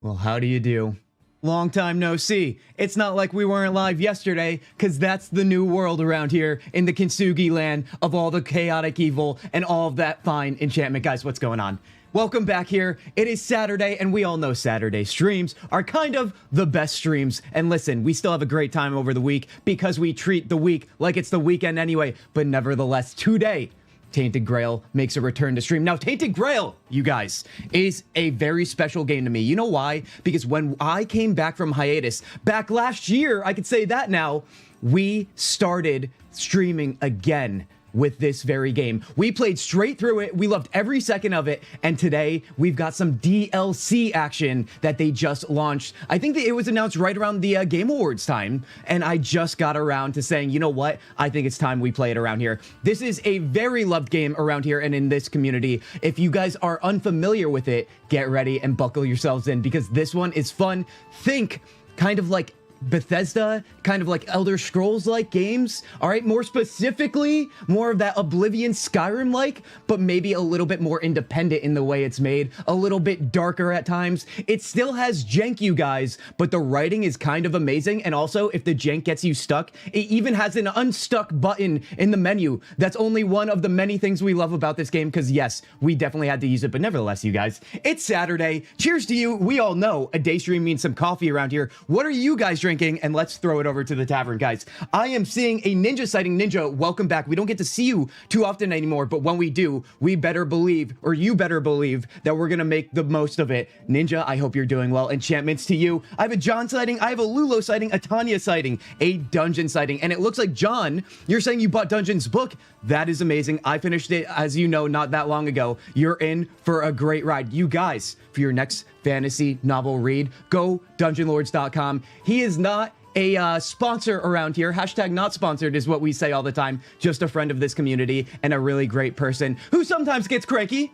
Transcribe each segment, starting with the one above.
Well, how do you do? Long time no see. It's not like we weren't live yesterday, because that's the new world around here in the Kintzugi land of all the chaotic evil and all of that fine enchantment. Guys, what's going on? Welcome back here. It is Saturday, and we all know Saturday streams are kind of the best streams. And listen, we still have a great time over the week because we treat the week like it's the weekend anyway. But nevertheless, today, Tainted Grail makes a return to stream. Now, Tainted Grail, you guys, is a very special game to me. You know why? Because when I came back from hiatus, back last year, I could say that now, we started streaming again with this very game. We played straight through it. We loved every second of it. And today we've got some DLC action that they just launched. I think that it was announced right around the Game Awards time. And I just got around to saying, you know what? I think it's time we play it around here. This is a very loved game around here and in this community. If you guys are unfamiliar with it, get ready and buckle yourselves in because this one is fun. Think kind of like Bethesda, kind of like Elder Scrolls like games. All right, more specifically, more of that Oblivion Skyrim like, but maybe a little bit more independent in the way it's made, a little bit darker at times. It still has jank, you guys, but the writing is kind of amazing. And also, if the jank gets you stuck, it even has an unstuck button in the menu. That's only one of the many things we love about this game, because yes, we definitely had to use it, but nevertheless, you guys, it's Saturday. Cheers to you. We all know a day stream means some coffee around here. What are you guys drinking? And let's throw it over to the tavern, guys. I am seeing a ninja sighting. Ninja, welcome back. We don't get to see you too often anymore, but when we do, we better believe, or you better believe, that we're gonna make the most of it. Ninja, I hope you're doing well. Enchantments to you. I have a John sighting, I have a Lulo sighting, a Tanya sighting, a Dungeon sighting, and it looks like, John, you're saying you bought Dungeon's book. That is amazing. I finished it, as you know, not that long ago. You're in for a great ride. You guys, for your next fantasy novel read, go dungeonlords.com. He is not a sponsor around here. Hashtag not sponsored is what we say all the time. Just a friend of this community and a really great person who sometimes gets cranky,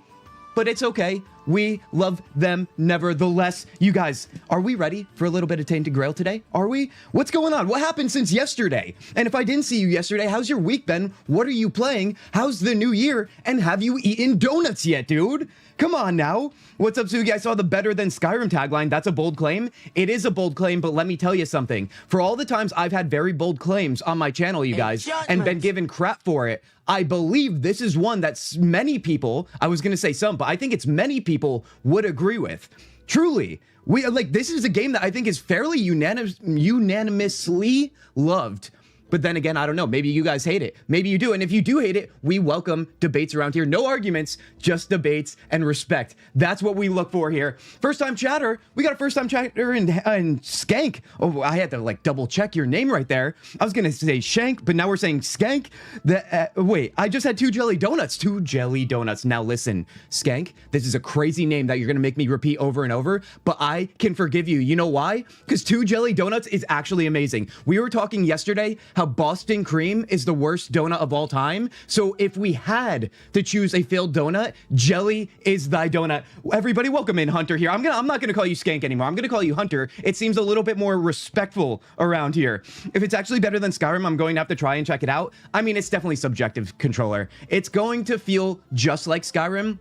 but it's okay. We love them nevertheless. You guys, are we ready for a little bit of Tainted Grail today? Are we? What's going on? What happened since yesterday? And if I didn't see you yesterday, how's your week been? What are you playing? How's the new year? And have you eaten donuts yet, dude? Come on now. What's up, Sugi? I saw the better than Skyrim tagline. That's a bold claim. It is a bold claim, but let me tell you something. For all the times I've had very bold claims on my channel, you guys, and been given crap for it, I believe this is one that many people, I was going to say some, but I think it's many people would agree with. Truly, this is a game that I think is fairly unanimously loved. But then again, I don't know, maybe you guys hate it. Maybe you do. And if you do hate it, we welcome debates around here. No arguments, just debates and respect. That's what we look for here. First time chatter. We got a first time chatter in Skank. Oh, I had to like double check your name right there. I was going to say Shank, but now we're saying Skank. Wait, I just had 2 jelly donuts. 2 jelly donuts. Now listen, Skank, this is a crazy name that you're going to make me repeat over and over, but I can forgive you. You know why? Because 2 jelly donuts is actually amazing. We were talking yesterday how Boston cream is the worst donut of all time. So if we had to choose a failed donut, jelly is thy donut. Everybody, welcome in Hunter here. I'm not gonna call you Skank anymore. I'm gonna call you Hunter. It seems a little bit more respectful around here. If it's actually better than Skyrim, I'm going to have to try and check it out. I mean, it's definitely subjective, controller. It's going to feel just like Skyrim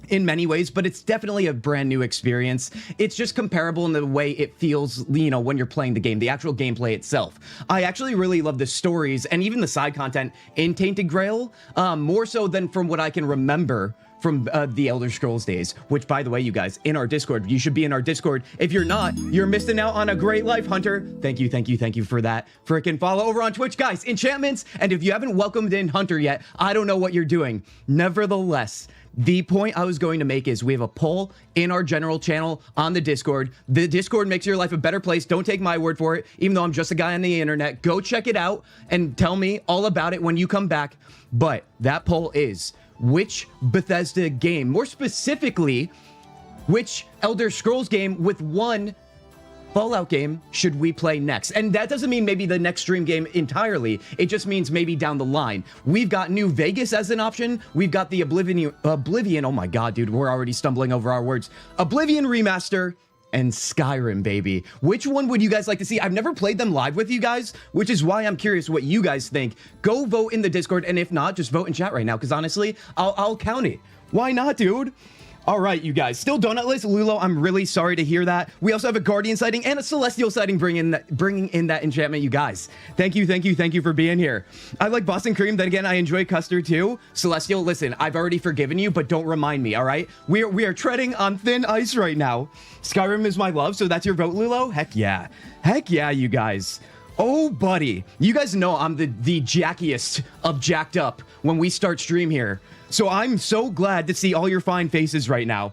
in many ways, but it's definitely a brand new experience. It's just comparable in the way it feels, you know, when you're playing the game, the actual gameplay itself. I actually really love the stories and even the side content in Tainted Grail, more so than from what I can remember from the Elder Scrolls days, which, by the way, you guys, in our Discord, you should be in our Discord. If you're not, you're missing out on a great life, Hunter. Thank you for that freaking follow over on Twitch. Guys, enchantments, and if you haven't welcomed in Hunter yet, I don't know what you're doing. Nevertheless, the point I was going to make is we have a poll in our general channel on the Discord. The Discord makes your life a better place. Don't take my word for it, even though I'm just a guy on the internet. Go check it out and tell me all about it when you come back. But that poll is, which Bethesda game, more specifically, which Elder Scrolls game with one Fallout game should we play next? And that doesn't mean maybe the next stream game entirely. It just means maybe down the line. We've got New Vegas as an option. We've got the Oblivion, oh my God, dude, we're already stumbling over our words. Oblivion Remaster and Skyrim, baby. Which one would you guys like to see? I've never played them live with you guys, which is why I'm curious what you guys think. Go vote in the Discord, and if not, just vote in chat right now, because honestly, I'll count it. Why not, dude? All right, you guys. Still donutless, Lulo. I'm really sorry to hear that. We also have a Guardian sighting and a Celestial sighting bringing in that enchantment, you guys. Thank you for being here. I like Boston Cream. Then again, I enjoy custard too. Celestial, listen, I've already forgiven you, but don't remind me, all right? We are treading on thin ice right now. Skyrim is my love, so that's your vote, Lulo? Heck yeah. Heck yeah, you guys. Oh, buddy. You guys know I'm the jackiest of jacked up when we start stream here. So I'm so glad to see all your fine faces right now.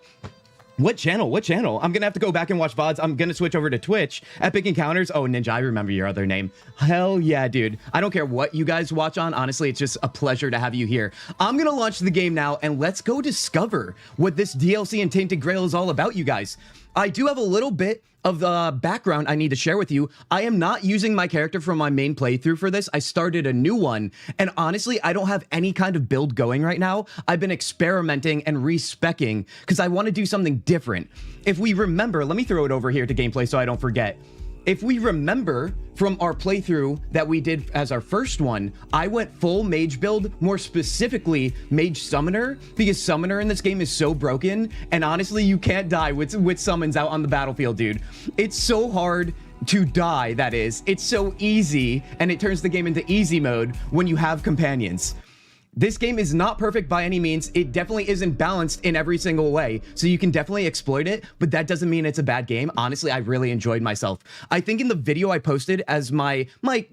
What channel? What channel? I'm going to have to go back and watch VODs. I'm going to switch over to Twitch. Epic Encounters. Oh, Ninja, I remember your other name. Hell yeah, dude. I don't care what you guys watch on. Honestly, it's just a pleasure to have you here. I'm going to launch the game now, and let's go discover what this DLC in Tainted Grail is all about, you guys. I do have a little bit of the background I need to share with you. I am not using my character from my main playthrough for this. I started a new one, and honestly, I don't have any kind of build going right now. I've been experimenting and respecking because I want to do something different. If we remember, let me throw it over here to gameplay so I don't forget. If we remember from our playthrough that we did as our first one, I went full mage build, more specifically mage summoner, because summoner in this game is so broken, and honestly, you can't die with summons out on the battlefield, dude. It's so hard to die, that is. It's so easy, and it turns the game into easy mode when you have companions. This game is not perfect by any means. It definitely isn't balanced in every single way, so you can definitely exploit it, but that doesn't mean it's a bad game. Honestly, I really enjoyed myself. I think in the video I posted as my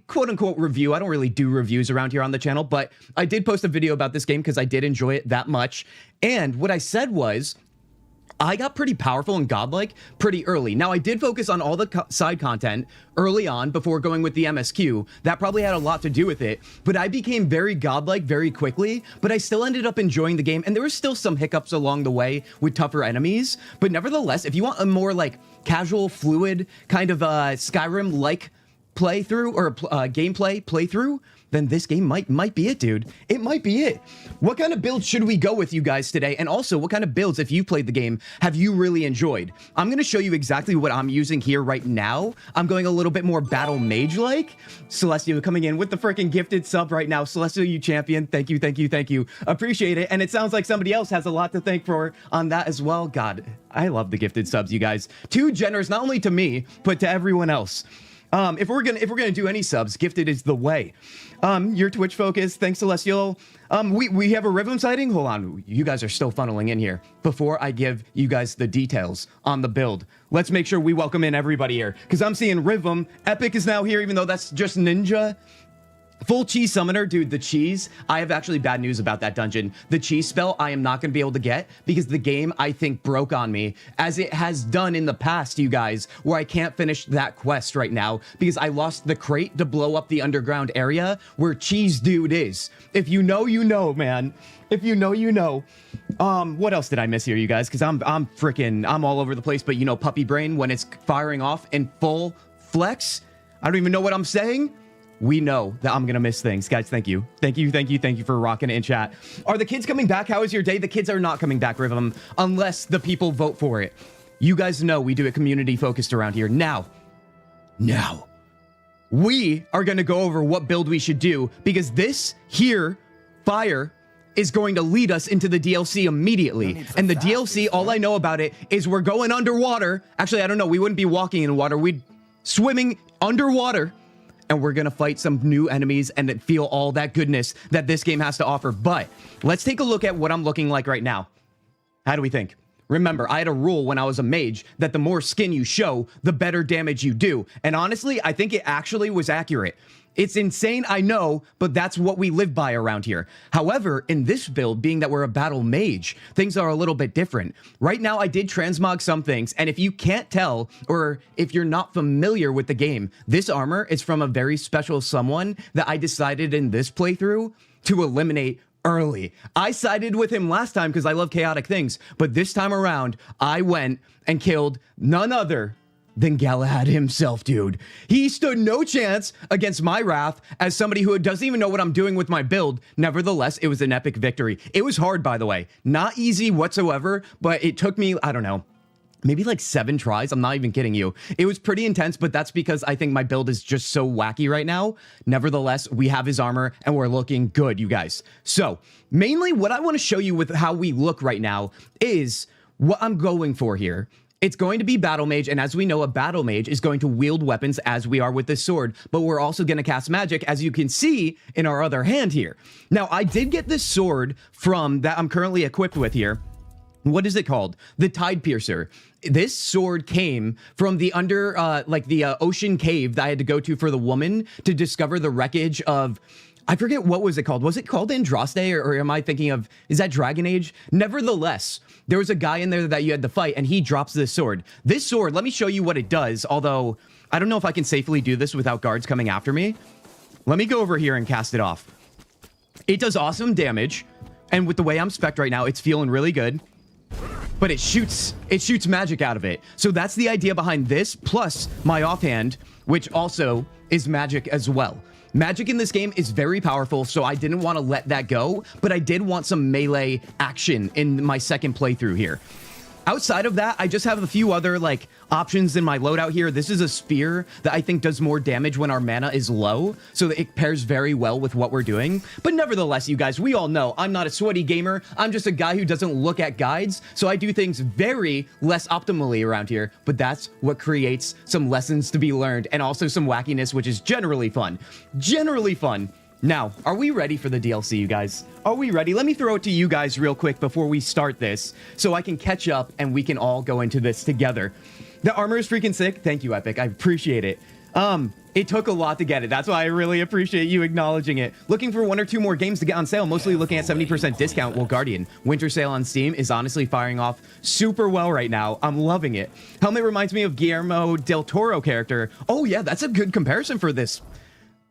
quote-unquote review, I don't really do reviews around here on the channel, but I did post a video about this game because I did enjoy it that much, and what I said was, I got pretty powerful and godlike pretty early. Now, I did focus on all the side content early on before going with the MSQ. That probably had a lot to do with it, but I became very godlike very quickly, but I still ended up enjoying the game, and there were still some hiccups along the way with tougher enemies, but nevertheless, if you want a more like casual, fluid kind of Skyrim-like playthrough or gameplay playthrough, then this game might be it, dude. It might be it. What kind of builds should we go with, you guys, today? And also, what kind of builds, if you've played the game, have you really enjoyed? I'm going to show you exactly what I'm using here right now. I'm going a little bit more battle mage-like. Celestial coming in with the freaking gifted sub right now. Celestial, you champion. Thank you. Appreciate it. And it sounds like somebody else has a lot to thank for on that as well. God, I love the gifted subs, you guys. Too generous, not only to me, but to everyone else. If we're gonna do any subs, gifted is the way. Your Twitch focus, thanks Celestial. We have a Rhythm sighting. Hold on, you guys are still funneling in here. Before I give you guys the details on the build, let's make sure we welcome in everybody here, because I'm seeing Rhythm. Epic is now here, even though that's just Ninja. Full cheese summoner, dude, the cheese. I have actually bad news about that dungeon. The cheese spell I am not going to be able to get because the game, I think, broke on me, as it has done in the past, you guys, where I can't finish that quest right now because I lost the crate to blow up the underground area where Cheese Dude is. If you know, you know, man. If you know, you know. What else did I miss here, you guys? Because I'm all over the place, but you know, puppy brain, when it's firing off in full flex, I don't even know what I'm saying. We know that I'm gonna miss things. Guys, thank you for rocking it in chat. Are the kids coming back? How is your day? The kids are not coming back, Rhythm, unless the people vote for it. You guys know we do it community focused around here. Now, we are gonna go over what build we should do, because this here, fire, is going to lead us into the DLC immediately. And the DLC, all I know about it is we're going underwater. Actually, I don't know. We wouldn't be walking in water. We'd swimming underwater. And we're gonna fight some new enemies and feel all that goodness that this game has to offer. But let's take a look at what I'm looking like right now. How do we think? Remember, I had a rule when I was a mage that the more skin you show, the better damage you do. And honestly, I think it actually was accurate. It's insane, I know, but that's what we live by around here. However, in this build, being that we're a battle mage, things are a little bit different. Right now, I did transmog some things, and if you can't tell, or if you're not familiar with the game, this armor is from a very special someone that I decided in this playthrough to eliminate early. I sided with him last time because I love chaotic things, but this time around, I went and killed none other than Galahad himself, dude. He stood no chance against my wrath as somebody who doesn't even know what I'm doing with my build. Nevertheless, it was an epic victory. It was hard, by the way. Not easy whatsoever, but it took me, I don't know, maybe like 7 tries. I'm not even kidding you. It was pretty intense, but that's because I think my build is just so wacky right now. Nevertheless, we have his armor and we're looking good, you guys. So mainly what I want to show you with how we look right now is what I'm going for here, it's going to be battle mage, and as we know, a battle mage is going to wield weapons as we are with this sword, but we're also going to cast magic, as you can see in our other hand here. Now, I did get this sword from that I'm currently equipped with here. What is it called? The Tide Piercer. This sword came from the ocean cave that I had to go to for the woman to discover the wreckage of, I forget what was it called. Was it called Andraste, or am I thinking of, is that Dragon Age? Nevertheless, there was a guy in there that you had to fight, and he drops this sword. This sword, let me show you what it does, although I don't know if I can safely do this without guards coming after me. Let me go over here and cast it off. It does awesome damage, and with the way I'm spec'd right now, it's feeling really good. But it shoots magic out of it. So that's the idea behind this, plus my offhand, which also is magic as well. Magic in this game is very powerful, so I didn't want to let that go, but I did want some melee action in my second playthrough here. Outside of that, I just have a few other options in my loadout here. This is a spear that I think does more damage when our mana is low, so that it pairs very well with what we're doing. But nevertheless, you guys, we all know I'm not a sweaty gamer. I'm just a guy who doesn't look at guides, so I do things very less optimally around here, but that's what creates some lessons to be learned and also some wackiness, which is generally fun. Generally fun. Now, are we ready for the DLC, you guys? Are we ready? Let me throw it to you guys real quick before we start this, so I can catch up and we can all go into this together. The armor is freaking sick. Thank you, Epic. I appreciate it. It took a lot to get it. That's why I really appreciate you acknowledging it. Looking for 1 or 2 more games to get on sale, mostly looking at 70% discount. Well, Guardian, winter sale on Steam is honestly firing off super well right now. I'm loving it. Helmet reminds me of Guillermo del Toro character. Oh yeah, that's a good comparison for this.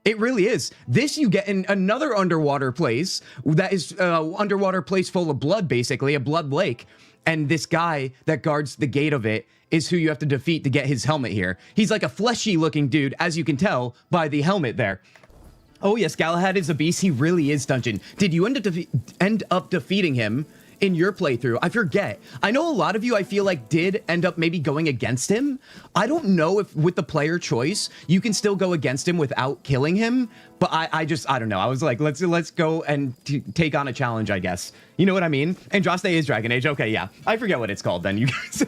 It really is. This you get in another underwater place that is underwater place full of blood, basically, a blood lake. And this guy that guards the gate of it is who you have to defeat to get his helmet here. He's like a fleshy looking dude, as you can tell by the helmet there. Oh yes, Galahad is a beast. He really is, Dungeon. Did you end up defeating him in your playthrough? I forget. I know a lot of you, I feel like, did end up maybe going against him. I don't know if with the player choice you can still go against him without killing him, but I don't know. I was like, let's go and take on a challenge, I guess. You know what I mean? Andraste is Dragon Age. Okay, yeah. I forget what it's called then, you guys.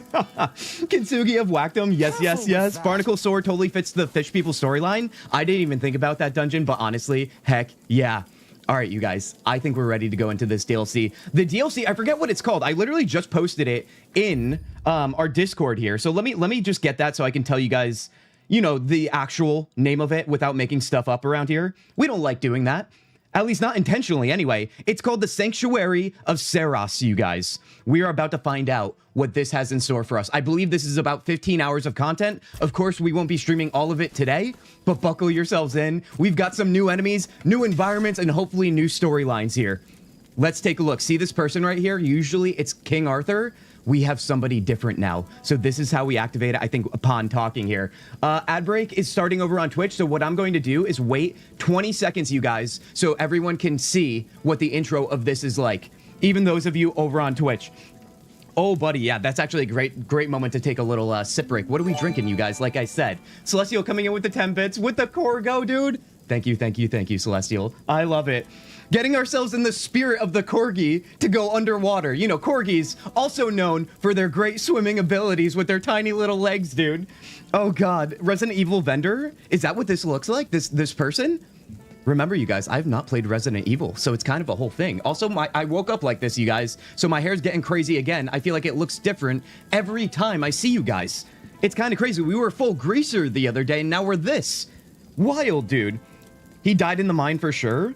Kintsugi of Whackdom. Yes. Barnacle Sword totally fits the Fish People storyline. I didn't even think about that dungeon, but honestly, heck yeah. All right, you guys, I think we're ready to go into this DLC. The DLC, I forget what it's called. I literally just posted it in our Discord here. So let me just get that so I can tell you guys, you know, the actual name of it without making stuff up around here. We don't like doing that. At least not intentionally anyway. It's called the Sanctuary of Seras, you guys. We are about to find out what this has in store for us. I believe this is about 15 hours of content. Of course, we won't be streaming all of it today, but buckle yourselves in. We've got some new enemies, new environments, and hopefully new storylines here. Let's take a look. See this person right here? Usually it's King Arthur. We have somebody different now. So this is how we activate it, I think, upon talking here. Ad break is starting over on Twitch, so what I'm going to do is wait 20 seconds, you guys, so everyone can see what the intro of this is like, even those of you over on Twitch. Oh, buddy, yeah, that's actually a great moment to take a little sip break. What are we drinking, you guys? Like I said, Celestial coming in with the 10 bits, with the Corgo, dude. Thank you, Celestial. I love it. Getting ourselves in the spirit of the Corgi to go underwater. You know, Corgis, also known for their great swimming abilities with their tiny little legs, dude. Oh, God. Resident Evil vendor? Is that what this looks like? This person? Remember, you guys, I've not played Resident Evil, so it's kind of a whole thing. Also, I woke up like this, you guys, so my hair's getting crazy again. I feel like it looks different every time I see you guys. It's kind of crazy. We were full greaser the other day, and now we're this. Wild, dude. He died in the mine for sure.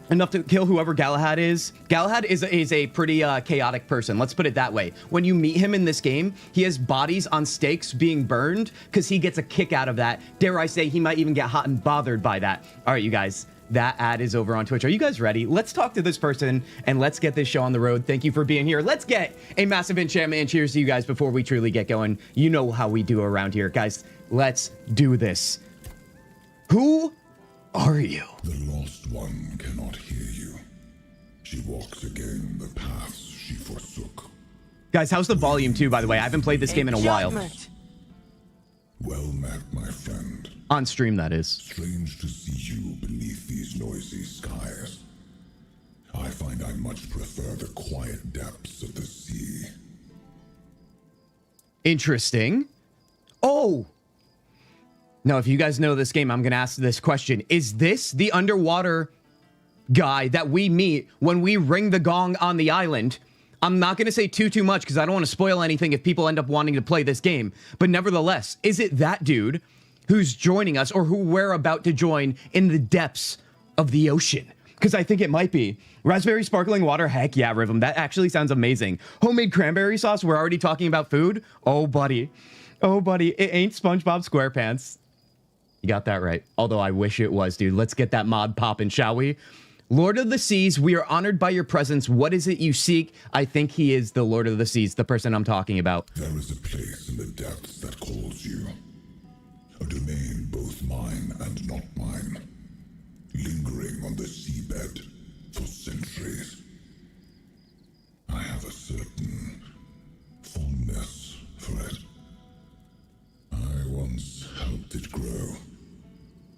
Enough to kill whoever Galahad is. Galahad is a pretty chaotic person. Let's put it that way. When you meet him in this game, he has bodies on stakes being burned because he gets a kick out of that. Dare I say, he might even get hot and bothered by that. All right, you guys, that ad is over on Twitch. Are you guys ready? Let's talk to this person and let's get this show on the road. Thank you for being here. Let's get a massive enchantment and cheers to you guys before we truly get going. You know how we do around here, guys. Let's do this. Who are you? The lost one cannot hear you. She walks again the paths she forsook. Guys, how's the volume too, by the way? I haven't played this game in a while. Well met, my friend. On stream, that is. Strange to see you beneath these noisy skies. I find I much prefer the quiet depths of the sea. Interesting. Oh! Now, if you guys know this game, I'm going to ask this question. Is this the underwater guy that we meet when we ring the gong on the island? I'm not going to say too much because I don't want to spoil anything if people end up wanting to play this game. But nevertheless, is it that dude who's joining us or who we're about to join in the depths of the ocean? Because I think it might be. Raspberry sparkling water, heck yeah, Rhythm. That actually sounds amazing. Homemade cranberry sauce, we're already talking about food? Oh, buddy. Oh, buddy, it ain't SpongeBob SquarePants. You got that right. Although I wish it was, dude. Let's get that mod poppin', shall we? Lord of the Seas, we are honored by your presence. What is it you seek? I think he is the Lord of the Seas, the person I'm talking about. There is a place in the depths that calls you. A domain both mine and not mine. Lingering on the seabed for centuries. I have a certain fondness for it. I once helped it grow,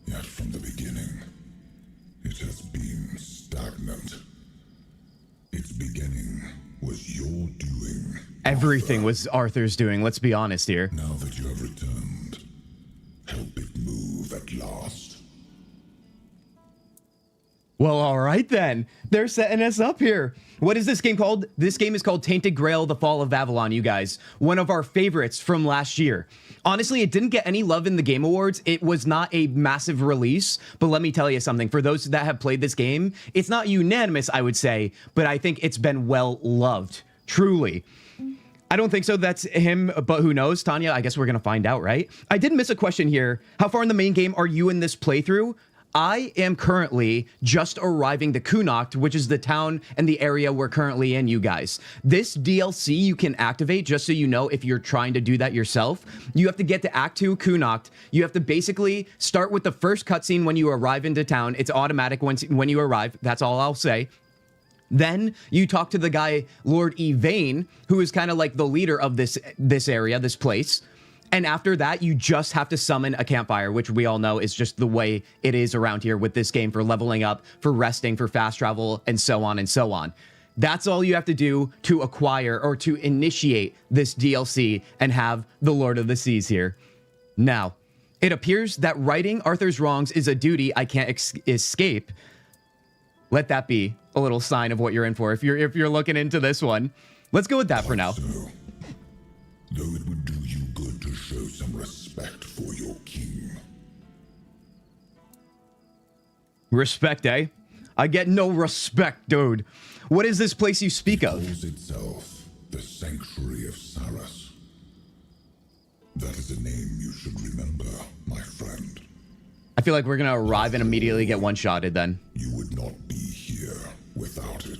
yet from the beginning, it has been stagnant. Its beginning was your doing. Everything Arthur. was Arthur's doing, let's be honest here. Now that you have returned, help it move at last. Well, all right then. They're setting us up here. What is this game called? This game is called Tainted Grail, The Fall of Avalon, you guys. One of our favorites from last year. Honestly, it didn't get any love in the Game Awards. It was not a massive release, but let me tell you something. For those that have played this game, it's not unanimous, I would say, but I think it's been well loved. Truly. I don't think so. That's him, but who knows? Tanya, I guess we're going to find out, right? I did miss a question here. How far in the main game are you in this playthrough? I am currently just arriving to Connacht, which is the town and the area we're currently in, you guys. This DLC you can activate, just so you know, if you're trying to do that yourself. You have to get to Act 2 Connacht. You have to basically start with the first cutscene when you arrive into town. It's automatic when you arrive. That's all I'll say. Then you talk to the guy, Lord Yvain, who is kind of like the leader of this area, this place. And after that, you just have to summon a campfire, which we all know is just the way it is around here with this game for leveling up, for resting, for fast travel, and so on and so on. That's all you have to do to acquire or to initiate this DLC and have the Lord of the Seas here. Now, it appears that righting Arthur's wrongs is a duty I can't escape. Let that be a little sign of what you're in for if you're looking into this one. Let's go with that for now. So, though it would do you good to show some respect for your king. Respect, eh? I get no respect, dude. What is this place you speak of? It calls itself the Sanctuary of Saras. That is a name you should remember, my friend. I feel like we're gonna arrive and immediately get one-shotted then. You would not be here without it.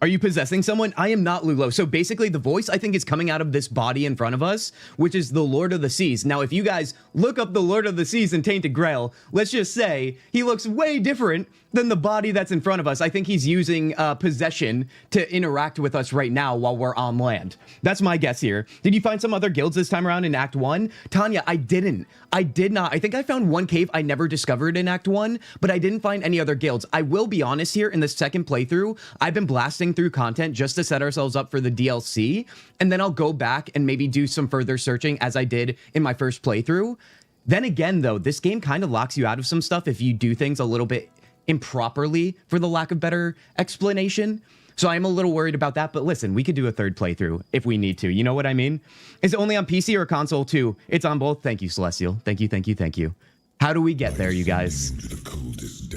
Are you possessing someone? I am not, Lulo. So basically the voice, I think, is coming out of this body in front of us, which is the Lord of the Seas. Now, if you guys look up the Lord of the Seas in Tainted Grail, let's just say he looks way different than the body that's in front of us. I think he's using possession to interact with us right now while we're on land. That's my guess here. Did you find some other guilds this time around in Act 1? Tanya, I didn't. I did not. I think I found one cave I never discovered in Act 1, but I didn't find any other guilds. I will be honest here, in the second playthrough, I've been blasting through content just to set ourselves up for the DLC, and then I'll go back and maybe do some further searching as I did in my first playthrough. Then again, though, this game kind of locks you out of some stuff if you do things a little bit improperly, for the lack of better explanation. So I'm a little worried about that, but listen, we could do a third playthrough if we need to. You know what I mean? Is it only on PC or console too? It's on both. Thank you, Celestial. Thank you, thank you, thank you. How do we get there, you guys?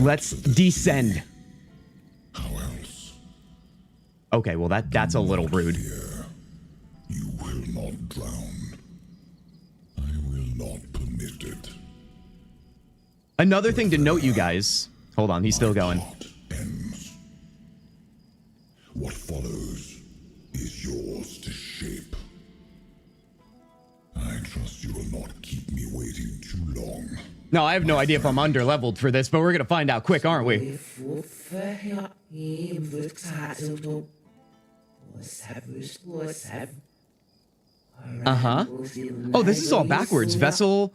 Let's descend. How else? Okay, well that's a little rude. Fear. You will not drown. I will not permit it. Another thing to note, you guys. Hold on, he's still going. Ends. What follows is yours to shape. I trust you will not keep me waiting too long. No, I have no idea if I'm under-leveled for this, but we're gonna find out quick, aren't we? Uh-huh. Oh, this is all backwards. Vessel,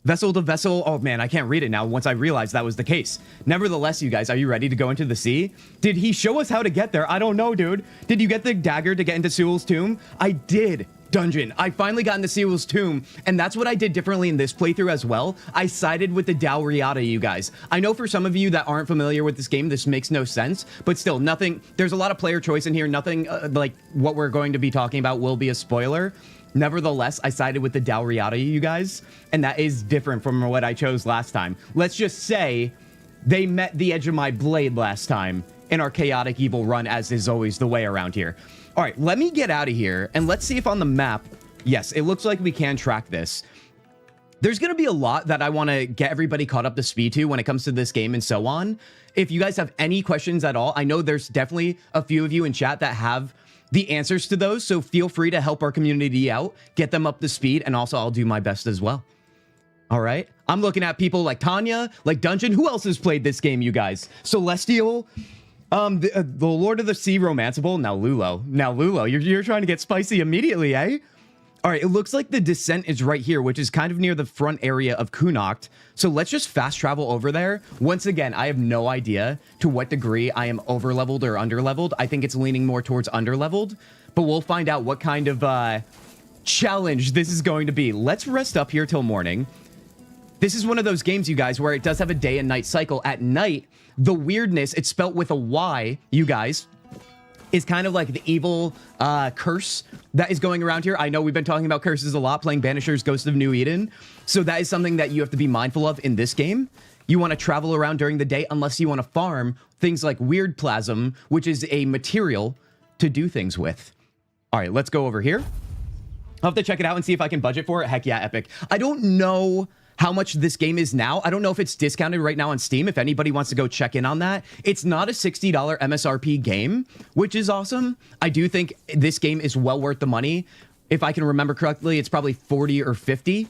Vessel to vessel. Oh man, I can't read it now once I realized that was the case. Nevertheless, you guys, are you ready to go into the sea? Did he show us how to get there? I don't know, dude. Did you get the dagger to get into Sewell's tomb? I did. Dungeon. I finally got into Sewell's tomb, and that's what I did differently in this playthrough as well. I sided with the Dalriata, you guys. I know for some of you that aren't familiar with this game, this makes no sense, but still, nothing. There's a lot of player choice in here. Nothing like what we're going to be talking about will be a spoiler. Nevertheless, I sided with the Dalriata, you guys, and that is different from what I chose last time. Let's just say they met the edge of my blade last time in our chaotic evil run, as is always the way around here. All right, let me get out of here, and let's see if on the map, yes, it looks like we can track this. There's going to be a lot that I want to get everybody caught up to speed to when it comes to this game and so on. If you guys have any questions at all, I know there's definitely a few of you in chat that have the answers to those, so feel free to help our community out, get them up to speed, and also I'll do my best as well. All right, I'm looking at people like Tanya, like Dungeon. Who else has played this game, you guys? Celestial, the Lord of the Sea Romanceable. Now Lulo, you're trying to get spicy immediately, eh? All right, it looks like the descent is right here, which is kind of near the front area of Kunocht. So let's just fast travel over there. Once again, I have no idea to what degree I am over-leveled or under-leveled. I think it's leaning more towards under-leveled, but we'll find out what kind of challenge this is going to be. Let's rest up here till morning. This is one of those games, you guys, where it does have a day and night cycle. At night, the weirdness, it's spelt with a Y, you guys, is kind of like the evil curse that is going around here. I know we've been talking about curses a lot, playing Banisher's Ghost of New Eden. So that is something that you have to be mindful of in this game. You want to travel around during the day unless you want to farm things like weird plasm, which is a material to do things with. All right, let's go over here. I'll have to check it out and see if I can budget for it. Heck yeah, epic. I don't know how much this game is now. I don't know if it's discounted right now on Steam. If anybody wants to go check in on that. It's not a $60 MSRP game, which is awesome. I do think this game is well worth the money. If I can remember correctly, it's probably 40 or 50.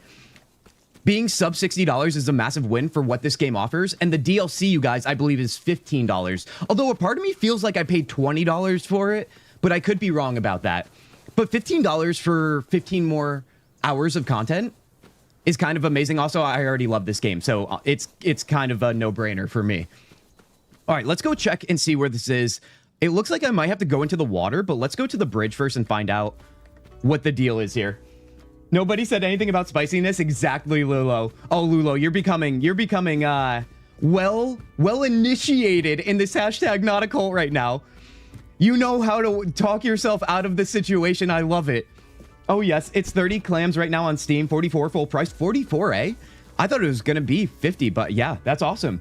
Being sub $60 is a massive win for what this game offers. And the DLC, you guys, I believe is $15. Although a part of me feels like I paid $20 for it, but I could be wrong about that. But $15 for 15 more hours of content is kind of amazing. Also, I already love this game, so it's kind of a no-brainer for me. All right, let's go check and see where this is. It looks like I might have to go into the water, but let's go to the bridge first and find out what the deal is here. Nobody said anything about spiciness. Exactly, Lulo. Oh, Lulo, you're becoming well initiated in this hashtag not a cult right now. You know how to talk yourself out of the situation. I love it. Oh, yes, it's 30 clams right now on Steam, 44 full price. 44, eh? I thought it was going to be 50, but yeah, that's awesome.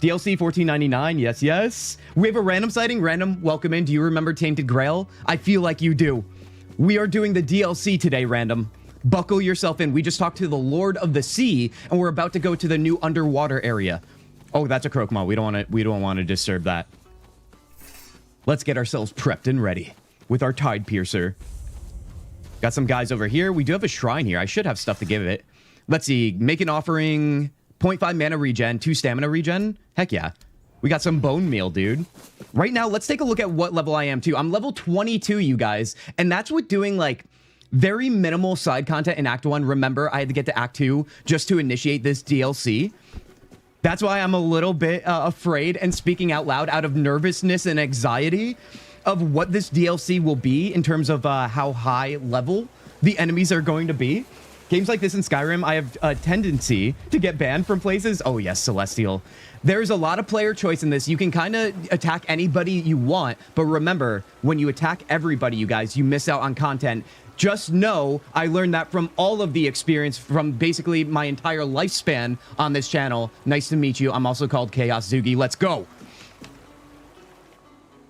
DLC $14.99, yes, yes. We have a random sighting. Random, welcome in. Do you remember Tainted Grail? I feel like you do. We are doing the DLC today, Random. Buckle yourself in. We just talked to the Lord of the Sea, and we're about to go to the new underwater area. Oh, that's a croque-mort. We don't want to disturb that. Let's get ourselves prepped and ready with our Tide Piercer. Got some guys over here. We do have a shrine here. I should have stuff to give it. Let's see. Make an offering. 0.5 mana regen. 2 stamina regen. Heck yeah. We got some bone meal, dude. Right now, let's take a look at what level I am, too. I'm level 22, you guys. And that's with doing, like, very minimal side content in Act 1. Remember, I had to get to Act 2 just to initiate this DLC. That's why I'm a little bit afraid and speaking out loud out of nervousness and anxiety of what this DLC will be in terms of how high level the enemies are going to be. Games like this in Skyrim, I have a tendency to get banned from places. Oh yes, Celestial. There's a lot of player choice in this. You can kind of attack anybody you want, but remember, when you attack everybody, you guys, you miss out on content. Just know, I learned that from all of the experience from basically my entire lifespan on this channel. Nice to meet you. I'm also called Kintzugi. Let's go.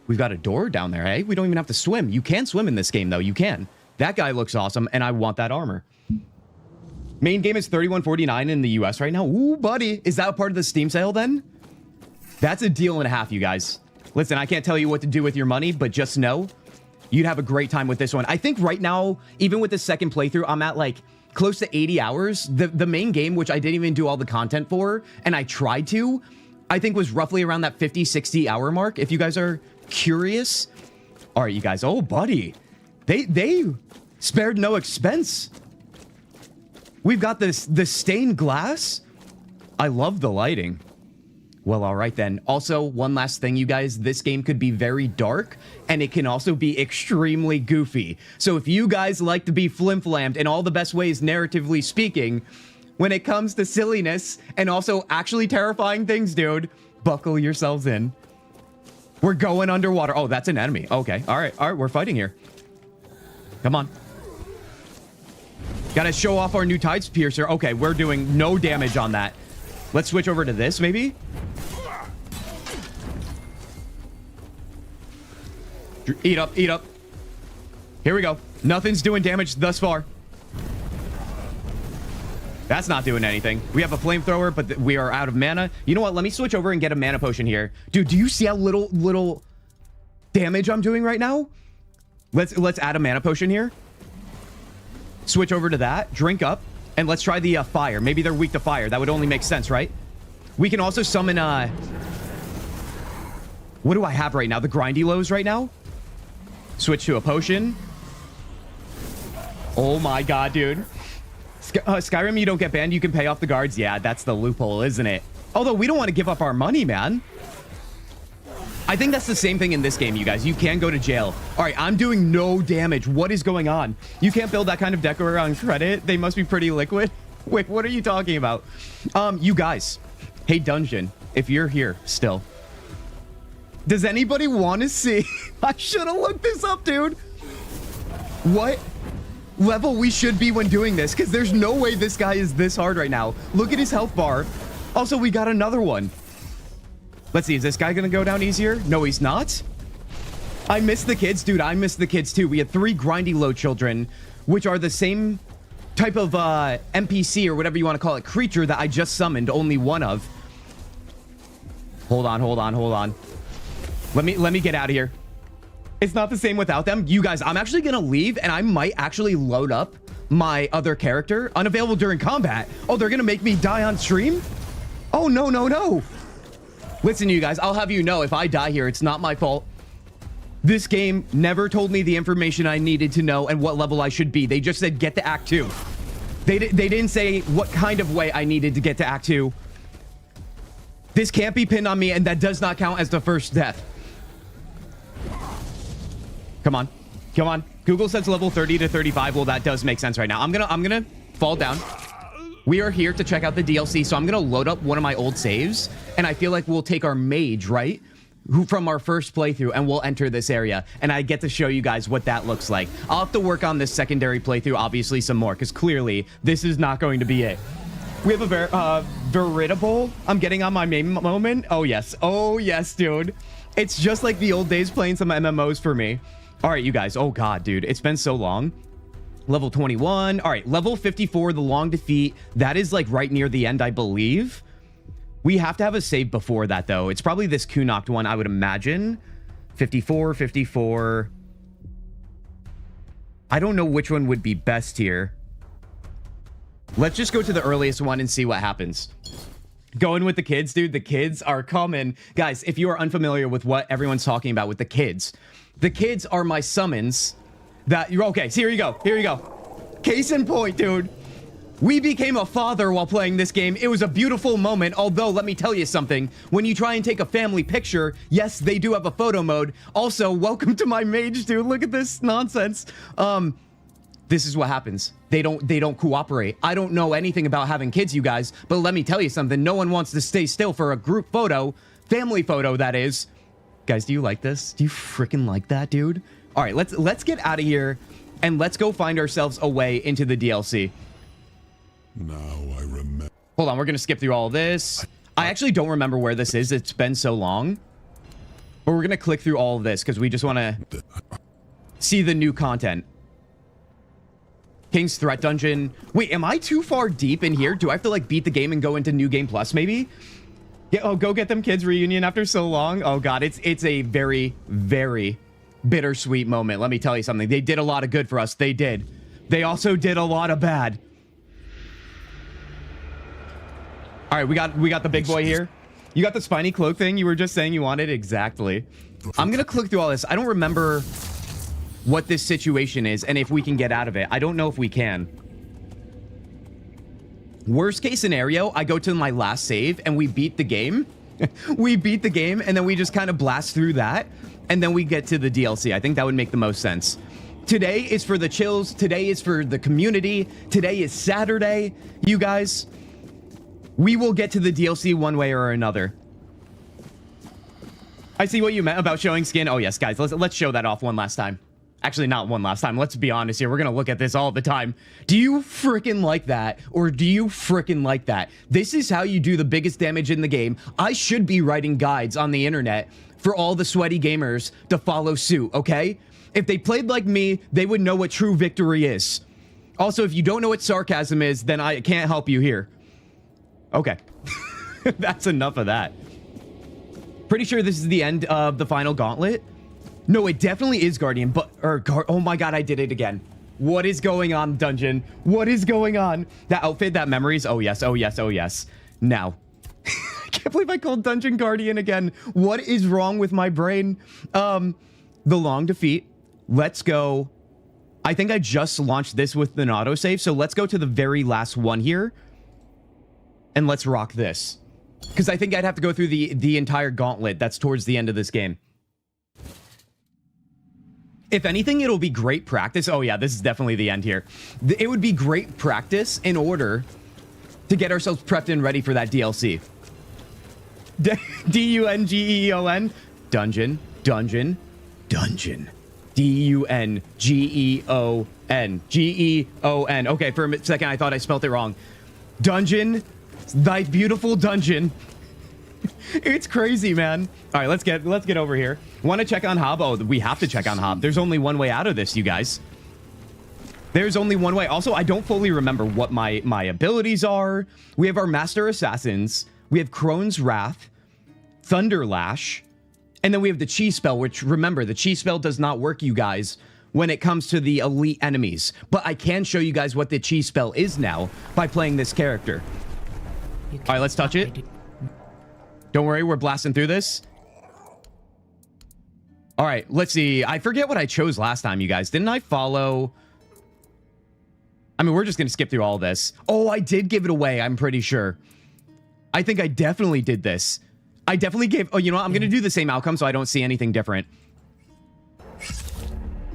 We've got a door down there, eh? We don't even have to swim. You can swim in this game, though. You can. That guy looks awesome, and I want that armor. Main game is $31.49 in the US right now. Ooh, buddy. Is that a part of the Steam sale, then? That's a deal and a half, you guys. Listen, I can't tell you what to do with your money, but just know you'd have a great time with this one. I think right now, even with the second playthrough, I'm at, like, close to 80 hours. The main game, which I didn't even do all the content for, and I tried to, I think was roughly around that 50, 60 hour mark, if you guys are curious. All right, you guys. Oh, buddy. They spared no expense. We've got the stained glass. I love the lighting. Well, all right then. Also, one last thing, you guys. This game could be very dark, and it can also be extremely goofy. So if you guys like to be flim-flammed in all the best ways, narratively speaking, when it comes to silliness and also actually terrifying things, dude, buckle yourselves in. We're going underwater. Oh, that's an enemy. Okay. All right. We're fighting here. Come on. Gotta show off our new Tides Piercer. Okay, we're doing no damage on that. Let's switch over to this, maybe? Eat up, eat up. Here we go. Nothing's doing damage thus far. That's not doing anything. We have a flamethrower, but we are out of mana. You know what? Let me switch over and get a mana potion here. Dude, do you see how little damage I'm doing right now? Let's add a mana potion here. Switch over to that. Drink up. And let's try the fire. Maybe they're weak to fire. That would only make sense, right? We can also summon... What do I have right now? The grindy lows right now? Switch to a potion. Oh my god, dude. Skyrim, you don't get banned. You can pay off the guards. Yeah, that's the loophole, isn't it? Although we don't want to give up our money, man. I think that's the same thing in this game, you guys. You can go to jail. All right, I'm doing no damage. What is going on? You can't build that kind of decor on credit. They must be pretty liquid. Wait, what are you talking about? You guys. Hey, Dungeon, if you're here still. Does anybody want to see? I should have looked this up, dude. What level we should be when doing this? Because there's no way this guy is this hard right now. Look at his health bar. Also, we got another one. Let's see, is this guy gonna go down easier? No, he's not. I miss the kids, dude. I miss the kids too. We had 3 grindy low children, which are the same type of NPC or whatever you want to call it, creature that I just summoned, only one of. Hold on. Let me get out of here. It's not the same without them. You guys, I'm actually gonna leave, and I might actually load up my other character. Unavailable during combat. Oh, they're gonna make me die on stream? Oh, no. Listen, you guys, I'll have you know, if I die here, it's not my fault. This game never told me the information I needed to know and what level I should be. They just said, get to Act 2. They didn't say what kind of way I needed to get to Act 2. This can't be pinned on me, and that does not count as the first death. Come on. Google says level 30 to 35. Well, that does make sense right now. I'm gonna fall down. We are here to check out the DLC, so I'm gonna load up one of my old saves, and I feel like we'll take our mage, right? Who from our first playthrough, and we'll enter this area, and I get to show you guys what that looks like. I'll have to work on this secondary playthrough, obviously, some more, because clearly this is not going to be it. We have a veritable. I'm getting on my main moment. Oh yes, dude. It's just like the old days playing some MMOs for me. All right, you guys. Oh god, dude, it's been so long. Level 21. All right, level 54, the long defeat. That is like right near the end, I believe. We have to have a save before that, though. It's probably this Kunnocked one, I would imagine. 54. I don't know which one would be best here. Let's just go to the earliest one and see what happens. Going with the kids, dude. The kids are coming. Guys, if you are unfamiliar with what everyone's talking about with the kids are my summons that you're okay. So here you go. Case in point, dude. We became a father while playing this game. It was a beautiful moment, although let me tell you something. When you try and take a family picture, yes, they do have a photo mode. Also, welcome to my mage, dude. Look at this nonsense. This is what happens. They don't cooperate. I don't know anything about having kids, you guys, but let me tell you something. No one wants to stay still for a group photo, family photo, that is. Guys, do you like this? Do you freaking like that, dude? All right, let's get out of here and let's go find ourselves a way into the DLC. Now I remember. Hold on, we're gonna skip through all of this. I actually don't remember where this is. It's been so long. But we're gonna click through all of this because we just want to see the new content. King's Threat Dungeon. Wait, am I too far deep in here? Do I have to like beat the game and go into New Game Plus maybe? Yeah, oh, go get them kids reunion after so long. Oh god, it's a very, very bittersweet moment. Let me tell you something. They did a lot of good for us. They did. They also did a lot of bad. All right, we got the big boy here. You got the spiny cloak thing you were just saying you wanted? Exactly. I'm gonna click through all this. I don't remember what this situation is and if we can get out of it. I don't know if we can. Worst case scenario, I go to my last save and we beat the game. We beat the game and then we just kind of blast through that. And then we get to the DLC. I think that would make the most sense. Today is for the chills. Today is for the community. Today is Saturday, you guys. We will get to the DLC one way or another. I see what you meant about showing skin. Oh, yes, guys. Let's show that off one last time. Actually, not one last time. Let's be honest here. We're going to look at this all the time. Do you freaking like that? Or do you freaking like that? This is how you do the biggest damage in the game. I should be writing guides on the internet for all the sweaty gamers to follow suit, okay? If they played like me, they would know what true victory is. Also, if you don't know what sarcasm is, then I can't help you here. Okay. That's enough of that. Pretty sure this is the end of the final gauntlet. No, it definitely is Guardian, but... oh my god, I did it again. What is going on, dungeon? What is going on? That outfit, that memories. Oh, yes, oh, yes, oh, yes. Now. I can't believe I called Dungeon Guardian again. What is wrong with my brain? The long defeat. Let's go. I think I just launched this with an autosave, so let's go to the very last one here. And let's rock this. Because I think I'd have to go through the entire gauntlet that's towards the end of this game. If anything, it'll be great practice. Oh, yeah, this is definitely the end here. It would be great practice in order to get ourselves prepped and ready for that DLC. D-U-N-G-E-O-N. Dungeon. Dungeon. Dungeon. D-U-N-G-E-O-N. G-E-O-N. Okay, for a second, I thought I spelled it wrong. Dungeon. Thy beautiful dungeon. It's crazy, man. All right, let's get over here. Want to check on Hob? Oh, we have to check on Hob. There's only one way out of this, you guys. There's only one way. Also, I don't fully remember what my abilities are. We have our Master Assassins. We have Crone's Wrath, Thunder Lash, and then we have the Chi spell, which, remember, the Chi spell does not work, you guys, when it comes to the elite enemies. But I can show you guys what the Chi spell is now by playing this character. All right, let's touch it. Don't worry, we're blasting through this. All right, let's see. I forget what I chose last time, you guys. Didn't I follow... I mean, we're just going to skip through all this. Oh, I did give it away, I'm pretty sure. I think I definitely did this. I definitely gave... Oh, you know what? I'm going to do the same outcome so I don't see anything different.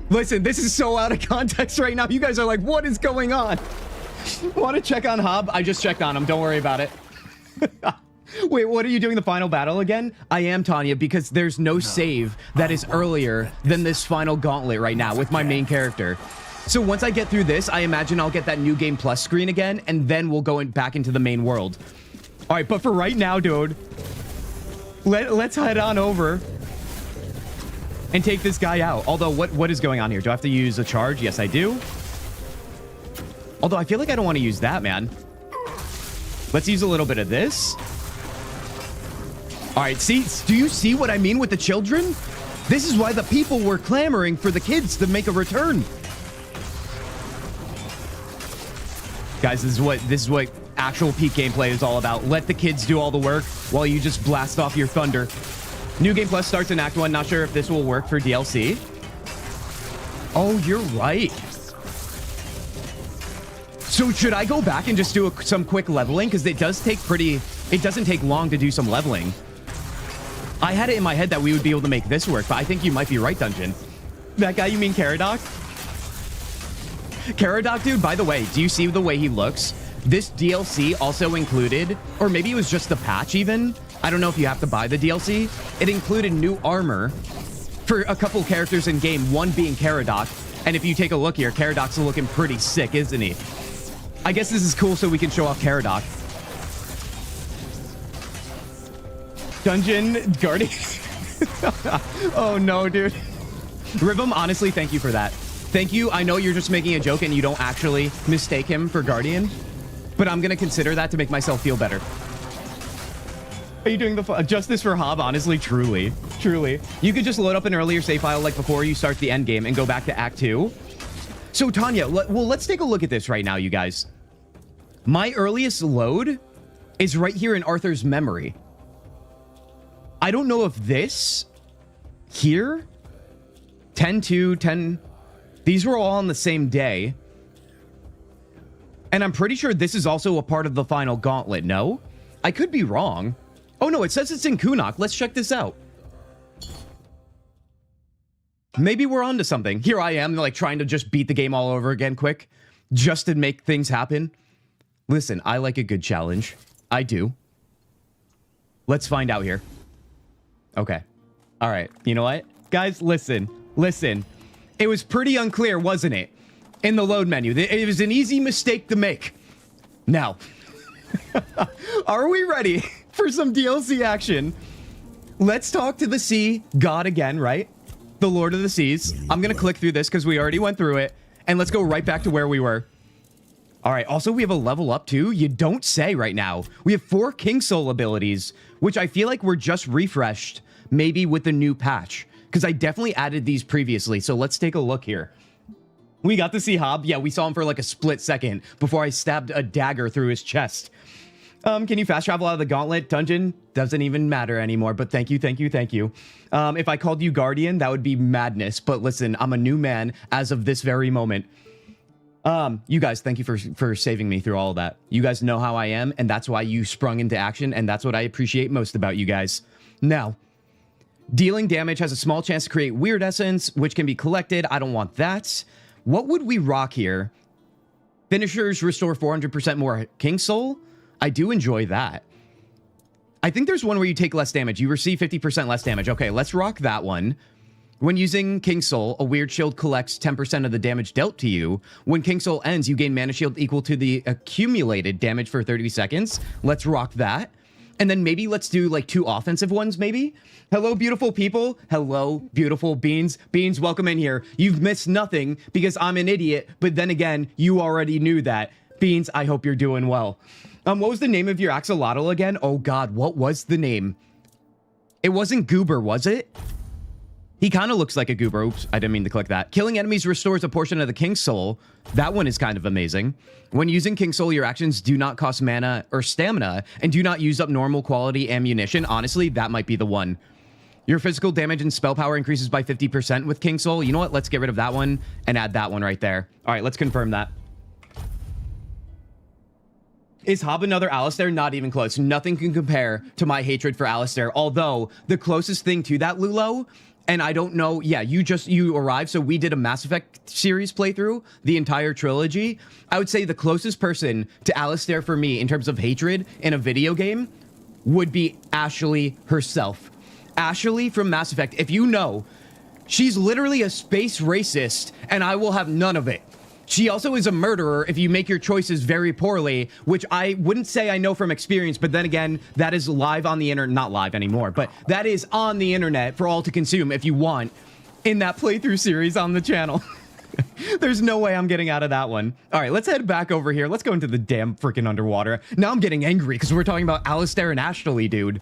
Listen, this is so out of context right now. You guys are like, what is going on? Want to check on Hob? I just checked on him. Don't worry about it. Wait, what are you doing the final battle again? I am, Tanya, because there's no save that is earlier than this final gauntlet right now with my main character. So once I get through this, I imagine I'll get that New Game Plus screen again, and then we'll go back into the main world. All right, but for right now, dude, let's head on over and take this guy out. Although, what is going on here? Do I have to use a charge? Yes, I do. Although, I feel like I don't want to use that, man. Let's use a little bit of this. All right, see, do you see what I mean with the children? This is why the people were clamoring for the kids to make a return. Guys, this is what actual peak gameplay is all about. Let the kids do all the work while you just blast off your thunder. New Game Plus starts in Act 1. Not sure if this will work for DLC. Oh, you're right. So should I go back and just do some quick leveling? Because it doesn't take long to do some leveling. I had it in my head that we would be able to make this work, but I think you might be right, Dungeon. That guy, you mean Caradoc? Caradoc, dude, by the way, do you see the way he looks? This DLC also included, or maybe it was just the patch even. I don't know if you have to buy the DLC. It included new armor for a couple characters in game, one being Caradoc. And if you take a look here, Caradoc's looking pretty sick, isn't he? I guess this is cool so we can show off Caradoc. Dungeon Guardian. Oh no, dude. Ribum, honestly, thank you for that. Thank you. I know you're just making a joke and you don't actually mistake him for Guardian, but I'm gonna consider that to make myself feel better. Are you doing the justice for Hob? Honestly, truly. You could just load up an earlier save file like before you start the end game and go back to Act 2. So Tanya, well, let's take a look at this right now, you guys. My earliest load is right here in Arthur's memory. I don't know if this here, 10-2, 10, these were all on the same day. And I'm pretty sure this is also a part of the final gauntlet, no? I could be wrong. Oh no, it says it's in Kunok. Let's check this out. Maybe we're onto something. Here I am, like, trying to just beat the game all over again quick, just to make things happen. Listen, I like a good challenge. I do. Let's find out here. Okay. All right. You know what? Guys, listen. Listen. It was pretty unclear, wasn't it? In the load menu. It was an easy mistake to make. Now, are we ready for some DLC action? Let's talk to the sea god again, right? The Lord of the Seas. I'm going to click through this because we already went through it. And let's go right back to where we were. All right. Also, we have a level up too. You don't say right now. We have 4 King Soul abilities, which I feel like were just refreshed, maybe with the new patch. Because I definitely added these previously. So let's take a look here. We got to see Hob. Yeah, we saw him for like a split second before I stabbed a dagger through his chest. Can you fast travel out of the gauntlet dungeon? Doesn't even matter anymore, but thank you, thank you, thank you. If I called you Guardian, that would be madness. But listen, I'm a new man as of this very moment. You guys, thank you for saving me through all of that. You guys know how I am, and that's why you sprung into action, and that's what I appreciate most about you guys. Now, dealing damage has a small chance to create weird essence, which can be collected. I don't want that. What would we rock here? Finishers restore 400% more King Soul. I do enjoy that. I think there's one where you take less damage. You receive 50% less damage. Okay, let's rock that one. When using King Soul, a weird shield collects 10% of the damage dealt to you. When King Soul ends, you gain mana shield equal to the accumulated damage for 30 seconds. Let's rock that. And then maybe let's do like 2 offensive ones, maybe. Hello, beautiful people. Hello, beautiful beans. Beans, welcome in here. You've missed nothing because I'm an idiot. But then again, you already knew that. Beans, I hope you're doing well. What was the name of your axolotl again? Oh God, what was the name? It wasn't Goober, was it? He kind of looks like a Goober. Oops, I didn't mean to click that. Killing enemies restores a portion of the King Soul. That one is kind of amazing. When using King Soul, your actions do not cost mana or stamina and do not use up normal quality ammunition. Honestly, that might be the one. Your physical damage and spell power increases by 50% with King Soul. You know what? Let's get rid of that one and add that one right there. All right, let's confirm that. Is Hob another Alistair? Not even close. Nothing can compare to my hatred for Alistair. Although, the closest thing to that, Lulo, and I don't know, yeah, you arrived, so we did a Mass Effect series playthrough, the entire trilogy. I would say the closest person to Alistair for me in terms of hatred in a video game would be Ashley herself. Ashley from Mass Effect, if you know, she's literally a space racist, and I will have none of it. She also is a murderer if you make your choices very poorly, which I wouldn't say I know from experience, but then again, that is live on the internet, not live anymore, but that is on the internet for all to consume if you want in that playthrough series on the channel. There's no way I'm getting out of that one. All right, let's head back over here. Let's go into the damn freaking underwater. Now I'm getting angry because we're talking about Alistair and Ashley, dude.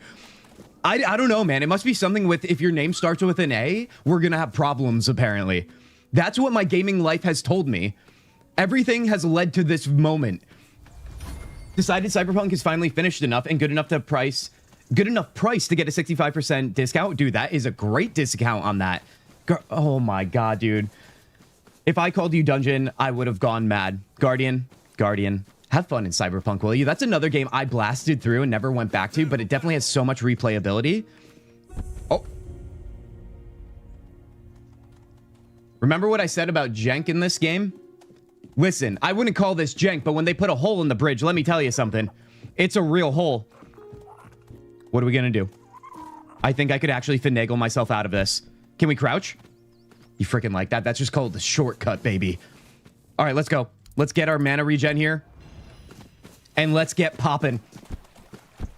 I don't know, man. It must be something with if your name starts with an A, we're going to have problems, apparently. That's what my gaming life has told me. Everything has led to this moment. Decided Cyberpunk is finally finished enough and good enough price to get a 65% discount. Dude, that is a great discount on that. Oh my God, dude. If I called you Dungeon, I would have gone mad. Guardian, have fun in Cyberpunk, will you? That's another game I blasted through and never went back to, but it definitely has so much replayability. Oh. Remember what I said about jank in this game? Listen, I wouldn't call this jank, but when they put a hole in the bridge, let me tell you something. It's a real hole. What are we gonna do? I think I could actually finagle myself out of this. Can we crouch? You freaking like that? That's just called the shortcut, baby. All right, let's go. Let's get our mana regen here. And let's get popping.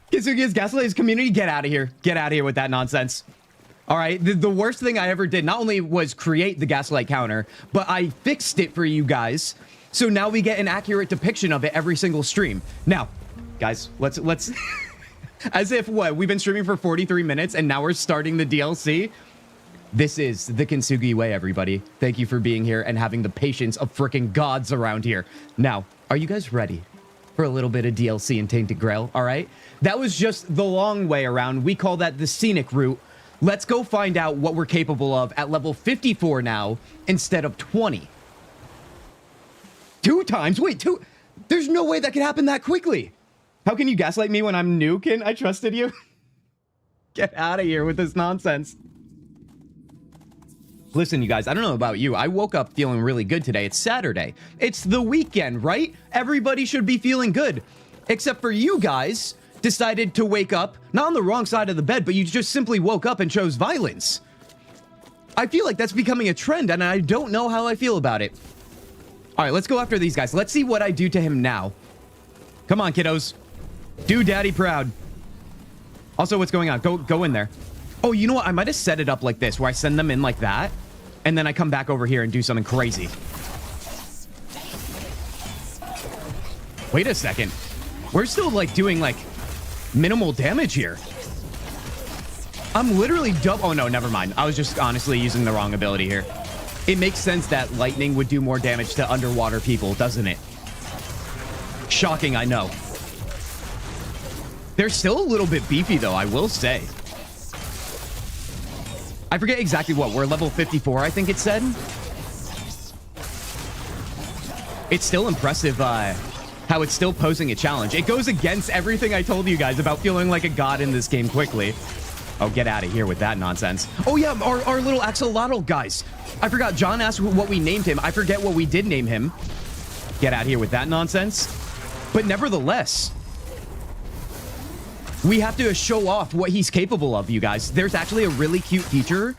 Kintzugi is Gaslight's community. Get out of here. Get out of here with that nonsense. All right, the worst thing I ever did not only was create the Gaslight counter, but I fixed it for you guys. So now we get an accurate depiction of it every single stream. Now, guys, let's as if what? We've been streaming for 43 minutes and now we're starting the DLC. This is the Kintsugi way, everybody. Thank you for being here and having the patience of freaking gods around here. Now, are you guys ready for a little bit of DLC in Tainted Grail? All right, that was just the long way around. We call that the scenic route. Let's go find out what we're capable of at level 54 now instead of 20. 2 times? Wait, There's no way that could happen that quickly. How can you gaslight me when I'm new, Kin? I trusted you. Get out of here with this nonsense. Listen, you guys, I don't know about you. I woke up feeling really good today. It's Saturday. It's the weekend, right? Everybody should be feeling good. Except for you guys decided to wake up, not on the wrong side of the bed, but you just simply woke up and chose violence. I feel like that's becoming a trend, and I don't know how I feel about it. All right, let's go after these guys. Let's see what I do to him now. Come on, kiddos. Do daddy proud. Also, what's going on? Go in there. Oh, you know what? I might have set it up like this, where I send them in like that, and then I come back over here and do something crazy. Wait a second. We're still, like, doing, like, minimal damage here. I'm literally oh, no, never mind. I was just honestly using the wrong ability here. It makes sense that lightning would do more damage to underwater people, doesn't it? Shocking, I know. They're still a little bit beefy, though, I will say. I forget exactly what. We're level 54, I think it said. It's still impressive how it's still posing a challenge. It goes against everything I told you guys about feeling like a god in this game quickly. Oh, get out of here with that nonsense. Oh, yeah, our little axolotl guys. I forgot. John asked what we named him. I forget what we did name him. Get out of here with that nonsense. But nevertheless, we have to show off what he's capable of, you guys. There's actually a really cute feature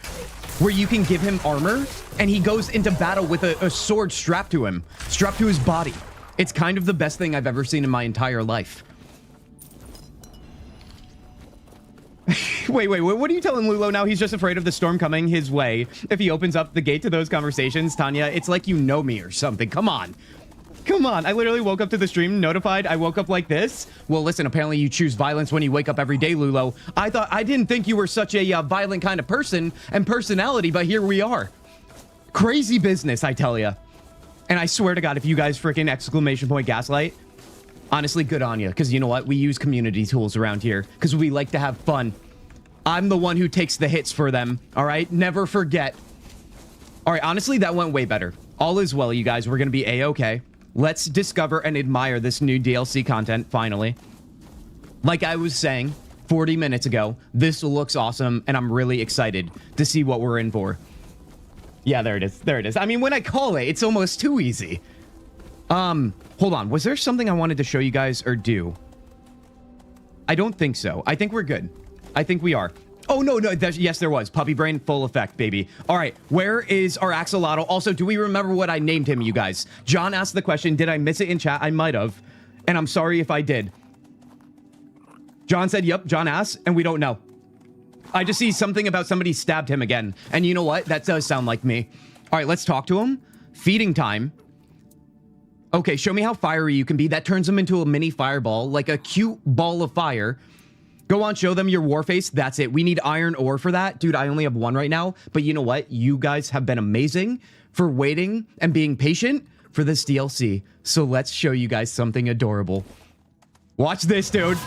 where you can give him armor, and he goes into battle with a sword strapped to him, strapped to his body. It's kind of the best thing I've ever seen in my entire life. Wait, what are you telling Lulo now? He's just afraid of the storm coming his way. If he opens up the gate to those conversations, Tanya, it's like you know me or something. Come on. Come on. I literally woke up to the stream notified I woke up like this. Well, listen, apparently you choose violence when you wake up every day, Lulo. I didn't think you were such a violent kind of person and personality, but here we are. Crazy business, I tell ya. And I swear to God, if you guys freaking exclamation point gaslight, honestly, good on you. Because you know what? We use community tools around here because we like to have fun. I'm the one who takes the hits for them. All right? Never forget. All right, honestly, that went way better. All is well, you guys. We're going to be A-okay. Let's discover and admire this new DLC content, finally. Like I was saying 40 minutes ago, this looks awesome, and I'm really excited to see what we're in for. Yeah, there it is. There it is. I mean, when I call it, it's almost too easy. Hold on. Was there something I wanted to show you guys or do? I don't think so. I think we're good. I think we are. Oh, no. Yes, there was. Puppy brain, full effect, baby. All right. Where is our axolotl? Also, do we remember what I named him, you guys? John asked the question. Did I miss it in chat? I might have. And I'm sorry if I did. John said, yep, John asked, and we don't know. I just see something about somebody stabbed him again. And you know what? That does sound like me. All right, let's talk to him. Feeding time. Okay, show me how fiery you can be. That turns him into a mini fireball, like a cute ball of fire. Go on, show them your war face. That's it. We need iron ore for that. Dude, I only have one right now. But you know what? You guys have been amazing for waiting and being patient for this DLC. So let's show you guys something adorable. Watch this, dude.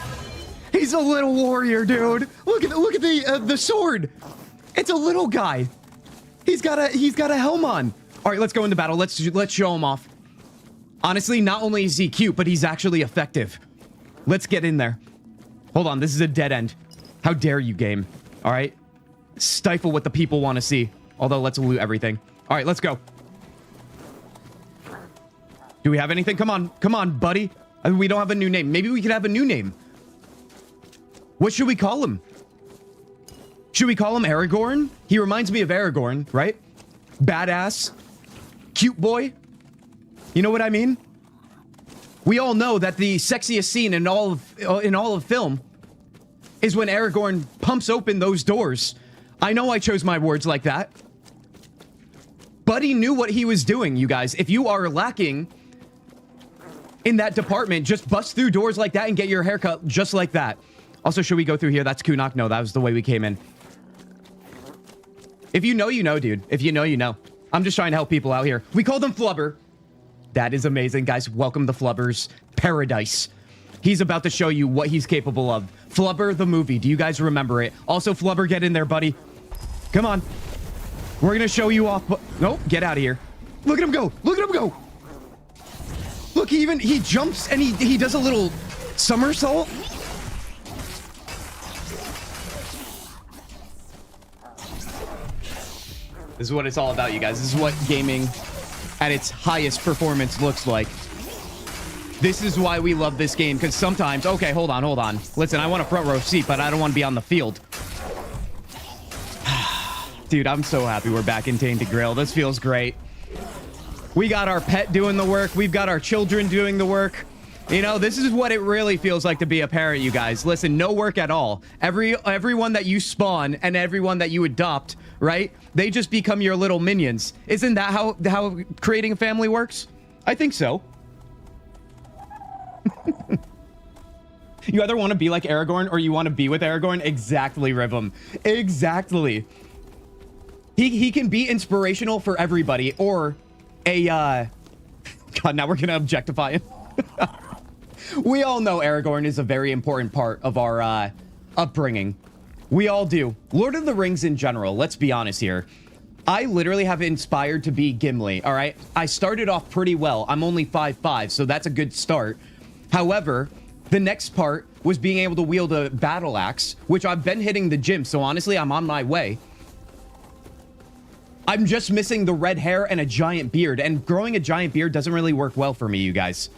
He's a little warrior, dude. Look at the sword. It's a little guy. He's got a helm on. All right, let's go into battle. Let's show him off. Honestly, not only is he cute, but he's actually effective. Let's get in there. Hold on, this is a dead end. How dare you, game? All right, stifle what the people want to see. Although, let's loot everything. All right, let's go. Do we have anything? Come on, buddy. We don't have a new name. Maybe we could have a new name. What should we call him? Should we call him Aragorn? He reminds me of Aragorn, right? Badass. Cute boy. You know what I mean? We all know that the sexiest scene in all of film is when Aragorn pumps open those doors. I know I chose my words like that. But he knew what he was doing, you guys. If you are lacking in that department, just bust through doors like that and get your haircut just like that. Also, should we go through here? That's Kunok. No, that was the way we came in. If you know, you know, dude. If you know, you know. I'm just trying to help people out here. We call them Flubber. That is amazing, guys. Welcome to Flubber's paradise. He's about to show you what he's capable of. Flubber the movie. Do you guys remember it? Also, Flubber, get in there, buddy. Come on. We're going to show you off. Nope, get out of here. Look at him go. Look at him go. Look look, he jumps and he does a little somersault. This is what it's all about, you guys. This is what gaming at its highest performance looks like. This is why we love this game, because sometimes... Okay, hold on. Listen, I want a front row seat, but I don't want to be on the field. Dude, I'm so happy we're back in Tainted Grail. This feels great. We got our pet doing the work. We've got our children doing the work. You know, this is what it really feels like to be a parent, you guys. Listen, no work at all. Everyone that you spawn and everyone that you adopt, right? They just become your little minions. Isn't that how creating a family works? I think so. You either want to be like Aragorn or you want to be with Aragorn. Exactly, Rhythm. Exactly. He can be inspirational for everybody, or a God, now we're gonna objectify him. We all know Aragorn is a very important part of our upbringing. We all do. Lord of the Rings in general, let's be honest here. I literally have inspired to be Gimli, all right? I started off pretty well. I'm only 5'5", so that's a good start. However, the next part was being able to wield a battle axe, which I've been hitting the gym, so honestly, I'm on my way. I'm just missing the red hair and a giant beard, and growing a giant beard doesn't really work well for me, you guys.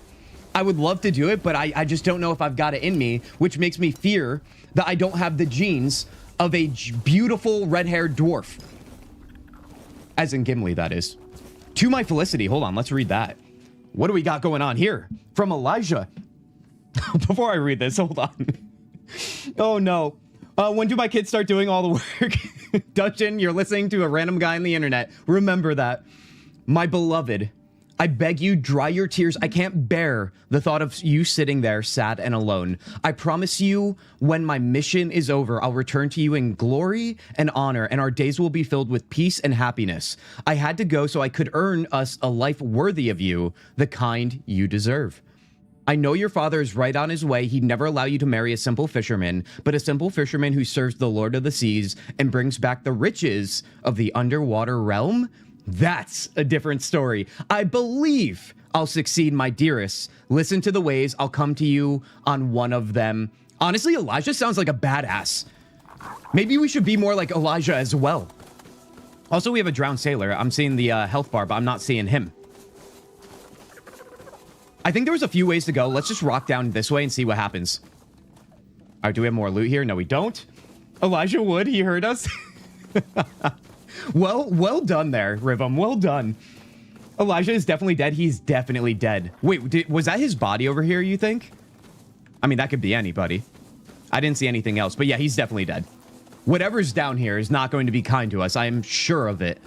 I would love to do it, but I just don't know if I've got it in me, which makes me fear that I don't have the genes of a beautiful red-haired dwarf. As in Gimli, that is. To my felicity. Hold on, let's read that. What do we got going on here? From Elijah. Before I read this, hold on. Oh, no. When do my kids start doing all the work? Dungeon, you're listening to a random guy on the internet. Remember that. My beloved, I beg you, dry your tears. I can't bear the thought of you sitting there sad and alone. I promise you, when my mission is over, I'll return to you in glory and honor, and our days will be filled with peace and happiness. I had to go so I could earn us a life worthy of you, the kind you deserve. I know your father is right on his way. He'd never allow you to marry a simple fisherman, but a simple fisherman who serves the Lord of the Seas and brings back the riches of the underwater realm. That's a different story. I believe I'll succeed, my dearest. Listen to the ways. I'll come to you on one of them. Honestly, Elijah sounds like a badass. Maybe we should be more like Elijah as well. Also, we have a drowned sailor. I'm seeing the health bar, but I'm not seeing him. I think there was a few ways to go. Let's just rock down this way and see what happens. All right, do we have more loot here? No, we don't. Elijah Wood, he heard us. Well done there, Rhythm. Well done. Elijah is definitely dead. He's definitely dead. Wait, was that his body over here, you think? I mean, that could be anybody. I didn't see anything else, but yeah, he's definitely dead. Whatever's down here is not going to be kind to us. I am sure of it.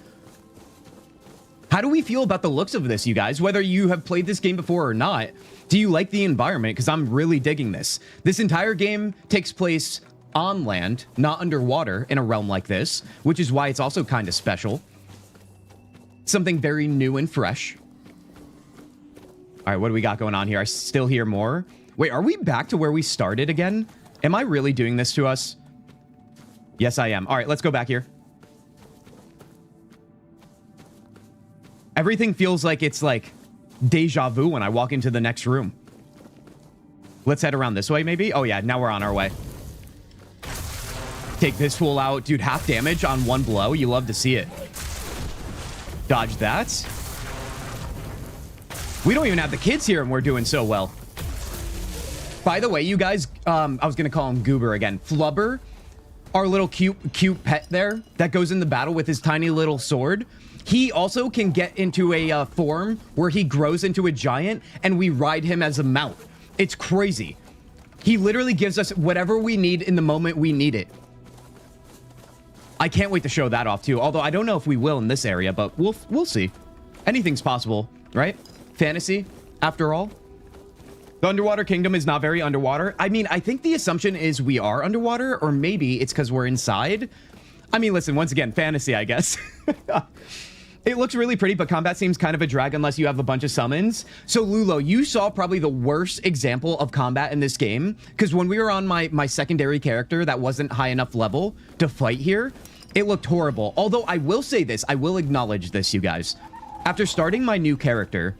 How do we feel about the looks of this, you guys? Whether you have played this game before or not, do you like the environment? Because I'm really digging this. This entire game takes place on land, not underwater, in a realm like this, which is why it's also kind of special. Something very new and fresh. All right, what do we got going on here? I still hear more. Wait, are we back to where we started again? Am I really doing this to us? Yes, I am. All right, let's go back here. Everything feels like it's like deja vu when I walk into the next room. Let's head around this way, maybe? Oh, yeah, now we're on our way. Take this fool out. Dude, half damage on one blow. You love to see it. Dodge that. We don't even have the kids here, and we're doing so well. By the way, you guys, I was going to call him Goober again. Flubber, our little cute pet there that goes in the battle with his tiny little sword. He also can get into a form where he grows into a giant, and we ride him as a mount. It's crazy. He literally gives us whatever we need in the moment we need it. I can't wait to show that off too. Although I don't know if we will in this area, but we'll see. Anything's possible, right? Fantasy, after all. The underwater kingdom is not very underwater. I mean, I think the assumption is we are underwater, or maybe it's because we're inside. I mean, listen, once again, fantasy, I guess. It looks really pretty, but combat seems kind of a drag unless you have a bunch of summons. So, Lulo, you saw probably the worst example of combat in this game, because when we were on my secondary character that wasn't high enough level to fight here, it looked horrible. Although, I will say this, I will acknowledge this, you guys. After starting my new character,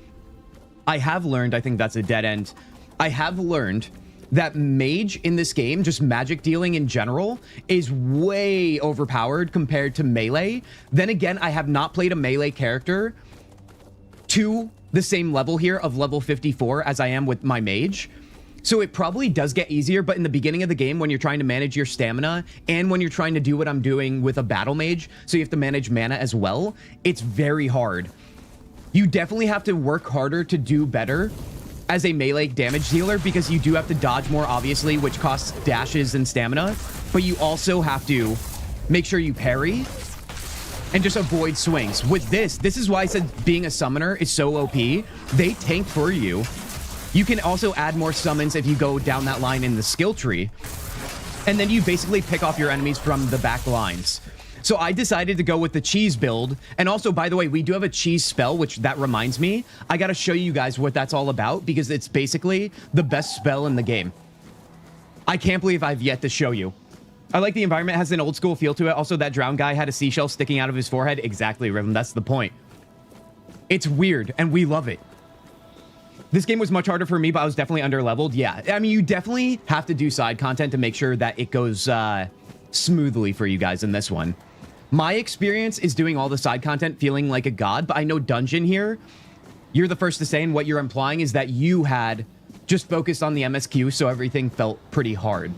I have learned, I think that's a dead end. I have learned that mage in this game, just magic dealing in general, is way overpowered compared to melee. Then again, I have not played a melee character to the same level here of level 54 as I am with my mage. So it probably does get easier, but in the beginning of the game, when you're trying to manage your stamina and when you're trying to do what I'm doing with a battle mage, so you have to manage mana as well, it's very hard. You definitely have to work harder to do better as a melee damage dealer because you do have to dodge more, obviously, which costs dashes and stamina, but you also have to make sure you parry and just avoid swings. With this is why I said being a summoner is so OP. They tank for you. You can also add more summons if you go down that line in the skill tree. And then you basically pick off your enemies from the back lines. So I decided to go with the cheese build. And also, by the way, we do have a cheese spell, which that reminds me, I got to show you guys what that's all about because it's basically the best spell in the game. I can't believe I've yet to show you. I like the environment, has an old school feel to it. Also, that drowned guy had a seashell sticking out of his forehead. Exactly, Rhythm. That's the point. It's weird, and we love it. This game was much harder for me, but I was definitely underleveled. Yeah, I mean, you definitely have to do side content to make sure that it goes smoothly for you guys in this one. My experience is doing all the side content feeling like a god, but I know Dungeon here, you're the first to say, and what you're implying is that you had just focused on the MSQ, so everything felt pretty hard.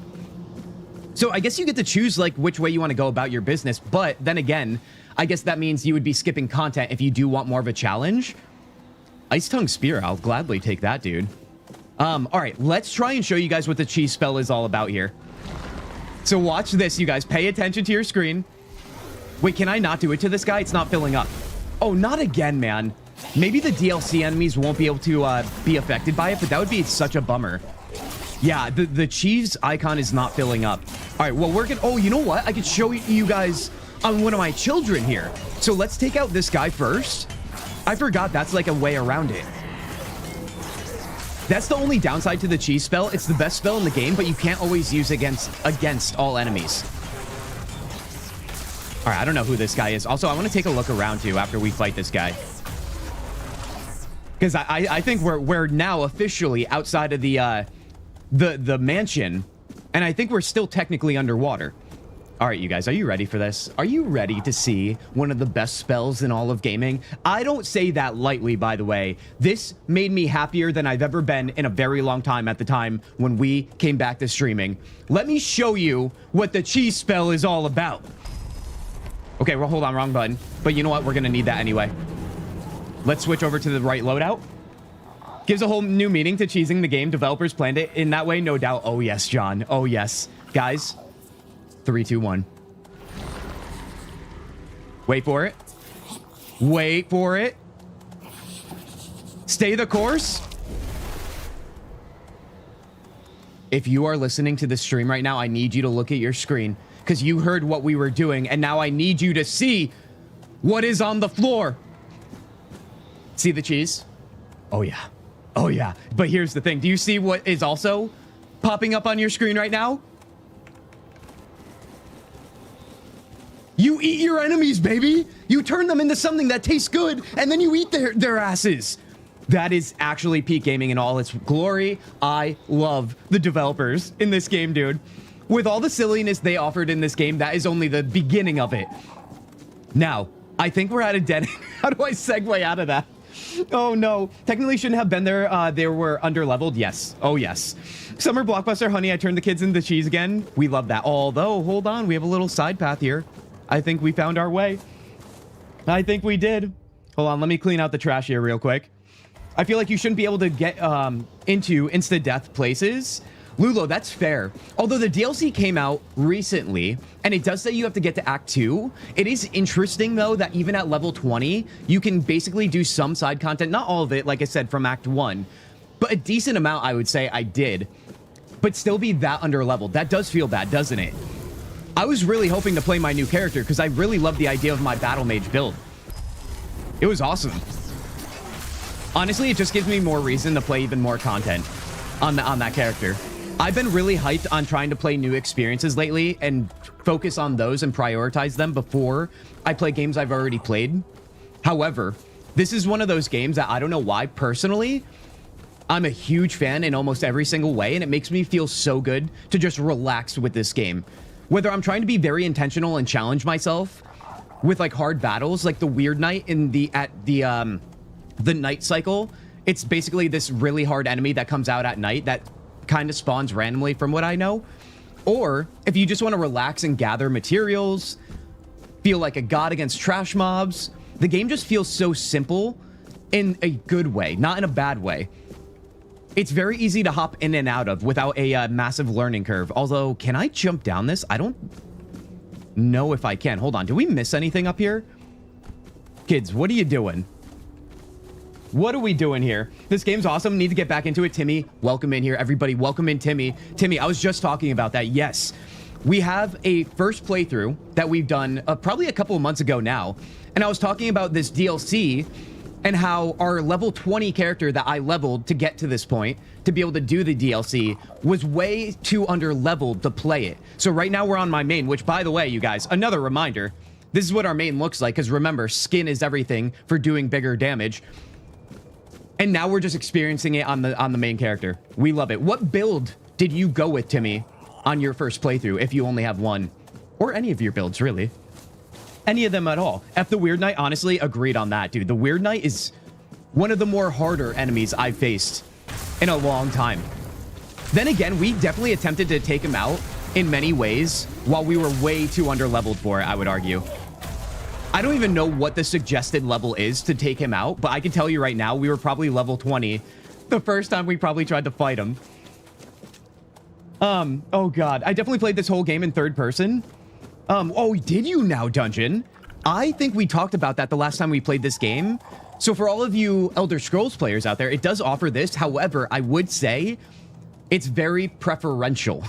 So I guess you get to choose like which way you want to go about your business, but then again, I guess that means you would be skipping content if you do want more of a challenge. Ice Tongue Spear, I'll gladly take that, dude. All right, let's try and show you guys what the cheese spell is all about here. So watch this, you guys. Pay attention to your screen. Wait, can I not do it to this guy? It's not filling up. Oh, not again, man. Maybe the DLC enemies won't be able to be affected by it, but that would be such a bummer. Yeah, the cheese icon is not filling up. All right, well, we're gonna... Oh, you know what? I could show you guys on one of my children here. So let's take out this guy first. I forgot that's like a way around it. That's the only downside to the cheese spell. It's the best spell in the game, but you can't always use against all enemies. All right, I don't know who this guy is. Also, I want to take a look around too after we fight this guy. Because I think we're now officially outside of the mansion, and I think we're still technically underwater. All right, you guys, are you ready for this? Are you ready to see one of the best spells in all of gaming? I don't say that lightly, by the way. This made me happier than I've ever been in a very long time at the time when we came back to streaming. Let me show you what the cheese spell is all about. Okay, well, hold on, wrong button. But you know what? We're going to need that anyway. Let's switch over to the right loadout. Gives a whole new meaning to cheesing the game. Developers planned it in that way, no doubt. Oh, yes, John. Oh, yes. Guys, 3, 2, 1. Wait for it. Wait for it. Stay the course. If you are listening to this stream right now, I need you to look at your screen because you heard what we were doing, and now I need you to see what is on the floor. See the cheese? Oh, yeah. Oh, yeah. But here's the thing. Do you see what is also popping up on your screen right now? You eat your enemies, baby. You turn them into something that tastes good, and then you eat their asses. That is actually peak gaming in all its glory. I love the developers in this game, dude. With all the silliness they offered in this game, that is only the beginning of it. Now, I think we're at a dead end. How do I segue out of that? Oh, no. Technically shouldn't have been there. They were underleveled. Yes. Oh, yes. Summer Blockbuster, honey, I turned the kids into cheese again. We love that. Although, hold on. We have a little side path here. I think we found our way. I think we did. Hold on. Let me clean out the trash here real quick. I feel like you shouldn't be able to get into insta-death places. Lulo, that's fair. Although the DLC came out recently, and it does say you have to get to Act 2. It is interesting, though, that even at level 20, you can basically do some side content. Not all of it, like I said, from Act 1. But a decent amount, I would say, I did. But still be that underleveled. That does feel bad, doesn't it? I was really hoping to play my new character, because I really love the idea of my Battle Mage build. It was awesome. Honestly, it just gives me more reason to play even more content on that character. I've been really hyped on trying to play new experiences lately and focus on those and prioritize them before I play games I've already played. However, This is one of those games that I don't know why, personally, I'm a huge fan in almost every single way, and it makes me feel so good to just relax with this game. Whether I'm trying to be very intentional and challenge myself with like hard battles, like the Weird Knight in the night cycle. It's basically this really hard enemy that comes out at night that kind of spawns randomly from what I know. Or if you just want to relax and gather materials, feel like a god against trash mobs, the game just feels so simple in a good way, not in a bad way. It's very easy to hop in and out of without a massive learning curve. Although, can I jump down this? I don't know if I can. Hold on. Do we miss anything up here? Kids, what are you doing? What are we doing here? This game's awesome. Need to get back into it. Timmy, welcome in here. Everybody, welcome in Timmy. Timmy, I was just talking about that. Yes. We have a first playthrough that we've done probably a couple of months ago now. And I was talking about this DLC and how our level 20 character that I leveled to get to this point, to be able to do the DLC, was way too under-leveled to play it. So right now we're on my main, which, by the way, you guys, another reminder, this is what our main looks like, because remember, skin is everything for doing bigger damage. And now we're just experiencing it on the main character. We love it. What build did you go with, Timmy, on your first playthrough, if you only have one? Or any of your builds, really. Any of them at all. F the Weird Knight, honestly, agreed on that, dude. The Weird Knight is one of the more harder enemies I've faced in a long time. Then again, we definitely attempted to take him out in many ways while we were way too underleveled for it, I would argue. I don't even know what the suggested level is to take him out, but I can tell you right now, we were probably level 20 the first time we probably tried to fight him. Oh god, I definitely played this whole game in third person. Oh, did you now, Dungeon? I think we talked about that the last time we played this game. So for all of you Elder Scrolls players out there, it does offer this. However, I would say it's very preferential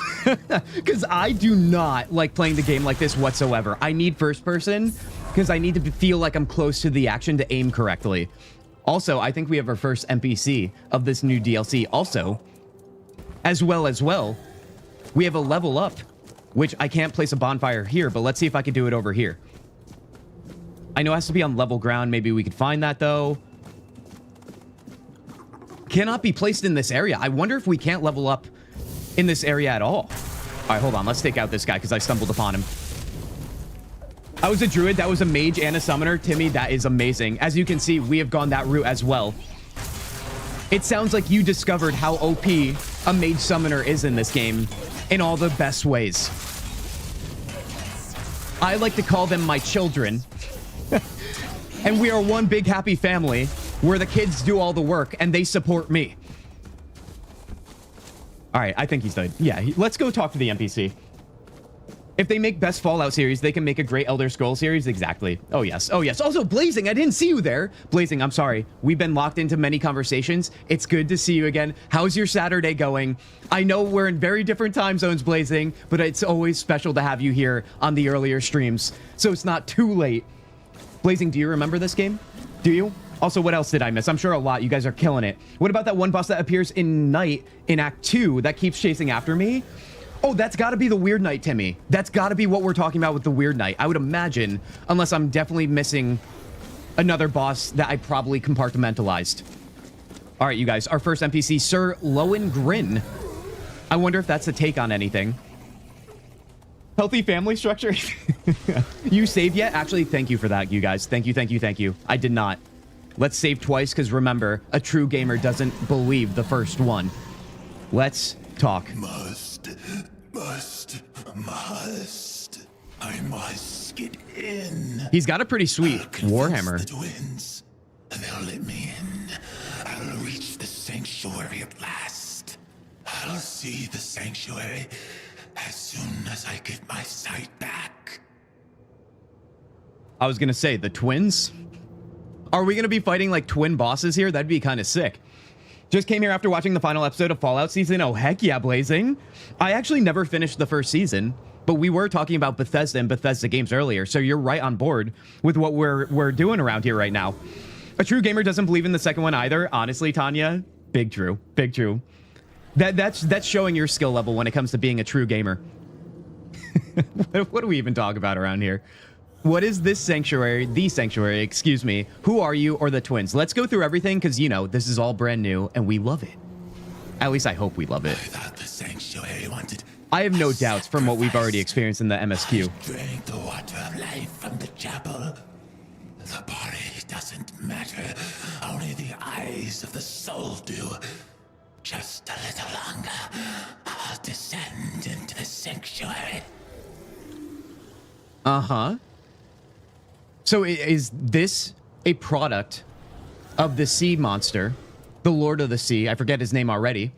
because I do not like playing the game like this whatsoever. I need first person because I need to feel like I'm close to the action to aim correctly. Also, I think we have our first NPC of this new DLC. Also, as well, we have a level up, which I can't place a bonfire here, but let's see if I can do it over here. I know it has to be on level ground. Maybe we could find that, though. Cannot be placed in this area. I wonder if we can't level up in this area at all. All right, hold on. Let's take out this guy because I stumbled upon him. I was a druid. That was a mage and a summoner. Timmy, that is amazing. As you can see, we have gone that route as well. It sounds like you discovered how OP a mage summoner is in this game in all the best ways. I like to call them my children. And we are one big happy family where the kids do all the work and they support me. All right, I think he's dead. Yeah, let's go talk to the NPC. If they make best Fallout series, they can make a great Elder Scrolls series. Exactly. Oh, yes. Oh, yes. Also, Blazing, I didn't see you there. Blazing, I'm sorry. We've been locked into many conversations. It's good to see you again. How's your Saturday going? I know we're in very different time zones, Blazing, but it's always special to have you here on the earlier streams, so it's not too late. Blazing, do you remember this game? Do you? Also, what else did I miss? I'm sure a lot. You guys are killing it. What about that one boss that appears in Night in Act 2 that keeps chasing after me? Oh, that's got to be the Weird Knight, Timmy. That's got to be what we're talking about with the Weird Knight. I would imagine, unless I'm definitely missing another boss that I probably compartmentalized. All right, you guys. Our first NPC, Sir Lohengrin. I wonder if that's a take on anything. Healthy family structure. You saved yet? Actually, thank you for that, you guys. Thank you, thank you, thank you. I did not. Let's save twice, because remember, a true gamer doesn't believe the first one. Let's talk. Must. I must get in. He's got a pretty sweet warhammer. The twins. They'll let me in. I'll reach the sanctuary at last. I'll see the sanctuary as soon as I get my sight back. I was gonna say, the twins? Are we gonna be fighting like twin bosses here? That'd be kind of sick. Just came here after watching the final episode of Fallout season. Oh, heck yeah, Blazing. I actually never finished the first season, but we were talking about Bethesda and Bethesda games earlier, so you're right on board with what we're doing around here right now. A true gamer doesn't believe in the second one either. Honestly, Tanya, big true, big true. That's showing your skill level when it comes to being a true gamer. What do we even talk about around here? What is this sanctuary? The sanctuary, excuse me. Who are you or the twins? Let's go through everything because, you know, this is all brand new and we love it. At least I hope we love it. I thought the sanctuary wanted. I have no doubts from what we've already experienced in the MSQ. Drink the water of life from the chapel. The body doesn't matter. Only the eyes of the soul do. Just a little longer. I'll descend into the sanctuary. Uh-huh. So is this a product of the sea monster, the Lord of the Sea? I forget his name already.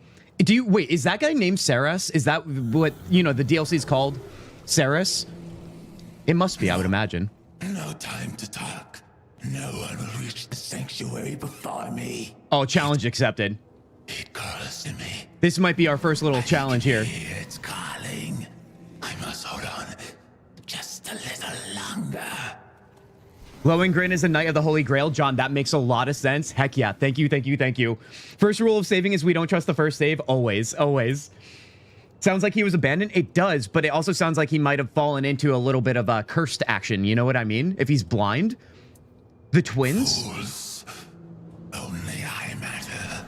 Wait, is that guy named Saras? Is that what, you know, the DLC is called? Saras? It must be, I would imagine. No time to talk. No one will reach the sanctuary before me. Oh, challenge accepted. It calls to me. This might be our first little challenge here. It's calling. I must hold on just a little longer. Lohengrin is a Knight of the Holy Grail. John, that makes a lot of sense. Heck yeah. Thank you, thank you, thank you. First rule of saving is we don't trust the first save. Always, always. Sounds like he was abandoned. It does, but it also sounds like he might have fallen into a little bit of a cursed action. You know what I mean? If he's blind. The twins? Fools. Only I matter.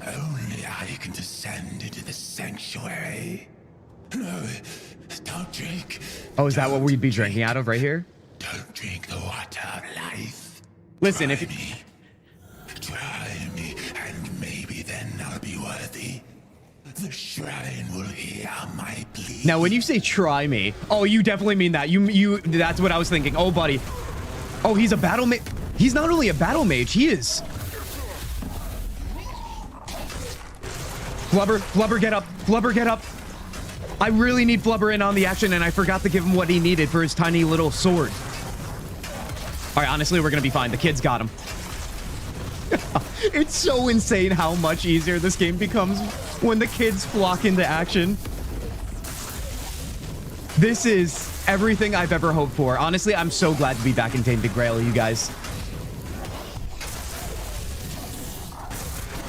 Only I can descend into the sanctuary. No, don't drink. Oh, is that what we'd be drinking out of right here? Don't drink the water of life. Listen, Try me, and maybe then I'll be worthy. The shrine will hear my plea. Now, when you say try me, oh, you definitely mean that. That's what I was thinking. Oh, buddy. Oh, he's a battle mage. He's not only a battle mage, he is. Flubber, get up. Flubber, get up. I really need Flubber in on the action, and I forgot to give him what he needed for his tiny little sword. All right, honestly, we're going to be fine. The kids got him. It's so insane how much easier this game becomes when the kids flock into action. This is everything I've ever hoped for. Honestly, I'm so glad to be back in Tainted Grail, you guys.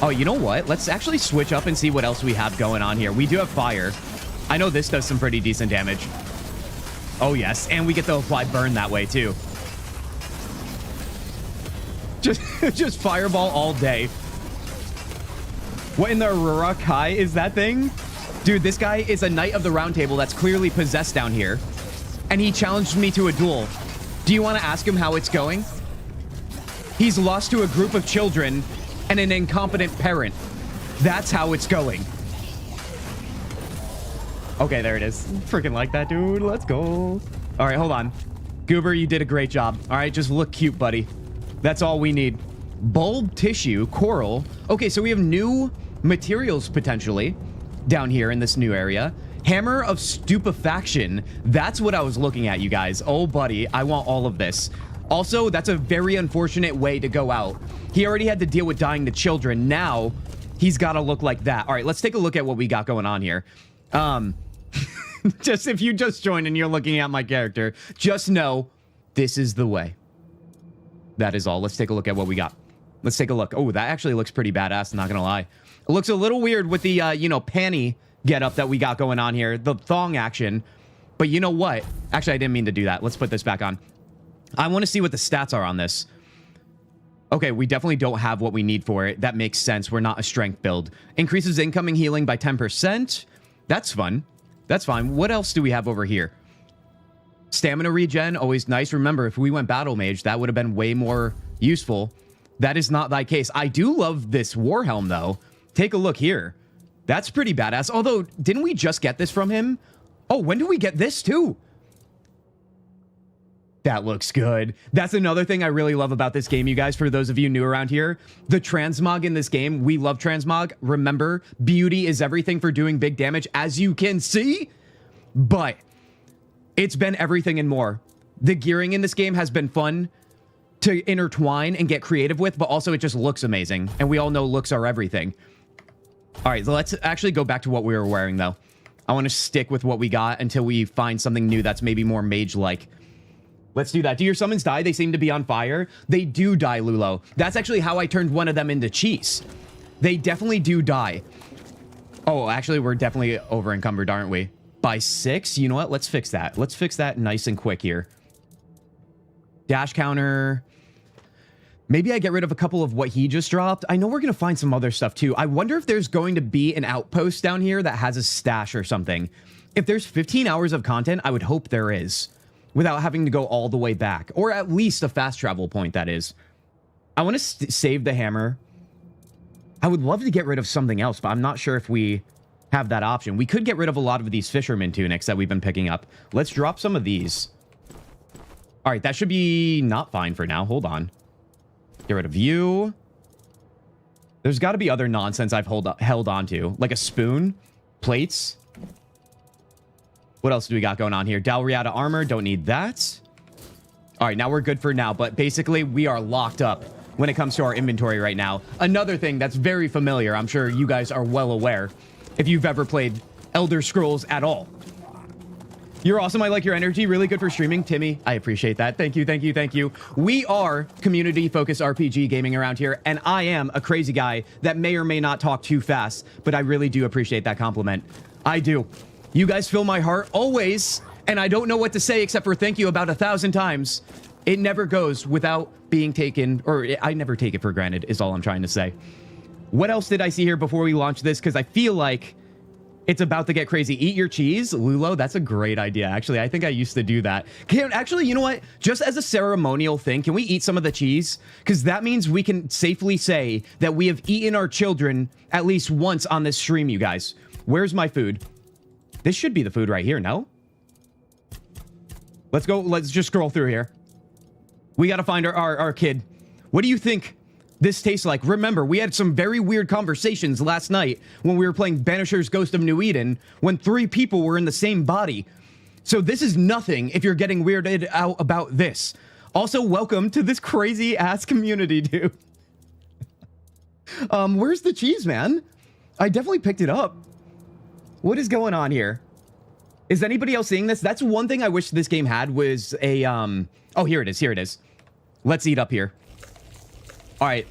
Oh, you know what? Let's actually switch up and see what else we have going on here. We do have fire. I know this does some pretty decent damage. Oh, yes. And we get to apply burn that way, too. Just fireball all day. What in the Aurora Kai is that thing? Dude, this guy is a Knight of the Round Table that's clearly possessed down here. And he challenged me to a duel. Do you want to ask him how it's going? He's lost to a group of children and an incompetent parent. That's how it's going. Okay, there it is. Freaking like that, dude. Let's go. All right, hold on. Goober, you did a great job. All right, just look cute, buddy. That's all we need. Bulb tissue, coral. Okay, so we have new materials potentially down here in this new area. Hammer of stupefaction. That's what I was looking at, you guys. Oh, buddy, I want all of this. Also, that's a very unfortunate way to go out. He already had to deal with dying to children. Now, he's got to look like that. All right, let's take a look at what we got going on here. Just if you just joined and you're looking at my character, just know this is the way. That is all. Let's take a look at what we got. Let's take a look. Oh, that actually looks pretty badass, not gonna lie. It looks a little weird with the, you know, panty getup that we got going on here. The thong action. But you know what? Actually, I didn't mean to do that. Let's put this back on. I want to see what the stats are on this. Okay, we definitely don't have what we need for it. That makes sense. We're not a strength build. Increases incoming healing by 10%. That's fun. That's fine. What else do we have over here? Stamina regen, always nice. Remember, if we went battle mage, that would have been way more useful. That is not thy case. I do love this war helm, though. Take a look here. That's pretty badass. Although, didn't we just get this from him? Oh, when do we get this, too? That looks good. That's another thing I really love about this game, you guys, for those of you new around here. The transmog in this game, we love transmog. Remember, beauty is everything for doing big damage, as you can see. But it's been everything and more. The gearing in this game has been fun to intertwine and get creative with, but also it just looks amazing. And we all know looks are everything. All right, so let's actually go back to what we were wearing, though. I want to stick with what we got until we find something new that's maybe more mage-like. Let's do that. Do your summons die? They seem to be on fire. They do die, Lulo. That's actually how I turned one of them into cheese. They definitely do die. Oh, actually, we're definitely over-encumbered, aren't we? By 6? You know what? Let's fix that. Let's fix that nice and quick here. Dash counter. Maybe I get rid of a couple of what he just dropped. I know we're going to find some other stuff too. I wonder if there's going to be an outpost down here that has a stash or something. If there's 15 hours of content, I would hope there is, without having to go all the way back. Or at least a fast travel point, that is. I want to save the hammer. I would love to get rid of something else, but I'm not sure if we have that option. We could get rid of a lot of these fisherman tunics that we've been picking up. Let's drop some of these. All right, that should be not fine for now. Hold on. Get rid of you. There's got to be other nonsense I've held on to, like a spoon, plates. What else do we got going on here? Dalriata armor, don't need that. All right, now we're good for now, but basically we are locked up when it comes to our inventory right now. Another thing that's very familiar, I'm sure you guys are well aware, if you've ever played Elder Scrolls at all. You're awesome. I like your energy. Really good for streaming. Timmy, I appreciate that. Thank you, thank you, thank you. We are community-focused RPG gaming around here, and I am a crazy guy that may or may not talk too fast, but I really do appreciate that compliment. I do. You guys fill my heart always, and I don't know what to say except for thank you about 1,000 times. It never goes without being taken, or I never take it for granted, is all I'm trying to say. What else did I see here before we launch this? Because I feel like it's about to get crazy. Eat your cheese, Lulo. That's a great idea. Actually, I think I used to do that. Actually, you know what? Just as a ceremonial thing, can we eat some of the cheese? Because that means we can safely say that we have eaten our children at least once on this stream, you guys. Where's my food? This should be the food right here, no? Let's go. Let's just scroll through here. We got to find our kid. What do you think this tastes like? Remember, we had some very weird conversations last night when we were playing Banisher's Ghost of New Eden when 3 people were in the same body. So this is nothing if you're getting weirded out about this. Also, welcome to this crazy ass community, dude. Where's the cheese, man? I definitely picked it up. What is going on here? Is anybody else seeing this? That's one thing I wish this game had was a, oh, here it is. Here it is. Let's eat up here. All right,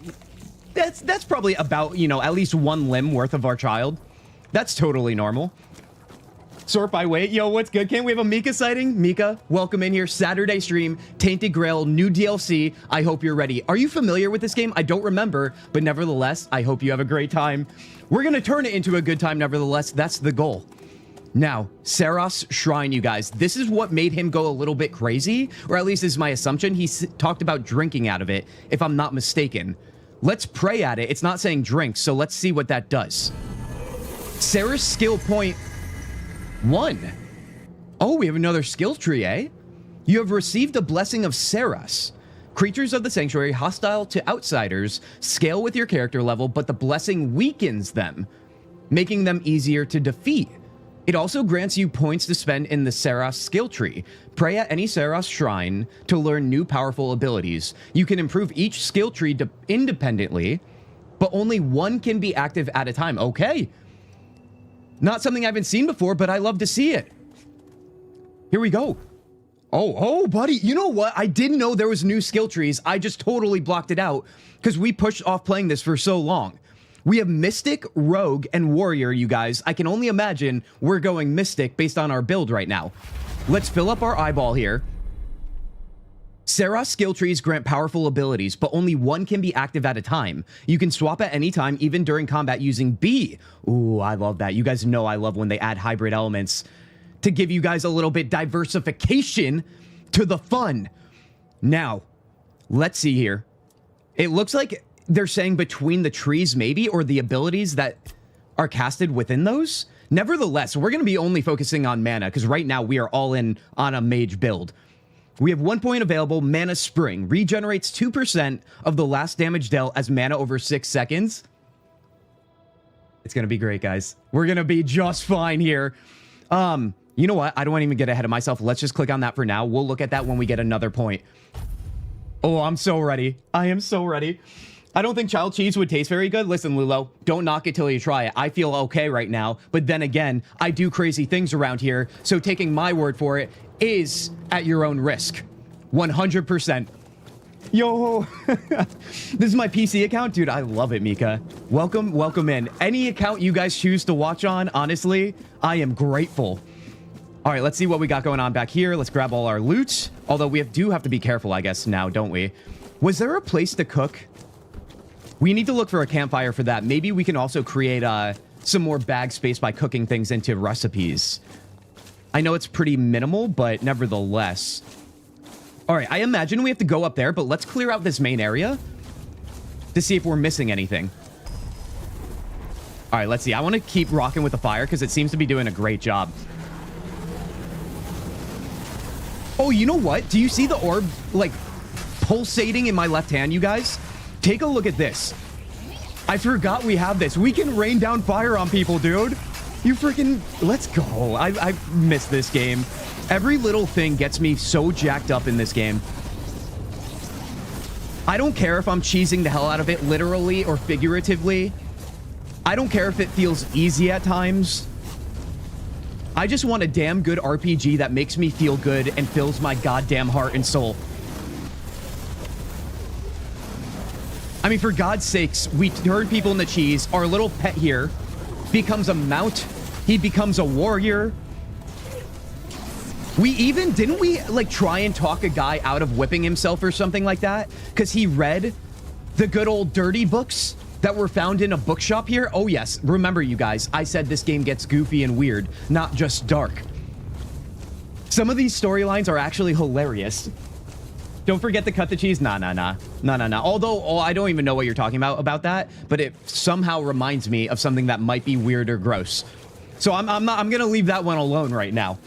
that's probably about, you know, at least 1 limb worth of our child. That's totally normal. Sort by weight. Yo, what's good? Can't we have a Mika sighting? Mika, welcome in here. Saturday stream, Tainted Grail, new DLC. I hope you're ready. Are you familiar with this game? I don't remember, but nevertheless, I hope you have a great time. We're going to turn it into a good time, nevertheless. That's the goal. Now, Seros Shrine, you guys. This is what made him go a little bit crazy, or at least is my assumption. He talked about drinking out of it, if I'm not mistaken. Let's pray at it. It's not saying drink, so let's see what that does. Sarah's skill point 1. Oh, we have another skill tree, eh? You have received a blessing of Seras. Creatures of the sanctuary, hostile to outsiders, scale with your character level, but the blessing weakens them, making them easier to defeat. It also grants you points to spend in the Seras skill tree. Pray at any Seras shrine to learn new powerful abilities. You can improve each skill tree independently, but only 1 can be active at a time. Okay. Not something I haven't seen before, but I love to see it. Here we go. Oh, buddy. You know what? I didn't know there was new skill trees. I just totally blocked it out because we pushed off playing this for so long. We have Mystic, Rogue, and Warrior, you guys. I can only imagine we're going Mystic based on our build right now. Let's fill up our eyeball here. Seras skill trees grant powerful abilities, but only 1 can be active at a time. You can swap at any time, even during combat, using B. Ooh, I love that. You guys know I love when they add hybrid elements to give you guys a little bit diversification to the fun. Now, let's see here. It looks like they're saying between the trees maybe, or the abilities that are casted within those. Nevertheless, we're going to be only focusing on mana because right now we are all in on a mage build. We have 1 point available, Mana Spring. Regenerates 2% of the last damage dealt as mana over 6 seconds. It's going to be great, guys. We're going to be just fine here. You know what? I don't want to even get ahead of myself. Let's just click on that for now. We'll look at that when we get another point. Oh, I'm so ready. I am so ready. I don't think child cheese would taste very good. Listen, Lulo, don't knock it till you try it. I feel okay right now, but then again, I do crazy things around here, so taking my word for it is at your own risk. 100%. Yo, this is my PC account. Dude, I love it, Mika. Welcome in. Any account you guys choose to watch on, honestly, I am grateful. All right, let's see what we got going on back here. Let's grab all our loot. Although we do have to be careful, I guess, now, don't we? Was there a place to cook? We need to look for a campfire for that. Maybe we can also create some more bag space by cooking things into recipes. I know it's pretty minimal, but nevertheless. All right, I imagine we have to go up there, but let's clear out this main area to see if we're missing anything. All right, let's see. I want to keep rocking with the fire because it seems to be doing a great job. Oh, you know what? Do you see the orb, like, pulsating in my left hand, you guys? Take a look at this. I forgot we have this. We can rain down fire on people, dude. You freaking... Let's go. I miss this game. Every little thing gets me so jacked up in this game. I don't care if I'm cheesing the hell out of it, literally or figuratively. I don't care if it feels easy at times. I just want a damn good RPG that makes me feel good and fills my goddamn heart and soul. I mean, for God's sakes, we turn people into cheese. Our little pet here becomes a mount. He becomes a warrior. Didn't we, like, try and talk a guy out of whipping himself or something like that? Because he read the good old dirty books that were found in a bookshop here? Oh, yes. Remember, you guys, I said this game gets goofy and weird, not just dark. Some of these storylines are actually hilarious. Don't forget to cut the cheese. Nah. Although, I don't even know what you're talking about that, but it somehow reminds me of something that might be weird or gross. So I'm gonna leave that one alone right now.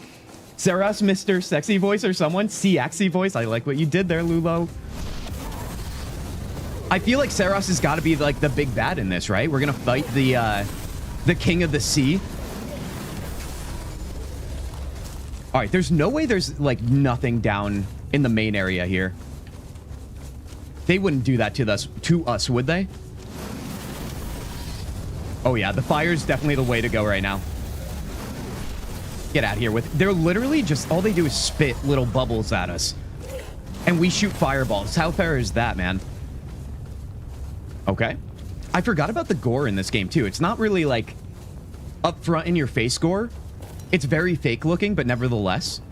Sarah's Mr. Sexy Voice or someone? Axie Voice. I like what you did there, Lulo. I feel like Saros has got to be like the big bad in this, right? We're gonna fight the king of the sea. All right, there's no way there's like nothing down in the main area here. They wouldn't do that to us, would they? Oh yeah, the fire's definitely the way to go right now. Get out of here with... They're literally just... All they do is spit little bubbles at us. And we shoot fireballs. How fair is that, man? Okay. I forgot about the gore in this game, too. It's not really, like, up front in your face gore. It's very fake looking, but nevertheless.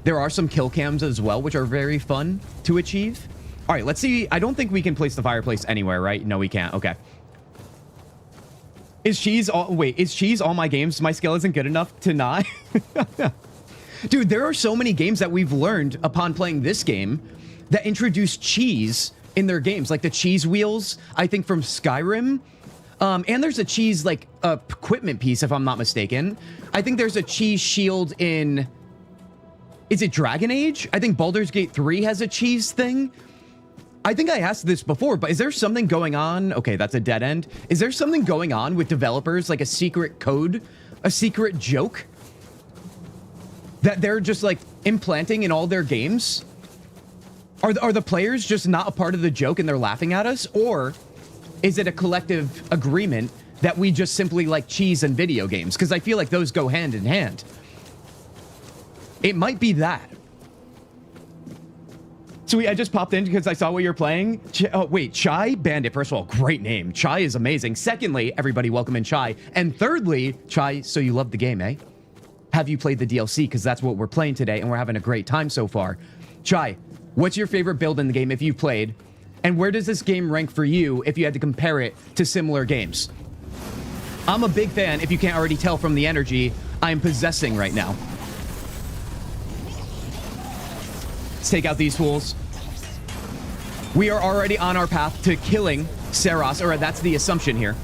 There are some kill cams as well, which are very fun to achieve. All right, let's see. I don't think we can place the fireplace anywhere, right? No, we can't. Okay. Is cheese all... Wait, is cheese all my games? My skill isn't good enough to not? Dude, there are so many games that we've learned upon playing this game that introduce cheese in their games. Like the cheese wheels, I think, from Skyrim. And there's a cheese, like, equipment piece, if I'm not mistaken. I think there's a cheese shield in... Is it Dragon Age? I think Baldur's Gate 3 has a cheese thing. I think I asked this before, but is there something going on? Okay, that's a dead end. Is there something going on with developers, like a secret code, a secret joke that they're just like implanting in all their games? Are the players just not a part of the joke and they're laughing at us? Or is it a collective agreement that we just simply like cheese and video games? Because I feel like those go hand in hand. It might be that. Sweet, I just popped in because I saw what you're playing. Wait, Chai Bandit. First of all, great name. Chai is amazing. Secondly, everybody welcome in Chai. And thirdly, Chai, so you love the game, eh? Have you played the DLC? Because that's what we're playing today, and we're having a great time so far. Chai, what's your favorite build in the game if you've played? And where does this game rank for you if you had to compare it to similar games? I'm a big fan, if you can't already tell from the energy I'm possessing right now. Let's take out these fools. We are already on our path to killing Saros, or that's the assumption here.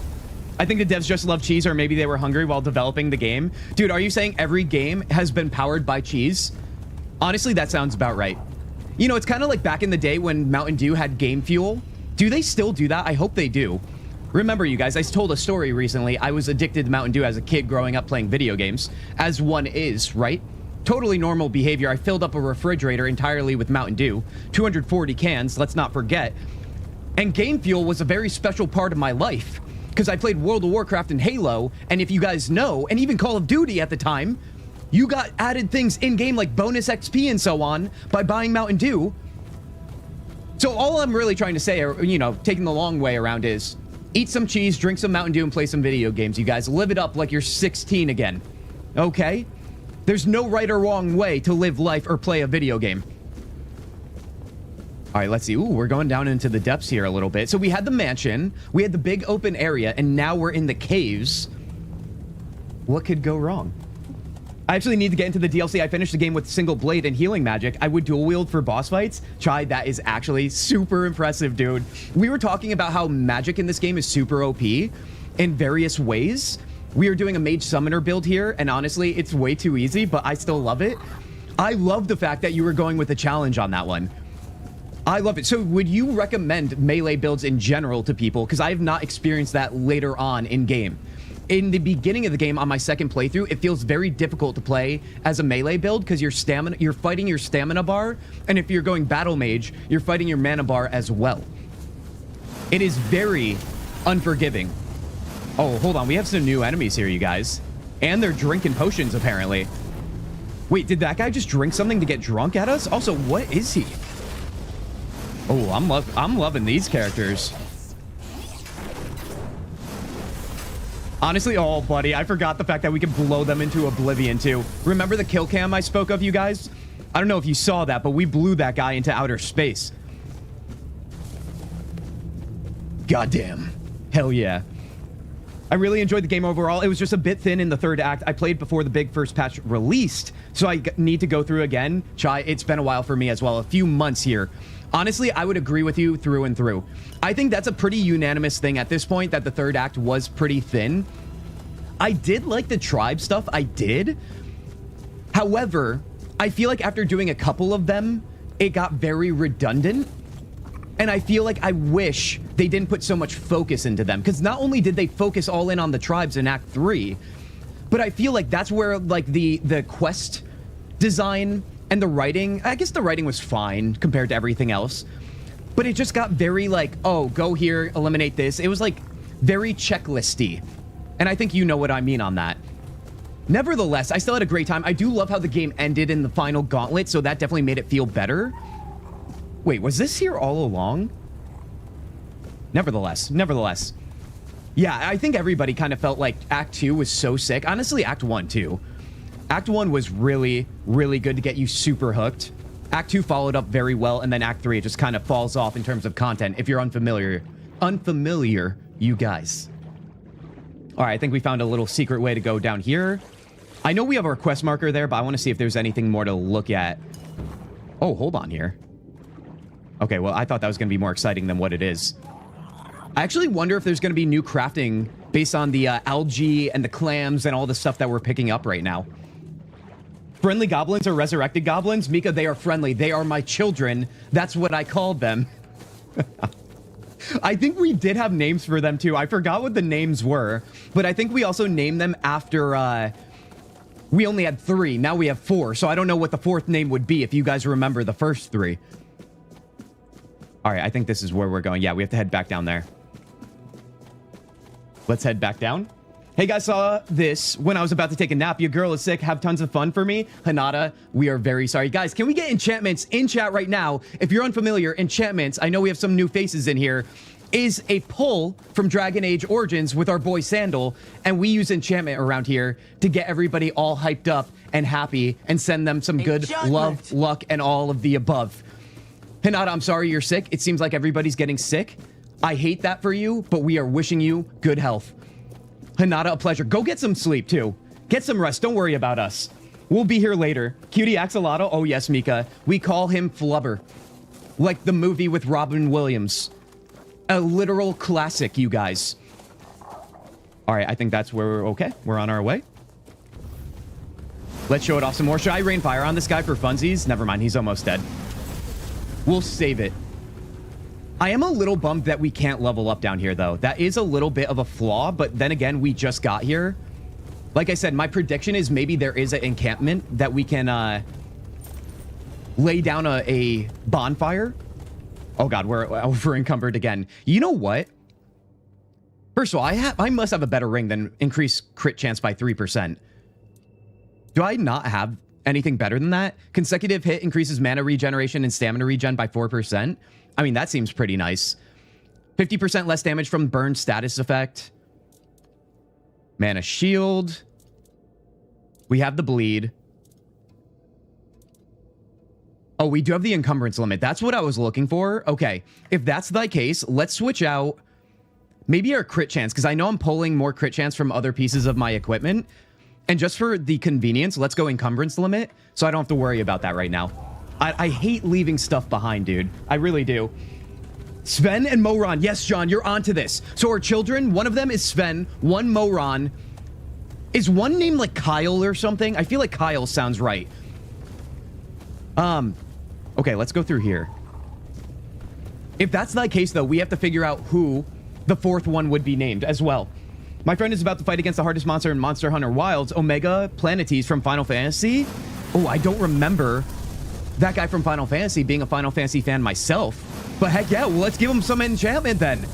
I think the devs just love cheese, or maybe they were hungry while developing the game. Dude, are you saying every game has been powered by cheese? Honestly, that sounds about right. You know, it's kind of like back in the day when Mountain Dew had game fuel. Do they still do that? I hope they do. Remember, you guys, I told a story recently. I was addicted to Mountain Dew as a kid growing up playing video games, as one is, right? Totally normal behavior. I filled up a refrigerator entirely with Mountain Dew. 240 cans, let's not forget. And game fuel was a very special part of my life because I played World of Warcraft and Halo, and if you guys know, and even Call of Duty at the time, you got added things in-game like bonus XP and so on by buying Mountain Dew. So all I'm really trying to say, or, you know, taking the long way around is eat some cheese, drink some Mountain Dew, and play some video games, you guys. Live it up like you're 16 again. Okay? There's no right or wrong way to live life or play a video game. All right, let's see. Ooh, we're going down into the depths here a little bit. So we had the mansion, we had the big open area, and now we're in the caves. What could go wrong? I actually need to get into the DLC. I finished the game with single blade and healing magic. I would dual wield for boss fights. Chai, that is actually super impressive, dude. We were talking about how magic in this game is super OP in various ways. We are doing a mage summoner build here, and honestly, it's way too easy, but I still love it. I love the fact that you were going with a challenge on that one. I love it. So would you recommend melee builds in general to people? Because I have not experienced that later on in game. In the beginning of the game on my second playthrough, it feels very difficult to play as a melee build because you're fighting your stamina bar, and if you're going battle mage, you're fighting your mana bar as well. It is very unforgiving. Oh, hold on. We have some new enemies here, you guys. And they're drinking potions, apparently. Wait, did that guy just drink something to get drunk at us? Also, what is he? Oh, I'm loving these characters. Honestly, oh, buddy, I forgot the fact that we can blow them into oblivion, too. Remember the kill cam I spoke of, you guys? I don't know if you saw that, but we blew that guy into outer space. Goddamn. Hell yeah. I really enjoyed the game overall. It was just a bit thin in the third act. I played before the big first patch released, so I need to go through again. Chai, it's been a while for me as well. A few months here. Honestly, I would agree with you through and through. I think that's a pretty unanimous thing at this point, that the third act was pretty thin. I did like the tribe stuff. I did. However, I feel like after doing a couple of them, it got very redundant. And I feel like I wish they didn't put so much focus into them. Because not only did they focus all in on the tribes in Act 3, but I feel like that's where like the quest design and the writing, I guess the writing was fine compared to everything else. But it just got very like, oh, go here, eliminate this. It was like very checklisty. And I think you know what I mean on that. Nevertheless, I still had a great time. I do love how the game ended in the final gauntlet, so that definitely made it feel better. Wait, was this here all along? Nevertheless. Yeah, I think everybody kind of felt like Act 2 was so sick. Honestly, Act 1 too. Act 1 was really, really good to get you super hooked. Act 2 followed up very well, and then Act 3, it just kind of falls off in terms of content if you're unfamiliar, you guys. All right, I think we found a little secret way to go down here. I know we have our quest marker there, but I want to see if there's anything more to look at. Oh, hold on here. Okay, well, I thought that was going to be more exciting than what it is. I actually wonder if there's going to be new crafting based on the algae and the clams and all the stuff that we're picking up right now. Friendly goblins are resurrected goblins? Mika, they are friendly. They are my children. That's what I called them. I think we did have names for them, too. I forgot what the names were, but I think we also named them after... we only had 3. Now we have 4, so I don't know what the 4th name would be if you guys remember the first 3. All right, I think this is where we're going. Yeah, we have to head back down there. Let's head back down. Hey guys, saw this when I was about to take a nap. Your girl is sick. Have tons of fun for me. Hanada, we are very sorry. Guys, can we get enchantments in chat right now? If you're unfamiliar, enchantments, I know we have some new faces in here, is a pull from Dragon Age Origins with our boy Sandal, and we use enchantment around here to get everybody all hyped up and happy and send them some good love, luck, and all of the above. Hinata, I'm sorry you're sick. It seems like everybody's getting sick. I hate that for you, but we are wishing you good health. Hinata, a pleasure. Go get some sleep, too. Get some rest. Don't worry about us. We'll be here later. Cutie Axolotl. Oh, yes, Mika. We call him Flubber. Like the movie with Robin Williams. A literal classic, you guys. All right, I think that's where we're okay. We're on our way. Let's show it off some more. Should I rain fire on this guy for funsies? Never mind. He's almost dead. We'll save it. I am a little bummed that we can't level up down here, though. That is a little bit of a flaw, but then again, we just got here. Like I said, my prediction is maybe there is an encampment that we can lay down a bonfire. Oh, God, we're over encumbered again. You know what? First of all, I must have a better ring than increase crit chance by 3%. Do I not have anything better than that? Consecutive hit increases mana regeneration and stamina regen by 4%. I mean, that seems pretty nice. 50% less damage from burn status effect. Mana shield. We have the bleed. Oh, we do have the encumbrance limit. That's what I was looking for. Okay, if that's the case, let's switch out maybe our crit chance, because I know I'm pulling more crit chance from other pieces of my equipment. And just for the convenience, let's go encumbrance limit, so I don't have to worry about that right now. I hate leaving stuff behind, dude. I really do. Sven and Moron. Yes, John, you're onto this. So our children, one of them is Sven, one Moron. Is one named like Kyle or something? I feel like Kyle sounds right. Okay, let's go through here. If that's the case, though, we have to figure out who the fourth one would be named as well. My friend is about to fight against the hardest monster in Monster Hunter Wilds, Omega Planetes from Final Fantasy. Oh, I don't remember that guy from Final Fantasy being a Final Fantasy fan myself. But heck yeah, well, let's give him some enchantment then.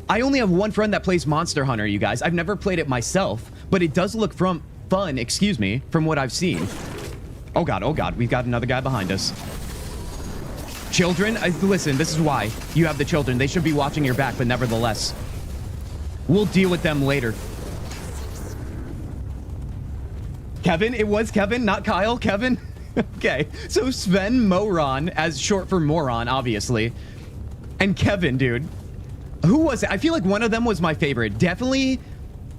I only have one friend that plays Monster Hunter, you guys. I've never played it myself, but it does look fun, excuse me, from what I've seen. Oh god, we've got another guy behind us. Children, listen, this is why you have the children. They should be watching your back, but nevertheless, we'll deal with them later. Kevin, it was Kevin, not Kyle. Kevin. Okay, so Sven Moron, as short for moron, obviously, and Kevin, dude. Who was it? I feel like one of them was my favorite. Definitely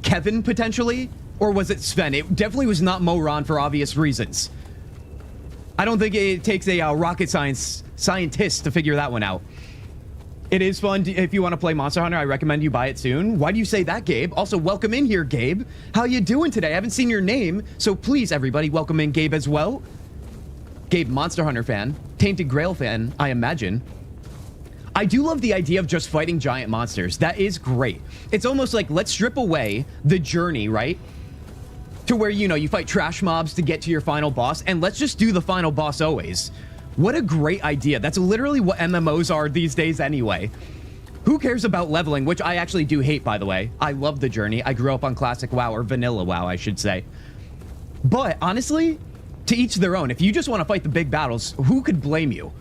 Kevin, potentially, or was it Sven? It definitely was not Moron for obvious reasons. I don't think it takes a rocket scientist to figure that one out. It is fun. If you want to play Monster Hunter, I recommend you buy it soon. Why do you say that, Gabe? Also, welcome in here, Gabe. How you doing today? I haven't seen your name, so please, everybody, welcome in Gabe as well. Gabe, Monster Hunter fan. Tainted Grail fan, I imagine. I do love the idea of just fighting giant monsters. That is great. It's almost like, let's strip away the journey, right? To where, you know, you fight trash mobs to get to your final boss, and let's just do the final boss always. What a great idea. That's literally what MMOs are these days anyway. Who cares about leveling, which I actually do hate, by the way. I love the journey. I grew up on classic WoW, or vanilla WoW, I should say. But honestly, to each their own. If you just want to fight the big battles, who could blame you?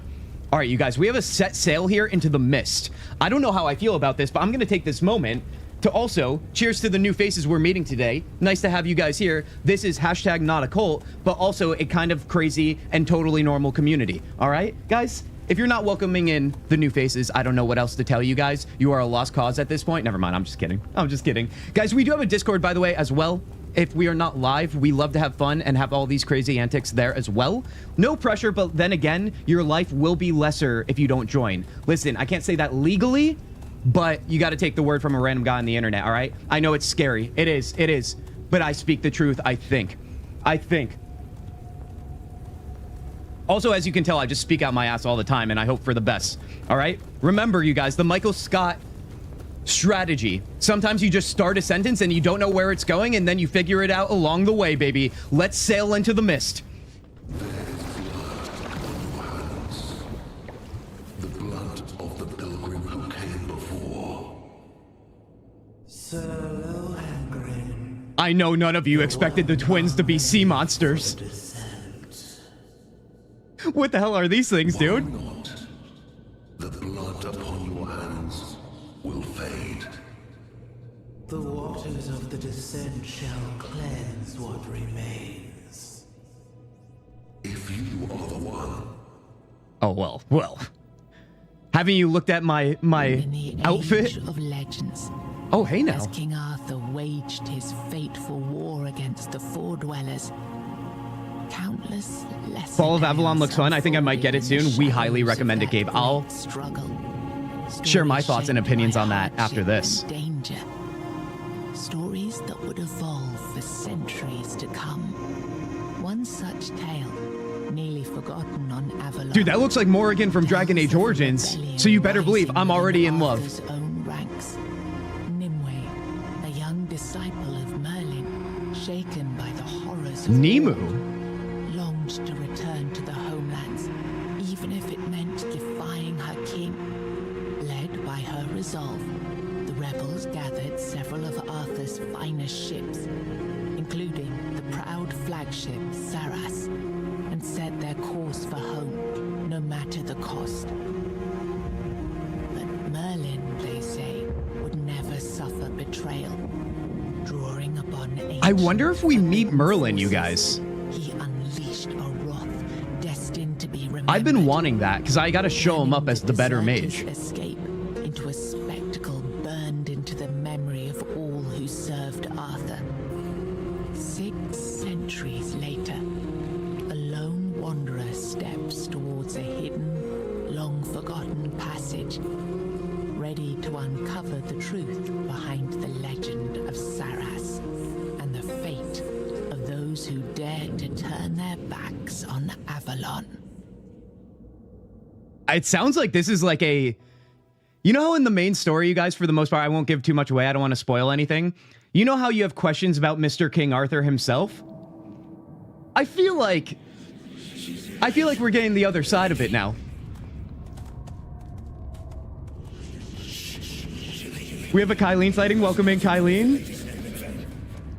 All right, you guys, we have a set sail here into the mist. I don't know how I feel about this, but I'm going to take this moment to also cheers to the new faces we're meeting today. Nice to have you guys here. This is hashtag not a cult, but also a kind of crazy and totally normal community. All right, guys, if you're not welcoming in the new faces, I don't know what else to tell you guys. You are a lost cause at this point. Never mind. I'm just kidding. I'm just kidding. Guys, we do have a Discord, by the way, as well. If we are not live, we love to have fun and have all these crazy antics there as well. No pressure, but then again, your life will be lesser if you don't join. Listen, I can't say that legally, but you got to take the word from a random guy on the internet, all right? I know it's scary. It is. But I speak the truth, I think. Also, as you can tell, I just speak out my ass all the time, and I hope for the best, all right? Remember, you guys, the Michael Scott strategy. Sometimes you just start a sentence and you don't know where it's going, and then you figure it out along the way, baby. Let's sail into the mist. The blood of the pilgrim who came before. Solo Angrin. I know none of you expected the twins to be sea monsters. What the hell are these things, dude? Why not? The blood upon your hands will fade. The waters of the descent shall cleanse what remains. If you are the one. Oh, well. Haven't you looked at my In the outfit? Age of legends, Oh, hey now. as King Arthur waged his fateful war against the Four-Dwellers, countless lessons. Fall of Avalon looks fun. I think I might get it soon. We highly recommend it, Gabe. I'll share my thoughts and opinions on that after this. Danger. Stories that would evolve for centuries to come. One such tale, nearly forgotten on Avalon. Dude, that looks like Morrigan from Dragon Age Origins. So you better believe I'm already in love. Arthur's own ranks. Nimue, a young disciple of Merlin, shaken by the horrors of Nemu. war, longed to return to the homelands, even if it meant defying her king. Led by her resolve, the rebels gathered several of Arthur's finest ships, including the proud flagship Saras, and set their course for home, no matter the cost. But Merlin, they say, would never suffer betrayal, drawing upon ancient I wonder if we meet forbidden Merlin, you forces. guys. He unleashed a wrath I've been Remember wanting that because I gotta show him up as the better deserter's mage. Escape into a spectacle burned into the memory of all who served Arthur. 6 centuries later, a lone wanderer steps towards a hidden, long-forgotten passage, ready to uncover the truth behind the legend of Saras and the fate of those who dared to turn their backs on Avalon. It sounds like this is like a... You know how in the main story, you guys, for the most part, I won't give too much away, I don't want to spoil anything. You know how you have questions about Mr. King Arthur himself? I feel like we're getting the other side of it now. We have a Kylene sighting. Welcome in, Kylene.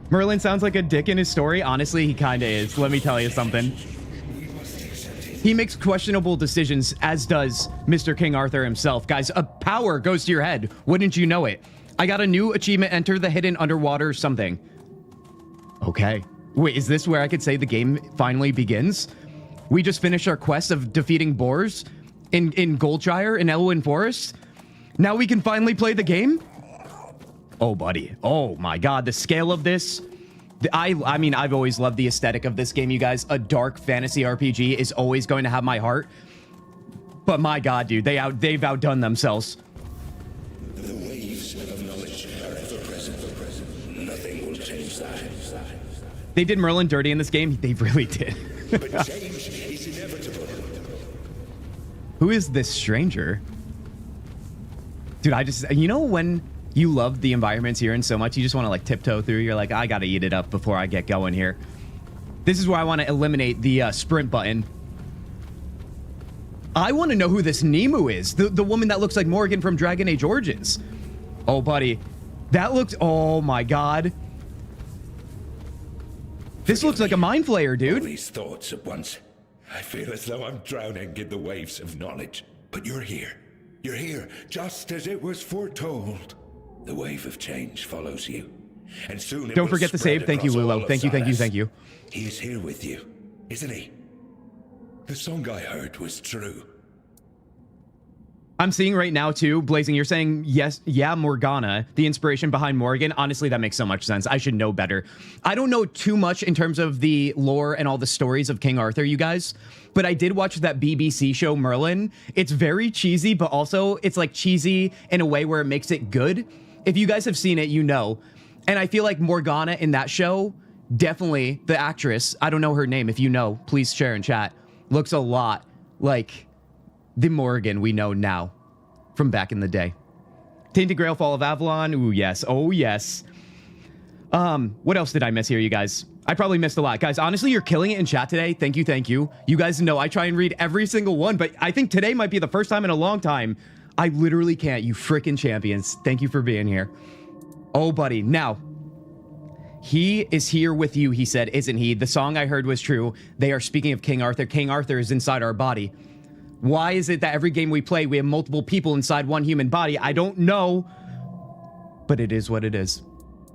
Merlin sounds like a dick in his story. Honestly, he kind of is. Let me tell you something. He makes questionable decisions, as does Mr. King Arthur himself. Guys, a power goes to your head. Wouldn't you know it? I got a new achievement. Enter the hidden underwater something. Okay. Wait, is this where I could say the game finally begins? We just finished our quest of defeating boars in Goldshire, in Elwyn Forest. Now we can finally play the game? Oh, buddy. Oh, my God. The scale of this. I mean, I've always loved the aesthetic of this game, you guys. A dark fantasy RPG is always going to have my heart. But my God, dude, they've outdone themselves. The waves of knowledge are ever present. Nothing will change that. They did Merlin dirty in this game. They really did. But change is inevitable. Who is this stranger? Dude, you know when you love the environments here and so much, you just want to like tiptoe through. You're like, I gotta eat it up before I get going here. This is where I want to eliminate the sprint button. I want to know who this Nemu is. The woman that looks like Morgan from Dragon Age Origins. Oh, buddy. That looks... Oh, my God. This looks like a mind flayer, dude. All these thoughts at once. I feel as though I'm drowning in the waves of knowledge. But you're here. You're here, just as it was foretold. The wave of change follows you. And soon it Don't will forget to spread save. Thank you, across all Lulo. of Thank you, thank you, Saras. thank you. He is here with you, isn't he? The song I heard was true. I'm seeing right now, too, Blazing, you're saying, yes, yeah, Morgana, the inspiration behind Morgan. Honestly, that makes so much sense. I should know better. I don't know too much in terms of the lore and all the stories of King Arthur, you guys, but I did watch that BBC show, Merlin. It's very cheesy, but also it's like cheesy in a way where it makes it good. If you guys have seen it, you know. And I feel like Morgana in that show, definitely the actress, I don't know her name. If you know, please share in chat. Looks a lot like the Morgan we know now from back in the day. Tainted Grail, Fall of Avalon. Ooh, yes. Oh, yes. What else did I miss here, you guys? I probably missed a lot. Guys, honestly, you're killing it in chat today. Thank you, thank you. You guys know I try and read every single one, but I think today might be the first time in a long time I literally can't. You freaking champions. Thank you for being here. Oh, buddy. Now, he is here with you, he said, isn't he? The song I heard was true. They are speaking of King Arthur. King Arthur is inside our body. Why is it that every game we play, we have multiple people inside one human body? I don't know, but it is what it is.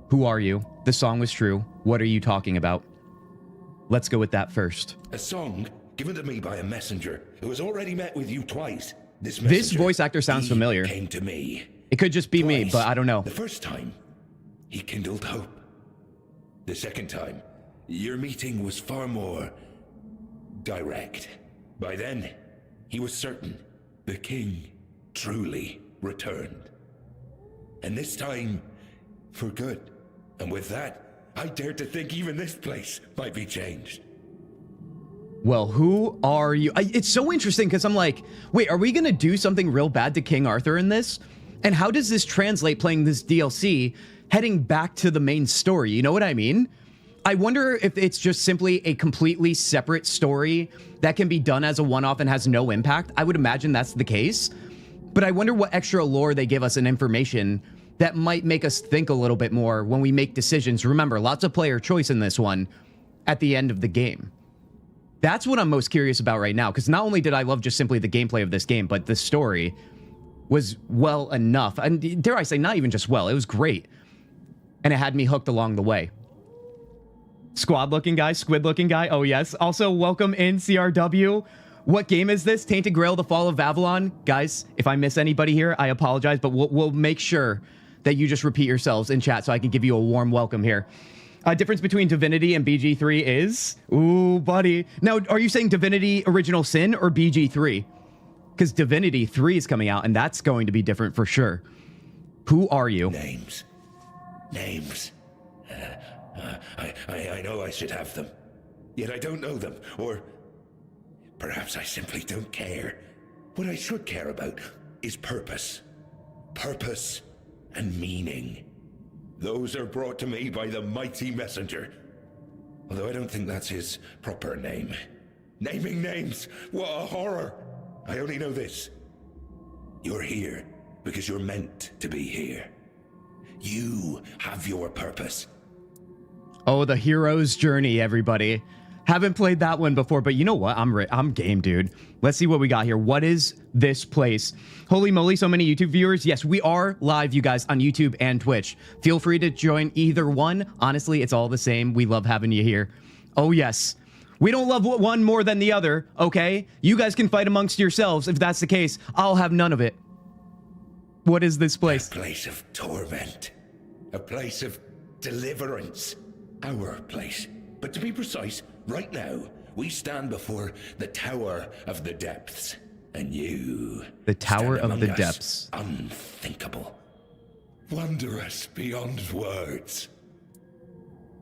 Who are you? The song was true. What are you talking about? Let's go with that first. A song given to me by a messenger who has already met with you twice. This voice actor sounds familiar. Came to me. It could just be me, Twice. but I don't know. The first time, he kindled hope. The second time, your meeting was far more direct. By then, he was certain the king truly returned. And this time, for good. And with that, I dared to think even this place might be changed. Well, who are you? It's so interesting because I'm like, wait, are we going to do something real bad to King Arthur in this? And how does this translate playing this DLC heading back to the main story? You know what I mean? I wonder if it's just simply a completely separate story that can be done as a one-off and has no impact. I would imagine that's the case. But I wonder what extra lore they give us and information that might make us think a little bit more when we make decisions. Remember, lots of player choice in this one at the end of the game. That's what I'm most curious about right now, because not only did I love just simply the gameplay of this game, but the story was well enough. And dare I say, not even just well, it was great. And it had me hooked along the way. Squad looking guy, squid looking guy. Oh, yes. Also, welcome in CRW. What game is this? Tainted Grail, The Fall of Avalon? Guys, if I miss anybody here, I apologize, but we'll make sure that you just repeat yourselves in chat so I can give you a warm welcome here. Difference between Divinity and BG3 is... Ooh, buddy. Now, are you saying Divinity Original Sin or BG3? Because Divinity 3 is coming out, and that's going to be different for sure. Who are you? Names. Names. I know I should have them, yet I don't know them, or perhaps I simply don't care. What I should care about is purpose. Purpose and meaning. Those are brought to me by the mighty messenger. Although I don't think that's his proper name. Naming names, what a horror! I only know this. You're here because you're meant to be here. You have your purpose. Oh, the hero's journey, everybody. Haven't played that one before, but you know what? I'm game, dude. Let's see what we got here. What is this place? Holy moly, so many YouTube viewers. Yes, we are live, you guys, on YouTube and Twitch. Feel free to join either one. Honestly, it's all the same. We love having you here. Oh, yes. We don't love one more than the other, okay? You guys can fight amongst yourselves. If that's the case, I'll have none of it. What is this place? A place of torment. A place of deliverance. Our place. But to be precise, right now, we stand before the Tower of the Depths. And you... The Tower stand of the among us, Depths. Unthinkable. Wondrous beyond words.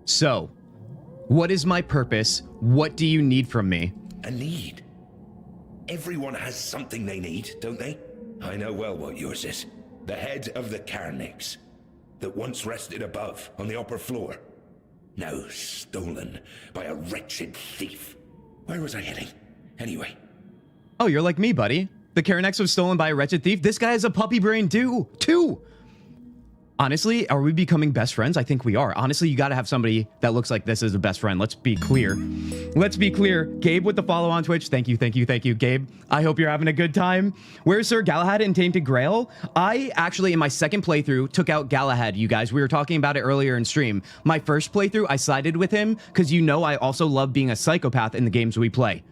So, what is my purpose? What do you need from me? A need. Everyone has something they need, don't they? I know well what yours is. The head of the Carnix, that once rested above on the upper floor. Now stolen by a wretched thief. Where was I heading? Anyway. Oh, you're like me, buddy. The Karanex was stolen by a wretched thief. This guy has a puppy brain too. Honestly, are we becoming best friends? I think we are. Honestly, you got to have somebody that looks like this as a best friend. Let's be clear. Let's be clear. Gabe with the follow on Twitch. Thank you, Gabe. I hope you're having a good time. Where's Sir Galahad in Tainted Grail? I actually, in my second playthrough, took out Galahad, you guys. We were talking about it earlier in stream. My first playthrough, I sided with him because you know I also love being a psychopath in the games we play.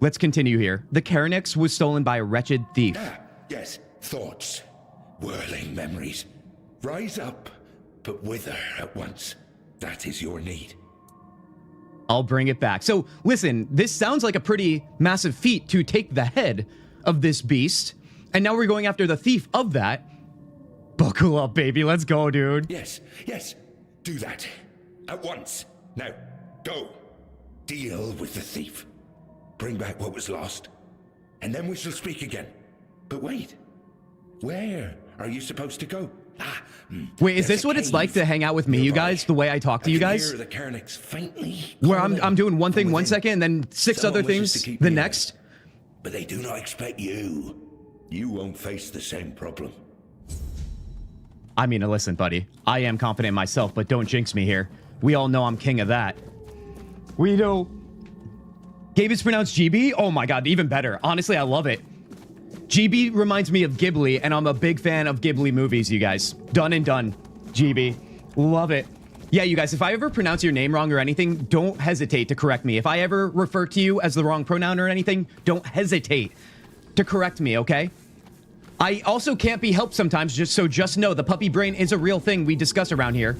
Let's continue here. The Karanex was stolen by a wretched thief. Ah, yes. Thoughts. Whirling memories. Rise up, but wither at once. That is your need. I'll bring it back. So, listen, this sounds like a pretty massive feat to take the head of this beast. And now we're going after the thief of that. Buckle up, baby. Let's go, dude. Yes. Do that. At once. Now, go. Deal with the thief. Bring back what was lost. And then we shall speak again. But wait. Where are you supposed to go? Wait, is this what it's like to hang out with me, you guys? The way I talk to you guys? Hear the Carnix faintly where I'm doing one thing 1 second and then six other things the next? But they do not expect you. You won't face the same problem. I mean, listen, buddy. I am confident in myself, but don't jinx me here. We all know I'm king of that. We know. Gabe is pronounced GB? Oh my god, even better. Honestly, I love it. GB reminds me of Ghibli, and I'm a big fan of Ghibli movies, you guys. Done and done. GB. Love it. Yeah, you guys, if I ever pronounce your name wrong or anything, don't hesitate to correct me. If I ever refer to you as the wrong pronoun or anything, don't hesitate to correct me, okay? I also can't be helped sometimes, just know the puppy brain is a real thing we discuss around here.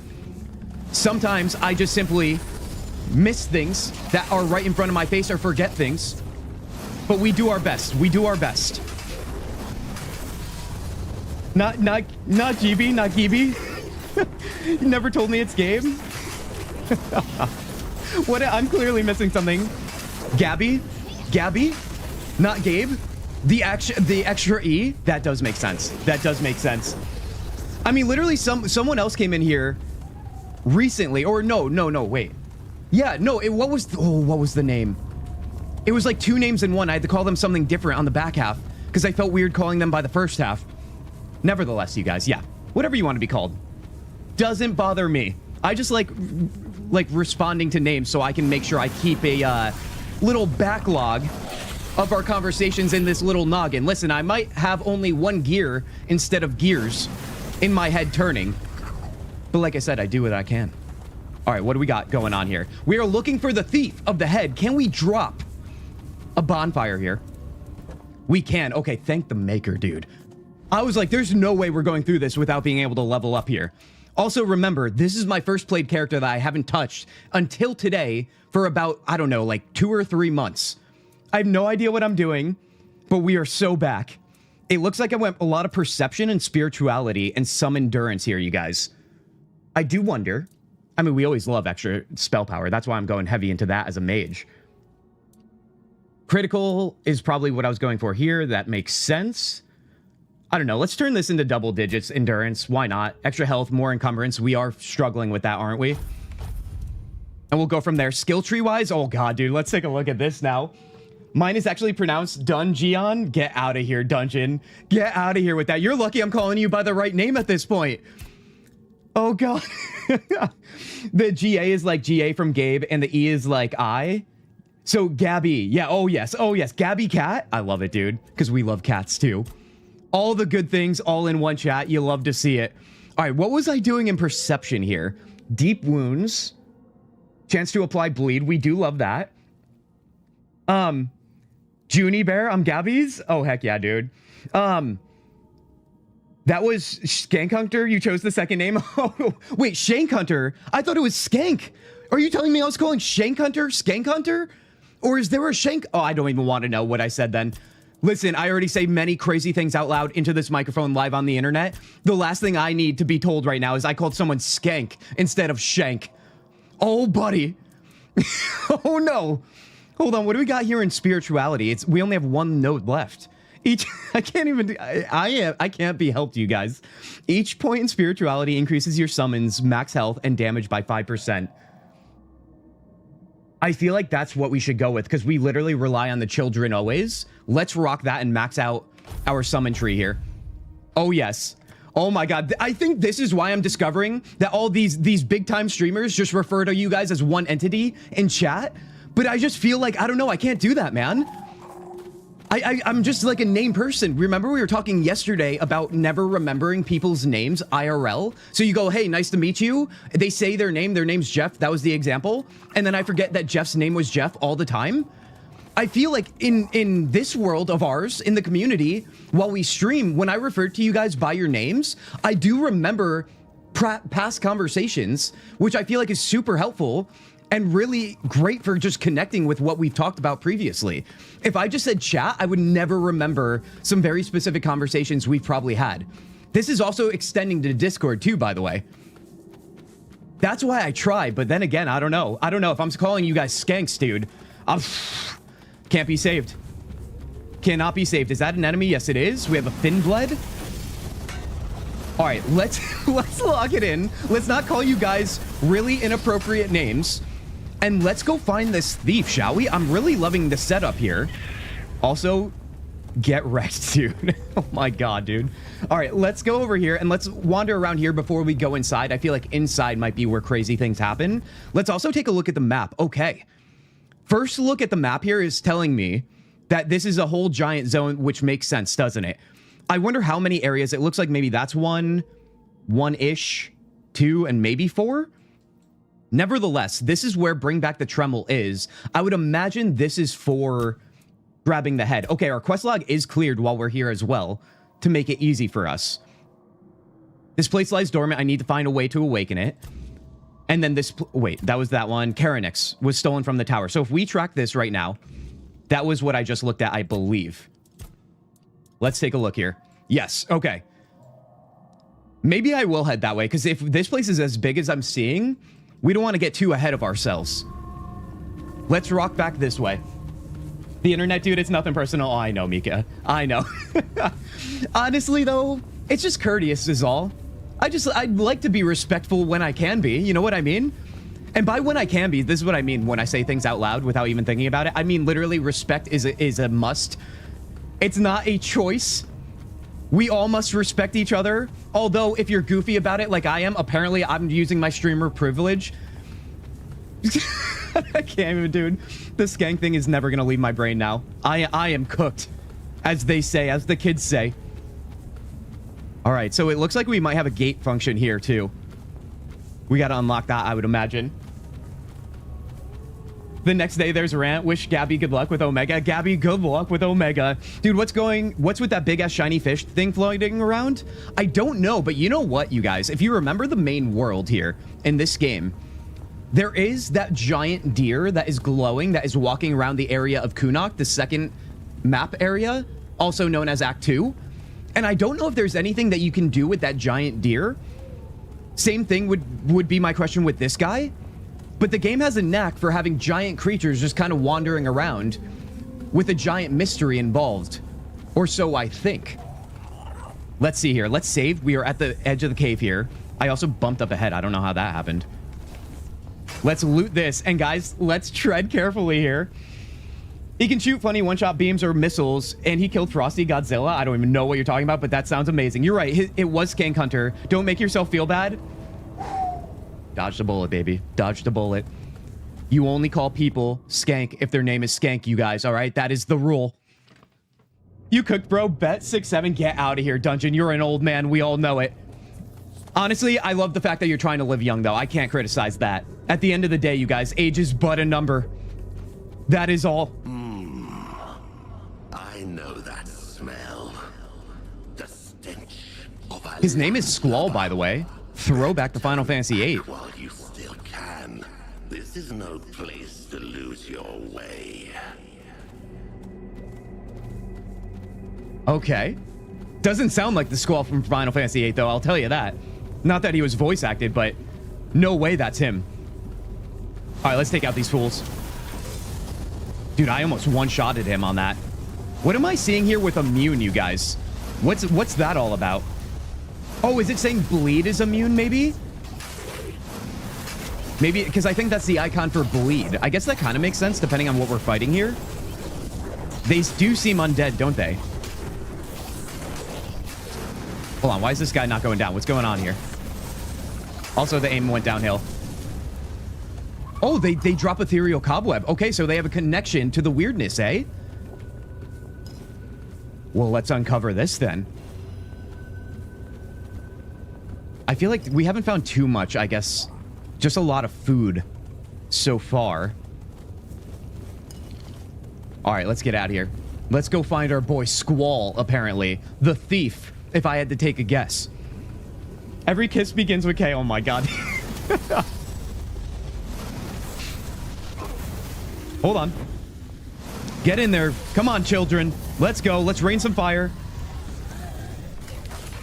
Sometimes I just simply miss things that are right in front of my face or forget things. But we do our best. We do our best. Not GB, not Gibi. You never told me it's Gabe. What? I'm clearly missing something. Gabby, not Gabe. The extra E. That does make sense. That does make sense. I mean, literally, someone else came in here recently, or no, wait. Yeah, no. What was the name? It was like 2 names in one. I had to call them something different on the back half because I felt weird calling them by the first half. Nevertheless, you guys, yeah, whatever you want to be called doesn't bother me. I just like responding to names so I can make sure I keep a little backlog of our conversations in this little noggin. Listen, I might have only 1 gear instead of gears in my head turning, but like I said, I do what I can. All right, what do we got going on here? We are looking for the thief of the head. Can we drop a bonfire here. We can. Okay, thank the maker, dude. I was like, there's no way we're going through this without being able to level up here. Also, remember, this is my first played character that I haven't touched until today for about, I don't know, like 2 or 3 months. I have no idea what I'm doing, but we are so back. It looks like I went a lot of perception and spirituality and some endurance here, you guys. I do wonder. I mean, we always love extra spell power. That's why I'm going heavy into that as a mage. Critical is probably what I was going for here. That makes sense. I don't know. Let's turn this into double digits. Endurance. Why not? Extra health, more encumbrance. We are struggling with that, aren't we? And we'll go from there. Skill tree wise. Oh, God, dude. Let's take a look at this now. Mine is actually pronounced Dungeon. Get out of here, Dungeon. Get out of here with that. You're lucky I'm calling you by the right name at this point. Oh, God. The GA is like GA from Gabe, and the E is like I. So, Gabby. Yeah, oh, yes. Oh, yes. Gabby Cat. I love it, dude, because we love cats, too. All the good things all in one chat. You love to see it. All right, what was I doing in perception here? Deep wounds. Chance to apply bleed. We do love that. Junie Bear, I'm Gabby's. Oh, heck yeah, dude. That was Skank Hunter. You chose the second name. Oh, wait, Shank Hunter. I thought it was Skank. Are you telling me I was calling Shank Hunter Skank Hunter? Or is there a Shank? Oh, I don't even want to know what I said then. Listen, I already say many crazy things out loud into this microphone live on the internet. The last thing I need to be told right now is I called someone Skank instead of Shank. Oh, buddy. Oh, no. Hold on, what do we got here in spirituality? We only have 1 note left. I can't even, I can't be helped, you guys. Each point in spirituality increases your summons, max health, and damage by 5%. I feel like that's what we should go with, because we literally rely on the children always. Let's rock that and max out our summon tree here. Oh, yes. Oh my God. I think this is why I'm discovering that all these big time streamers just refer to you guys as one entity in chat. But I just feel like, I don't know, I can't do that, man. I'm just like a name person. Remember we were talking yesterday about never remembering people's names IRL? So you go, hey, nice to meet you. They say their name's Jeff. That was the example. And then I forget that Jeff's name was Jeff all the time. I feel like in this world of ours, in the community, while we stream, when I refer to you guys by your names, I do remember past conversations, which I feel like is super helpful and really great for just connecting with what we've talked about previously. If I just said chat, I would never remember some very specific conversations we've probably had. This is also extending to Discord too, by the way. That's why I try, but then again, I don't know. I don't know if I'm calling you guys skanks, dude. Can't be saved. Cannot be saved. Is that an enemy? Yes, it is. We have a Finbled. All right, let's lock it in. Let's not call you guys really inappropriate names. And let's go find this thief, shall we? I'm really loving the setup here. Also, get wrecked, dude. Oh my God, dude. All right, let's go over here and let's wander around here before we go inside. I feel like inside might be where crazy things happen. Let's also take a look at the map. Okay. First look at the map here is telling me that this is a whole giant zone, which makes sense, doesn't it? I wonder how many areas. It looks like maybe that's one-ish, 2, and maybe 4. Nevertheless, this is where Bring Back the Tremble is. I would imagine this is for grabbing the head. Okay, our quest log is cleared while we're here as well to make it easy for us. This place lies dormant. I need to find a way to awaken it. And then this... Wait, that was that one. Karenix was stolen from the tower. So if we track this right now, that was what I just looked at, I believe. Let's take a look here. Yes, okay. Maybe I will head that way, because if this place is as big as I'm seeing, we don't want to get too ahead of ourselves. Let's rock back this way. The internet, dude, it's nothing personal. Oh, I know, Mika. I know. Honestly, though, it's just courteous is all. I'd like to be respectful when I can be. You know what I mean? And by when I can be, this is what I mean when I say things out loud without even thinking about it. I mean, literally, respect is a must. It's not a choice. We all must respect each other. Although, if you're goofy about it like I am, apparently I'm using my streamer privilege. I can't even, dude. The skank thing is never going to leave my brain now. I am cooked, as they say, as the kids say. All right, so it looks like we might have a gate function here, too. We got to unlock that, I would imagine. The next day there's a rant. Wish Gabby good luck with Omega. Gabby, good luck with Omega. Dude, what's with that big ass shiny fish thing floating around? I don't know, but you know what, you guys? If you remember the main world here in this game, there is that giant deer that is glowing, that is walking around the area of Kunok, the second map area, also known as Act 2. And I don't know if there's anything that you can do with that giant deer. Same thing would be my question with this guy. But the game has a knack for having giant creatures just kind of wandering around with a giant mystery involved. Or so I think. Let's see here. Let's save. We are at the edge of the cave here. I also bumped up ahead. I don't know how that happened. Let's loot this. And guys, let's tread carefully here. He can shoot funny one-shot beams or missiles, and he killed Frosty Godzilla. I don't even know what you're talking about, but that sounds amazing. You're right. It was Skank Hunter. Don't make yourself feel bad. Dodge the bullet, baby. Dodge the bullet. You only call people Skank if their name is Skank, you guys, all right? That is the rule. You cooked, bro. Bet 6-7. Get out of here, Dungeon. You're an old man. We all know it. Honestly, I love the fact that you're trying to live young, though. I can't criticize that. At the end of the day, you guys, age is but a number. That is all. I know that smell. The stench of a His name is Squall, by the way. Throwback to Final Fantasy VIII. While you still can, this is no place to lose your way. Okay. Doesn't sound like the Squall from Final Fantasy VIII, though, I'll tell you that. Not that he was voice acted, but no way that's him. All right, let's take out these fools. Dude, I almost one-shotted him on that. What am I seeing here with immune, you guys? What's that all about? Oh, is it saying bleed is immune, maybe? Maybe, because I think that's the icon for bleed. I guess that kind of makes sense, depending on what we're fighting here. They do seem undead, don't they? Hold on, why is this guy not going down? What's going on here? Also, the aim went downhill. Oh, they drop ethereal cobweb. Okay, so they have a connection to the weirdness, eh? Well, let's uncover this then. I feel like we haven't found too much, I guess. Just a lot of food so far. All right, let's get out of here. Let's go find our boy Squall, apparently. The thief, if I had to take a guess. Every kiss begins with K. Oh my god. Hold on. Get in there. Come on, children. Let's go. Let's rain some fire.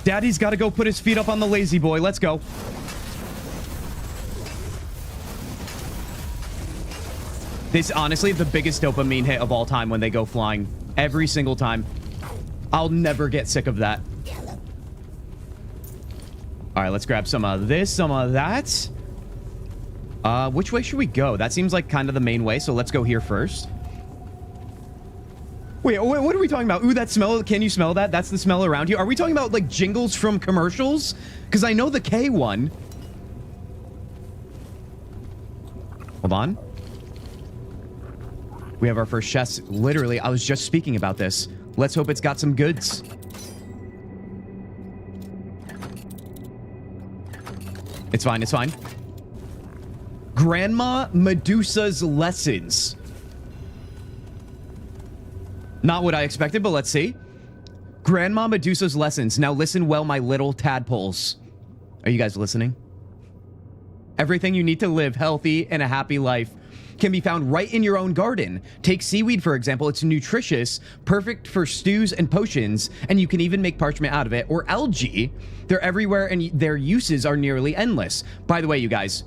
Daddy's got to go put his feet up on the lazy boy. Let's go. This is honestly the biggest dopamine hit of all time when they go flying. Every single time. I'll never get sick of that. All right, let's grab some of this, some of that. Which way should we go? That seems like kind of the main way, so let's go here first. Wait, what are we talking about? Ooh, that smell. Can you smell that? That's the smell around you. Are we talking about, like, jingles from commercials? Because I know the K one. Hold on. We have our first chest. Literally, I was just speaking about this. Let's hope it's got some goods. It's fine, it's fine. Grandma Medusa's lessons. Not what I expected, but let's see. Grandma Medusa's lessons. Now listen well, my little tadpoles. Are you guys listening? Everything you need to live healthy and a happy life can be found right in your own garden. Take seaweed, for example. It's nutritious, perfect for stews and potions, and you can even make parchment out of it. Or algae. They're everywhere, and their uses are nearly endless. By the way, you guys,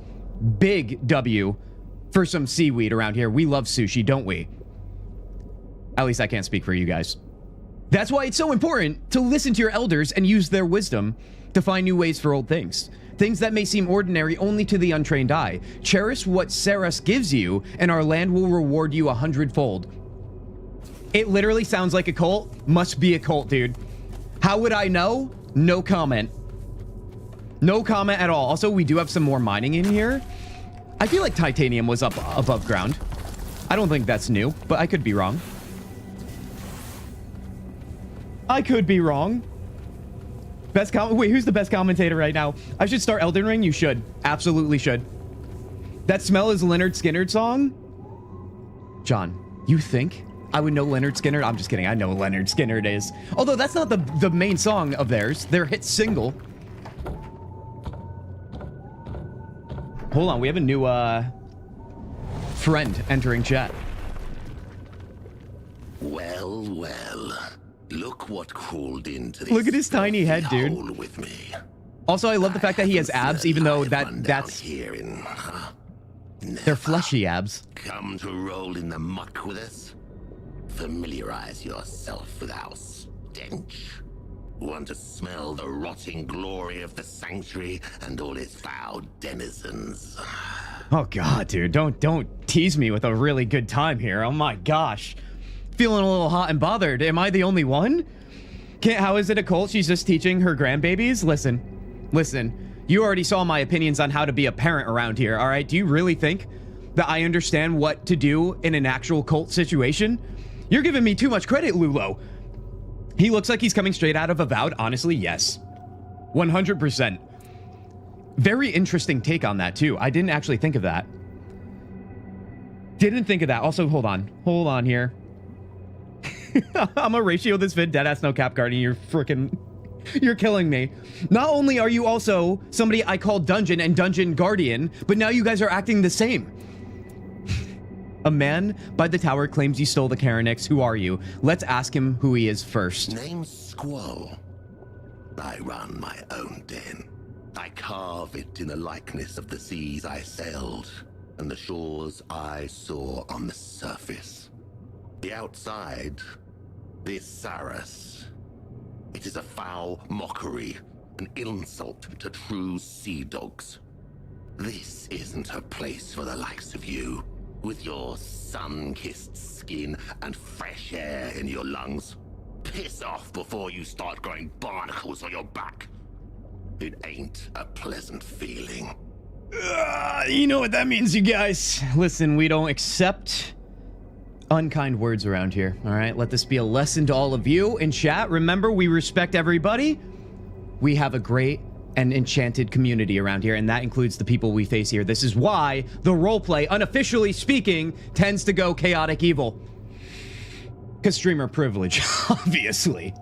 big W for some seaweed around here. We love sushi, don't we? At least I can't speak for you guys. That's why it's so important to listen to your elders and use their wisdom to find new ways for old things. Things that may seem ordinary only to the untrained eye. Cherish what Ceres gives you, and our land will reward you 100-fold. It literally sounds like a cult. Must be a cult, dude. How would I know? No comment. No comment at all. Also, we do have some more mining in here. I feel like titanium was up above ground. I don't think that's new, but I could be wrong. I could be wrong. Wait, who's the best commentator right now? I should start Elden Ring? You should. Absolutely should. That smell is Leonard Skinner's song? John, you think I would know Leonard Skinner? I'm just kidding. I know Leonard Skinner is. Although that's not the main song of theirs. Their hit single. Hold on. We have a new friend entering chat. Well, well. Look what crawled into this. Look at his tiny head, dude. hole with me. Also, I love the fact that he has abs, even though that's here in, they're fleshy abs. Come to roll in the muck with us? Familiarize yourself with our stench. Want to smell the rotting glory of the sanctuary and all its foul denizens? Oh god, dude, don't tease me with a really good time here. Oh my gosh. Feeling a little hot and bothered. Am I the only one? How is it a cult? She's just teaching her grandbabies? Listen. You already saw my opinions on how to be a parent around here, all right? Do you really think that I understand what to do in an actual cult situation? You're giving me too much credit, Lulo. He looks like he's coming straight out of Avowed. Honestly, yes. 100%. Very interesting take on that, too. I didn't actually think of that. Didn't think of that. Also, hold on here. I'm a ratio this vid, deadass no cap guardian. You're killing me. Not only are you also somebody I call Dungeon and Dungeon Guardian, but now you guys are acting the same. A man by the tower claims you stole the Karenix. Who are you? Let's ask him who he is first. Name's Squall. I run my own den. I carve it in the likeness of the seas I sailed and the shores I saw on the surface. The outside, this Saras. It is a foul mockery, an insult to true sea dogs. This isn't a place for the likes of you, with your sun-kissed skin and fresh air in your lungs. Piss off before you start growing barnacles on your back. It ain't a pleasant feeling. You know what that means, you guys. Listen, we don't accept unkind words around here, all right? Let this be a lesson to all of you in chat. Remember, we respect everybody. We have a great and enchanted community around here, and that includes the people we face here. This is why the roleplay, unofficially speaking, tends to go chaotic evil. Because streamer privilege, obviously.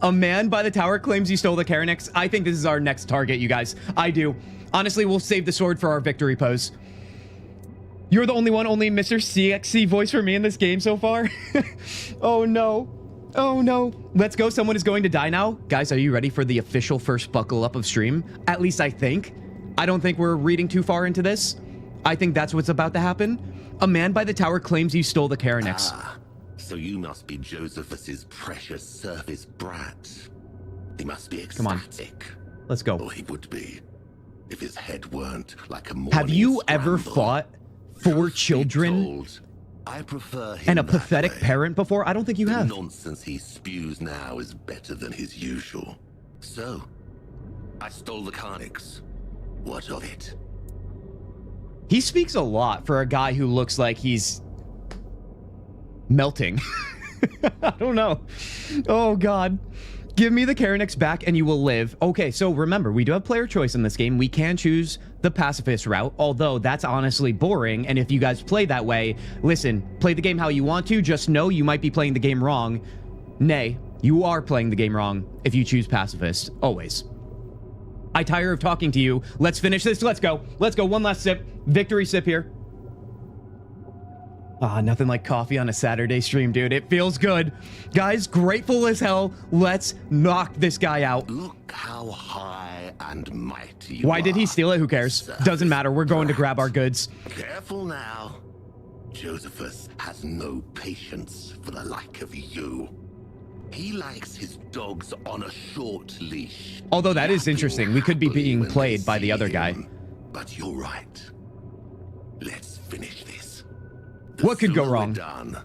A man by the tower claims you stole the Karenix. I think this is our next target, you guys. I do. Honestly, we'll save the sword for our victory pose. You're the only Mr. CXC voice for me in this game so far. Oh no. Oh no. Let's go. Someone is going to die now. Guys, are you ready for the official first buckle up of stream? At least I think. I don't think we're reading too far into this. I think that's what's about to happen. A man by the tower claims you stole the Karenix. So you must be Josephus's precious surface brat. He must be ecstatic. Come on. Let's go. Or he would be, if his head weren't like a morning Have you ever scramble. fought for children I prefer him and a that pathetic way. parent before? I don't think you The have. nonsense he spews now is better than his usual. So, I stole the Carnix. What of it? He speaks a lot for a guy who looks like he's melting. I don't know. Oh god. Give me the Karenix back and you will live. Okay, so remember, we do have player choice in this game. We can choose the pacifist route, although that's honestly boring. And if you guys play that way, listen, play the game how you want to. Just know you might be playing the game wrong. Nay, you are playing the game wrong if you choose pacifist. Always. I tire of talking to you. Let's finish this. Let's go. Let's go. One last sip. Victory sip here. Ah, nothing like coffee on a Saturday stream, dude. It feels good. Guys, grateful as hell. Let's knock this guy out. Look how high and mighty you Why did he steal it? Who cares? Doesn't matter. We're going to grab our goods. Careful now. Josephus has no patience for the like of you. He likes his dogs on a short leash. Although that is yapping interesting. We could be happily being when played they by the see other guy. him. But you're right. Let's finish this. What could go sooner we're wrong? Done,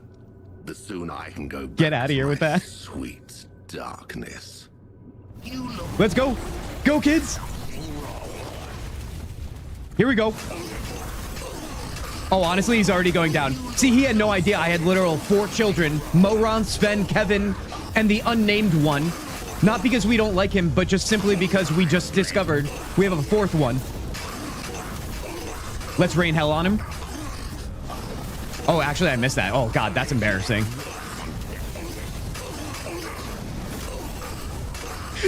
the sooner I can go Get back out of to here with my that. Sweet darkness. You look Let's go. Go, kids. Here we go. Oh, honestly, he's already going down. See, he had no idea I had literal 4 children. Moron, Sven, Kevin, and the unnamed one. Not because we don't like him, but just simply because we just discovered we have a 4th one. Let's rain hell on him. Oh, actually, I missed that. Oh, God, that's embarrassing.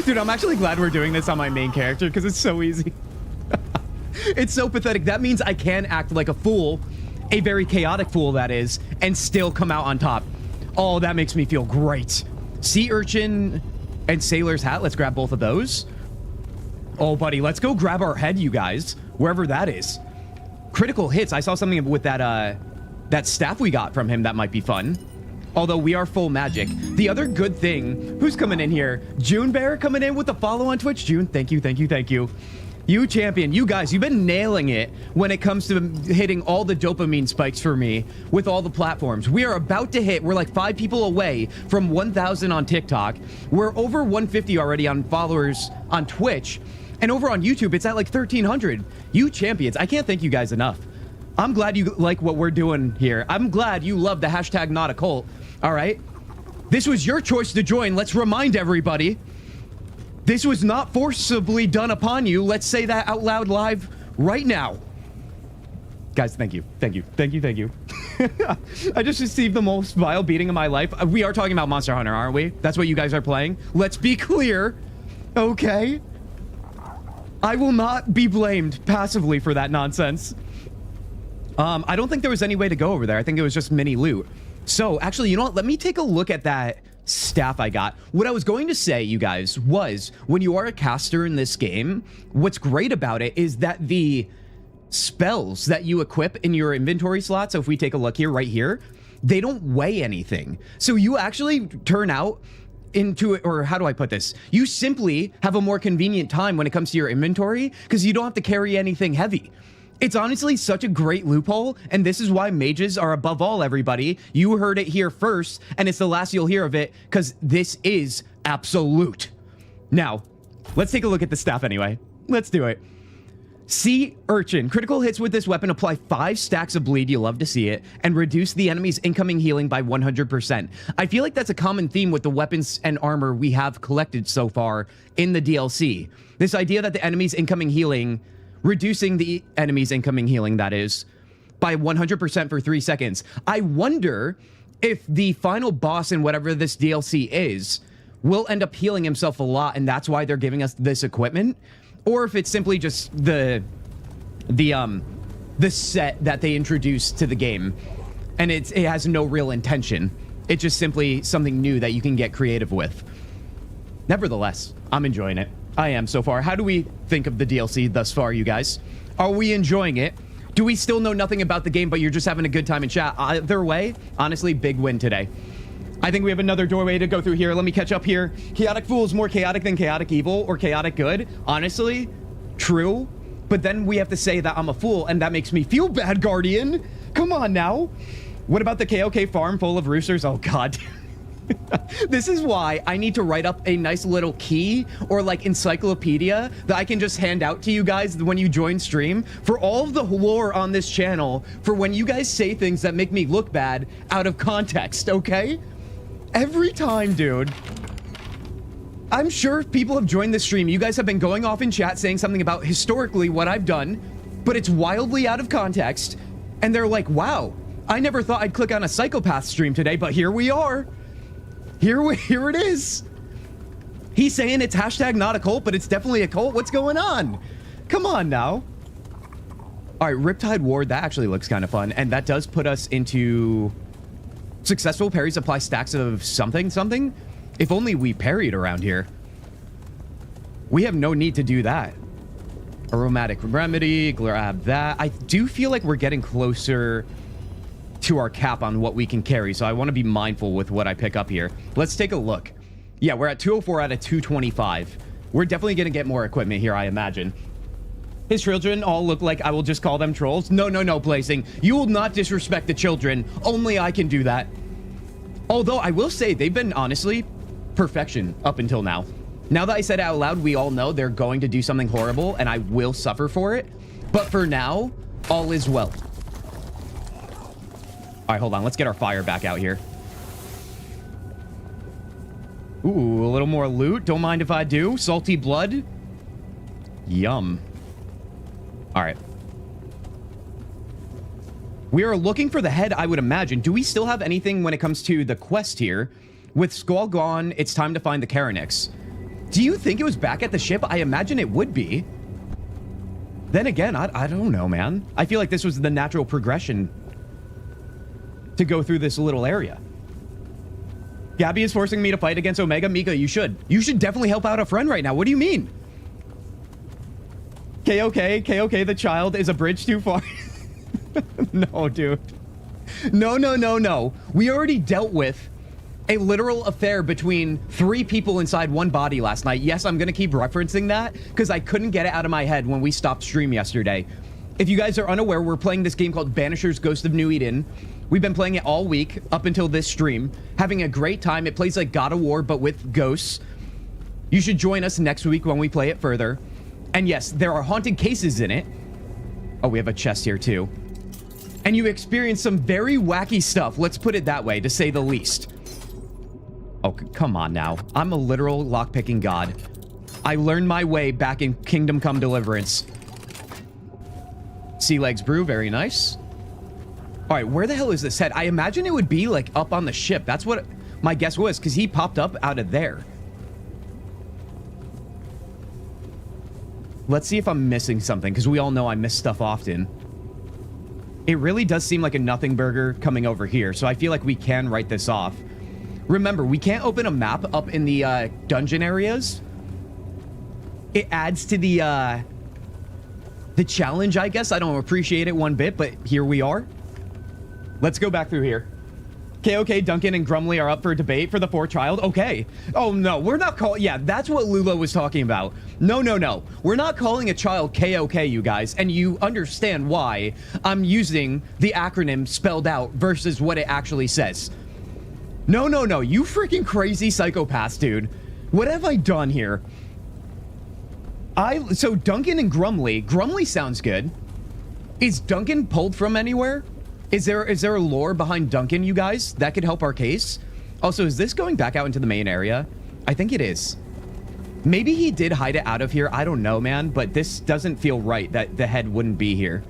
Dude, I'm actually glad we're doing this on my main character because it's so easy. It's so pathetic. That means I can act like a fool, a very chaotic fool, that is, and still come out on top. Oh, that makes me feel great. Sea urchin and sailor's hat. Let's grab both of those. Oh, buddy, let's go grab our head, you guys, wherever that is. Critical hits. I saw something with that that staff we got from him that might be fun. Although we are full magic. The other good thing, who's coming in here? June Bear coming in with the follow on Twitch. June, thank you, thank you, thank you. You champion, you guys, you've been nailing it when it comes to hitting all the dopamine spikes for me with all the platforms. We are about to hit, we're like 5 people away from 1,000 on TikTok. We're over 150 already on followers on Twitch. And over on YouTube, it's at like 1,300. You champions, I can't thank you guys enough. I'm glad you like what we're doing here. I'm glad you love the hashtag not a cult. All right. This was your choice to join. Let's remind everybody. This was not forcibly done upon you. Let's say that out loud live right now. Guys, thank you. Thank you. Thank you. Thank you. I just received the most vile beating of my life. We are talking about Monster Hunter, aren't we? That's what you guys are playing. Let's be clear. Okay. I will not be blamed passively for that nonsense. I don't think there was any way to go over there. I think it was just mini loot. So, actually, you know what? Let me take a look at that staff I got. What I was going to say, you guys, was when you are a caster in this game, what's great about it is that the spells that you equip in your inventory slot, so if we take a look here, right here, they don't weigh anything. So you actually turn out into, or how do I put this? You simply have a more convenient time when it comes to your inventory because you don't have to carry anything heavy. It's honestly such a great loophole, and this is why mages are above all, everybody. You heard it here first, and it's the last you'll hear of it, because this is absolute. Now, let's take a look at the staff anyway. Let's do it. Sea Urchin. Critical hits with this weapon apply 5 stacks of bleed, you love to see it, and reduce the enemy's incoming healing by 100%. I feel like that's a common theme with the weapons and armor we have collected so far in the DLC. This idea that the enemy's incoming healing... reducing the enemy's incoming healing, that is, by 100% for 3 seconds. I wonder if the final boss in whatever this DLC is will end up healing himself a lot, and that's why they're giving us this equipment, or if it's simply just the set that they introduced to the game, and it has no real intention. It's just simply something new that you can get creative with. Nevertheless, I'm enjoying it. I am so far. How do we think of the DLC thus far, you guys? Are we enjoying it? Do we still know nothing about the game, but you're just having a good time in chat? Either way, honestly, big win today. I think we have another doorway to go through here. Let me catch up here. Chaotic Fool is more chaotic than chaotic evil or chaotic good. Honestly, true. But then we have to say that I'm a fool, and that makes me feel bad, Guardian. Come on now. What about the KOK farm full of roosters? Oh, God. This is why I need to write up a nice little key or like encyclopedia that I can just hand out to you guys when you join stream for all of the lore on this channel for when you guys say things that make me look bad out of context, okay? Every time, dude. I'm sure if people have joined the stream, you guys have been going off in chat saying something about historically what I've done, but it's wildly out of context, and they're like, wow, I never thought I'd click on a psychopath stream today, but here we are. Here it is. He's saying it's hashtag not a cult, but it's definitely a cult. What's going on? Come on now. All right, Riptide Ward. That actually looks kind of fun. And that does put us into successful parries apply stacks of something. If only we parried around here. We have no need to do that. Aromatic Remedy. Grab that. I do feel like we're getting closer to our cap on what we can carry, so I want to be mindful with what I pick up here. Let's take a look. Yeah, we're at 204 out of 225. We're definitely going to get more equipment here, I imagine. His children all look like I will just call them trolls. No, Blazing. You will not disrespect the children. Only I can do that. Although, I will say, they've been, honestly, perfection up until now. Now that I said it out loud, we all know they're going to do something horrible, and I will suffer for it. But for now, all is well. All right, hold on. Let's get our fire back out here. Ooh, a little more loot. Don't mind if I do. Salty blood. Yum. All right. We are looking for the head, I would imagine. Do we still have anything when it comes to the quest here? With Squall gone, it's time to find the Karanix. Do you think it was back at the ship? I imagine it would be. Then again, I don't know, man. I feel like this was the natural progression to go through this little area. Gabby is forcing me to fight against Omega. Mika, you should. You should definitely help out a friend right now. What do you mean? KOK, the child is a bridge too far. No, dude. No. We already dealt with a literal affair between 3 people inside one body last night. Yes, I'm going to keep referencing that because I couldn't get it out of my head when we stopped stream yesterday. If you guys are unaware, we're playing this game called Banisher's Ghost of New Eden. We've been playing it all week up until this stream. Having a great time. It plays like God of War, but with ghosts. You should join us next week when we play it further. And yes, there are haunted cases in it. Oh, we have a chest here too. And you experience some very wacky stuff. Let's put it that way, to say the least. Oh, come on now. I'm a literal lockpicking god. I learned my way back in Kingdom Come Deliverance. Sea Legs Brew, very nice. All right, where the hell is this head? I imagine it would be like up on the ship. That's what my guess was, because he popped up out of there. Let's see if I'm missing something, because we all know I miss stuff often. It really does seem like a nothing burger coming over here, so I feel like we can write this off. Remember, we can't open a map up in the dungeon areas. It adds to the challenge, I guess. I don't appreciate it one bit, but here we are. Let's go back through here. KOK, Duncan, and Grumley are up for a debate for the 4th child. Okay. Oh, no. We're not calling... Yeah, that's what Lula was talking about. No. We're not calling a child KOK, you guys. And you understand why I'm using the acronym spelled out versus what it actually says. No. You freaking crazy psychopaths, dude. What have I done here? So Duncan and Grumley. Grumley sounds good. Is Duncan pulled from anywhere? Is there a lore behind Duncan, you guys, that could help our case? Also, is this going back out into the main area? I think it is. Maybe he did hide it out of here. I don't know, man, but this doesn't feel right that the head wouldn't be here.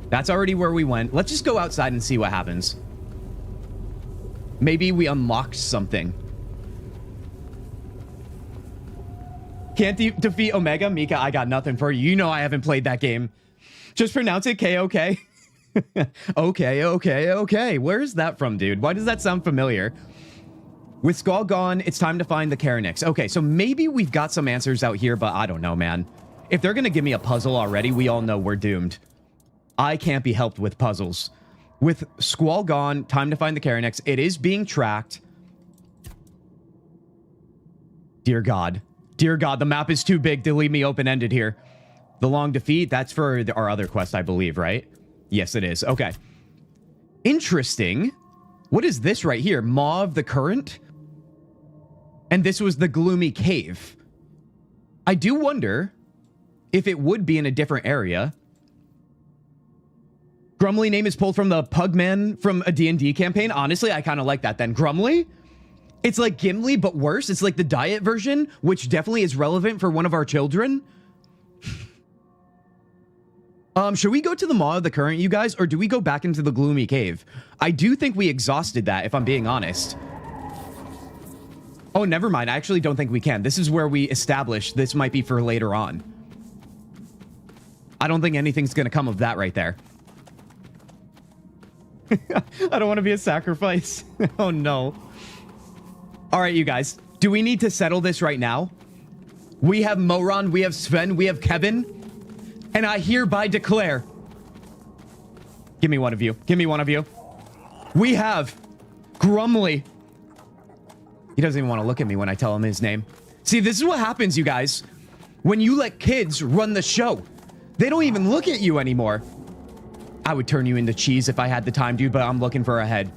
That's already where we went. Let's just go outside and see what happens. Maybe we unlocked something. Can't defeat Omega? Mika, I got nothing for you. You know I haven't played that game. Just pronounce it KOK. Okay. Where's that from, dude? Why does that sound familiar? With Skull gone, it's time to find the Karanix. Okay, so maybe we've got some answers out here, but I don't know, man. If they're gonna give me a puzzle already, we all know we're doomed. I can't be helped with puzzles. With Squall gone, time to find the Karanix. It is being tracked. Dear God, the map is too big to leave me open-ended here. The long defeat, that's for our other quest, I believe, right? Yes, it is. Okay. Interesting. What is this right here? Maw of the Current? And this was the gloomy cave. I do wonder if it would be in a different area. Grumley name is pulled from the Pugman from a D&D campaign. Honestly, I kind of like that then. Grumley? It's like Gimli, but worse. It's like the diet version, which definitely is relevant for one of our children. Should we go to the Maw of the Current, you guys, or do we go back into the gloomy cave? I do think we exhausted that, if I'm being honest. Oh, never mind. I actually don't think we can. This is where we established this might be for later on. I don't think anything's going to come of that right there. I don't want to be a sacrifice. Oh, no. All right, you guys. Do we need to settle this right now? We have Moron, we have Sven, we have Kevin. And I hereby declare... Give me one of you. Give me one of you. We have Grumley. He doesn't even want to look at me when I tell him his name. See, this is what happens, you guys. When you let kids run the show. They don't even look at you anymore. I would turn you into cheese if I had the time, dude, but I'm looking for a head.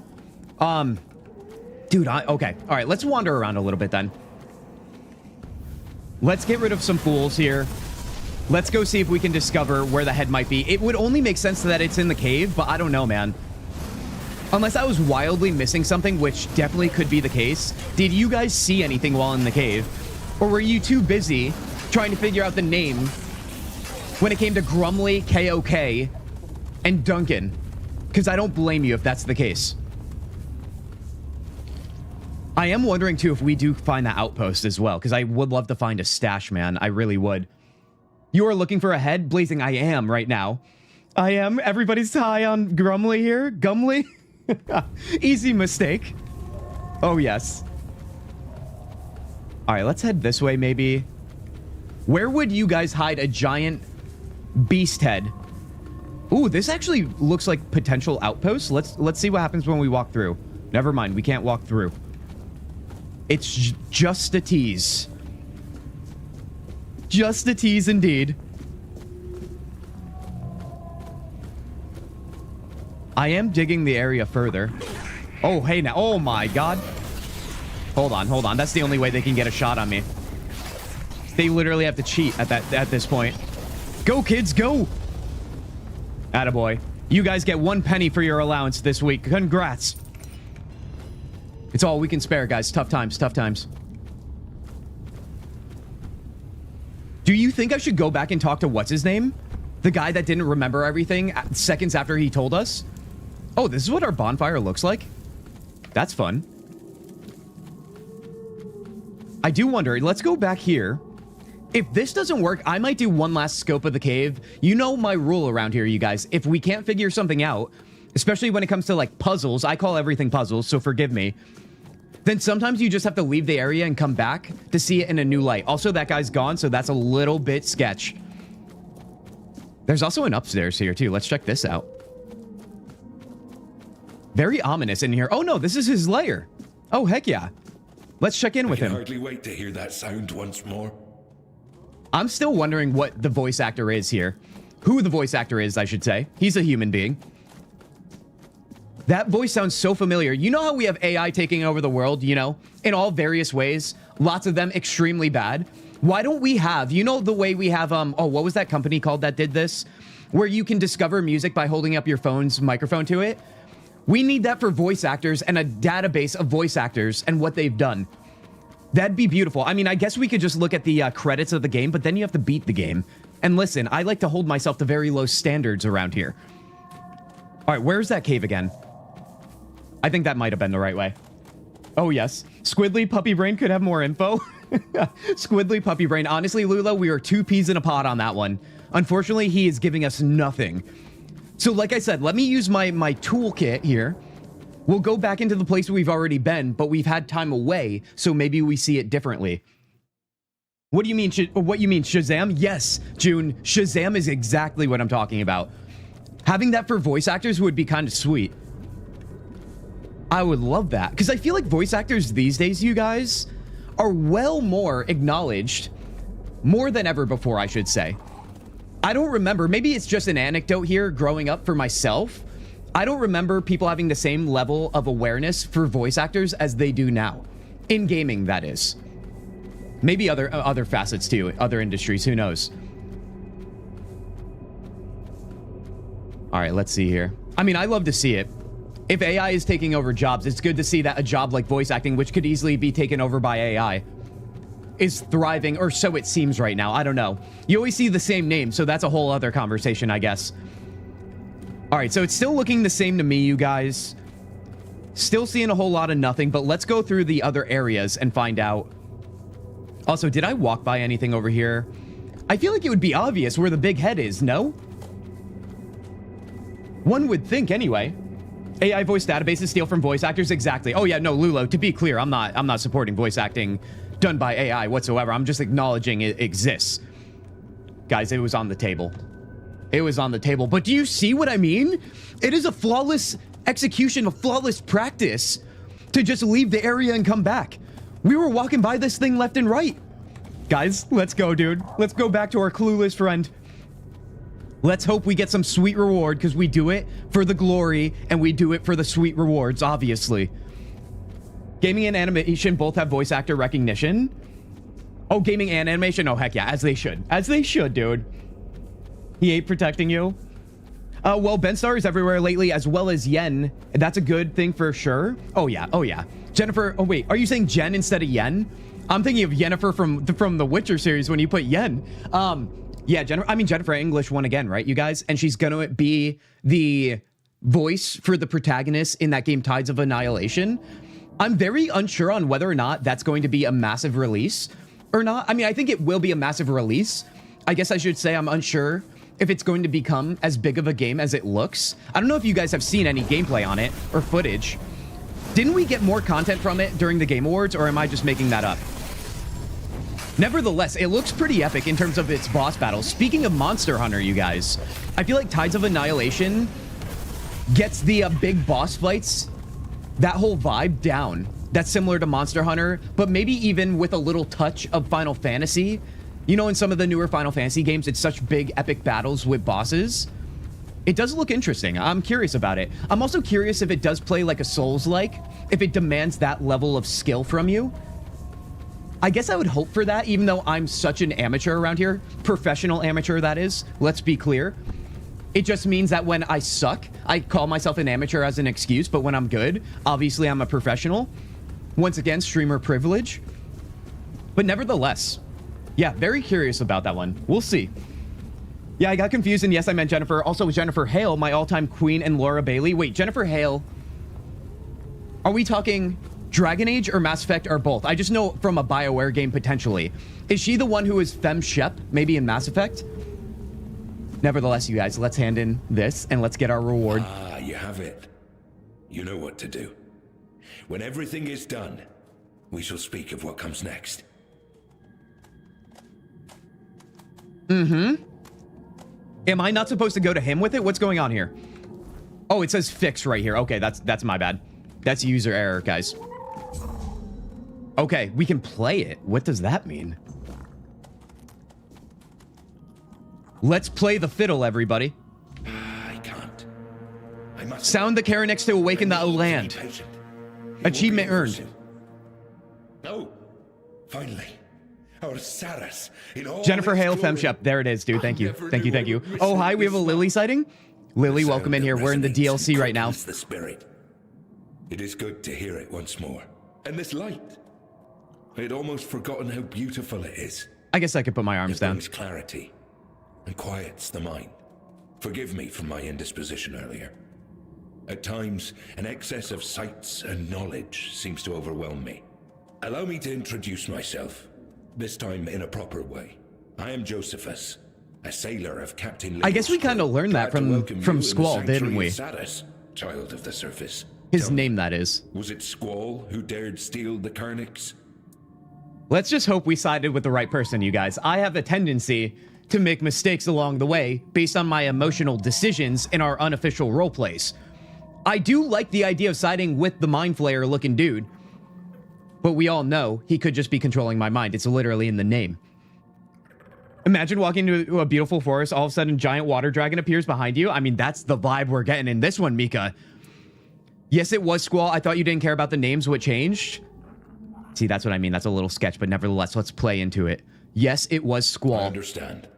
Dude, okay. All right, let's wander around a little bit then. Let's get rid of some fools here. Let's go see if we can discover where the head might be. It would only make sense that it's in the cave, but I don't know, man. Unless I was wildly missing something, which definitely could be the case. Did you guys see anything while in the cave? Or were you too busy trying to figure out the name when it came to Grumley KOK And Duncan. Because I don't blame you if that's the case. I am wondering, too, if we do find the outpost as well. Because I would love to find a stash, man. I really would. You are looking for a head? Blazing, I am right now. I am. Everybody's high on Grumly here. Gumly? Easy mistake. Oh, yes. All right, let's head this way, maybe. Where would you guys hide a giant beast head? Ooh, this actually looks like potential outposts. Let's see what happens when we walk through. Never mind, we can't walk through. It's just a tease. Just a tease indeed. I am digging the area further. Oh, hey now. Oh my god. Hold on. That's the only way they can get a shot on me. They literally have to cheat at this point. Go, kids, go! Attaboy. You guys get 1 penny for your allowance this week. Congrats. It's all we can spare, guys. Tough times, tough times. Do you think I should go back and talk to what's-his-name? The guy that didn't remember everything seconds after he told us? Oh, this is what our bonfire looks like? That's fun. I do wonder, let's go back here. If this doesn't work, I might do one last scope of the cave. You know my rule around here, you guys. If we can't figure something out, especially when it comes to, like, puzzles, I call everything puzzles, so forgive me, then sometimes you just have to leave the area and come back to see it in a new light. Also, that guy's gone, so that's a little bit sketch. There's also an upstairs here, too. Let's check this out. Very ominous in here. Oh, no, this is his lair. Oh, heck yeah. Let's check in with him. I can hardly wait to hear that sound once more. I'm still wondering what the voice actor is here. Who the voice actor is, I should say. He's a human being. That voice sounds so familiar. You know how we have AI taking over the world, you know, in all various ways, lots of them extremely bad. Why don't we have, you know, the way we have, oh, what was that company called that did this? Where you can discover music by holding up your phone's microphone to it. We need that for voice actors and a database of voice actors and what they've done. That'd be beautiful. I mean, I guess we could just look at the credits of the game, but then you have to beat the game. And listen, I like to hold myself to very low standards around here. All right, where's that cave again? I think that might have been the right way. Oh, yes. Squidly Puppy Brain could have more info. Squidly Puppy Brain. Honestly, Lula, we are 2 peas in a pod on that one. Unfortunately, he is giving us nothing. So like I said, let me use my toolkit here. We'll go back into the place we've already been, but we've had time away, so maybe we see it differently. What do you mean, Shazam? Yes, June, Shazam is exactly what I'm talking about. Having that for voice actors would be kind of sweet. I would love that, because I feel like voice actors these days, you guys, are well more acknowledged, more than ever before, I should say. I don't remember, maybe it's just an anecdote here growing up for myself. I don't remember people having the same level of awareness for voice actors as they do now. In gaming, that is. Maybe other facets too, other industries, who knows? All right, let's see here. I mean, I love to see it. If AI is taking over jobs, it's good to see that a job like voice acting, which could easily be taken over by AI, is thriving, or so it seems right now. I don't know. You always see the same name, so that's a whole other conversation, I guess. All right, so it's still looking the same to me, you guys. Still seeing a whole lot of nothing, but let's go through the other areas and find out. Also, did I walk by anything over here? I feel like it would be obvious where the big head is, no? One would think anyway. AI voice databases steal from voice actors? Exactly. Oh yeah, no, Lulo, to be clear, I'm not supporting voice acting done by AI whatsoever. I'm just acknowledging it exists. Guys, it was on the table. It was on the table. But do you see what I mean? It is a flawless execution, a flawless practice to just leave the area and come back. We were walking by this thing left and right. Guys, let's go, dude. Let's go back to our clueless friend. Let's hope we get some sweet reward, because we do it for the glory, and we do it for the sweet rewards, obviously. Gaming and animation both have voice actor recognition. Oh, gaming and animation? Oh, heck yeah, as they should. As they should, dude. He ain't protecting you. Well, Benstar is everywhere lately, as well as Yen. That's a good thing for sure. Oh, yeah. Oh, yeah. Jennifer. Oh, wait. Are you saying Jen instead of Yen? I'm thinking of Yennefer from the Witcher series when you put Yen. Yeah, Jennifer English won again, right, you guys? And she's gonna be the voice for the protagonist in that game, Tides of Annihilation. I'm very unsure on whether or not that's going to be a massive release or not. I mean, I think it will be a massive release. I guess I should say I'm unsure if it's going to become as big of a game as it looks. I don't know if you guys have seen any gameplay on it or footage. Didn't we get more content from it during the Game Awards, or am I just making that up? Nevertheless, it looks pretty epic in terms of its boss battles. Speaking of Monster Hunter, you guys, I feel like Tides of Annihilation gets the big boss fights, that whole vibe down. That's similar to Monster Hunter, but maybe even with a little touch of Final Fantasy. You know, in some of the newer Final Fantasy games, it's such big, epic battles with bosses. It does look interesting. I'm curious about it. I'm also curious if it does play like a Souls-like, if it demands that level of skill from you. I guess I would hope for that, even though I'm such an amateur around here. Professional amateur, that is. Let's be clear. It just means that when I suck, I call myself an amateur as an excuse, but when I'm good, obviously I'm a professional. Once again, streamer privilege. But nevertheless, yeah, very curious about that one. We'll see. Yeah, I got confused, and yes, I meant Jennifer. Also, Jennifer Hale, my all-time queen, and Laura Bailey. Wait, Jennifer Hale. Are we talking Dragon Age or Mass Effect or both? I just know from a BioWare game, potentially. Is she the one who is Femme Shep, maybe in Mass Effect? Nevertheless, you guys, let's hand in this, and let's get our reward. Ah, you have it. You know what to do. When everything is done, we shall speak of what comes next. Mm-hmm. Am I not supposed to go to him with it? What's going on here? Oh, it says fix right here. Okay, that's my bad. That's user error, guys. Okay, we can play it. What does that mean? Let's play the fiddle, everybody. I can't. I must Sound the Caranix to awaken the land. Achievement earned. Oh, finally. Our Saras in all Jennifer Hale its glory. Femshep. There it is, dude. Thank you. Never Thank you. knew Thank you. I would Oh, hi. receive We have a this Lily sighting. Lily, The welcome sound in that here. We're in the resonates DLC right now. quickens the spirit. It is good to hear it once more. And this light. I had almost forgotten how beautiful it is. I guess I could put my arms It down. brings clarity and quiets the mind. Forgive me for my indisposition earlier. At times, an excess of sights and knowledge seems to overwhelm me. Allow me to introduce myself, this time in a proper way. I am Josephus, a sailor of Captain I guess we kind of learned that from Squall, didn't we? Saddis, child of the surface. His Tell me, name, that is. was it Squall who dared steal the Carnix? Let's just hope we sided with the right person, you guys. I have a tendency to make mistakes along the way based on my emotional decisions in our unofficial roleplays. I do like the idea of siding with the Mind Flayer looking dude, but we all know he could just be controlling my mind. It's literally in the name. Imagine walking into a beautiful forest, all of a sudden a giant water dragon appears behind you. I mean, that's the vibe we're getting in this one, Mika. Yes, it was Squall. I thought you didn't care about the names. What changed? See, that's what I mean. That's a little sketch, but nevertheless, let's play into it. Yes, it was I Squall. understand.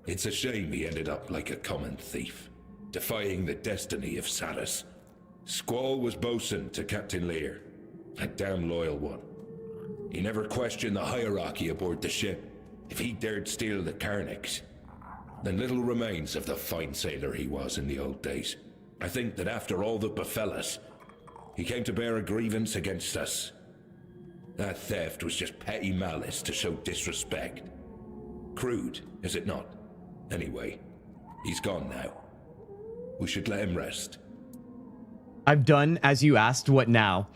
It's a shame he ended up like a common thief, defying the destiny of Saddis. Squall was bosun to Captain Lear, a damn loyal one. He never questioned the hierarchy aboard the ship. If he dared steal the Carnix, then little remains of the fine sailor he was in the old days. I think that after all that befell us, he came to bear a grievance against us. That theft was just petty malice to show disrespect. Crude, is it not? Anyway, he's gone now. We should let him rest. I've done as you asked. What now?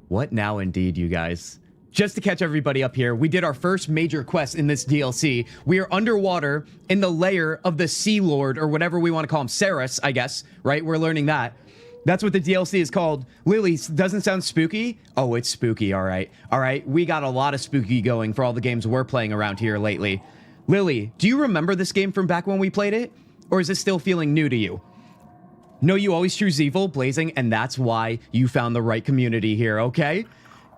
What now indeed, you guys? Just to catch everybody up here, we did our first major quest in this DLC. We are underwater in the lair of the Sea Lord, or whatever we want to call him. Saras, I guess, right? We're learning that. That's what the DLC is called. Lily, doesn't sound spooky? Oh, it's spooky, all right. All right, we got a lot of spooky going for all the games we're playing around here lately. Lily, do you remember this game from back when we played it? Or is it still feeling new to you? No, you always choose evil, Blazing, and that's why you found the right community here, okay?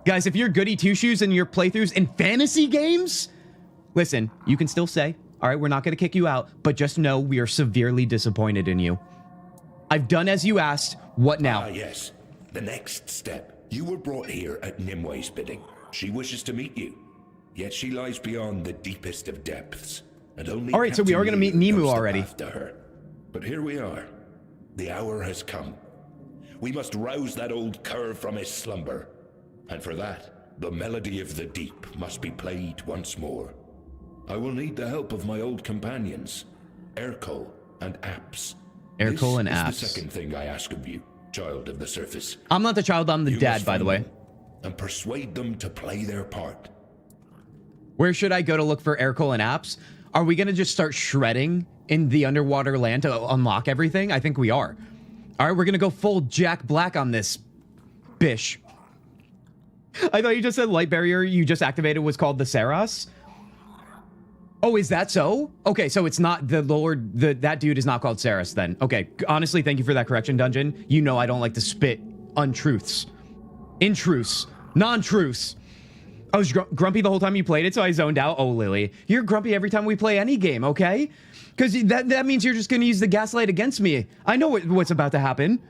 Guys, if you're goody two-shoes in your playthroughs in fantasy games, listen, you can still say, all right, we're not going to kick you out, but just know we are severely disappointed in you. I've done as you asked. What now? Ah, yes. The next step. You were brought here at Nimwe's bidding. She wishes to meet you. Yet she lies beyond the deepest of depths. and only All right, so we are Captain going to meet Lear Nemu knows the already. path to her. But here we are. The hour has come. We must rouse that old cur from his slumber. And for that, the melody of the deep must be played once more. I will need the help of my old companions, Ercol and Apps. Ercol and This Apps. is the second thing I ask of you, child of the surface. I'm not the child, I'm the You dad, must by the find way. them and persuade them to play their part. Where should I go to look for Ercol and Apps? Are we going to just start shredding in the underwater land to unlock everything? I think we are. All right, we're going to go full Jack Black on this bish. I thought you just said light barrier you just activated was called the Saros. Oh, is that so? Okay, so it's not the Lord, that dude is not called Saros then. Okay, honestly, thank you for that correction, Dungeon. You know I don't like to spit untruths. Intruths. Non-truths. I was grumpy the whole time you played it, so I zoned out. Oh, Lily, you're grumpy every time we play any game, okay? Because that means you're just going to use the gaslight against me. I know what's about to happen.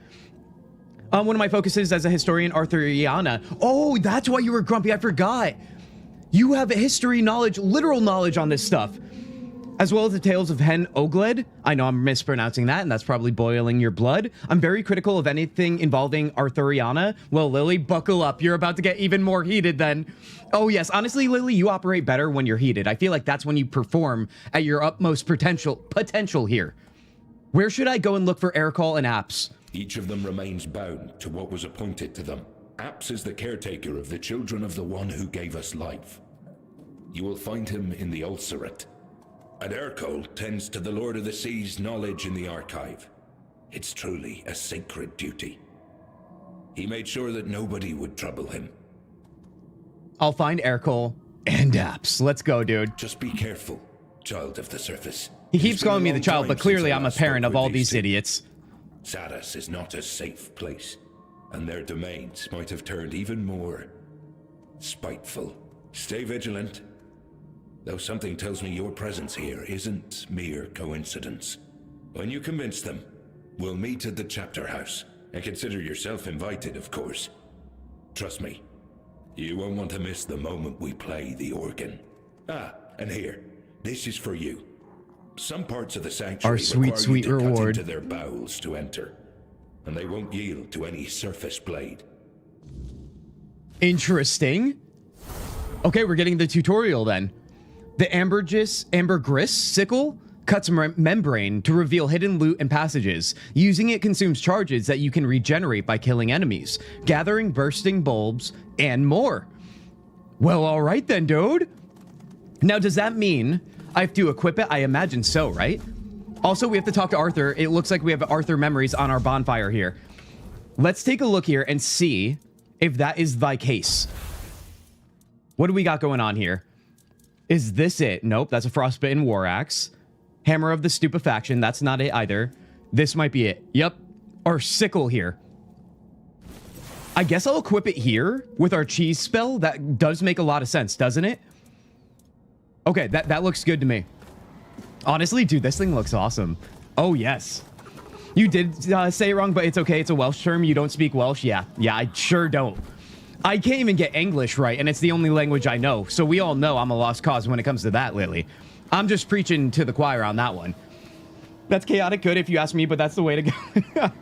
One of my focuses as a historian, Arthuriana. Oh, that's why you were grumpy. I forgot. You have history knowledge, literal knowledge on this stuff. As well as the tales of Hen Ogled. I know I'm mispronouncing that, and that's probably boiling your blood. I'm very critical of anything involving Arthuriana. Well, Lily, buckle up. You're about to get even more heated then. Oh, yes. Honestly, Lily, you operate better when you're heated. I feel like that's when you perform at your utmost potential here. Where should I go and look for Ercol and Apps? Each of them remains bound to what was appointed to them. Apps is the caretaker of the children of the one who gave us life. You will find him in the Ulcerate. And Ercol tends to the Lord of the Sea's knowledge in the archive. It's truly a sacred duty. He made sure that nobody would trouble him. I'll find Ercol and Apps. Let's go, dude. Just be careful, child of the surface. He It's keeps been a calling me the long child, time but clearly since I I'm a last parent spoke of with all these these two. idiots. Saras is not a safe place, and their domains might have turned even more spiteful. Stay vigilant, though something tells me your presence here isn't mere coincidence. When you convince them, we'll meet at the chapter house, and consider yourself invited, of course. Trust me, you won't want to miss the moment we play the organ. Ah, and here, this is for you. Some parts of the sanctuary Our sweet, require sweet you to cut reward. into their bowels to enter, and they won't yield to any surface blade. Interesting. Okay, we're getting the tutorial then. The ambergris sickle cuts membrane to reveal hidden loot and passages. Using it consumes charges that you can regenerate by killing enemies, gathering bursting bulbs, and more. Well, all right then, dude. Now, does that mean I have to equip it? I imagine so, right? Also, we have to talk to Arthur. It looks like we have Arthur memories on our bonfire here. Let's take a look here and see if that is thy case. What do we got going on here? Is this it? Nope, that's a frostbitten war axe. Hammer of the stupefaction, that's not it either. This might be it. Yep, our sickle here. I guess I'll equip it here with our cheese spell. That does make a lot of sense, doesn't it? Okay, that looks good to me. Honestly, dude, this thing looks awesome. Oh, yes. You did say it wrong, but it's okay. It's a Welsh term. You don't speak Welsh? Yeah, I sure don't. I can't even get English right, and it's the only language I know. So we all know I'm a lost cause when it comes to that, Lily. I'm just preaching to the choir on that one. That's chaotic good if you ask me, but that's the way to go.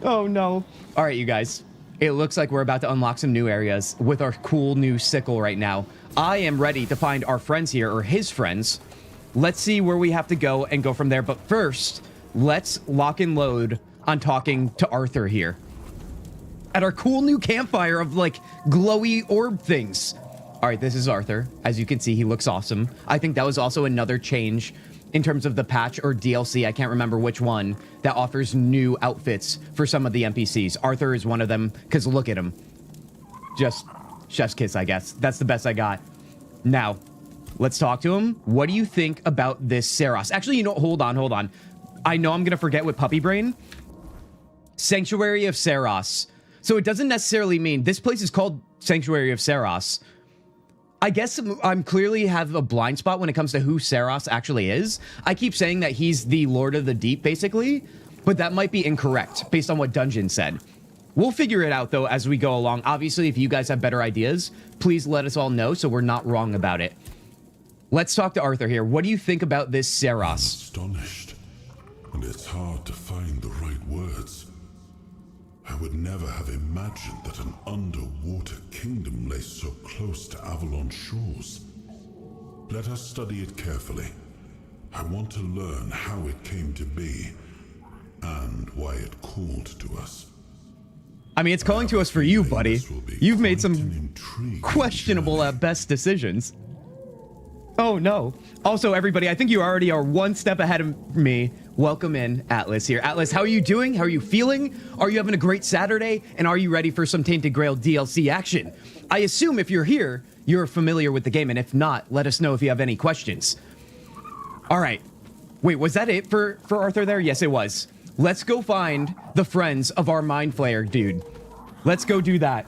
Oh, no. All right, you guys. It looks like we're about to unlock some new areas with our cool new sickle right now. I am ready to find our friends here, or his friends. Let's see where we have to go and go from there. But first, let's lock and load on talking to Arthur here. At our cool new campfire of, like, glowy orb things. All right, this is Arthur. As you can see, he looks awesome. I think that was also another change in terms of the patch or DLC, I can't remember which one, that offers new outfits for some of the NPCs. Arthur is one of them, because look at him. Just chef's kiss, I guess. That's the best I got. Now, let's talk to him. What do you think about this Saros? Actually, you know, hold on. I know I'm going to forget with puppy brain. Sanctuary of Saros. So it doesn't necessarily mean this place is called Sanctuary of Saros. I guess I'm clearly have a blind spot when it comes to who Saros actually is. I keep saying that he's the Lord of the Deep, basically, but that might be incorrect based on what Dungeon said. We'll figure it out, though, as we go along. Obviously, if you guys have better ideas, please let us all know so we're not wrong about it. Let's talk to Arthur here. What do you think about this Saros? Astonished, and it's hard to find the right words. I would never have imagined that an underwater kingdom lay so close to Avalon shores. Let us study it carefully. I want to learn how it came to be, and why it called to us. I mean, it's calling to us for you, buddy. You've made some questionable at best decisions. Oh, no. Also, everybody, I think you already are one step ahead of me. Welcome in, Atlas here. Atlas, how are you doing? How are you feeling? Are you having a great Saturday? And are you ready for some Tainted Grail DLC action? I assume if you're here, you're familiar with the game. And if not, let us know if you have any questions. All right. Wait, was that it for Arthur there? Yes, it was. Let's go find the friends of our Mind Flayer dude. Let's go do that.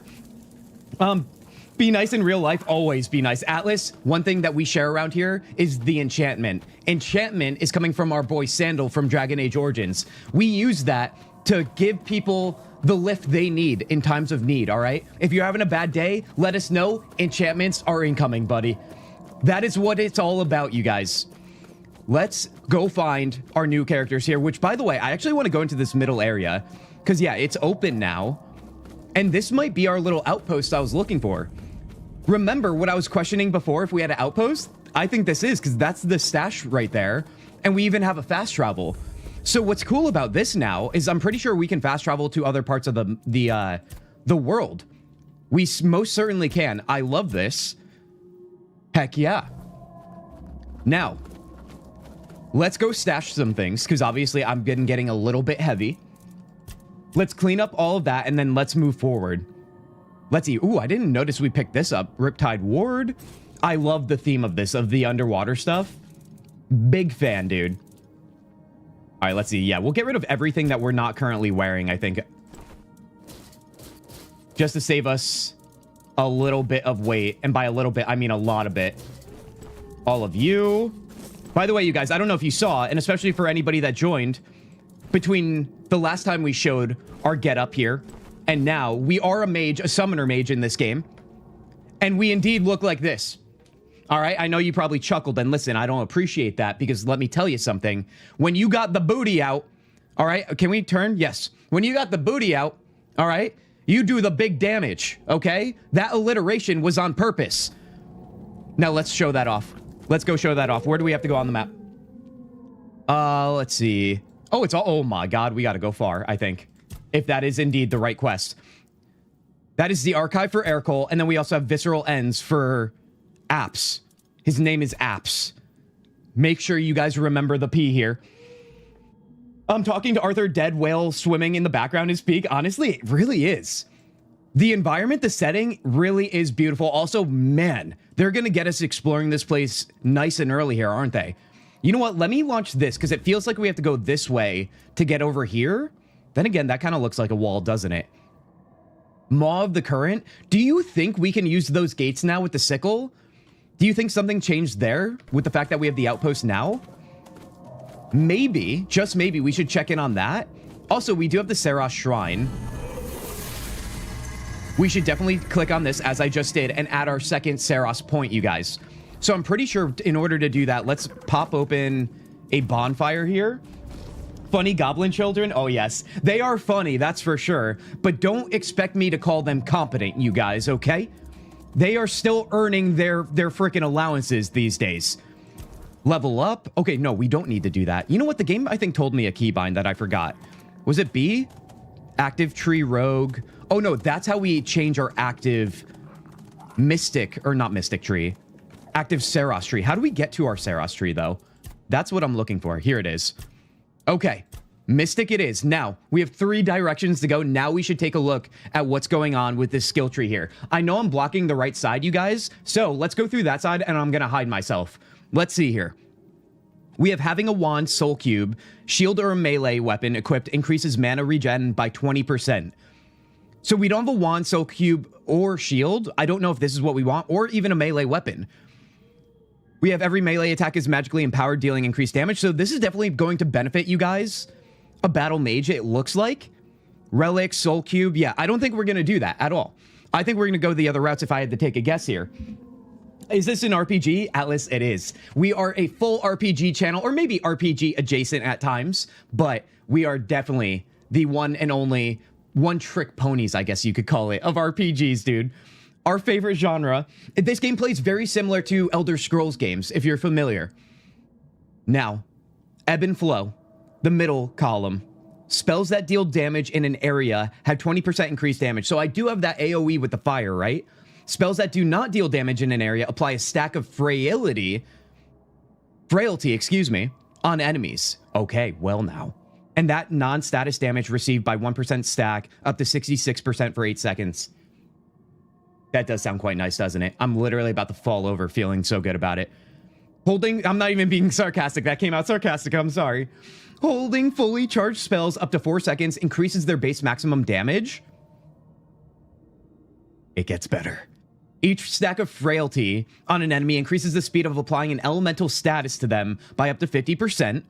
Be nice in real life. Always be nice. Atlas, one thing that we share around here is the enchantment. Enchantment is coming from our boy Sandal from Dragon Age Origins. We use that to give people the lift they need in times of need, all right? If you're having a bad day, let us know. Enchantments are incoming, buddy. That is what it's all about, you guys. Let's go find our new characters here, which, by the way, I actually want to go into this middle area because, yeah, it's open now. And this might be our little outpost I was looking for. Remember what I was questioning before if we had an outpost? I think this is, because that's the stash right there. And we even have a fast travel. So what's cool about this now is I'm pretty sure we can fast travel to other parts of the world. We most certainly can. I love this. Heck yeah. Now, let's go stash some things, because obviously I'm getting a little bit heavy. Let's clean up all of that, and then let's move forward. Let's see. Ooh, I didn't notice we picked this up. Riptide Ward. I love the theme of this, of the underwater stuff. Big fan, dude. All right, let's see. Yeah, we'll get rid of everything that we're not currently wearing, I think. Just to save us a little bit of weight. And by a little bit, I mean a lot of it. All of you. By the way, you guys, I don't know if you saw, and especially for anybody that joined, between the last time we showed our getup here, and now we are a mage, a summoner mage in this game. And we indeed look like this. All right, I know you probably chuckled, and listen, I don't appreciate that, because let me tell you something. When you got the booty out, all right, can we turn? Yes. When you got the booty out, all right, you do the big damage, okay? That alliteration was on purpose. Now let's show that off. Let's go show that off. Where do we have to go on the map? Let's see. Oh, it's all, oh my God, we got to go far, I think. If that is indeed the right quest. That is the archive for Aircole, and then we also have Visceral Ends for Apps. His name is Apps. Make sure you guys remember the P here. I'm talking to Arthur, dead whale swimming in the background is peak. Honestly, it really is. The environment, the setting really is beautiful. Also, man, they're going to get us exploring this place nice and early here, aren't they? You know what? Let me launch this, because it feels like we have to go this way to get over here. Then again, that kind of looks like a wall, doesn't it? Maw of the Current. Do you think we can use those gates now with the sickle? Do you think something changed there with the fact that we have the outpost now? Maybe, just maybe, we should check in on that. Also, we do have the Saros Shrine. We should definitely click on this, as I just did, and add our second Saros point, you guys. So I'm pretty sure in order to do that, let's pop open a bonfire here. Funny goblin children? Oh, yes. They are funny, that's for sure. But don't expect me to call them competent, you guys, okay? They are still earning their freaking allowances these days. Level up? Okay, no, we don't need to do that. You know what? The game, I think, told me a keybind that I forgot. Was it B? Active Tree Rogue. Oh, no, that's how we change our active Mystic, or not Mystic Tree. Active Saros Tree. How do we get to our Saros Tree, though? That's what I'm looking for. Here it is. Okay, Mystic it is. Now, we have 3 directions to go. Now we should take a look at what's going on with this skill tree here. I know I'm blocking the right side, you guys, so let's go through that side, and I'm going to hide myself. Let's see here. We have having a wand, soul cube, shield or a melee weapon equipped increases mana regen by 20%. So we don't have a wand, soul cube, or shield. I don't know if this is what we want, or even a melee weapon. We have every melee attack is magically empowered, dealing increased damage. So this is definitely going to benefit you guys. A battle mage, it looks like. Relic, soul cube. Yeah, I don't think we're going to do that at all. I think we're going to go the other routes if I had to take a guess here. Is this an RPG? Atlas, it is. We are a full RPG channel, or maybe RPG adjacent at times, but we are definitely the one and only one-trick ponies, I guess you could call it, of RPGs, dude. Our favorite genre. This game plays very similar to Elder Scrolls games, if you're familiar. Now, ebb and flow, the middle column. Spells that deal damage in an area have 20% increased damage. So I do have that AoE with the fire, right? Spells that do not deal damage in an area apply a stack of frailty, on enemies. Okay, well now. And that non-status damage received by 1% stack up to 66% for 8 seconds. That does sound quite nice, doesn't it? I'm literally about to fall over feeling so good about it. Holding, I'm not even being sarcastic. That came out sarcastic, I'm sorry. Holding fully charged spells up to 4 seconds increases their base maximum damage. It gets better. Each stack of frailty on an enemy increases the speed of applying an elemental status to them by up to 50%.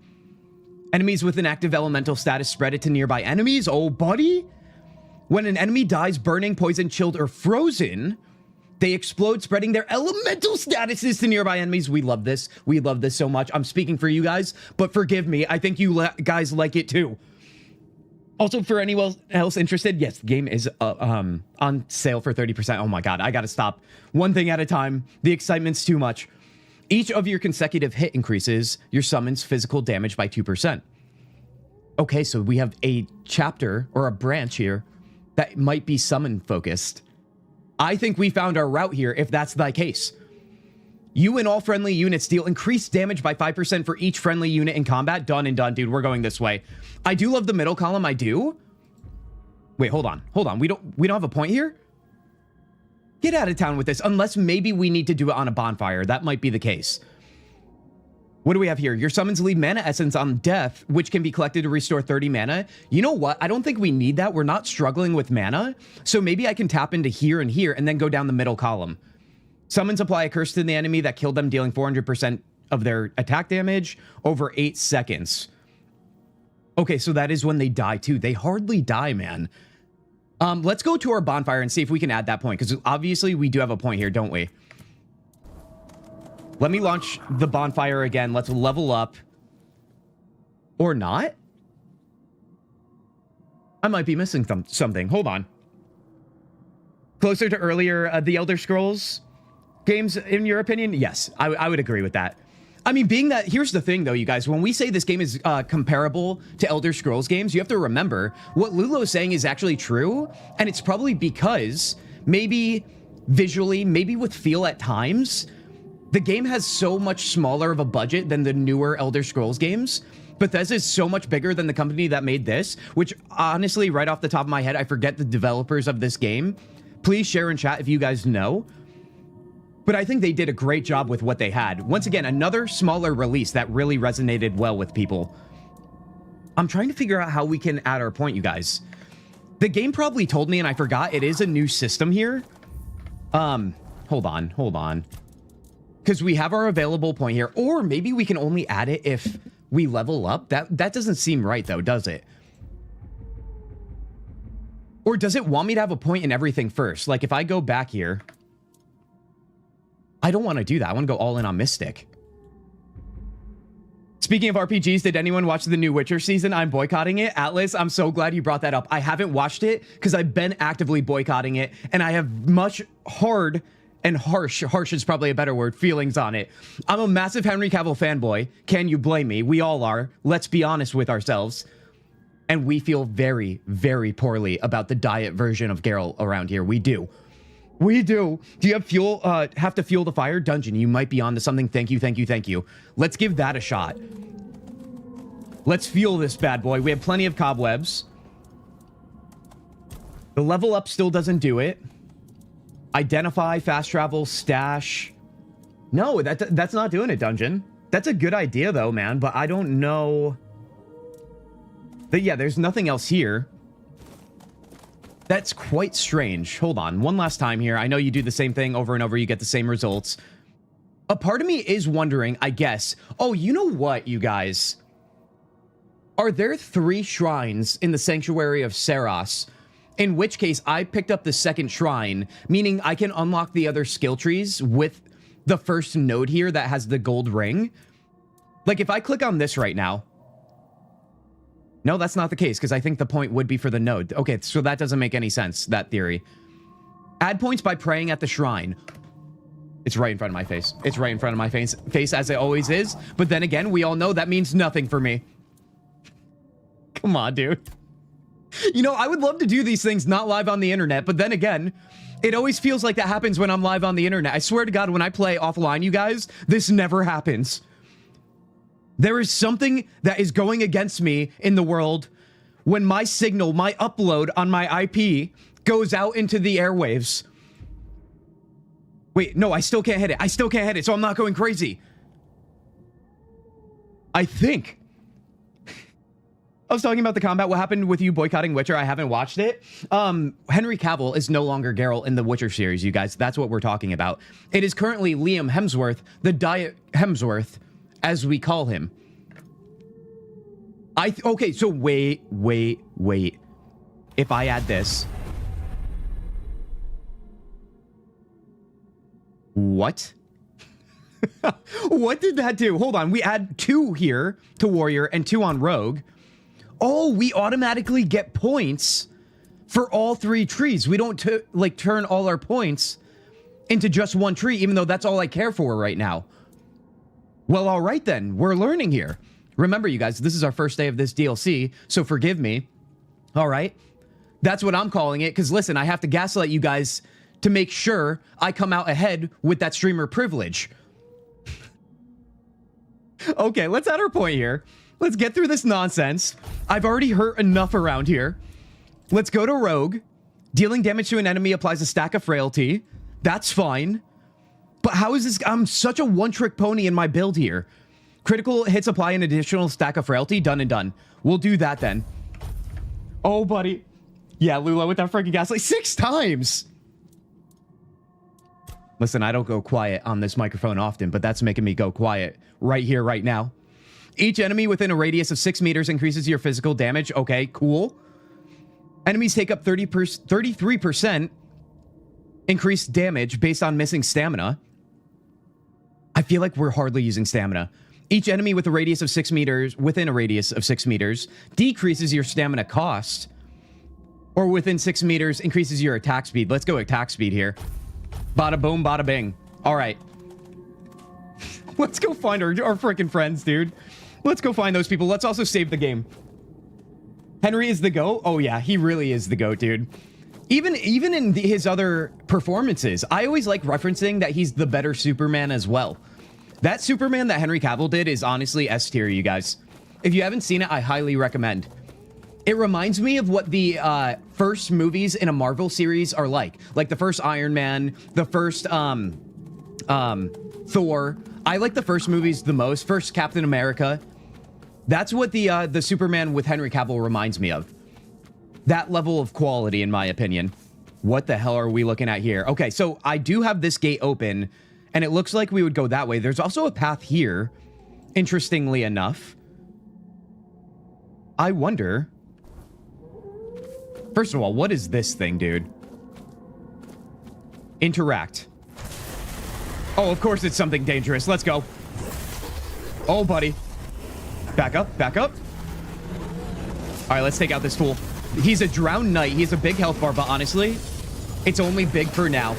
Enemies with an active elemental status spread it to nearby enemies. Oh, buddy. When an enemy dies burning, poisoned, chilled, or frozen, they explode, spreading their elemental statuses to nearby enemies. We love this. We love this so much. I'm speaking for you guys, but forgive me. I think you guys like it too. Also, for anyone else interested, yes, the game is on sale for 30%. Oh my god, I gotta stop. One thing at a time. The excitement's too much. Each of your consecutive hit increases your summon's physical damage by 2%. Okay, so we have a chapter or a branch here that might be summon focused. I think we found our route here if that's the case. You and all friendly units deal increased damage by 5% for each friendly unit in combat. Done and done, dude. We're going this way. I do love the middle column. I do. Wait, hold on. Hold on. We don't have a point here? Get out of town with this. Unless maybe we need to do it on a bonfire. That might be the case. What do we have here? Your summons leave mana essence on death, which can be collected to restore 30 mana. You know what? I don't think we need that. We're not struggling with mana. So maybe I can tap into here and here and then go down the middle column. Summons apply a curse to the enemy that killed them, dealing 400% of their attack damage over 8 seconds. Okay, so that is when they die too. They hardly die, man. Let's go to our bonfire and see if we can add that point, because obviously we do have a point here, don't we? Let me launch the bonfire again. Let's level up. Or not? I might be missing something. Hold on. Closer to earlier, the Elder Scrolls games, in your opinion? Yes, I would agree with that. I mean, being that, here's the thing though, you guys, when we say this game is comparable to Elder Scrolls games, you have to remember what Lulo is saying is actually true. And it's probably because maybe visually, maybe with feel at times, the game has so much smaller of a budget than the newer Elder Scrolls games. Bethesda is so much bigger than the company that made this, which honestly, right off the top of my head, I forget the developers of this game. Please share in chat if you guys know. But I think they did a great job with what they had. Once again, another smaller release that really resonated well with people. I'm trying to figure out how we can add our point, you guys. The game probably told me and I forgot it is a new system here. Hold on. Because we have our available point here, or maybe we can only add it if we level up. That doesn't seem right though, does it? Or does it want me to have a point in everything first? Like if I go back here, I don't want to do that. I want to go all in on Mystic. Speaking of RPGs, did anyone watch the new Witcher season? I'm boycotting it. Atlas, I'm so glad you brought that up. I haven't watched it because I've been actively boycotting it, and I have much harsh is probably a better word, feelings on it. I'm a massive Henry Cavill fanboy. Can you blame me? We all are. Let's be honest with ourselves. And we feel very, very poorly about the diet version of Geralt around here. We do. We do. Do you have fuel? Have to fuel the fire? Dungeon, you might be onto something. Thank you. Let's give that a shot. Let's fuel this bad boy. We have plenty of cobwebs. The level up still doesn't do it. Identify, fast travel, stash. No, that's not doing it, Dungeon. That's a good idea, though, man, but I don't know. Yeah, there's nothing else here. That's quite strange. Hold on, one last time here. I know you do the same thing over and over. You get the same results. A part of me is wondering, I guess. Oh, you know what, you guys? Are there 3 shrines in the Sanctuary of Seros? In which case, I picked up the second shrine, meaning I can unlock the other skill trees with the first node here that has the gold ring. Like, if I click on this right now... No, that's not the case, because I think the point would be for the node. Okay, so that doesn't make any sense, that theory. Add points by praying at the shrine. It's right in front of my face. It's right in front of my face as it always is. But then again, we all know that means nothing for me. Come on, dude. You know, I would love to do these things not live on the internet, but then again, it always feels like that happens when I'm live on the internet. I swear to God, when I play offline, you guys, this never happens. There is something that is going against me in the world when my signal, my upload on my IP goes out into the airwaves. Wait, no, I still can't hit it. I still can't hit it, so I'm not going crazy. I think. I was talking about the combat. What happened with you boycotting Witcher? I haven't watched it. Henry Cavill is no longer Geralt in the Witcher series, you guys. That's what we're talking about. It is currently Liam Hemsworth, the Diet Hemsworth, as we call him. Okay, so wait. If I add this... What? What did that do? Hold on. We add 2 here to Warrior and 2 on Rogue. Oh, we automatically get points for all 3 trees. We don't turn all our points into just one tree, even though that's all I care for right now. Well, all right then. We're learning here. Remember, you guys, this is our first day of this DLC, so forgive me. All right? That's what I'm calling it, because listen, I have to gaslight you guys to make sure I come out ahead with that streamer privilege. Okay, let's add our point here. Let's get through this nonsense. I've already hurt enough around here. Let's go to Rogue. Dealing damage to an enemy applies a stack of frailty. That's fine. But how is this? I'm such a one-trick pony in my build here. Critical hits apply an additional stack of frailty. Done and done. We'll do that then. Oh, buddy. Yeah, Lula with that freaking gaslight 6 times. Listen, I don't go quiet on this microphone often, but that's making me go quiet right here, right now. Each enemy within a radius of 6 meters increases your physical damage. Okay, cool. Enemies take up 33% increased damage based on missing stamina. I feel like we're hardly using stamina. Each enemy with a radius of 6 meters, within a radius of 6 meters, decreases your stamina cost. Or within 6 meters, increases your attack speed. Let's go attack speed here. Bada boom, bada bing. All right. Let's go find our freaking friends, dude. Let's go find those people. Let's also save the game. Henry is the GOAT? Oh, yeah, he really is the GOAT, dude. Even in his other performances, I always like referencing that he's the better Superman as well. That Superman that Henry Cavill did is honestly S tier, you guys. If you haven't seen it, I highly recommend. It reminds me of what the first movies in a Marvel series are like. Like the first Iron Man, the first Thor. I like the first movies the most. First Captain America. That's what the Superman with Henry Cavill reminds me of. That level of quality, in my opinion. What the hell are we looking at here? Okay, so I do have this gate open, and it looks like we would go that way. There's also a path here, interestingly enough. I wonder... First of all, what is this thing, dude? Interact. Oh, of course it's something dangerous. Let's go. Oh, buddy. Back up, back up. All right, let's take out this fool. He's a drowned knight. He has a big health bar, but honestly, it's only big for now.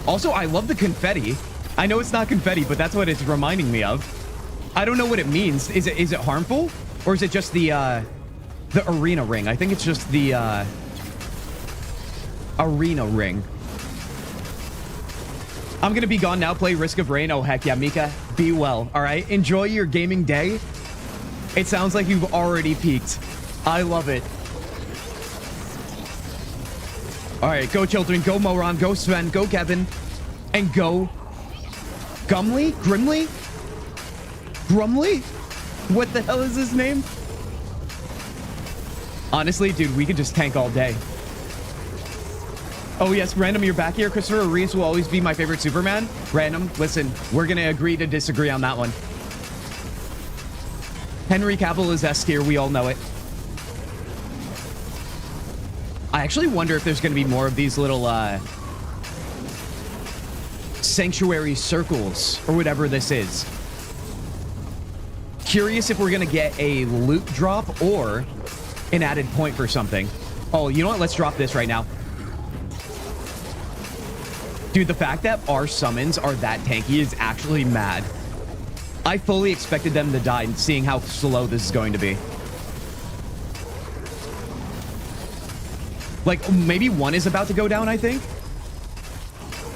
Also, I love the confetti. I know it's not confetti, but that's what it's reminding me of. I don't know what it means. Is it harmful? Or is it just the arena ring? I think it's just the arena ring. I'm gonna be gone now. Play Risk of Rain. Oh, heck yeah, Mika. Be well, all right? Enjoy your gaming day. It sounds like you've already peaked. I love it. All right, go children, go Moron, go Sven, go Kevin, and go Gumley? Grimly? Grumley? What the hell is his name? Honestly, dude, we could just tank all day. Oh, yes, Random, you're back here. Christopher Reeves will always be my favorite Superman. Random, listen, we're going to agree to disagree on that one. Henry Cavill is S tier. We all know it. I actually wonder if there's going to be more of these little sanctuary circles or whatever this is. Curious if we're gonna get a loot drop or an added point for something. Oh, you know what? Let's drop this right now. Dude, the fact that our summons are that tanky is actually mad. I fully expected them to die, seeing how slow this is going to be. Like, maybe one is about to go down, I think.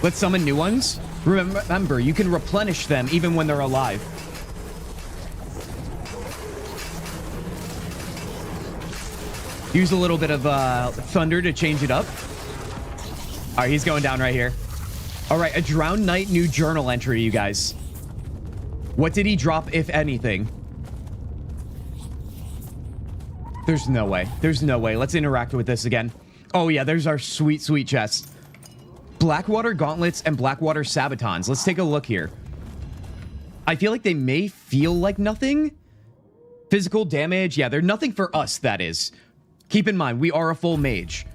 Let's summon new ones. Remember, you can replenish them even when they're alive. Use a little bit of thunder to change it up. All right, he's going down right here. All right, a Drowned Knight new journal entry, you guys. What did he drop, if anything? There's no way. There's no way. Let's interact with this again. Oh, yeah, there's our sweet, sweet chest. Blackwater Gauntlets and Blackwater Sabatons. Let's take a look here. I feel like they may feel like nothing. Physical damage. Yeah, they're nothing for us, that is. Keep in mind, we are a full mage.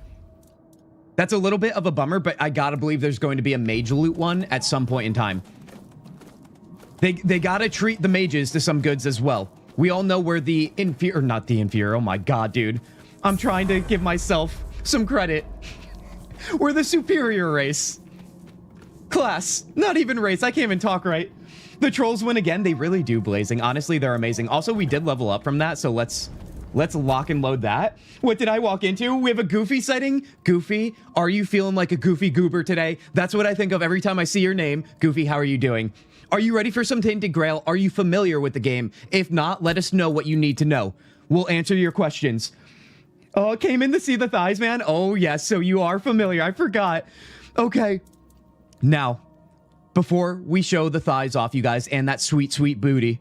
That's a little bit of a bummer, but I gotta believe there's going to be a mage loot one at some point in time. They gotta treat the mages to some goods as well. We all know where the inferior, not the inferior, oh my god, dude. I'm trying to give myself some credit. We're the superior race. Class, not even race, I can't even talk right. The trolls win again, they really do, Blazing. Honestly, they're amazing. Also, we did level up from that, so let's lock and load that. What did I walk into? We have a Goofy sighting. Goofy, are you feeling like a goofy goober today? That's what I think of every time I see your name. Goofy, how are you doing? Are you ready for some Tainted Grail? Are you familiar with the game? If not, let us know what you need to know. We'll answer your questions. Oh, came in to see the thighs, man? Oh, yes, so you are familiar. I forgot. Okay. Now, before we show the thighs off, you guys, and that sweet, sweet booty,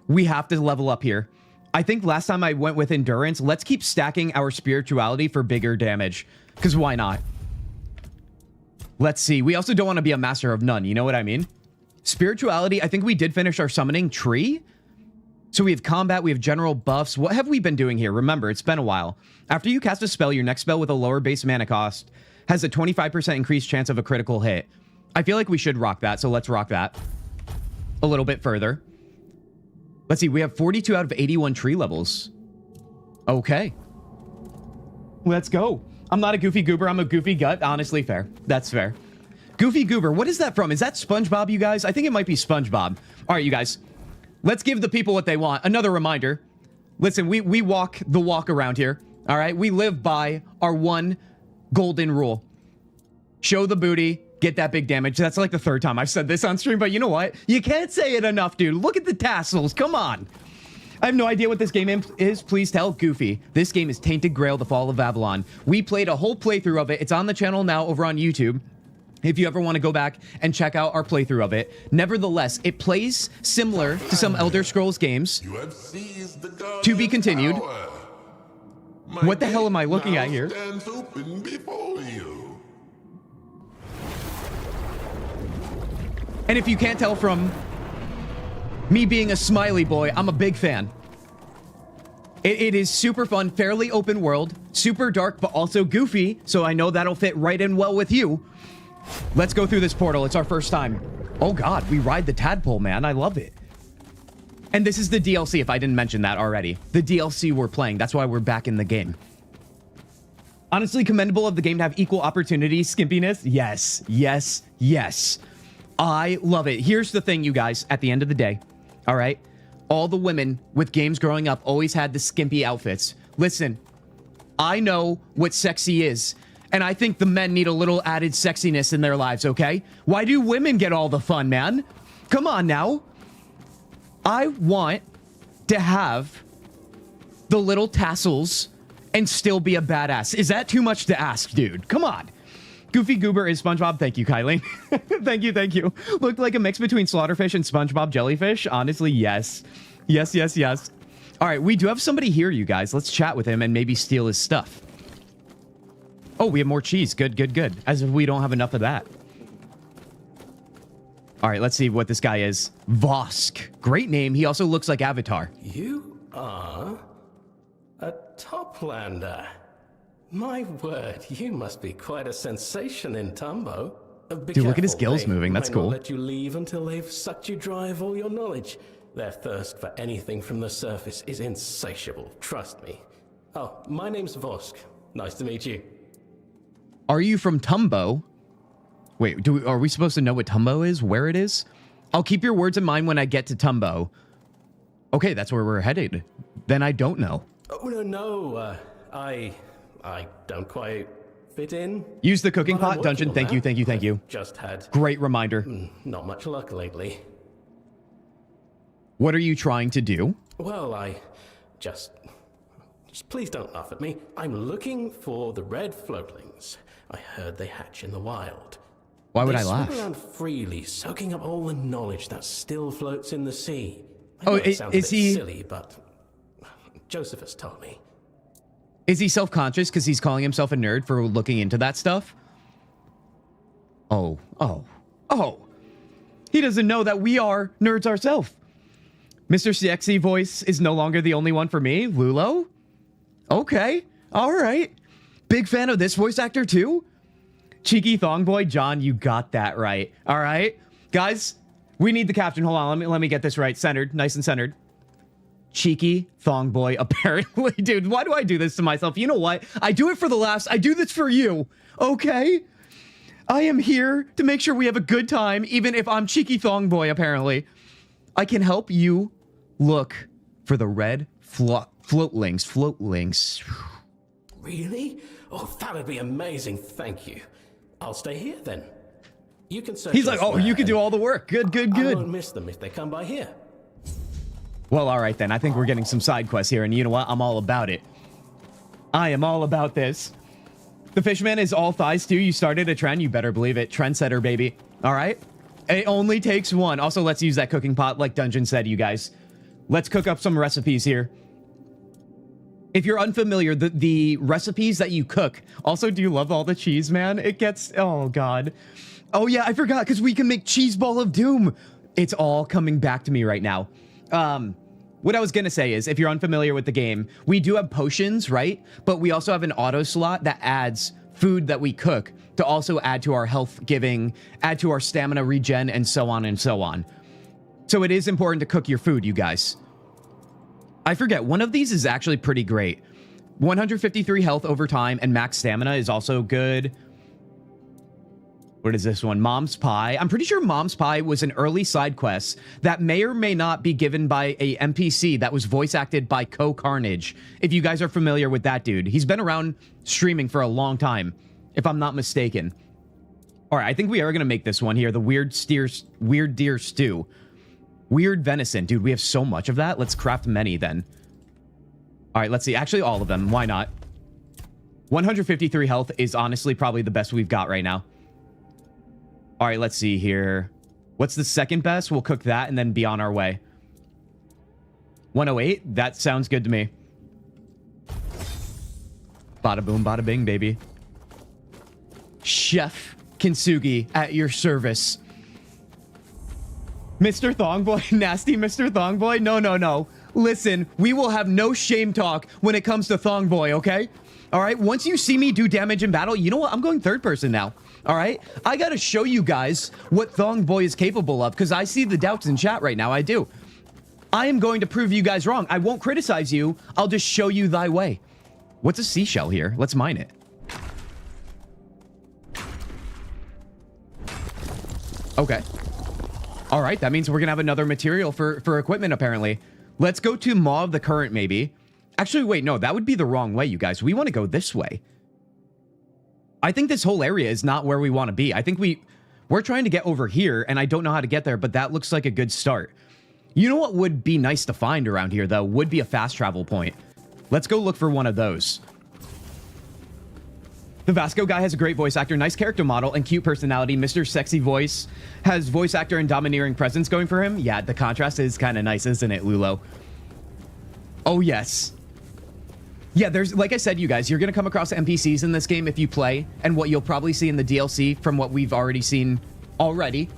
we have to level up here. I think last time I went with endurance. Let's keep stacking our spirituality for bigger damage. Because why not? Let's see. We also don't want to be a master of none. You know what I mean? Spirituality. I think we did finish our summoning tree. So we have combat. We have general buffs. What have we been doing here? Remember, it's been a while. After you cast a spell, your next spell with a lower base mana cost has a 25% increased chance of a critical hit. I feel like we should rock that. So let's rock that a little bit further. Let's see, we have 42 out of 81 tree levels. Okay. Let's go. I'm not a goofy goober, I'm a goofy gut. Honestly, fair. That's fair. Goofy goober, what is that from? Is that SpongeBob, you guys? I think it might be SpongeBob. All right, you guys. Let's give the people what they want. Another reminder. Listen, we walk the walk around here. All right? We live by our one golden rule. Show the booty. Get that big damage. That's like the third time I've said this on stream, but you know what? You can't say it enough, dude. Look at the tassels. Come on. I have no idea what this game is. Please tell Goofy. This game is Tainted Grail, The Fall of Avalon. We played a whole playthrough of it. It's on the channel now over on YouTube. If you ever want to go back and check out our playthrough of it. Nevertheless, it plays similar to some Elder Scrolls games. To be continued. What the hell am I looking at here? And if you can't tell from me being a smiley boy, I'm a big fan. It is super fun, fairly open world, super dark, but also goofy, so I know that'll fit right in well with you. Let's go through this portal. It's our first time. Oh god, we ride the tadpole, man. I love it. And this is the DLC, if I didn't mention that already. The DLC we're playing. That's why we're back in the game. Honestly, commendable of the game to have equal opportunity skimpiness. Yes, yes, yes. I love it. Here's the thing, you guys, at the end of the day, all right? All the women with games growing up always had the skimpy outfits. Listen, I know what sexy is, and I think the men need a little added sexiness in their lives, okay? Why do women get all the fun, man? Come on now. I want to have the little tassels and still be a badass. Is that too much to ask, dude? Come on. Goofy Goober is SpongeBob. Thank you, Kylie. Thank you, thank you. Looked like a mix between Slaughterfish and SpongeBob Jellyfish. Honestly, yes. Yes, yes, yes. All right, we do have somebody here, you guys. Let's chat with him and maybe steal his stuff. Oh, we have more cheese. Good, good, good. As if we don't have enough of that. All right, let's see what this guy is. Vosk. Great name. He also looks like Avatar. You are a Toplander. My word, you must be quite a sensation in Tumbo. Be Dude, look at his careful. gills They moving. That's might not cool. let you leave until they've sucked you dry of all your knowledge. Their thirst for anything from the surface is insatiable. Trust me. Oh, my name's Vosk. Nice to meet you. Are you from Tumbo? Wait, are we supposed to know what Tumbo is? Where it is? I'll keep your words in mind when I get to Tumbo. Okay, that's where we're headed. Then I don't know. Oh, no. I don't quite fit in. Use the cooking But I'm pot dungeon. working on Thank you, that. thank you. Just had Great reminder. not much luck lately. What are you trying to do? Well, just please don't laugh at me. I'm looking for the red floatlings. I heard they hatch in the wild. Why would They I laugh? swim around freely, soaking up all the knowledge that still floats in the sea. I Oh, know it sounds is a bit he- silly, but Josephus told me. Is he self-conscious because he's calling himself a nerd for looking into that stuff? Oh. He doesn't know that we are nerds ourselves. Mr. Sexy Voice is no longer the only one for me. Lulo? Okay. All right. Big fan of this voice actor too? Cheeky Thong Boy, John, you got that right. All right. Guys, we need the caption. Hold on. Let me get this right. Centered. Nice and centered. Cheeky Thong Boy, apparently. Dude, why do I do this to myself? You know what? I do it for the laughs. I do this for you. Okay? I am here to make sure we have a good time, even if I'm Cheeky Thong Boy, apparently. I can help you look for the red floatlings. Really? Oh, that would be amazing. Thank you. I'll stay here then. You can search. He's like, oh, you can do all the work. Good. I won't miss them if they come by here. Well, all right then. I think we're getting some side quests here, and you know what? I'm all about it. I am all about this. The Fishman is all thighs too. You started a trend. You better believe it. Trendsetter, baby. All right? It only takes one. Also, let's use that cooking pot like Dungeon said, you guys. Let's cook up some recipes here. If you're unfamiliar, the recipes that you cook... Also, do you love all the cheese, man? It gets... Oh, God. Oh, yeah, I forgot, because we can make Cheese Ball of Doom. It's all coming back to me right now. What I was going to say is, if you're unfamiliar with the game, we do have potions, right? But we also have an auto slot that adds food that we cook to also add to our health giving, add to our stamina regen, and so on and so on. So it is important to cook your food, you guys. I forget, one of these is actually pretty great. 153 health over time, and max stamina is also good. What is this one? Mom's Pie. I'm pretty sure Mom's Pie was an early side quest that may or may not be given by a NPC that was voice acted by Co-Carnage. If you guys are familiar with that dude. He's been around streaming for a long time, if I'm not mistaken. All right, I think we are going to make this one here. The Weird Deer Stew. Weird venison. Dude, we have so much of that. Let's craft many then. All right, let's see. Actually, all of them. Why not? 153 health is honestly probably the best we've got right now. All right, let's see here. What's the second best? We'll cook that and then be on our way. 108? That sounds good to me. Bada boom, bada bing, baby. Chef Kintzugi at your service. Mr. Thongboy, nasty Mr. Thongboy. No. Listen, we will have no shame talk when it comes to Thongboy, okay? All right, once you see me do damage in battle, you know what? I'm going third person now. All right, I gotta show you guys what Thongboy is capable of because I see the doubts in chat right now. I do. I am going to prove you guys wrong. I won't criticize you. I'll just show you thy way. What's a seashell here? Let's mine it. Okay. All right, that means we're gonna have another material for equipment apparently. Let's go to Maw of the Current maybe. Actually, wait, no, that would be the wrong way, you guys. We want to go this way. I think this whole area is not where we want to be. I think we're trying to get over here, and I don't know how to get there, but that looks like a good start. You know what would be nice to find around here, though? Would be a fast travel point. Let's go look for one of those. The Vasco guy has a great voice actor, nice character model, and cute personality. Mr. Sexy Voice has voice actor and domineering presence going for him. Yeah, the contrast is kind of nice, isn't it, Lulo? Oh, yes. Yeah, there's, like I said, you guys, you're going to come across NPCs in this game if you play, and what you'll probably see in the DLC from what we've already seen already.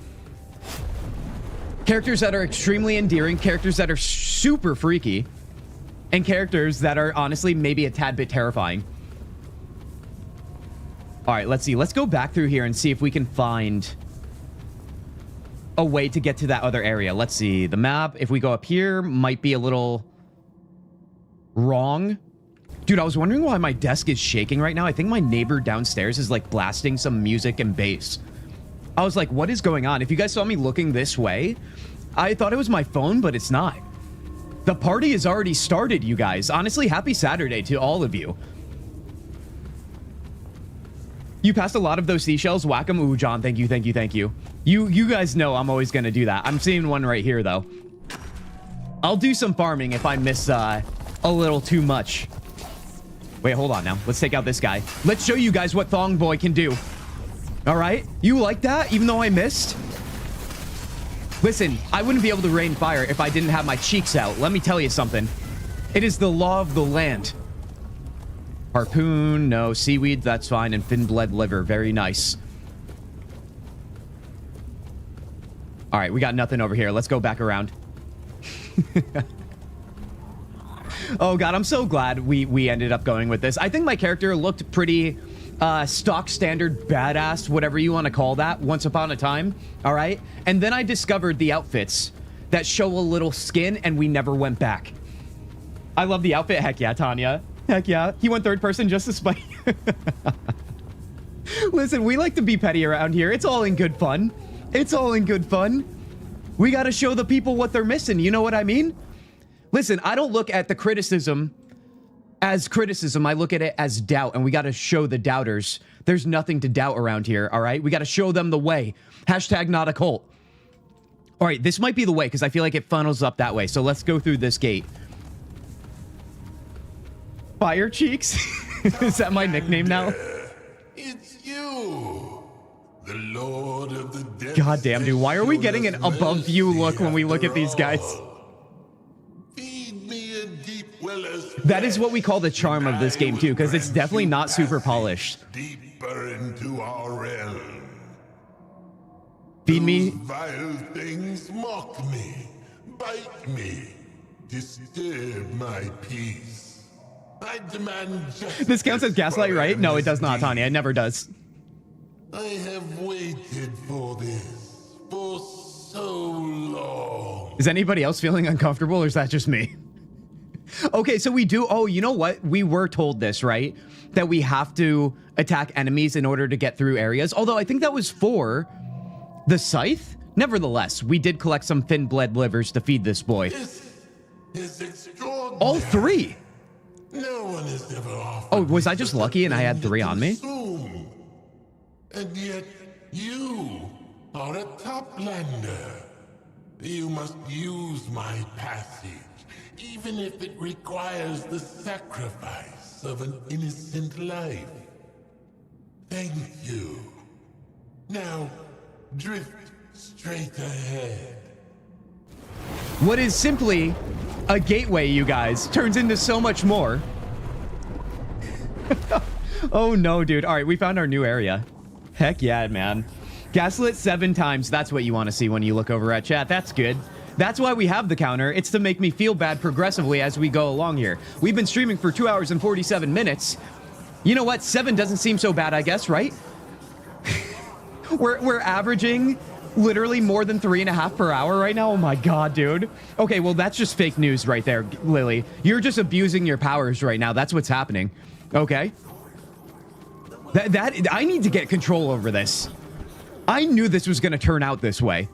Characters that are extremely endearing, characters that are super freaky, and characters that are honestly maybe a tad bit terrifying. All right, let's see. Let's go back through here and see if we can find a way to get to that other area. Let's see. The map, if we go up here, might be a little wrong. Dude, I was wondering why my desk is shaking right now. I think my neighbor downstairs is like blasting some music and bass. I was like, what is going on? If you guys saw me looking this way, I thought it was my phone, but it's not. The party has already started, you guys. Honestly, happy Saturday to all of you. You passed a lot of those seashells. Whack 'em. Ooh, John, thank you, thank you, thank you. You guys know I'm always going to do that. I'm seeing one right here, though. I'll do some farming if I miss a little too much. Wait, hold on now. Let's take out this guy. Let's show you guys what Thong Boy can do. All right? You like that, even though I missed? Listen, I wouldn't be able to rain fire if I didn't have my cheeks out. Let me tell you something. It is the law of the land. Harpoon, no. Seaweed, that's fine. And fin bled liver, very nice. All right, we got nothing over here. Let's go back around. Oh, God, I'm so glad we ended up going with this. I think my character looked pretty stock standard badass, whatever you want to call that, once upon a time. All right? And then I discovered the outfits that show a little skin, and we never went back. I love the outfit. Heck yeah, Tanya. Heck yeah. He went third person just to spite. Listen, we like to be petty around here. It's all in good fun. It's all in good fun. We got to show the people what they're missing. You know what I mean? Listen, I don't look at the criticism as criticism. I look at it as doubt, and we got to show the doubters there's nothing to doubt around here, all right? We got to show them the way. Hashtag not a cult. All right, this might be the way because I feel like it funnels up that way. So let's go through this gate. Fire Cheeks? Is that my nickname now? It's you, the Lord of the Dead. God damn, dude. Why are we getting an above view look when we look at these guys? Feed me a deep well as That is what we call the charm of this game, too, because it's definitely not super polished. deeper into our realm. Feed me. Those vile things mock me, bite me, disturb my peace. I demand justice. This counts as gaslight, right? No, it does not, Tanya. It never does. I have waited for this for so long. Is anybody else feeling uncomfortable, or is that just me? Okay, so we do... Oh, you know what? We were told this, right? That we have to attack enemies in order to get through areas. Although I think that was for the scythe. Nevertheless, we did collect some thin bled livers to feed this boy. This is extraordinary. All three. No one has ever offered. Oh, was I just lucky and I had 3 on me? Consume. And yet you are a toplander. You must use my passage, even if it requires the sacrifice of an innocent life. Thank you. Now, drift straight ahead. What is simply a gateway, you guys, turns into so much more. Oh no, dude. All right, we found our new area. Heck yeah, man. Gaslit 7 times. That's what you want to see when you look over at chat. That's good. That's why we have the counter. It's to make me feel bad progressively as we go along here. We've been streaming for 2 hours and 47 minutes. You know what? 7 doesn't seem so bad, I guess, right? We're averaging literally more than 3.5 per hour right now. Oh my god, dude. Okay, well, that's just fake news right there, Lily. You're just abusing your powers right now. That's what's happening. Okay? I need to get control over this. I knew this was going to turn out this way.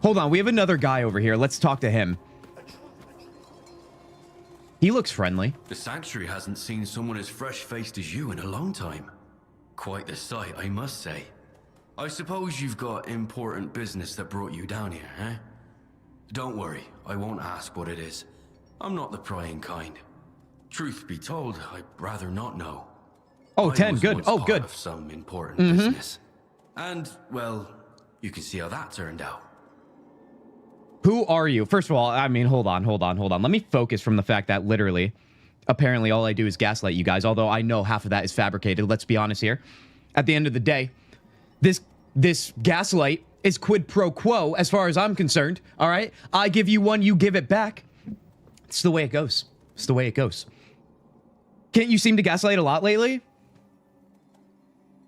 Hold on, we have another guy over here. Let's talk to him. He looks friendly. The sanctuary hasn't seen someone as fresh-faced as you in a long time. Quite the sight, I must say. I suppose you've got important business that brought you down here, eh? Don't worry, I won't ask what it is. I'm not the prying kind. Truth be told, I'd rather not know. Oh, I 10, was good. once Oh, part good. of some important business. And, well, you can see how that turned out. Who are you? First of all, I mean, hold on. Let me focus from the fact that literally, apparently all I do is gaslight you guys, although I know half of that is fabricated. Let's be honest here. At the end of the day, this gaslight is quid pro quo as far as I'm concerned, all right? I give you one, you give it back. It's the way it goes. It's the way it goes. Can't you seem to gaslight a lot lately?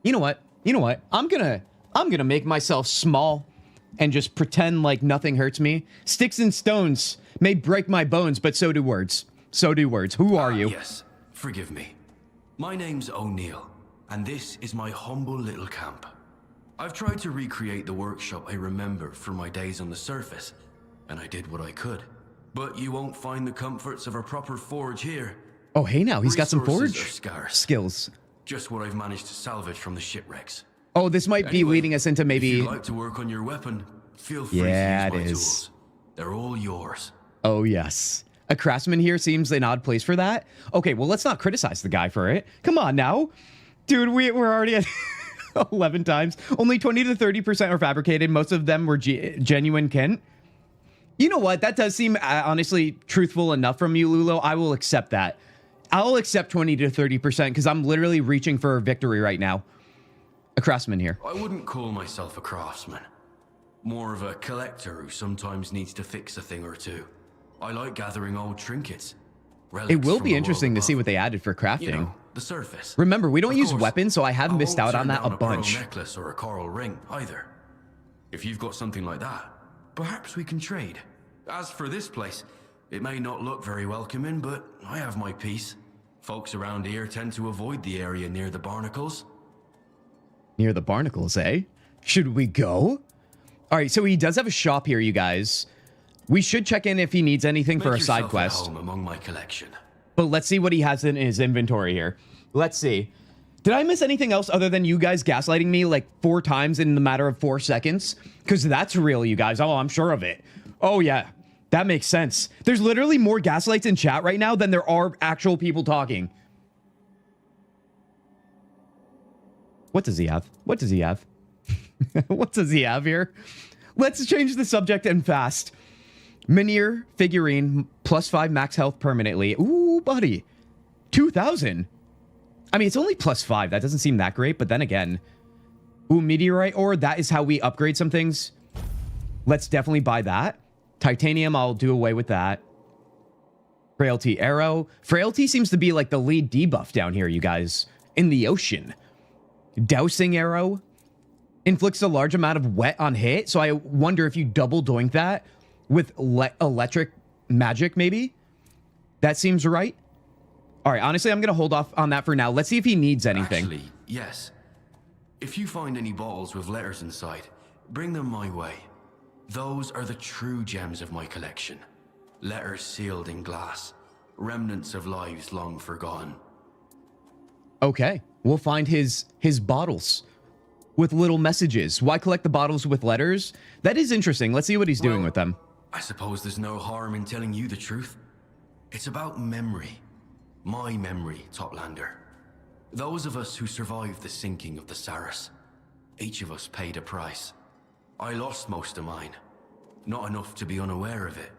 You know what? You know what? I'm gonna make myself small and just pretend like nothing hurts me. Sticks and stones may break my bones, but so do words. So do words. Who are you? Yes, forgive me. My name's O'Neill, and this is my humble little camp. I've tried to recreate the workshop I remember from my days on the surface, and I did what I could. But you won't find the comforts of a proper forge here. Oh, hey now, he's got some Resources forge are scarce. skills. Just what I've managed to salvage from the shipwrecks. Oh, this might be Anyway, leading us into If maybe... you'd like to work on your weapon, feel free Yeah, to use it my is. tools. They're all yours. Oh, yes. A craftsman here seems an odd place for that. Okay, well, let's not criticize the guy for it. Come on now. Dude, we're already at 11 times. Only 20 to 30% are fabricated. Most of them were genuine Kent. You know what? That does seem, honestly, truthful enough from you, Lulo. I will accept that. I'll accept 20 to 30% because I'm literally reaching for a victory right now. A craftsman here. I wouldn't call myself a craftsman. More of a collector who sometimes needs to fix a thing or two. I like gathering old trinkets. It will be interesting to see what they added for crafting. You know, the surface. Remember, we don't Of use course, weapons, so I have I missed won't out on turn that a down a pearl bunch. necklace or a coral ring either. If you've got something like that, perhaps we can trade. As for this place, it may not look very welcoming, but I have my piece. Folks around here tend to avoid the area near the barnacles. Near the barnacles, eh? Should we go? All right, so he does have a shop here, you guys. We should check in if he needs anything for a Make side yourself at quest. home among my collection. But let's see what he has in his inventory here. Let's see. Did I miss anything else other than you guys gaslighting me like 4 times in the matter of 4 seconds? Because that's real, you guys. Oh, I'm sure of it. Oh, yeah. That makes sense. There's literally more gaslights in chat right now than there are actual people talking. What does he have? What does he have? What does he have here? Let's change the subject and fast. Minier figurine +5 max health permanently. Ooh, buddy. 2,000. I mean, it's only +5. That doesn't seem that great, but then again. Ooh, meteorite ore. That is how we upgrade some things. Let's definitely buy that. Titanium, I'll do away with that. Frailty arrow. Frailty seems to be like the lead debuff down here, you guys. In the ocean. Dousing arrow. Inflicts a large amount of wet on hit. So I wonder if you double doink that with electric magic, maybe? That seems right. All right, honestly, I'm going to hold off on that for now. Let's see if he needs anything. Actually, yes. If you find any bottles with letters inside, bring them my way. Those are the true gems of my collection. Letters sealed in glass. Remnants of lives long forgotten. Okay, we'll find his bottles with little messages. Why collect the bottles with letters? That is interesting. Let's see what he's doing with them. I suppose there's no harm in telling you the truth. It's about memory. My memory, Toplander. Those of us who survived the sinking of the Saris. Each of us paid a price. I lost most of mine. Not enough to be unaware of it.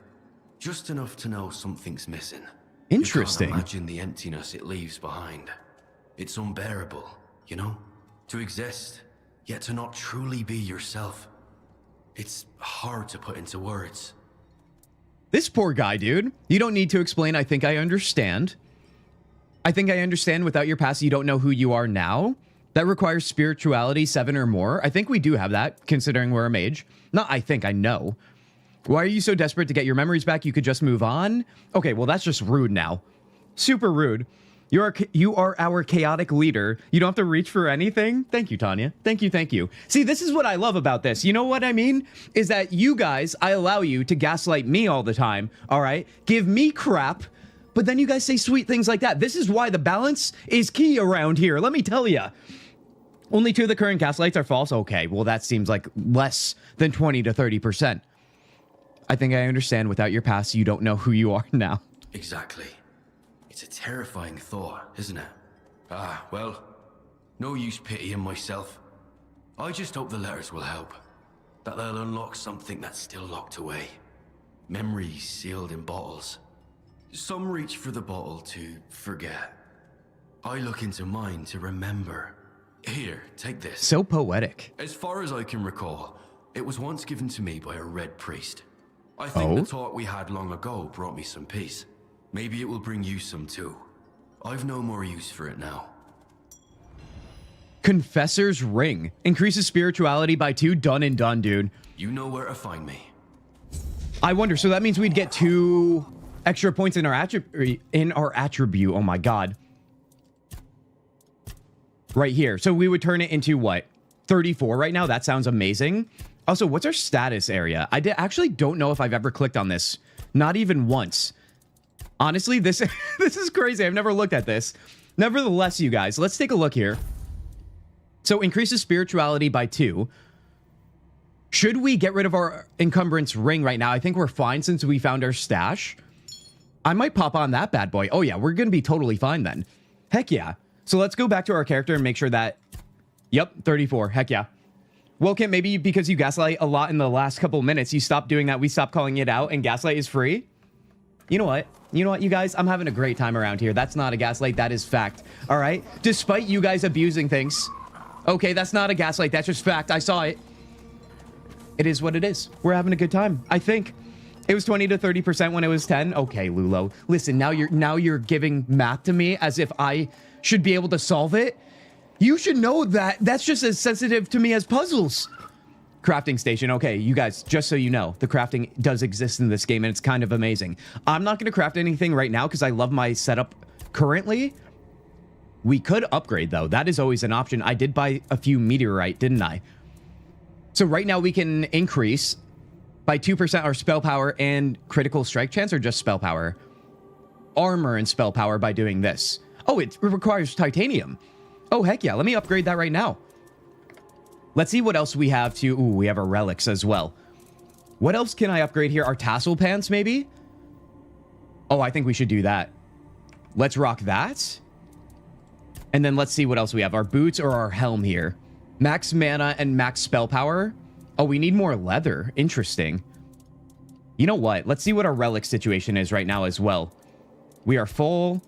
Just enough to know something's missing. Interesting. You can't imagine the emptiness it leaves behind. It's unbearable, you know? To exist, yet to not truly be yourself. It's hard to put into words. This poor guy, dude. You don't need to explain. I think I understand. I think I understand without your past, you don't know who you are now. That requires spirituality 7 or more. I think we do have that, considering we're a mage. Not I think, I know. Why are you so desperate to get your memories back? You could just move on? Okay, well, that's just rude now. Super rude. You are our chaotic leader. You don't have to reach for anything. Thank you, Tanya. Thank you, thank you. See, this is what I love about this. You know what I mean? Is that you guys, I allow you to gaslight me all the time, all right? Give me crap, but then you guys say sweet things like that. This is why the balance is key around here. Let me tell you. Only 2 of the current gaslights are false? Okay, well, that seems like less than 20 to 30%. I think I understand without your past, you don't know who you are now. Exactly. It's a terrifying thought, isn't it? Ah, well, no use pitying myself. I just hope the letters will help. That they'll unlock something that's still locked away. Memories sealed in bottles. Some reach for the bottle to forget. I look into mine to remember. Here, take this. So poetic. As far as I can recall, it was once given to me by a red priest. I think the talk we had long ago brought me some peace. Maybe it will bring you some too. I've no more use for it now. Confessor's Ring. Increases spirituality by 2. Done and done, dude. You know where to find me. I wonder, so that means we'd get 2 extra points in our attribute. Oh my god. Right here. So we would turn it into what? 34 right now? That sounds amazing. Also, what's our status area? I actually don't know if I've ever clicked on this. Not even once. Honestly, this is crazy. I've never looked at this. Nevertheless, you guys, let's take a look here. So increases spirituality by 2. Should we get rid of our encumbrance ring right now? I think we're fine since we found our stash. I might pop on that bad boy. Oh yeah, we're going to be totally fine then. Heck yeah. So let's go back to our character and make sure that... Yep, 34. Heck yeah. Well, Kent, maybe because you gaslight a lot in the last couple minutes, you stopped doing that. We stopped calling it out and gaslight is free. You know what? You know what, you guys? I'm having a great time around here. That's not a gaslight. That is fact. All right? Despite you guys abusing things. Okay, that's not a gaslight. That's just fact. I saw it. It is what it is. We're having a good time, I think. It was 20 to 30% when it was 10. Okay, Lulo. Listen, now you're giving math to me as if I should be able to solve it. You should know that that's just as sensitive to me as puzzles. Crafting station. Okay, you guys, just so you know, the crafting does exist in this game and it's kind of amazing. I'm not going to craft anything right now because I love my setup currently. We could upgrade though. That is always an option. I did buy a few meteorite, didn't I? So right now we can increase by 2% our spell power and critical strike chance, or just spell power? Armor and spell power by doing this. Oh, it requires titanium. Oh, heck yeah. Let me upgrade that right now. Let's see what else we have to... Ooh, we have our relics as well. What else can I upgrade here? Our tassel pants, maybe? Oh, I think we should do that. Let's rock that. And then let's see what else we have. Our boots or our helm here. Max mana and max spell power. Oh, we need more leather. Interesting. You know what? Let's see what our relic situation is right now as well. We are full.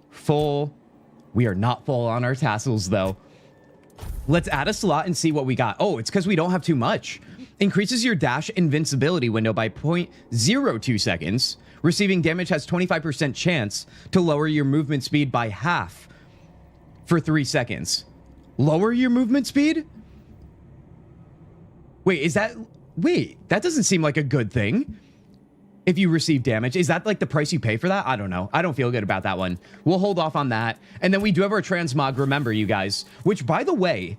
We are not full on our tassels, though. Let's add a slot and see what we got. Oh, it's because we don't have too much. Increases your dash invincibility window by 0.02 seconds. Receiving damage has 25% chance to lower your movement speed by half for 3 seconds. Lower your movement speed? Wait, that doesn't seem like a good thing. If you receive damage, is that like the price you pay for that? I don't know. I don't feel good about that one. We'll hold off on that. And then we do have our transmog, remember, you guys, which, by the way,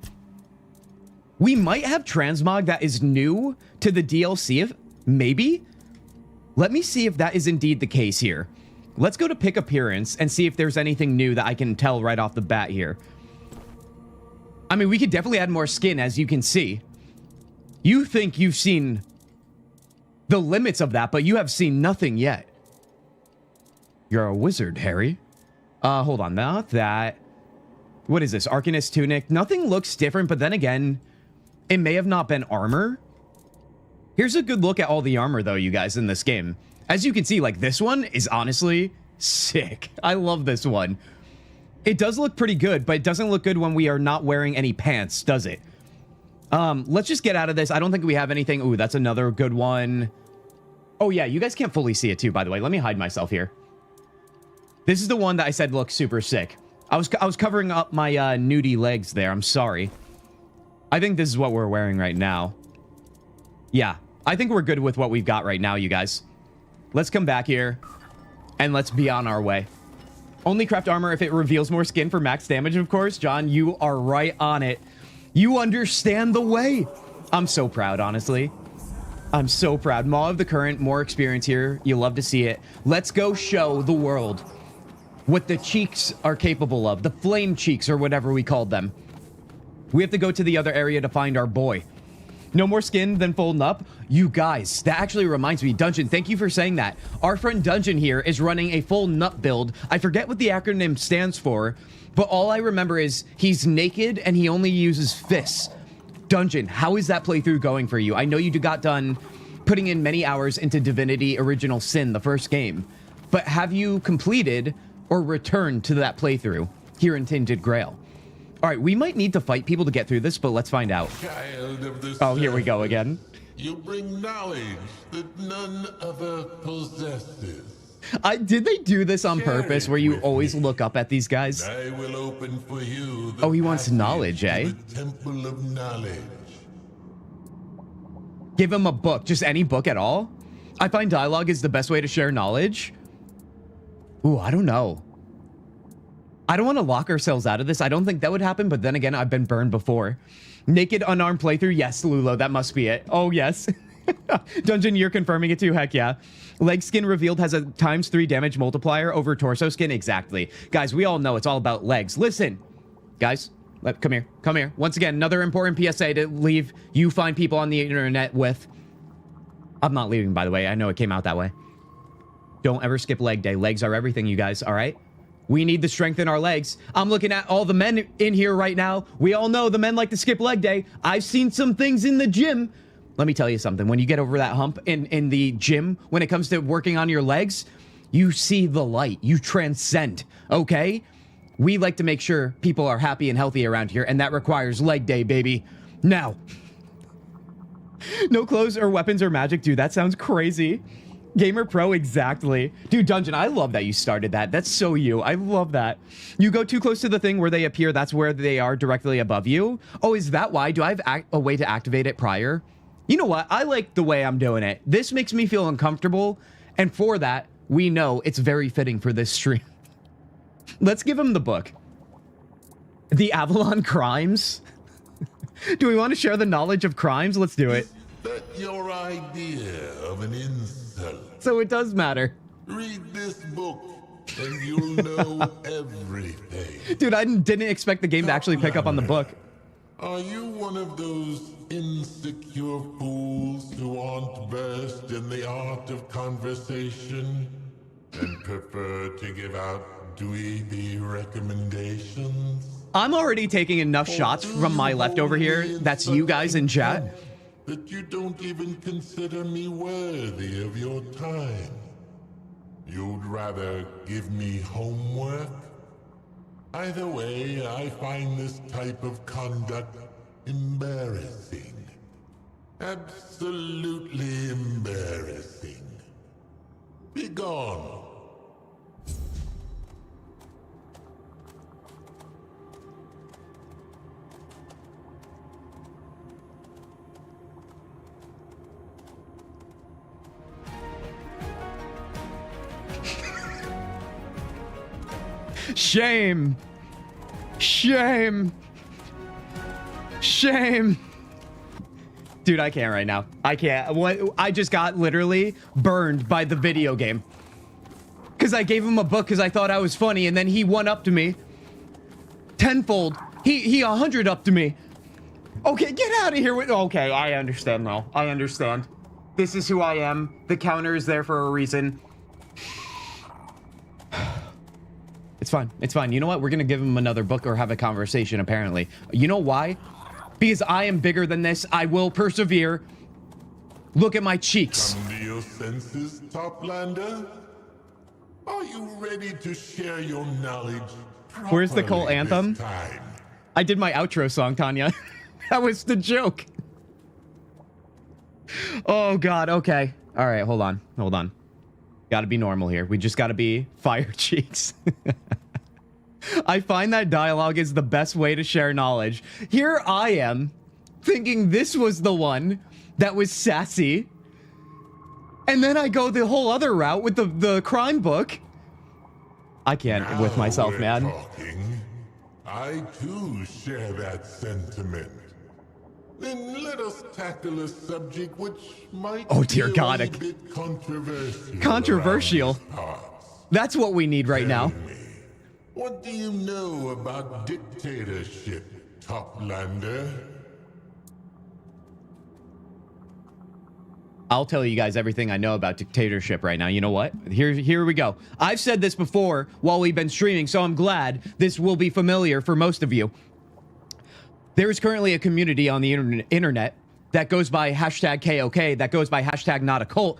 we might have transmog that is new to the DLC, if maybe. Let me see if that is indeed the case here. Let's go to pick appearance and see if there's anything new that I can tell right off the bat here. I mean, we could definitely add more skin, as you can see. You think you've seen the limits of that, but you have seen nothing yet. You're a wizard, Harry. Hold on, not that. What is this? Arcanist tunic. Nothing looks different, but then again, it may have not been armor. Here's a good look at all the armor, though, you guys, in this game. As you can see, like, this one is honestly sick. I love this one. It does look pretty good, but it doesn't look good when we are not wearing any pants, does it? Let's just get out of this. I don't think we have anything. Ooh, that's another good one. Oh, yeah, you guys can't fully see it, too, by the way. Let me hide myself here. This is the one that I said looks super sick. I was covering up my nudie legs there. I'm sorry. I think this is what we're wearing right now. Yeah, I think we're good with what we've got right now, you guys. Let's come back here, and let's be on our way. Only craft armor if it reveals more skin for max damage, of course. John, you are right on it. You understand the way. I'm so proud, honestly. I'm so proud. Maw of the Current, more experience here. You love to see it. Let's go show the world what the cheeks are capable of. The flame cheeks, or whatever we called them. We have to go to the other area to find our boy. No more skin than folding up. You guys, that actually reminds me. Dungeon, thank you for saying that. Our friend Dungeon here is running a full nut build. I forget what the acronym stands for, but all I remember is he's naked and he only uses fists. Dungeon, how is that playthrough going for you? I know you got done putting in many hours into Divinity Original Sin, the first game, but have you completed or returned to that playthrough here in Tainted Grail? All right, we might need to fight people to get through this, but let's find out. Child of the Oh, here we go again. You bring knowledge that none other possesses. Did they do this on purpose where you always look up at these guys? I will open for you Oh, he wants knowledge, eh? the Temple of Knowledge. Give him a book, just any book at all? I find dialogue is the best way to share knowledge. Ooh, I don't know. I don't want to lock ourselves out of this. I don't think that would happen, but then again, I've been burned before. Naked unarmed playthrough? Yes, Lulo, that must be it. Oh, yes. Dungeon, you're confirming it too? Heck yeah. Leg skin revealed has a ×3 damage multiplier over torso skin? Exactly. Guys, we all know it's all about legs. Listen, guys, come here. Come here. Once again, another important PSA to leave you find people on the internet with. I'm not leaving, by the way. I know it came out that way. Don't ever skip leg day. Legs are everything, you guys, all right? We need to strengthen our legs. I'm looking at all the men in here right now. We all know the men like to skip leg day. I've seen some things in the gym. Let me tell you something. When you get over that hump in the gym, when it comes to working on your legs, you see the light. You transcend, okay? We like to make sure people are happy and healthy around here, and that requires leg day, baby. Now. No clothes or weapons or magic, dude. That sounds crazy. Gamer Pro, exactly. Dude, Dungeon, I love that you started that. That's so you. I love that. You go too close to the thing where they appear, that's where they are directly above you. Oh, is that why? Do I have a way to activate it prior? You know what? I like the way I'm doing it. This makes me feel uncomfortable, and for that, we know it's very fitting for this stream. Let's give him the book. The Avalon Crimes? Do we want to share the knowledge of crimes? Let's do it. That your idea of an insult? So it does matter. Read this book, and you'll know everything. Dude, I didn't expect the game to actually pick up on the book. Are you one of those insecure fools who aren't versed in the art of conversation and prefer to give out dweeby recommendations? I'm already taking enough shots from my left over here. That's you guys in chat. That you don't even consider me worthy of your time. You'd rather give me homework? Either way, I find this type of conduct embarrassing. Absolutely embarrassing. Be gone. Shame. Shame. Shame. Dude, I can't right now. I can't. What? I just got literally burned by the video game. Because I gave him a book because I thought I was funny, and then he one up to me. Tenfold. He 100 up to me. Okay, get out of here with. Okay, I understand now. I understand. This is who I am. The counter is there for a reason. It's fine. It's fine. You know what? We're going to give him another book or have a conversation, apparently. You know why? Because I am bigger than this. I will persevere. Look at my cheeks. Come to your senses, Toplander? Are you ready to share your knowledge? Where's the cult anthem? Time? I did my outro song, Tanya. That was the joke. Oh, God. Okay. All right. Hold on. Hold on. Gotta be normal here. We just gotta be fire cheeks. I find that dialogue is the best way to share knowledge. Here I am, thinking this was the one that was sassy. And then I go the whole other route with the crime book. I can't Now with myself, we're man. talking. I too share that sentiment. Then let us tackle a subject which might Oh, dear feel God. a bit controversial. Controversial? around these parts. That's what we need right now. Tell me, what do you know about dictatorship, Toplander? I'll tell you guys everything I know about dictatorship right now. You know what? Here we go. I've said this before while we've been streaming, so I'm glad this will be familiar for most of you. There is currently a community on the internet that goes by #KOK, that goes by #NotACult,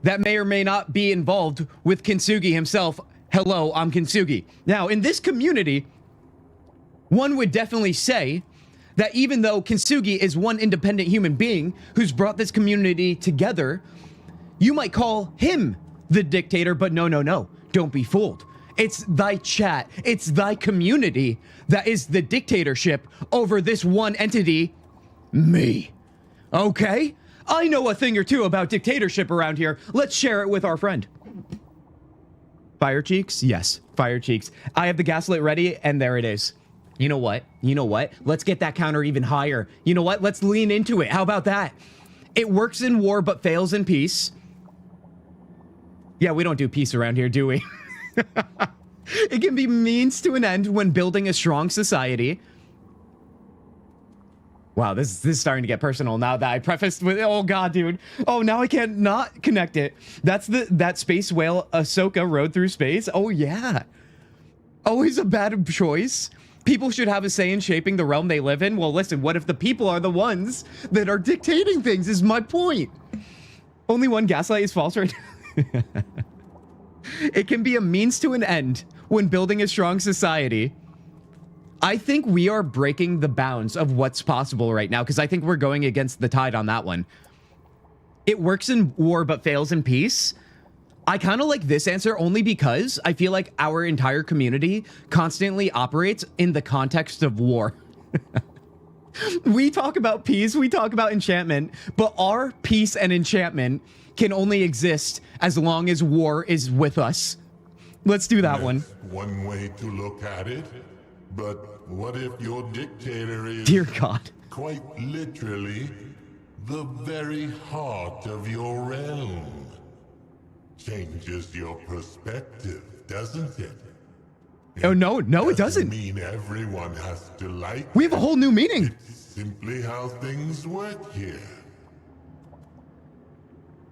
that may or may not be involved with Kintzugi himself. Hello, I'm Kintzugi. Now, in this community, one would definitely say that even though Kintzugi is one independent human being who's brought this community together, you might call him the dictator, but no, no, no. Don't be fooled. It's thy chat, it's thy community that is the dictatorship over this one entity, me. Okay? I know a thing or two about dictatorship around here. Let's share it with our friend. Fire cheeks? Yes, fire cheeks. I have the gaslit ready, and there it is. You know what? You know what? Let's get that counter even higher. You know what? Let's lean into it. How about that? It works in war, but fails in peace. Yeah, we don't do peace around here, do we? It can be means to an end when building a strong society. Wow, this is starting to get personal now that I prefaced with, oh god, dude. Oh, now I can't not connect it. That's that space whale Ahsoka rode through space. Oh yeah. Always a bad choice. People should have a say in shaping the realm they live in. Well, listen, what if the people are the ones that are dictating things is my point. Only one gaslight is false right now. It can be a means to an end when building a strong society. I think we are breaking the bounds of what's possible right now because I think we're going against the tide on that one. It works in war but fails in peace. I kind of like this answer only because I feel like our entire community constantly operates in the context of war. We talk about peace, we talk about enchantment, but our peace and enchantment can only exist as long as war is with us. Let's do that one. One way to look at it, but what if your dictator is, Dear God, quite literally, the very heart of your realm? Changes your perspective, doesn't it? oh no, it doesn't. Mean everyone has to like We have a whole new meaning. It's simply how things work here.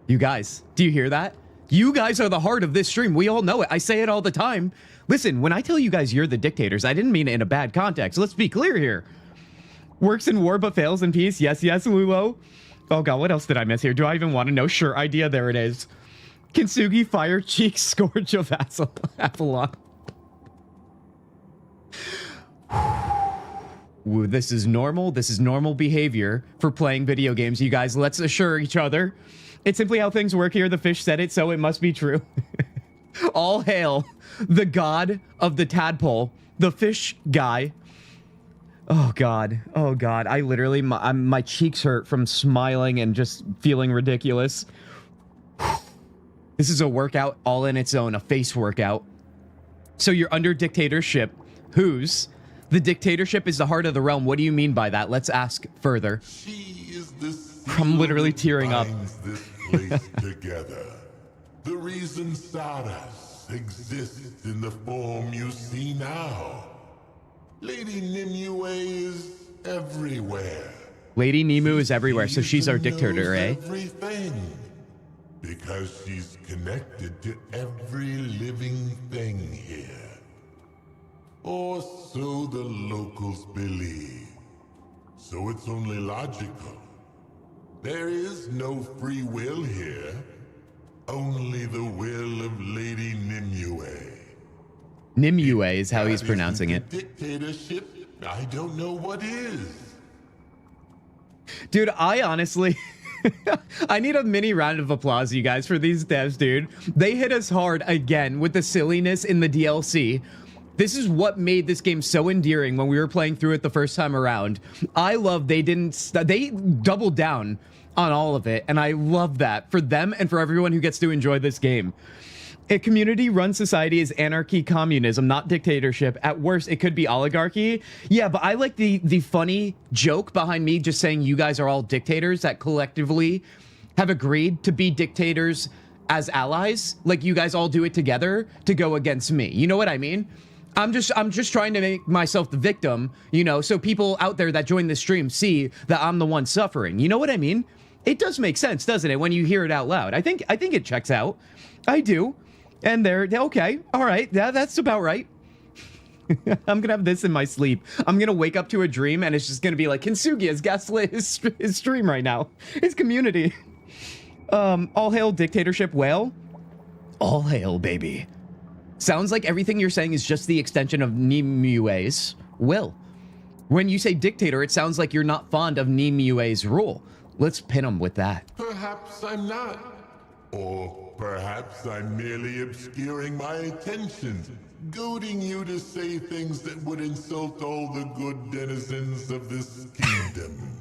You guys, do you hear that? You guys are the heart of this stream. We all know it. I say it all the time. Listen, when I tell you guys you're the dictators, I didn't mean it in a bad context. Let's be clear here. Works in war but fails in peace. Yes, yes, Lulo. Oh god, what else did I miss here? Do I even want to know? Sure, idea, there it is. Kintsugi, Fire Cheek, Scourge of Avalon. Ooh, this is normal. This is normal behavior for playing video games. You guys, let's assure each other. It's simply how things work here. The fish said it, so it must be true. All hail the god of the tadpole, the fish guy. Oh god, oh god. I literally, my cheeks hurt from smiling and just feeling ridiculous. This is a workout all in its own, a face workout. So you're under dictatorship. Whose? The dictatorship is the heart of the realm. What do you mean by that? Let's ask further. She is the I'm literally tearing up. this place together. The reason Saras exists in the form you see now. Lady Nimue is everywhere. Lady Nimue is everywhere, so she's our dictator, eh? Everything. Because she's connected to every living thing here. Or so the locals believe. So it's only logical. There is no free will here. Only the will of Lady Nimue. Nimue is how he's pronouncing it. Dictatorship, I don't know what is. Dude, I honestly... I need a mini round of applause, you guys, for these devs, dude. They hit us hard again with the silliness in the DLC. This is what made this game so endearing when we were playing through it the first time around. I love they doubled down on all of it, and I love that for them and for everyone who gets to enjoy this game. A community-run society is anarchy, communism, not dictatorship. At worst, it could be oligarchy. Yeah, but I like the funny joke behind me just saying you guys are all dictators that collectively have agreed to be dictators as allies. Like, you guys all do it together to go against me. You know what I mean? I'm just trying to make myself the victim, you know, so people out there that join the stream see that I'm the one suffering. You know what I mean? It does make sense, doesn't it, when you hear it out loud? I think it checks out. I do. And they're okay. All right. Yeah, that's about right. I'm gonna have this in my sleep. I'm gonna wake up to a dream and it's just gonna be like Kintsugi has gaslit his stream right now. His community. All hail dictatorship whale. All hail, baby. Sounds like everything you're saying is just the extension of Nimue's will. When you say dictator, it sounds like you're not fond of Nimue's rule. Let's pin him with that. Perhaps I'm not. Or perhaps I'm merely obscuring my intentions, goading you to say things that would insult all the good denizens of this kingdom.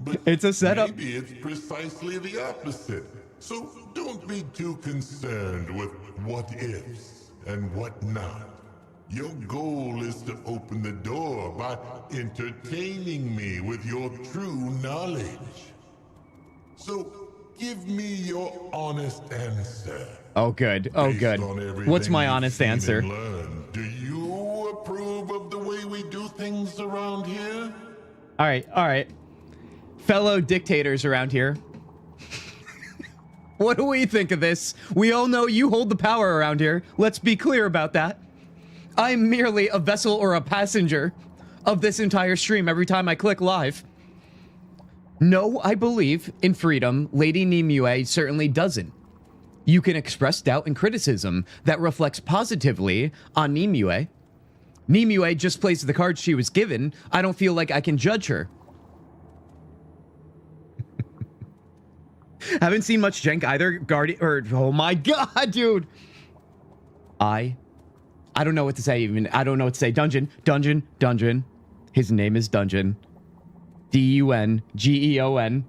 But It's a setup. maybe it's precisely the opposite. So don't be too concerned with what ifs and what not. Your goal is to open the door by entertaining me with your true knowledge. So give me your honest answer. Oh, good. Oh, Based good. on everything What's my you've honest seen answer? and learned, do you approve of the way we do things around here? All right. All right. Fellow dictators around here. What do we think of this? We all know you hold the power around here. Let's be clear about that. I'm merely a vessel or a passenger of this entire stream every time I click live. No, I believe in freedom. Lady Nimue certainly doesn't. You can express doubt and criticism that reflects positively on Nimue. Nimue just plays the cards she was given. I don't feel like I can judge her. Haven't seen much jank either. Guardian, or oh my god, dude. I don't know what to say even. I don't know what to say. Dungeon. His name is Dungeon. Dungeon.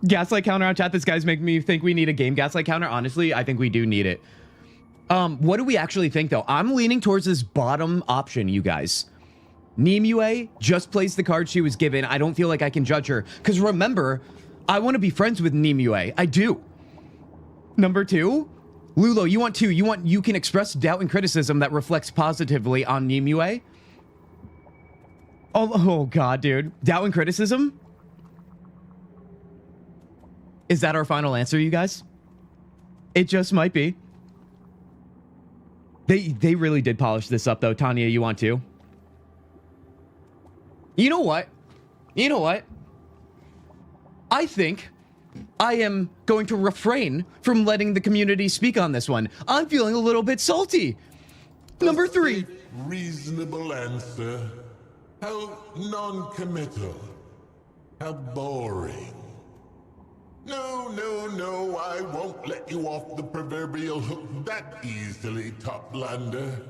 Gaslight counter on chat. This guy's making me think we need a game gaslight counter. Honestly, I think we do need it. What do we actually think though? I'm leaning towards this bottom option, you guys. Nimue just plays the card she was given. I don't feel like I can judge her. Because remember, I want to be friends with Nimue. I do. Number 2, Lulo, you want 2. You can express doubt and criticism that reflects positively on Nimue. Oh god, dude. Doubt and criticism? Is that our final answer, you guys? It just might be. They really did polish this up, though. Tanya, you want to? You know what? I think I am going to refrain from letting the community speak on this one. I'm feeling a little bit salty. Number 3. Reasonable answer. How non-committal. How boring. No, I won't let you off the proverbial hook that easily, Toplander.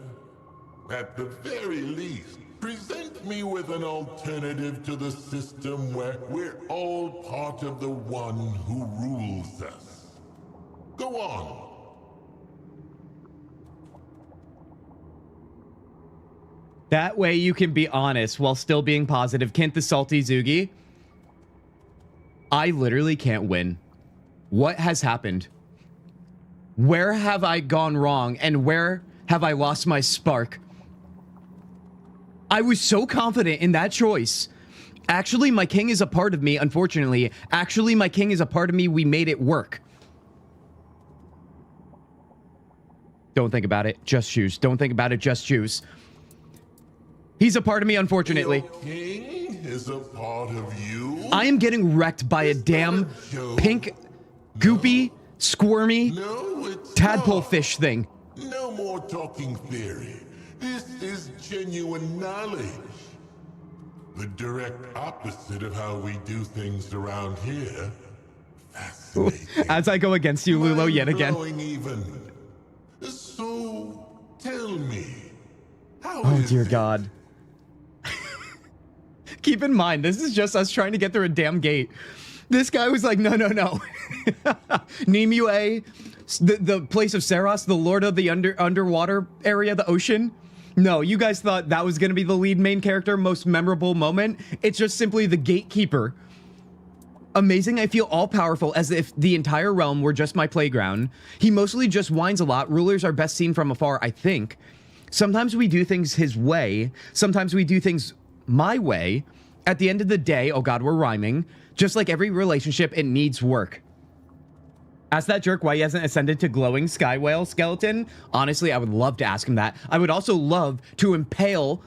At the very least, present me with an alternative to the system where we're all part of the one who rules us. Go on. That way you can be honest while still being positive. Kent the Salty Zugi. I literally can't win. What has happened? Where have I gone wrong? And where have I lost my spark? I was so confident in that choice. Actually, my king is a part of me, unfortunately. Actually, my king is a part of me. We made it work. Don't think about it. Just choose. Don't think about it. Just choose. He's a part of me, unfortunately. Your king is a part of you? I am getting wrecked by a damn pink, goopy, squirmy tadpole fish thing. No more talking theory. This is genuine knowledge. The direct opposite of how we do things around here. Fascinating. As I go against you, Lulo, yet again. Mind-blowing even. So, tell me, how Oh, is dear it? God. Keep in mind, this is just us trying to get through a damn gate. This guy was like, no. Nimue, the place of Saros, the lord of the underwater area, the ocean. No, you guys thought that was going to be the lead main character, most memorable moment. It's just simply the gatekeeper. Amazing, I feel all-powerful, as if the entire realm were just my playground. He mostly just whines a lot. Rulers are best seen from afar, I think. Sometimes we do things his way. Sometimes we do things my way. At the end of the day, oh god, we're rhyming. Just like every relationship, it needs work. Ask that jerk why he hasn't ascended to glowing sky whale skeleton. Honestly, I would love to ask him that. I would also love to impale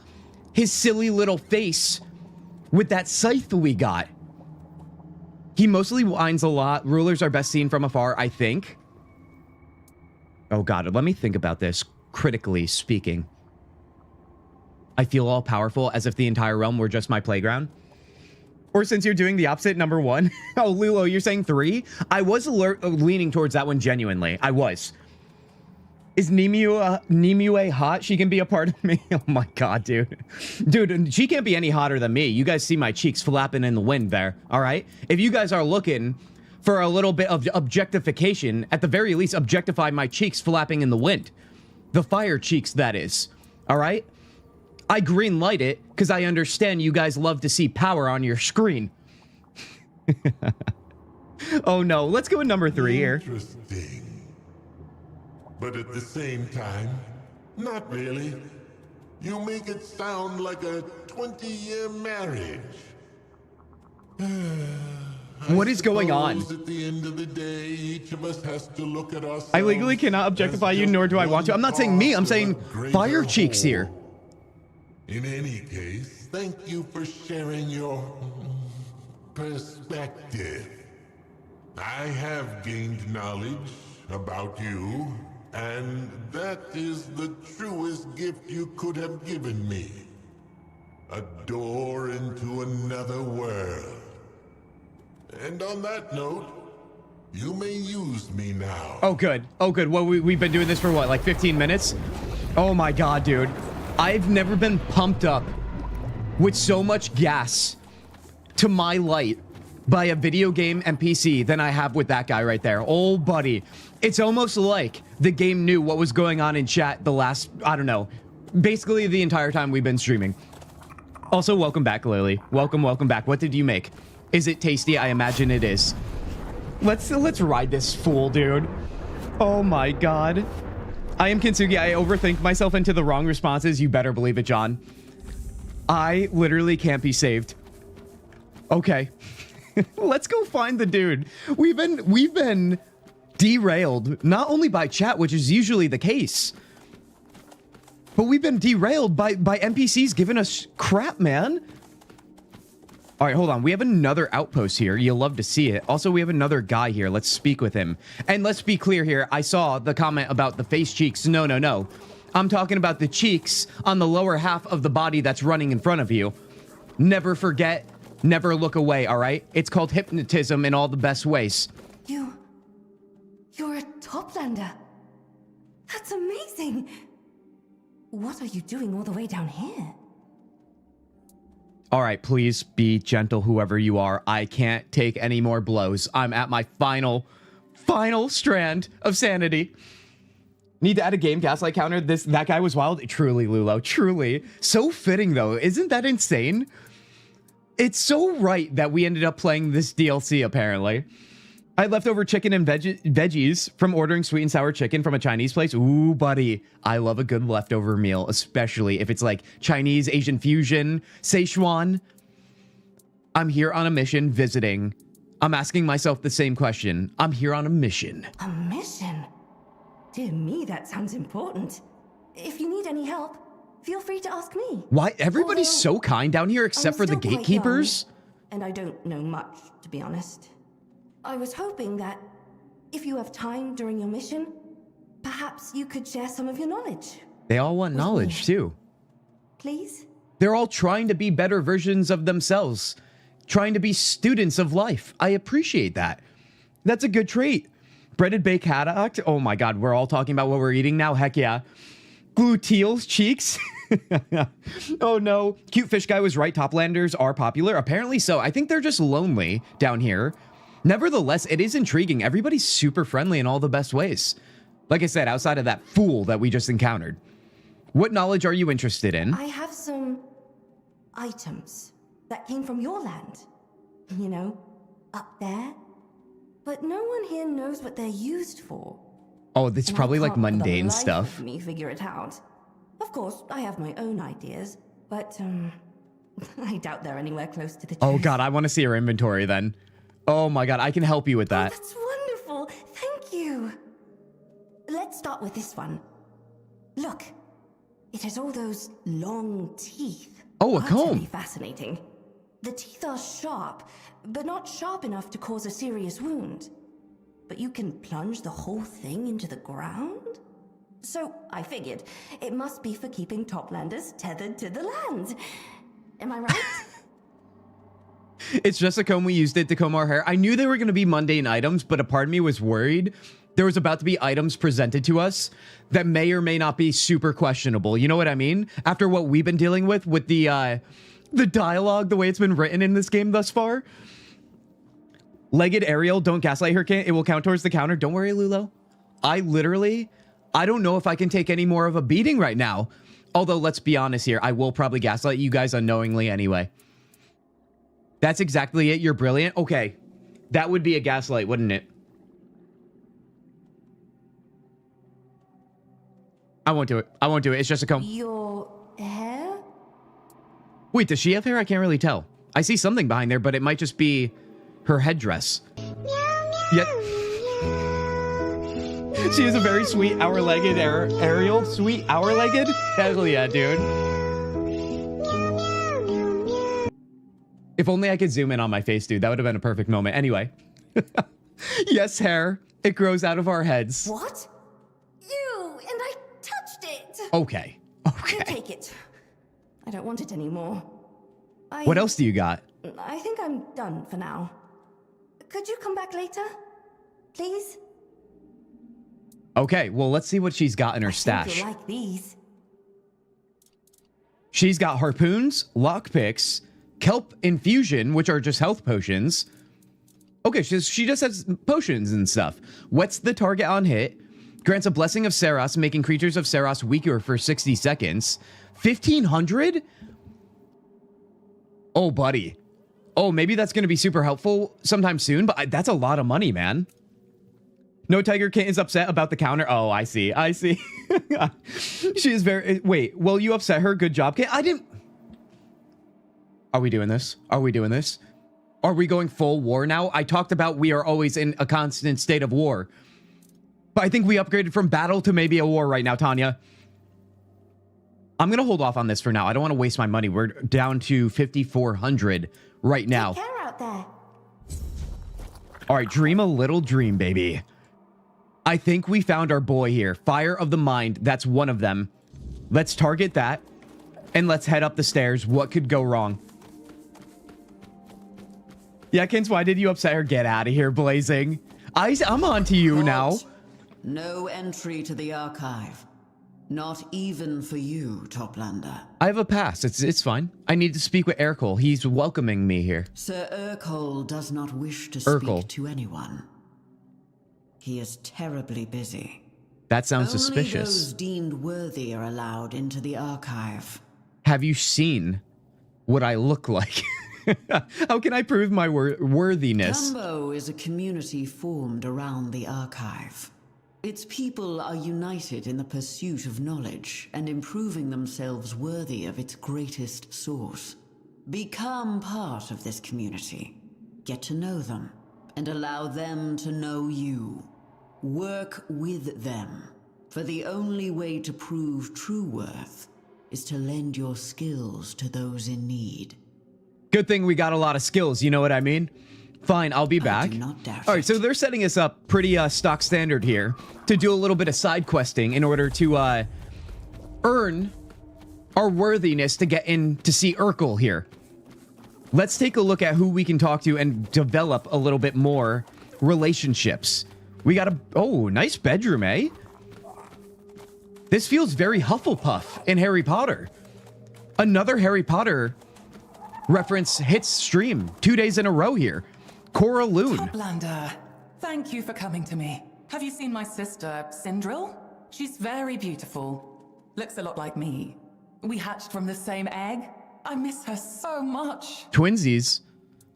his silly little face with that scythe we got. He mostly whines a lot. Rulers are best seen from afar, I think. Oh god, let me think about this, critically speaking. I feel all powerful, as if the entire realm were just my playground. Or since you're doing the opposite, number 1. Oh, Lulo, you're saying 3? I was leaning towards that one genuinely. I was. Is Nimue hot? She can be a part of me. Oh my god, dude. Dude, she can't be any hotter than me. You guys see my cheeks flapping in the wind there, all right? If you guys are looking for a little bit of objectification, at the very least, objectify my cheeks flapping in the wind. The fire cheeks, that is. All right? I green light it because I understand you guys love to see power on your screen. Oh no, let's go with number 3 here. Interesting. But at the same time, not really. You make it sound like a 20-year marriage. What is going on? At the end of the day, each of us has to look at ourselves. I legally cannot objectify you, nor do I want to. I'm not saying me, I'm saying fire cheeks here. In any case, thank you for sharing your perspective. I have gained knowledge about you, and that is the truest gift you could have given me. A door into another world. And on that note, you may use me now. Oh, good. Oh, good. Well, we've been doing this for what, like 15 minutes? Oh my god, dude. I've never been pumped up with so much gas to my light by a video game NPC than I have with that guy right there. Oh, buddy. It's almost like the game knew what was going on in chat the last, I don't know, basically the entire time we've been streaming. Also, welcome back, Lily. Welcome back. What did you make? Is it tasty? I imagine it is. Let's ride this fool, dude. Oh my god. I am Kintzugi. I overthink myself into the wrong responses. You better believe it, John. I literally can't be saved. Okay. Let's go find the dude. We've been derailed, not only by chat, which is usually the case, but we've been derailed by NPCs giving us crap, man. All right, hold on. We have another outpost here. You'll love to see it. Also, we have another guy here. Let's speak with him. And let's be clear here. I saw the comment about the face cheeks. No, no, no. I'm talking about the cheeks on the lower half of the body that's running in front of you. Never forget, never look away, all right? It's called hypnotism in all the best ways. You're a Toplander. That's amazing. What are you doing all the way down here? All right, please be gentle, whoever you are. I can't take any more blows. I'm at my final strand of sanity. Need to add a game gaslight counter. That guy was wild. Truly, Lulo. Truly. So fitting, though. Isn't that insane? It's so right that we ended up playing this DLC, apparently. I had leftover chicken and veggies from ordering sweet and sour chicken from a Chinese place. Ooh, buddy. I love a good leftover meal, especially if it's like Chinese, Asian fusion, Sichuan. I'm here on a mission visiting. I'm asking myself the same question. I'm here on a mission. A mission? Dear me, that sounds important. If you need any help, feel free to ask me. Why? Everybody's so kind down here except for the gatekeepers. And I don't know much, to be honest. I was hoping that if you have time during your mission, perhaps you could share some of your knowledge. They all want knowledge, too. Please? They're all trying to be better versions of themselves. Trying to be students of life. I appreciate that. That's a good trait. Breaded baked haddock. Oh my god, we're all talking about what we're eating now. Heck yeah. Gluteals cheeks. Oh no. Cute fish guy was right. Toplanders are popular. Apparently so. I think they're just lonely down here. Nevertheless, it is intriguing. Everybody's super friendly in all the best ways. Like I said, outside of that fool that we just encountered. What knowledge are you interested in? I have some items that came from your land. You know, up there. But no one here knows what they're used for. Oh, it's probably like mundane stuff. Let me figure it out. Of course, I have my own ideas, but I doubt they're anywhere close to the truth. Oh god, I want to see your inventory then. Oh my god, I can help you with that. Oh, that's wonderful. Thank you. Let's start with this one. Look, it has all those long teeth. Oh, a comb. Fascinating. The teeth are sharp, but not sharp enough to cause a serious wound. But you can plunge the whole thing into the ground? So I figured it must be for keeping Toplanders tethered to the land. Am I right? It's just a comb. We used it to comb our hair. I knew they were going to be mundane items, but a part of me was worried there was about to be items presented to us that may or may not be super questionable. You know what I mean? After what we've been dealing with the dialogue, the way it's been written in this game thus far. Legged Ariel, don't gaslight her, it will count towards the counter. Don't worry, Lulo. I don't know if I can take any more of a beating right now. Although, let's be honest here, I will probably gaslight you guys unknowingly anyway. That's exactly it. You're brilliant. Okay. That would be a gaslight, wouldn't it? I won't do it. I won't do it. It's just a comb. Your hair? Wait, does she have hair? I can't really tell. I see something behind there, but it might just be her headdress. Yeah. She is a very sweet hour-legged Ariel. Sweet hour-legged? Hell yeah, dude. If only I could zoom in on my face, dude. That would have been a perfect moment. Anyway. Yes, hair. It grows out of our heads. What? You and I touched it. Okay. You Okay. take it. I don't want it anymore. What else do you got? I think I'm done for now. Could you come back later? Please? Okay, well, let's see what she's got in her I think stash. you'll like these. She's got harpoons, lockpicks, kelp infusion, which are just health potions. Okay, she just has potions and stuff. Wets the target on hit. Grants a blessing of Saros, making creatures of Saros weaker for 60 seconds. 1,500? Oh, buddy. Oh, maybe that's going to be super helpful sometime soon, but that's a lot of money, man. No Tiger King is upset about the counter. Oh, I see. I see. She is very... Wait, will you upset her? Good job, Kate. I didn't... Are we doing this? Are we doing this? Are we going full war now? I talked about we are always in a constant state of war. But I think we upgraded from battle to maybe a war right now, Tanya. I'm going to hold off on this for now. I don't want to waste my money. We're down to 5,400 right now. Take care out there. All right, dream a little dream, baby. I think we found our boy here. Fire of the Mind. That's one of them. Let's target that. And let's head up the stairs. What could go wrong? Yeah, Kins, why did you upset her? Get out of here, Blazing. I'm on to you now. No entry to the archive. Not even for you, Toplander. I have a pass. It's fine. I need to speak with Urkel. He's welcoming me here. Sir Urkel does not wish to Urkel. speak to anyone. He is terribly busy. That sounds Only suspicious. those deemed worthy are allowed into the archive. Have you seen what I look like? How can I prove my worthiness? Tumbo is a community formed around the archive. Its people are united in the pursuit of knowledge and improving themselves worthy of its greatest source. Become part of this community. Get to know them and allow them to know you. Work with them, for the only way to prove true worth is to lend your skills to those in need. Good thing we got a lot of skills, you know what I mean? Fine, I'll be back. I do not doubt All right, it. so they're setting us up pretty stock standard here to do a little bit of side questing in order to earn our worthiness to get in to see Urkel here. Let's take a look at who we can talk to and develop a little bit more relationships. We got oh, nice bedroom, eh? This feels very Hufflepuff in Harry Potter. Another Harry Potter reference hits stream 2 days in a row here. Cora Loon. Toplander, thank you for coming to me. Have you seen my sister, Sindril? She's very beautiful. Looks a lot like me. We hatched from the same egg. I miss her so much. Twinsies.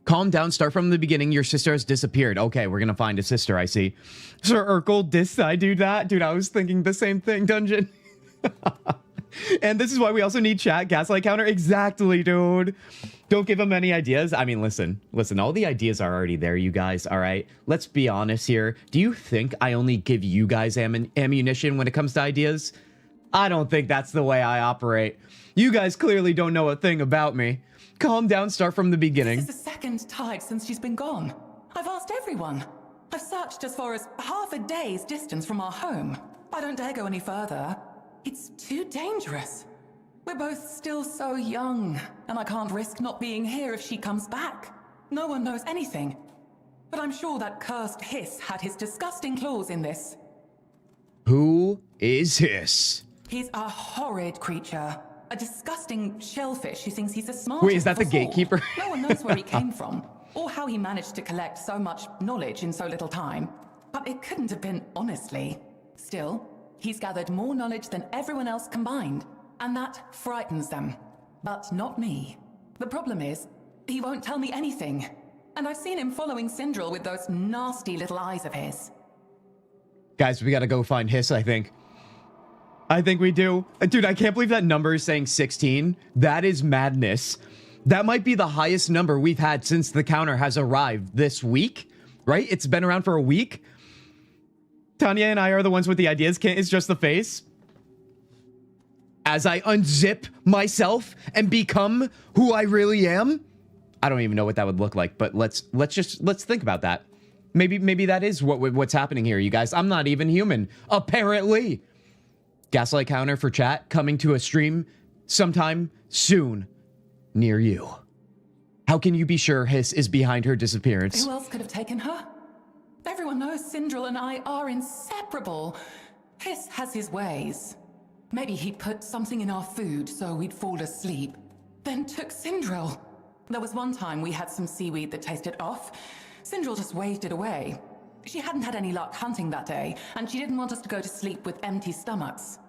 Calm down, start from the beginning. Your sister has disappeared. Okay, we're gonna find a sister, I see. Sir Urkel, did I do that? Dude, I was thinking the same thing, Dungeon. And this is why we also need chat. Gaslight counter. Exactly, dude. Don't give them any ideas. I mean, listen, all the ideas are already there, you guys, all right? Let's be honest here. Do you think I only give you guys ammunition when it comes to ideas? I don't think that's the way I operate. You guys clearly don't know a thing about me. Calm down, start from the beginning. This is the second tide since she's been gone. I've asked everyone. I've searched as far as half a day's distance from our home. I don't dare go any further. It's too dangerous. We're both still so young, and I can't risk not being here if she comes back. No one knows anything. But I'm sure that cursed Hiss had his disgusting claws in this. Who is Hiss? He's a horrid creature. A disgusting shellfish who thinks he's a smart. Wait, is that the gatekeeper? No one knows where he came from, or how he managed to collect so much knowledge in so little time. But it couldn't have been honestly. Still, he's gathered more knowledge than everyone else combined, and that frightens them. But not me. The problem is, he won't tell me anything. And I've seen him following Sindril with those nasty little eyes of his. Guys, we gotta go find Hiss, I think. I think we do. Dude, I can't believe that number is saying 16. That is madness. That might be the highest number we've had since the counter has arrived this week, right? It's been around for a week. Tanya and I are the ones with the ideas. Kent is just the face. As I unzip myself and become who I really am. I don't even know what that would look like, but let's think about that. Maybe that is what's happening here, you guys. I'm not even human, apparently. Gaslight counter for chat coming to a stream sometime soon near you. How can you be sure Hiss is behind her disappearance? Who else could have taken her? Everyone knows Sindril and I are inseparable. Hiss has his ways. Maybe he put something in our food so we'd fall asleep, then took Sindril. There was one time we had some seaweed that tasted off. Sindril just waved it away. She hadn't had any luck hunting that day, and she didn't want us to go to sleep with empty stomachs.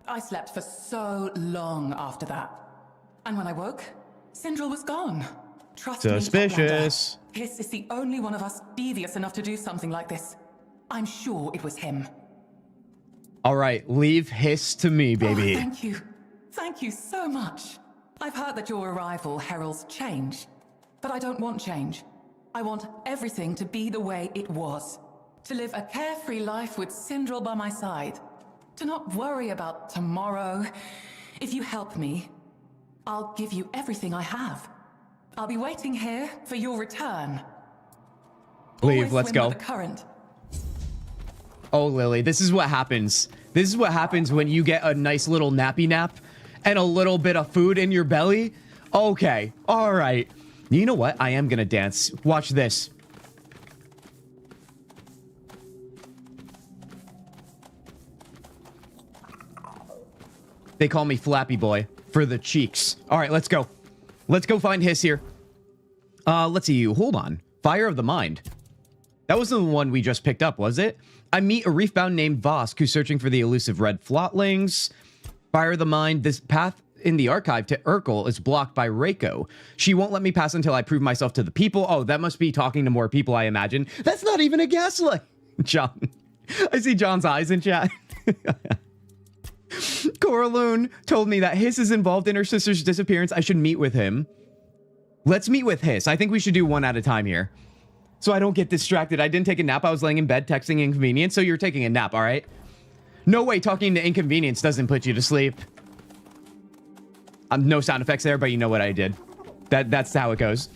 I slept for so long after that. And when I woke, Sindril was gone. Trust me, suspicious. Hiss is the only one of us devious enough to do something like this. I'm sure it was him. All right, leave Hiss to me, baby. Oh, thank you. Thank you so much. I've heard that your arrival heralds change, but I don't want change. I want everything to be the way it was. To live a carefree life with Sindril by my side. To not worry about tomorrow. If you help me, I'll give you everything I have. I'll be waiting here for your return. Leave, Always let's swim go. with the current. Oh, Lily, this is what happens. This is what happens when you get a nice little nappy nap and a little bit of food in your belly. Okay, all right. You know what? I am gonna dance. Watch this. They call me Flappy Boy for the cheeks. All right, let's go. Let's go find Hiss here. Let's see you. Hold on. Fire of the Mind. That wasn't the one we just picked up, was it? I meet a reef-bound named Vosk who's searching for the elusive red flotlings. Fire of the Mind. This path in the archive to Urkel is blocked by Reiko. She won't let me pass until I prove myself to the people. Oh, that must be talking to more people, I imagine. That's not even a gaslight. John. I see John's eyes in chat. Coraloon told me that Hiss is involved in her sister's disappearance. I should meet with him. Let's meet with Hiss. I think we should do one at a time here. So I don't get distracted. I didn't take a nap. I was laying in bed texting Inconvenience. So you're taking a nap, all right? No way talking to Inconvenience doesn't put you to sleep. No sound effects there, but you know what I did. That's how it goes.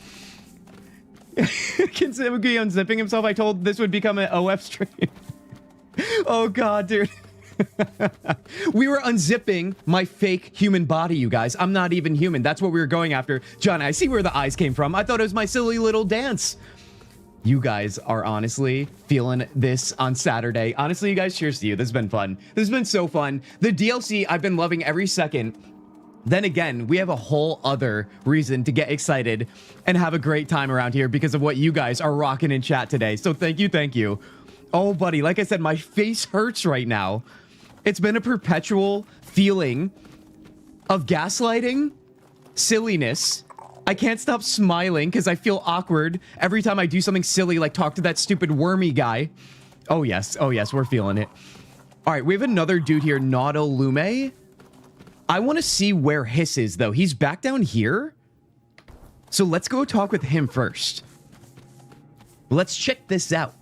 Kintzugi unzipping himself. I told this would become an OF stream. Oh, God, dude. We were unzipping my fake human body, you guys. I'm not even human. That's what we were going after. John, I see where the eyes came from. I thought it was my silly little dance. You guys are honestly feeling this on Saturday. Honestly, you guys, cheers to you. This has been fun. This has been so fun. The DLC, I've been loving every second. Then again, we have a whole other reason to get excited and have a great time around here because of what you guys are rocking in chat today. So thank you, thank you. Oh, buddy, like I said, my face hurts right now. It's been a perpetual feeling of gaslighting, silliness. I can't stop smiling because I feel awkward every time I do something silly like talk to that stupid wormy guy. Oh, yes, we're feeling it. All right, we have another dude here, Nauto Lume. I want to see where Hiss is, though. He's back down here. So let's go talk with him first. Let's check this out.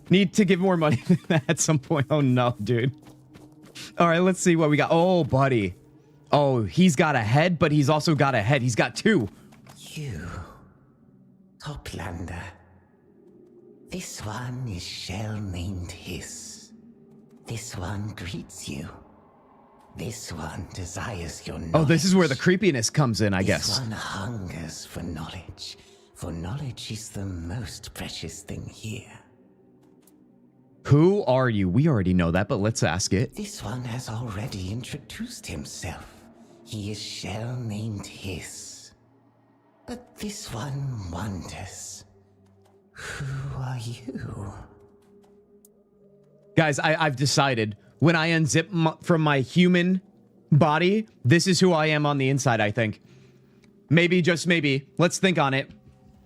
Need to give more money than that at some point. Oh, no, dude. All right, let's see what we got. Oh, buddy. Oh, he's got a head, but he's also got a head. He's got two. You, Toplander. This one is shell named Hiss. This one greets you. This one desires your knowledge. Oh, this is where the creepiness comes in, I guess. This one hungers for knowledge is the most precious thing here. Who are you? We already know that, but let's ask it. This one has already introduced himself. He is shell named Hiss. But this one wonders, who are you? Guys, I've decided when I unzip from my human body, this is who I am on the inside, I think. Maybe, just maybe. Let's think on it.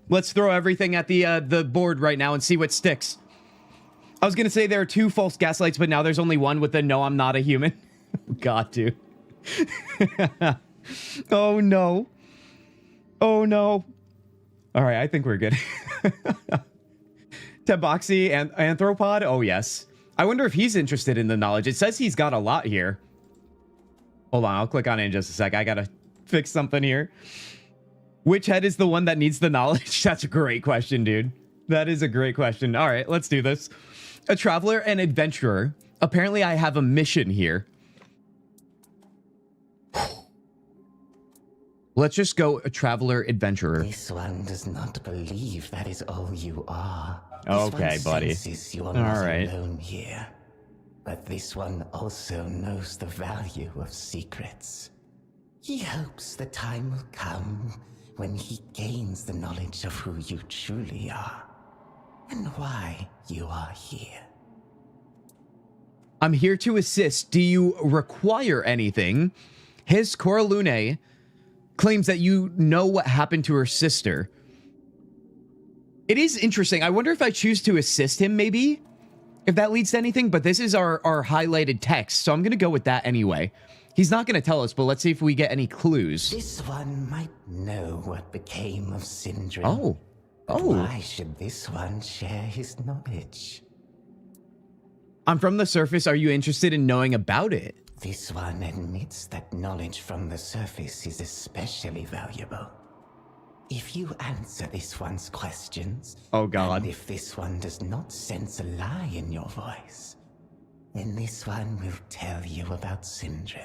Let's throw everything at the board right now and see what sticks. I was gonna say there are 2 false gaslights, but now there's only one with the no, I'm not a human. God, dude. Oh, no. Oh, no. All right, I think we're good. Tabaxi and Anthropod? Oh, yes. I wonder if he's interested in the knowledge. It says he's got a lot here. Hold on, I'll click on it in just a sec. I gotta fix something here. Which head is the one that needs the knowledge? That's a great question, dude. That is a great question. All right, let's do this. A traveler and adventurer. Apparently, I have a mission here. Let's just go a traveler adventurer. This one does not believe that is all you are. Okay, buddy. You are not alone here. But this one also knows the value of secrets. He hopes the time will come when he gains the knowledge of who you truly are and why you are here. I'm here to assist. Do you require anything? His Coralune claims that you know what happened to her sister. It is interesting. I wonder if I choose to assist him, maybe? If that leads to anything, but this is our highlighted text, so I'm going to go with that anyway. He's not going to tell us, but let's see if we get any clues. This one might know what became of Sindri. Oh. But why should this one share his knowledge? I'm from the surface. Are you interested in knowing about it? This one admits that knowledge from the surface is especially valuable. If you answer this one's questions, oh God, and if this one does not sense a lie in your voice, then this one will tell you about Sindri.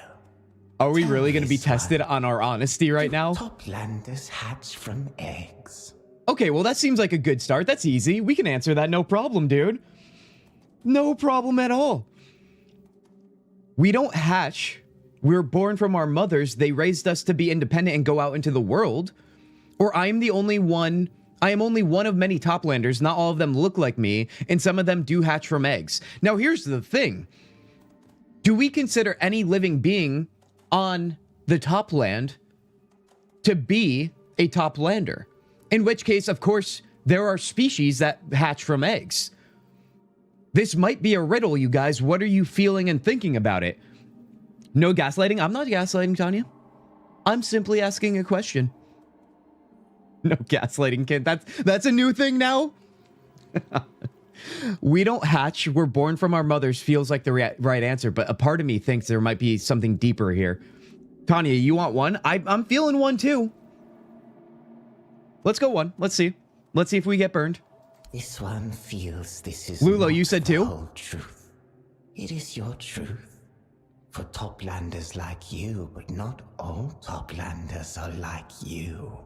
Are we really going to be tested on our honesty right now? Toplanders hatch from eggs. Okay, well that seems like a good start. That's easy. We can answer that, no problem, dude. No problem at all. We don't hatch. We're born from our mothers. They raised us to be independent and go out into the world. Or I am only one of many Toplanders. Not all of them look like me, and some of them do hatch from eggs. Now, here's the thing. Do we consider any living being on the Topland to be a Toplander? In which case, of course, there are species that hatch from eggs. This might be a riddle, you guys. What are you feeling and thinking about it? No gaslighting? I'm not gaslighting, Tanya. I'm simply asking a question. No gaslighting, kid. That's a new thing now? We don't hatch. We're born from our mothers feels like the right answer, but a part of me thinks there might be something deeper here. Tanya, you want one? I'm feeling one too. Let's go one. Let's see. Let's see if we get burned. This one feels this is Lulo, you said too? Whole truth. It is your truth. For Toplanders like you, but not all Toplanders are like you.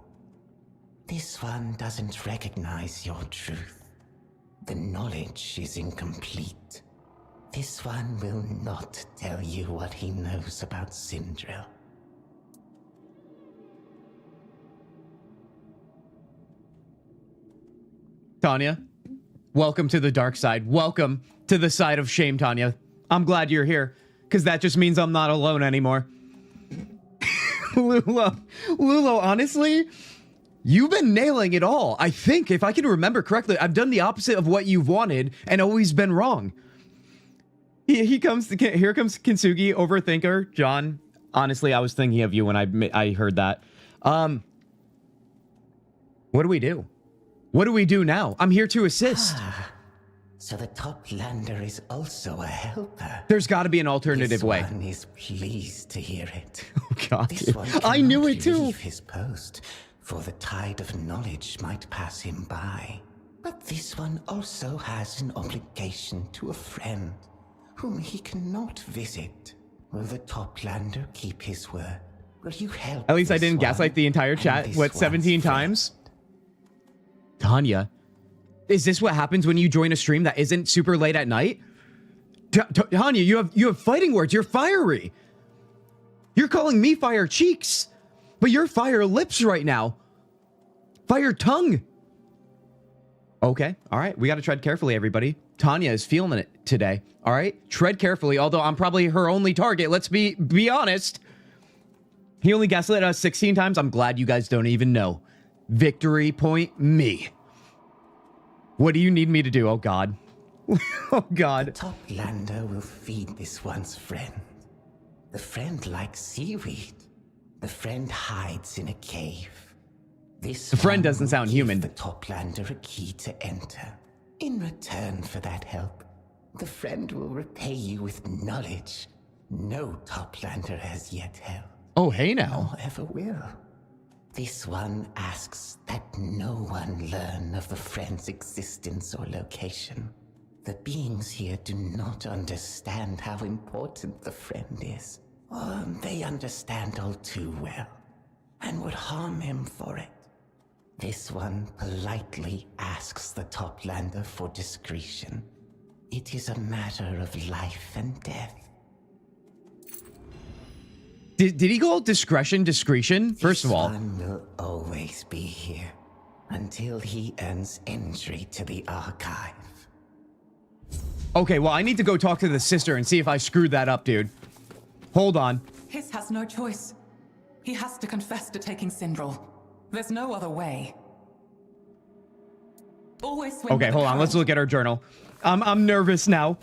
This one doesn't recognize your truth. The knowledge is incomplete. This one will not tell you what he knows about Sindri. Tanya, welcome to the dark side. Welcome to the side of shame, Tanya. I'm glad you're here, because that just means I'm not alone anymore. Lulo, honestly, you've been nailing it all. I think, if I can remember correctly, I've done the opposite of what you've wanted and always been wrong. Here comes Kintzugi, overthinker. John, honestly, I was thinking of you when I heard that. What do we do? What do we do now? I'm here to assist. So the Toplander is also a helper. There's got to be an alternative way. This one is pleased to hear it. Oh God, this one I knew it too. Leave his post, for the tide of knowledge might pass him by. But this one also has an obligation to a friend whom he cannot visit Will the Toplander keep his word? Will you help? At least I didn't this gaslight one the entire and chat, this what, 17 one's friend? times? Tanya, is this what happens when you join a stream that isn't super late at night? Tanya, you have fighting words. You're fiery. You're calling me fire cheeks, but you're fire lips right now. Fire tongue. Okay, all right. We got to tread carefully, everybody. Tanya is feeling it today. All right, tread carefully. Although I'm probably her only target. Let's be honest. He only gaslit us 16 times. I'm glad you guys don't even know. Victory point me. What do you need me to do? Oh God. Oh God. The Toplander will feed this one's friend. The friend likes seaweed. The friend hides in a cave. This The friend one doesn't will sound give human. The Toplander a key to enter. In return for that help, the friend will repay you with knowledge no Toplander has yet held. Oh, hey now. Nor ever will. This one asks that no one learn of the friend's existence or location. The beings here do not understand how important the friend is. Or they understand all too well, and would harm him for it. This one politely asks the Toplander for discretion. It is a matter of life and death. Did he call discretion discretion? First of all, This one will always be here until he earns entry to the archive. okay, well, I need to go talk to the sister and see if I screwed that up, dude. Hold on. Hiss has no choice. He has to confess to taking Syndril. There's no other way. Always swing Okay, with the hold on. Let's current. look at our journal. I'm nervous now.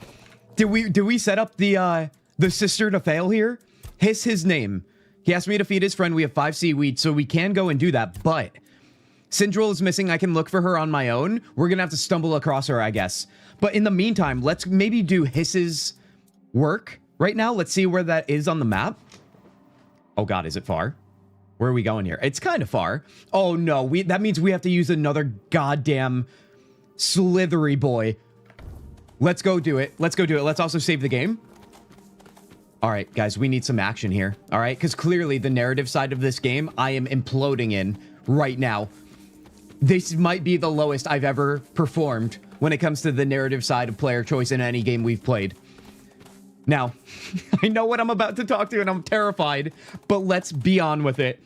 Did we set up the sister to fail here? Hiss his name. He asked me to feed his friend. We have 5 seaweed, so we can go and do that. But Syndril is missing. I can look for her on my own. We're gonna have to stumble across her, I guess. But in the meantime, let's maybe do Hiss's work right now. Let's see where that is on the map. Oh God, is it far? Where are we going here? It's kind of far. Oh no, that means we have to use another goddamn slithery boy. Let's go do it. Let's go do it. Let's also save the game. All right, guys, we need some action here. All right, because clearly the narrative side of this game, I am imploding in right now. This might be the lowest I've ever performed when it comes to the narrative side of player choice in any game we've played. Now, I know what I'm about to talk to and I'm terrified, but let's be on with it.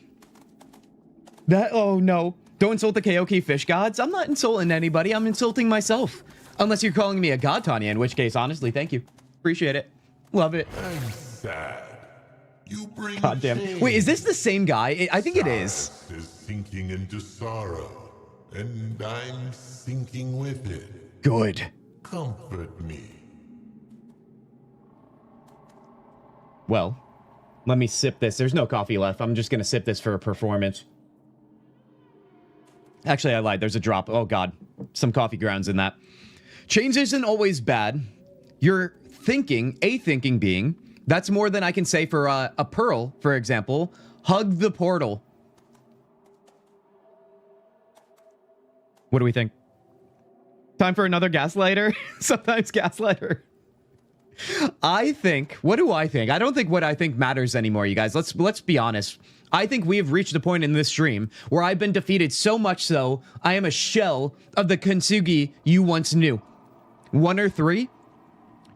Oh no, don't insult the KOK fish gods. I'm not insulting anybody. I'm insulting myself. Unless you're calling me a god, Tanya, in which case, honestly, thank you. Appreciate it. Love it. I'm sad. You bring God damn. shame. Wait, is this the same guy? I think it is. Solace is sinking into sorrow, and I'm sinking with it. Good. Comfort me. Well, let me sip this. There's no coffee left. I'm just going to sip this for a performance. Actually, I lied. There's a drop. Oh, God. Some coffee grounds in that. Change isn't always bad. You're thinking, a thinking being. That's more than I can say for a pearl, for example. Hug the portal. What do we think? Time for another gaslighter? Sometimes gaslighter. I think, what do I think? I don't think what I think matters anymore, you guys. Let's be honest. I think we have reached a point in this stream where I've been defeated so much so I am a shell of the Kintzugi you once knew. 1 or 3?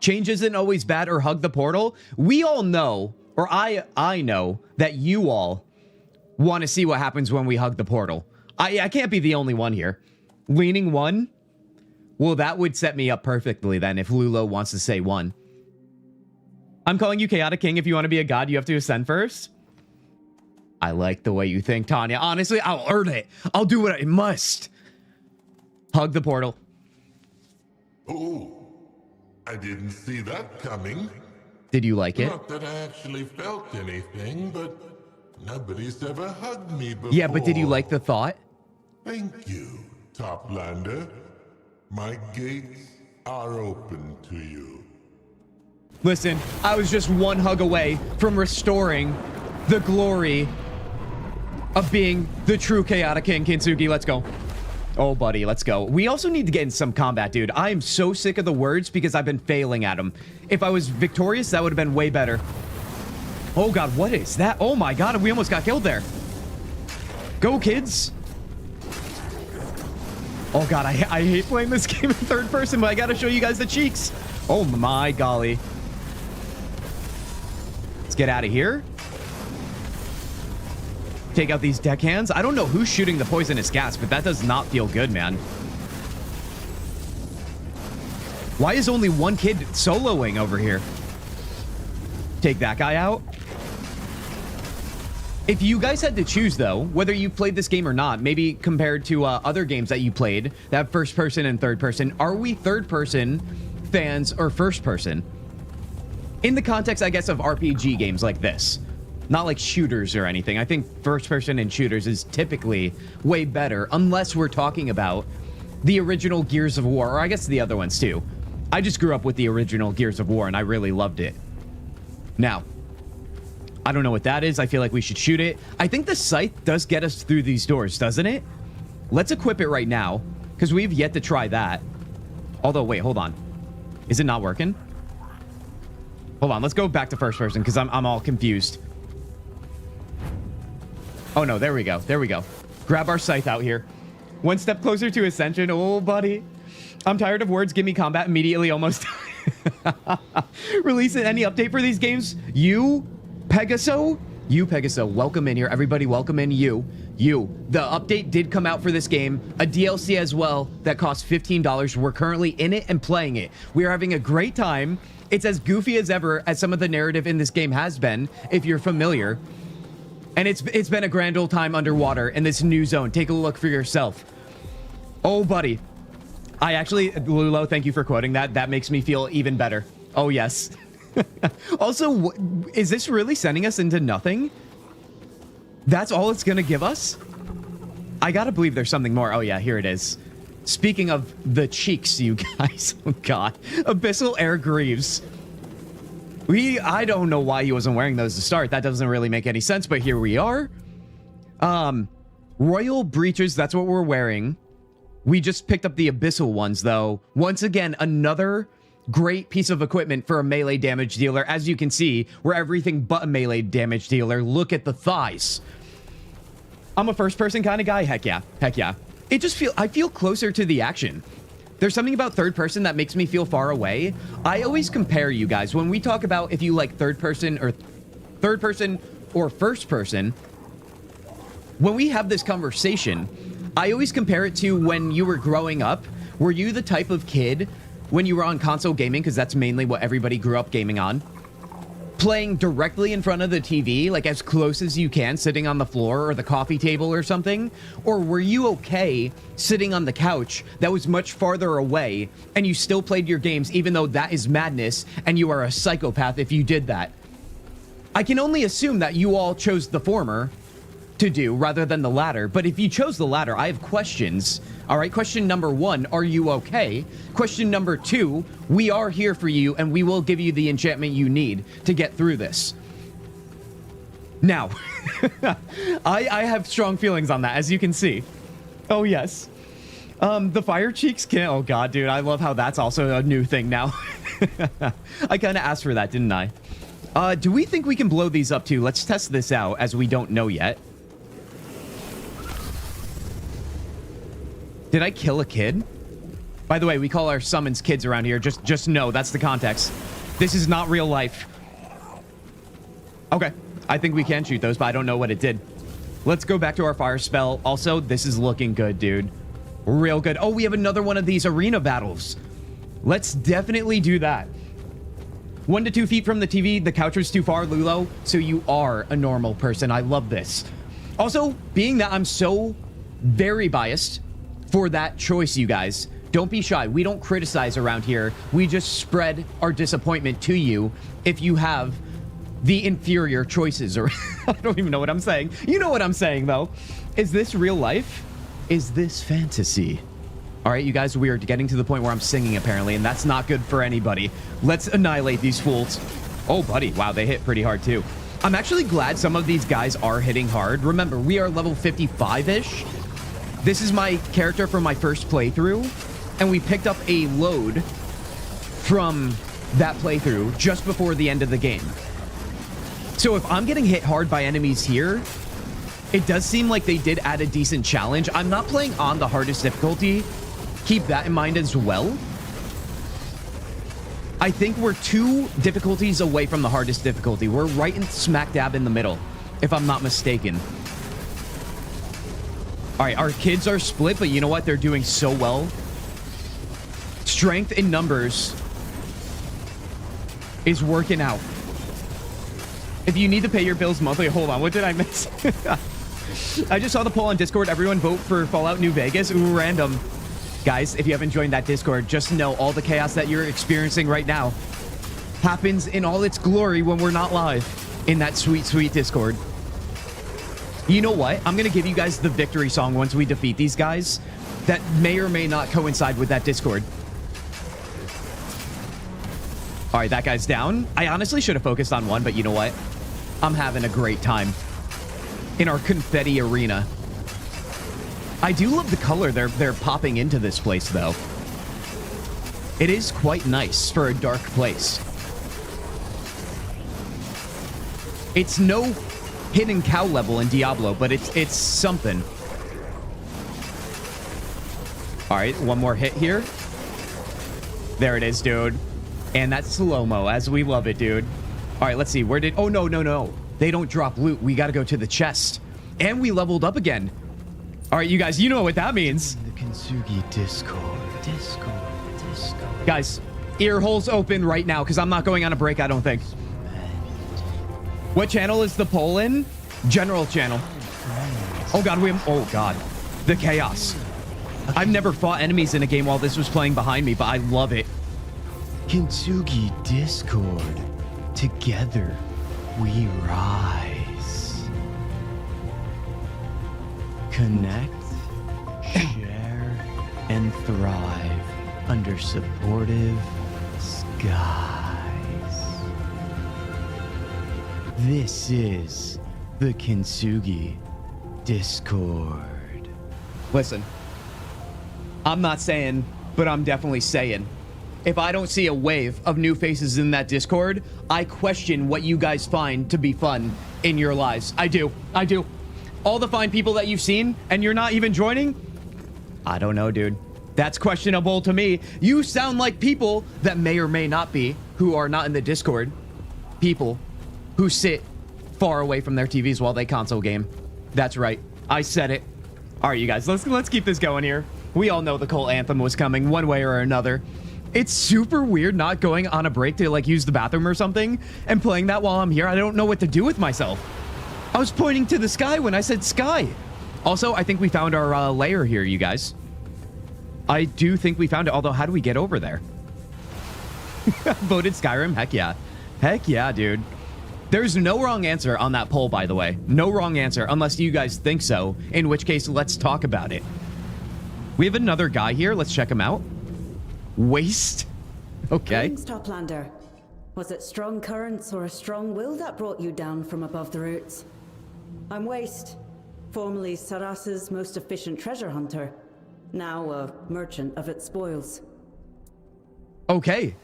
Change isn't always bad, or hug the portal. We all know, or I know, that you all want to see what happens when we hug the portal. I can't be the only one here. Leaning 1? Well, that would set me up perfectly then if Lulo wants to say 1. I'm calling you Chaotic King. If you want to be a god, you have to ascend first. I like the way you think, Tanya. Honestly, I'll earn it. I'll do what I must. Hug the portal. Oh, I didn't see that coming. Did you like it? Not that I actually felt anything, but nobody's ever hugged me before. Yeah, but did you like the thought? Thank you, Toplander. My gates are open to you. Listen, I was just 1 hug away from restoring the glory of being the true Chaotic King, Kintzugi. Let's go. Oh, buddy, let's go. We also need to get in some combat, dude. I am so sick of the words because I've been failing at them. If I was victorious, that would have been way better. Oh god, what is that? Oh my god, we almost got killed there. Go, kids. Oh god, I hate playing this game in third person, but I gotta show you guys the cheeks. Oh my golly. Let's get out of here. Take out these deckhands. I don't know who's shooting the poisonous gas, but that does not feel good, man. Why is only one kid soloing over here? Take that guy out. If you guys had to choose, though, whether you played this game or not, maybe compared to other games that you played that have first person and third person, are we third person fans or first person? In the context, I guess, of RPG games like this. Not like shooters or anything. I think first person in shooters is typically way better, unless we're talking about the original Gears of War, or I guess the other ones too. I just grew up with the original Gears of War and I really loved it. Now, I don't know what that is. I feel like we should shoot it. I think the scythe does get us through these doors, doesn't it? Let's equip it right now, because we've yet to try that. Although, wait, hold on. Is it not working? Hold on, let's go back to first person, because I'm all confused. Oh no, there we go. There we go. Grab our scythe out here. One step closer to ascension. Oh, buddy. I'm tired of words. Give me combat immediately. Almost. Release any update for these games? You, Pegaso? You, Pegaso. Welcome in here. Everybody, welcome in. You. The update did come out for this game. A DLC as well that costs $15. We're currently in it and playing it. We are having a great time. It's as goofy as ever as some of the narrative in this game has been, if you're familiar. And it's been a grand old time underwater in this new zone. Take a look for yourself. Oh, buddy. I actually, Lulo, thank you for quoting that. That makes me feel even better. Oh, yes. Also, is this really sending us into nothing? That's all it's going to give us? I got to believe there's something more. Oh, yeah, here it is. Speaking of the cheeks, you guys. Oh, God. Abyssal Air Greaves. I don't know why he wasn't wearing those to start. That doesn't really make any sense, but here we are. Royal Breeches, that's what we're wearing. We just picked up the Abyssal ones, though. Once again, another great piece of equipment for a melee damage dealer. As you can see, we're everything but a melee damage dealer. Look at the thighs. I'm a first-person kind of guy. Heck yeah. Heck yeah. I feel closer to the action. There's something about third person that makes me feel far away. I always compare you guys when we talk about if you like third person or first person. When we have this conversation, I always compare it to when you were growing up. Were you the type of kid when you were on console gaming, because that's mainly what everybody grew up gaming on, playing directly in front of the TV, like as close as you can, sitting on the floor or the coffee table or something? Or were you okay sitting on the couch that was much farther away and you still played your games, even though that is madness and you are a psychopath if you did that? I can only assume that you all chose the former to do rather than the latter, but if you chose the latter, I have questions. All right, question number 1, are you okay? Question number 2, we are here for you and we will give you the enchantment you need to get through this. Now, I have strong feelings on that, as you can see. Oh, yes. The fire cheeks can... Oh, God, dude, I love how that's also a new thing now. I kind of asked for that, didn't I? Do we think we can blow these up, too? Let's test this out, as we don't know yet. Did I kill a kid? By the way, we call our summons kids around here. Just know, that's the context. This is not real life. Okay, I think we can shoot those, but I don't know what it did. Let's go back to our fire spell. Also, this is looking good, dude. Real good. Oh, we have another one of these arena battles. Let's definitely do that. 1 to 2 feet from the TV. The couch was too far, Lulo. So you are a normal person. I love this. Also, being that I'm so very biased for that choice, you guys, don't be shy. We don't criticize around here. We just spread our disappointment to you if you have the inferior choices, or I don't even know what I'm saying. You know what I'm saying, though. Is this real life? Is this fantasy? All right, you guys, we are getting to the point where I'm singing, apparently, and that's not good for anybody. Let's annihilate these fools. Oh, buddy. Wow, they hit pretty hard, too. I'm actually glad some of these guys are hitting hard. Remember, we are level 55-ish. This is my character from my first playthrough, and we picked up a load from that playthrough just before the end of the game. So if I'm getting hit hard by enemies here, it does seem like they did add a decent challenge. I'm not playing on the hardest difficulty. Keep that in mind as well. I think we're 2 difficulties away from the hardest difficulty. We're right in smack dab in the middle, if I'm not mistaken. All right, our kids are split, but you know what? They're doing so well. Strength in numbers is working out. If you need to pay your bills monthly, hold on, what did I miss? I just saw the poll on Discord. Everyone vote for Fallout New Vegas. Ooh, random. Guys, if you haven't joined that Discord, just know all the chaos that you're experiencing right now happens in all its glory when we're not live in that sweet, sweet Discord. You know what? I'm going to give you guys the victory song once we defeat these guys that may or may not coincide with that Discord. All right, that guy's down. I honestly should have focused on one, but you know what? I'm having a great time in our confetti arena. I do love the color they're popping into this place, though. It is quite nice for a dark place. It's no hidden cow level in Diablo, but it's something. All right, one more hit here. There it is, dude. And that's slow-mo, as we love it, dude. All right, let's see. Where did... Oh, no. They don't drop loot. We got to go to the chest. And we leveled up again. All right, you guys, you know what that means. The Kintzugi Discord. Guys, ear holes open right now, because I'm not going on a break, I don't think. What channel is the poll in? General channel. Oh, God, Oh, God. The chaos. I've never fought enemies in a game while this was playing behind me, but I love it. Kintzugi Discord. Together, we rise. Connect, share, and thrive under supportive skies. This is the Kintzugi Discord. Listen, I'm not saying, but I'm definitely saying, if I don't see a wave of new faces in that Discord, I question what you guys find to be fun in your lives. I do. All the fine people that you've seen and you're not even joining? I don't know, dude. That's questionable to me. You sound like people that may or may not be, who are not in the Discord. People who sit far away from their TVs while they console game. That's right. I said it. All right, you guys, let's keep this going here. We all know the cult anthem was coming one way or another. It's super weird not going on a break to like use the bathroom or something and playing that while I'm here. I don't know what to do with myself. I was pointing to the sky when I said sky. Also, I think we found our lair here, you guys. I do think we found it, although how do we get over there? Voted Skyrim? Heck yeah. Heck yeah, dude. There's no wrong answer on that poll, by the way. No wrong answer, unless you guys think so, in which case, let's talk about it. We have another guy here. Let's check him out. Waste? Okay. Greetings, Toplander. Was it strong currents or a strong will that brought you down from above the roots? I'm Waste, formerly Saras's most efficient treasure hunter, now a merchant of its spoils. Okay.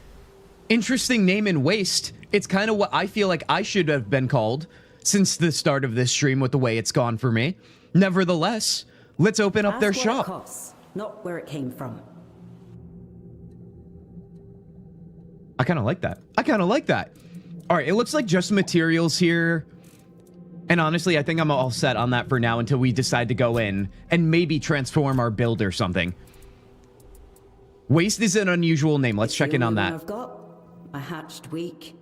Interesting name in Waste. It's kind of what I feel like I should have been called since the start of this stream with the way it's gone for me. Nevertheless, let's open up their shop. Ask what it costs, not where it came from. I kind of like that. All right, it looks like just materials here. And honestly, I think I'm all set on that for now until we decide to go in and maybe transform our build or something. Waste is an unusual name. Let's check in on that. I've got. I hatched weak.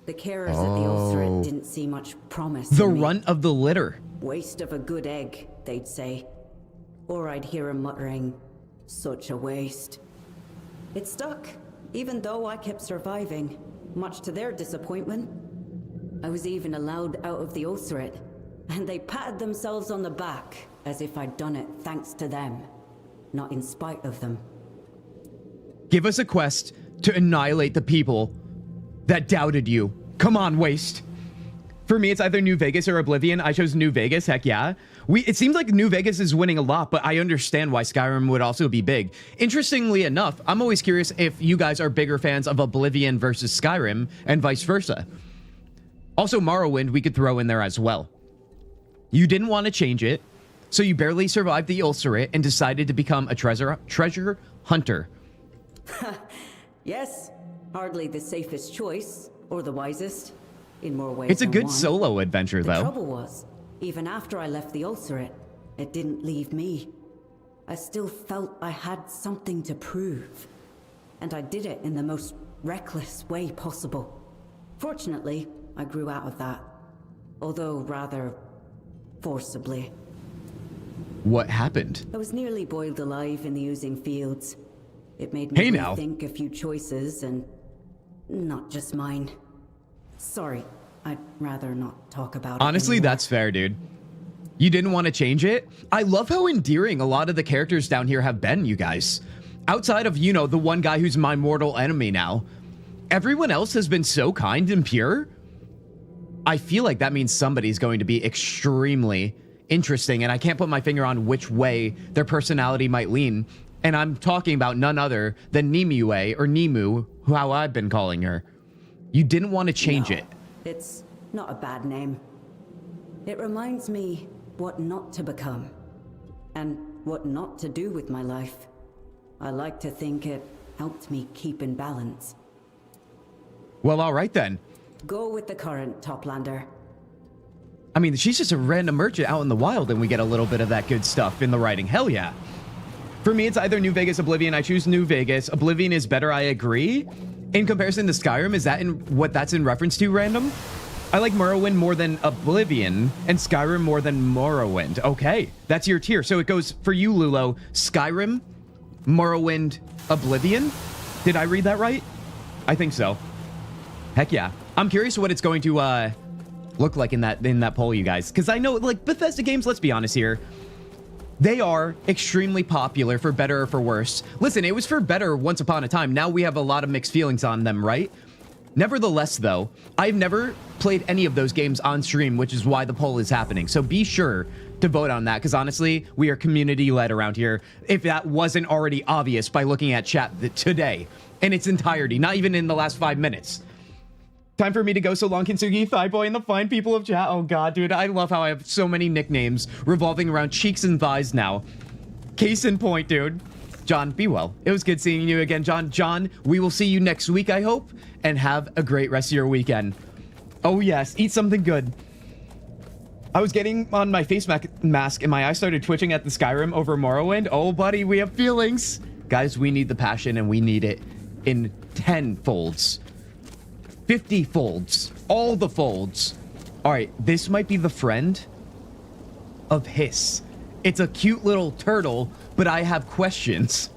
The carers at the Ulcerate didn't see much promise. The runt of the litter. Waste of a good egg, they'd say. Or I'd hear him muttering, such a waste. It stuck. Even though I kept surviving, much to their disappointment. I was even allowed out of the Ulcerate, and they patted themselves on the back as if I'd done it thanks to them, not in spite of them. Give us a quest to annihilate the people that doubted you. Come on, Waste. For me, it's either New Vegas or Oblivion. I chose New Vegas, heck yeah. It seems like New Vegas is winning a lot, but I understand why Skyrim would also be big. Interestingly enough, I'm always curious if you guys are bigger fans of Oblivion versus Skyrim and vice versa. Also, Morrowind we could throw in there as well. You didn't want to change it, so you barely survived the ulcerate and decided to become a treasure hunter. Yes, hardly the safest choice, or the wisest, in more ways It's a than good one. solo adventure, The though. trouble was, even after I left the ulcerate, it didn't leave me. I still felt I had something to prove. And I did it in the most reckless way possible. Fortunately, I grew out of that. Although rather forcibly. What happened? I was nearly boiled alive in the oozing fields. It made me rethink a few choices, and not just mine. Sorry, I'd rather not talk about it. Honestly, that's fair, dude. You didn't want to change it? I love how endearing a lot of the characters down here have been, you guys. Outside of, you know, the one guy who's my mortal enemy now, everyone else has been so kind and pure. I feel like that means somebody's going to be extremely interesting, and I can't put my finger on which way their personality might lean. And I'm talking about none other than Nimue, or Nimu, how I've been calling her. You didn't want to change it. It's not a bad name. It reminds me what not to become, and what not to do with my life. I like to think it helped me keep in balance. Well, all right then. Go with the current, Toplander. I mean, she's just a random merchant out in the wild, and we get a little bit of that good stuff in the writing. Hell yeah. For me, it's either New Vegas, Oblivion. I choose New Vegas. Oblivion is better, I agree. In comparison to Skyrim, is that in what that's in reference to, random? I like Morrowind more than Oblivion, and Skyrim more than Morrowind. Okay, that's your tier. So it goes for you, Lulo, Skyrim, Morrowind, Oblivion? Did I read that right? I think so. Heck yeah. I'm curious what it's going to look like in that poll, you guys. Because I know, like, Bethesda games, let's be honest here, they are extremely popular for better or for worse. Listen, it was for better once upon a time. Now we have a lot of mixed feelings on them, right? Nevertheless, though, I've never played any of those games on stream, which is why the poll is happening. So be sure to vote on that, because honestly, we are community-led around here, if that wasn't already obvious by looking at chat today in its entirety, not even in the last 5 minutes. Time for me to go. So long, Kintsugi, Thigh Boy, and the fine people of chat. Oh god, dude, I love how I have so many nicknames revolving around cheeks and thighs now. Case in point, dude. John, be well. It was good seeing you again, John. John, we will see you next week, I hope, and have a great rest of your weekend. Oh yes, eat something good. I was getting on my face mask and my eyes started twitching at the Skyrim over Morrowind. Oh, buddy, we have feelings. Guys, we need the passion, and we need it in 10 folds. 50 folds. All the folds. All right, this might be the friend of Hiss. It's a cute little turtle, but I have questions.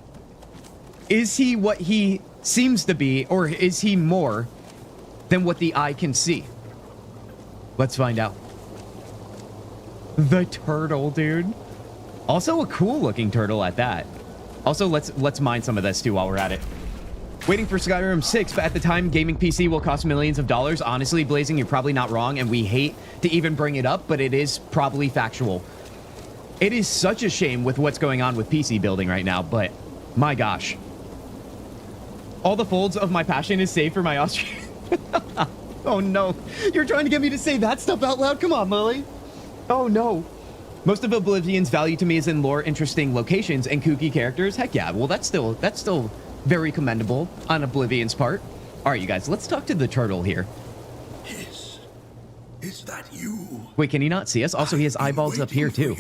Is he what he seems to be, or is he more than what the eye can see? Let's find out. The turtle, dude. Also a cool looking turtle at that. Also, let's mine some of this too while we're at it. Waiting for Skyrim 6, but at the time, gaming PC will cost millions of dollars. Honestly, Blazing, you're probably not wrong, and we hate to even bring it up, but it is probably factual. It is such a shame with what's going on with PC building right now, but my gosh. All the folds of my passion is saved for my Austrian. Oh no, you're trying to get me to say that stuff out loud? Come on, Lily. Oh no. Most of Oblivion's value to me is in lore, interesting locations, and kooky characters. Heck yeah, well that's still very commendable on Oblivion's part. All right, you guys, let's talk to the turtle here. Hiss, is that you? Wait, can he not see us? Also, he has eyeballs up here too.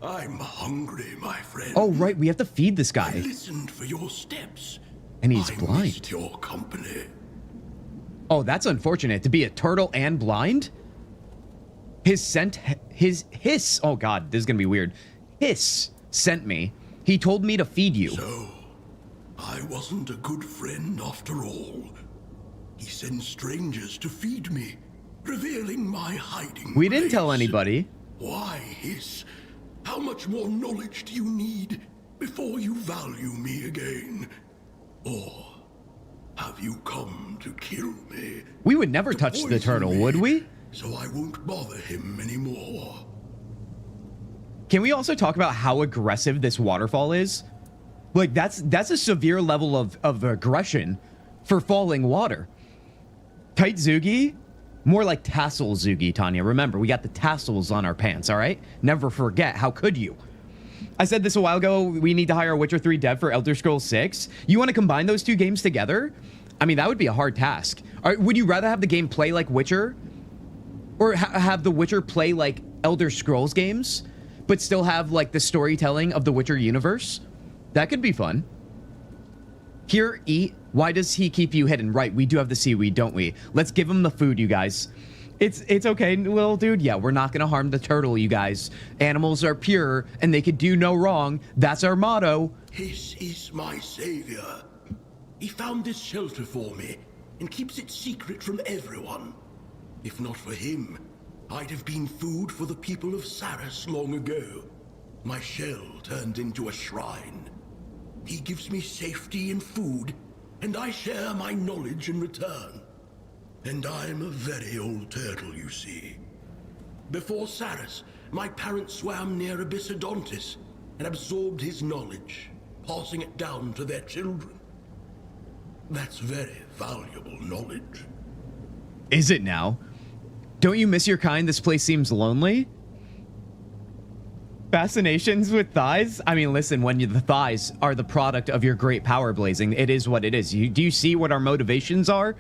I'm hungry, my friend. Oh, right, we have to feed this guy. I listened for your steps. And he's I blind. missed your company. Oh, that's unfortunate. To be a turtle and blind? His scent, his hiss. Oh god, this is gonna be weird. Hiss sent me. He told me to feed you. So, I wasn't a good friend after all. He sends strangers to feed me, revealing my hiding We didn't place. tell anybody. Why, Hiss? How much more knowledge do you need before you value me again? Or have you come to kill me? We would never touch the turtle, would we? So I won't bother him anymore. Can we also talk about how aggressive this waterfall is? Like, that's a severe level of aggression for falling water. Kintzugi, More like tassel Zugi, Tanya. Remember, we got the tassels on our pants, all right? Never forget. How could you? I said this a while ago. We need to hire a Witcher 3 dev for Elder Scrolls 6. You want to combine those two games together? I mean, that would be a hard task. Would you rather have the game play like Witcher? Or have the Witcher play like Elder Scrolls games, but still have, like, the storytelling of the Witcher universe? That could be fun. Here, eat. Why does he keep you hidden? Right, we do have the seaweed, don't we? Let's give him the food, you guys. It's okay, little dude. Yeah, we're not gonna harm the turtle, you guys. Animals are pure, and they could do no wrong. That's our motto. His is my savior. He found this shelter for me, and keeps it secret from everyone. If not for him, I'd have been food for the people of Saras long ago. My shell turned into a shrine. He gives me safety and food, and I share my knowledge in return. And I'm a very old turtle, you see. Before Saras, my parents swam near Abyssodontis and absorbed his knowledge, passing it down to their children. That's very valuable knowledge. Is it now? Don't you miss your kind? This place seems lonely. Fascinations with thighs? I mean, listen, when the thighs are the product of your great power blazing, it is what it is. Do you see what our motivations are?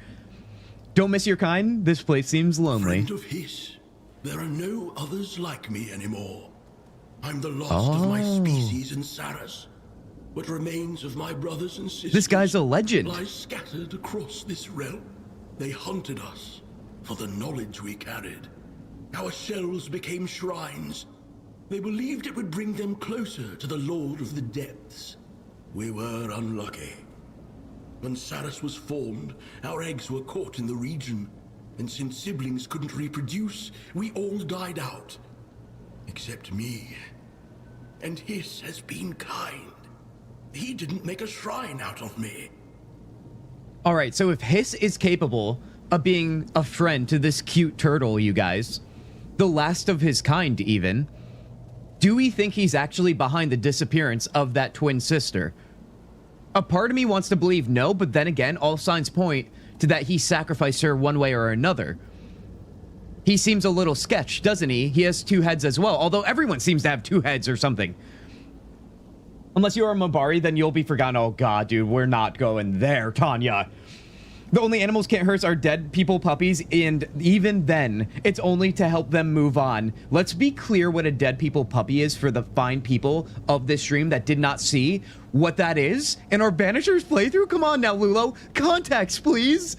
Don't miss your kind? This place seems lonely. Friend of his, there are no others like me anymore. I'm the last of my species in Saras. What remains of my brothers and sisters... This guy's a legend. ...lies scattered across this realm. They hunted us for the knowledge we carried. Our shells became shrines. They believed it would bring them closer to the Lord of the Depths. We were unlucky. When Saras was formed, our eggs were caught in the region, and since siblings couldn't reproduce, we all died out. Except me. And Hiss has been kind. He didn't make a shrine out of me. Alright, so if Hiss is capable of being a friend to this cute turtle, you guys, the last of his kind even, do we think he's actually behind the disappearance of that twin sister? A part of me wants to believe no, but then again, all signs point to that he sacrificed her one way or another. He seems a little sketch, doesn't he? He has two heads as well, although everyone seems to have two heads or something. Unless you are a Mabari, then you'll be forgotten. Oh god, dude, we're not going there, Tanya. The only animals can't hurt are dead people puppies, and even then, it's only to help them move on. Let's be clear what a dead people puppy is for the fine people of this stream that did not see what that is in our Banishers playthrough. Come on now, Lulo. Context, please.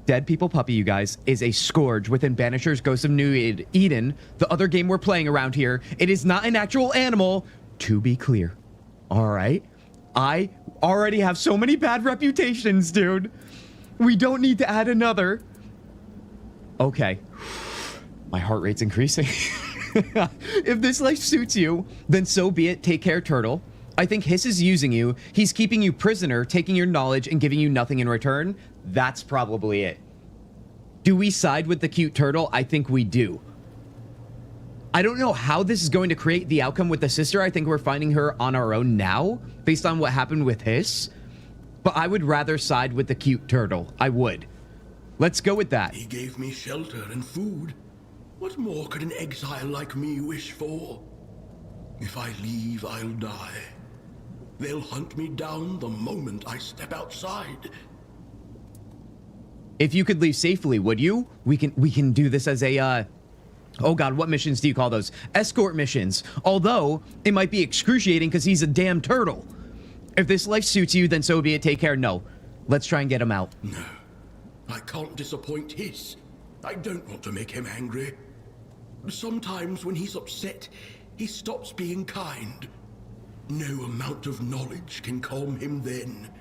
Dead people puppy, you guys, is a scourge within Banishers Ghosts of New Eden, the other game we're playing around here. It is not an actual animal, to be clear. All right? I already have so many bad reputations, dude. We don't need to add another. Okay. My heart rate's increasing. If this life suits you, then so be it. Take care, turtle. I think Hiss is using you. He's keeping you prisoner, taking your knowledge, and giving you nothing in return. That's probably it. Do we side with the cute turtle? I think we do. I don't know how this is going to create the outcome with the sister. I think we're finding her on our own now, based on what happened with Hiss. But I would rather side with the cute turtle. I would. Let's go with that. He gave me shelter and food. What more could an exile like me wish for? If I leave, I'll die. They'll hunt me down the moment I step outside. If you could leave safely, would you? We can do this as a, oh god, what missions do you call those? Escort missions. Although, it might be excruciating because he's a damn turtle. If this life suits you, then so be it. Take care. No. Let's try and get him out. No. I can't disappoint Hiss. I don't want to make him angry. Sometimes when he's upset, he stops being kind. No amount of knowledge can calm him then.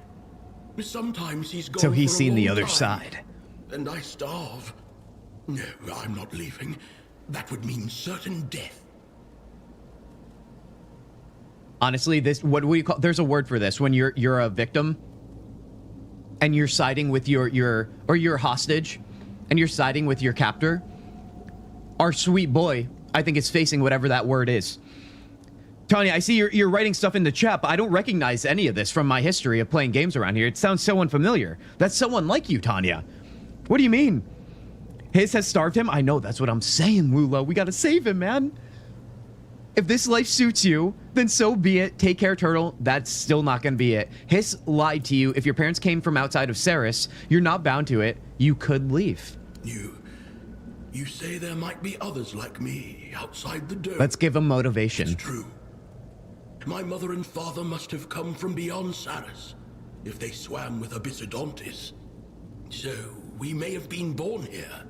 Sometimes he's gone. So he's for a seen the long other time, side. And I starve. No, I'm not leaving. That would mean certain death. Honestly, this, what do we call, there's a word for this when you're a victim and you're siding with your hostage and you're siding with your captor. Our sweet boy, I think, is facing whatever that word is. Tanya, I see you're writing stuff in the chat, but I don't recognize any of this from my history of playing games around here. It sounds so unfamiliar. That's so unlike you, Tanya. What do you mean? His has starved him? I know, that's what I'm saying, Lula. We gotta save him, man. If this life suits you, then so be it. Take care, Turtle. That's still not gonna be it. Hiss lied to you. If your parents came from outside of Ceres, you're not bound to it. You could leave. You say there might be others like me outside the dome. Let's give him motivation. It's true. My mother and father must have come from beyond Ceres, if they swam with Abyssodontis. So, we may have been born here,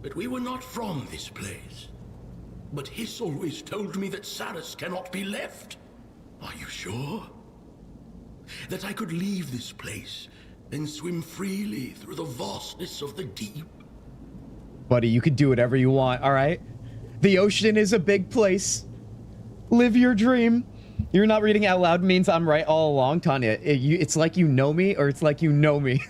but we were not from this place. But Hiss always told me that Ceres cannot be left. Are you sure? That I could leave this place and swim freely through the vastness of the deep? Buddy, you can do whatever you want, all right? The ocean is a big place. Live your dream. You're not reading out loud means I'm right all along, Tanya. It's like you know me, or it's like you know me.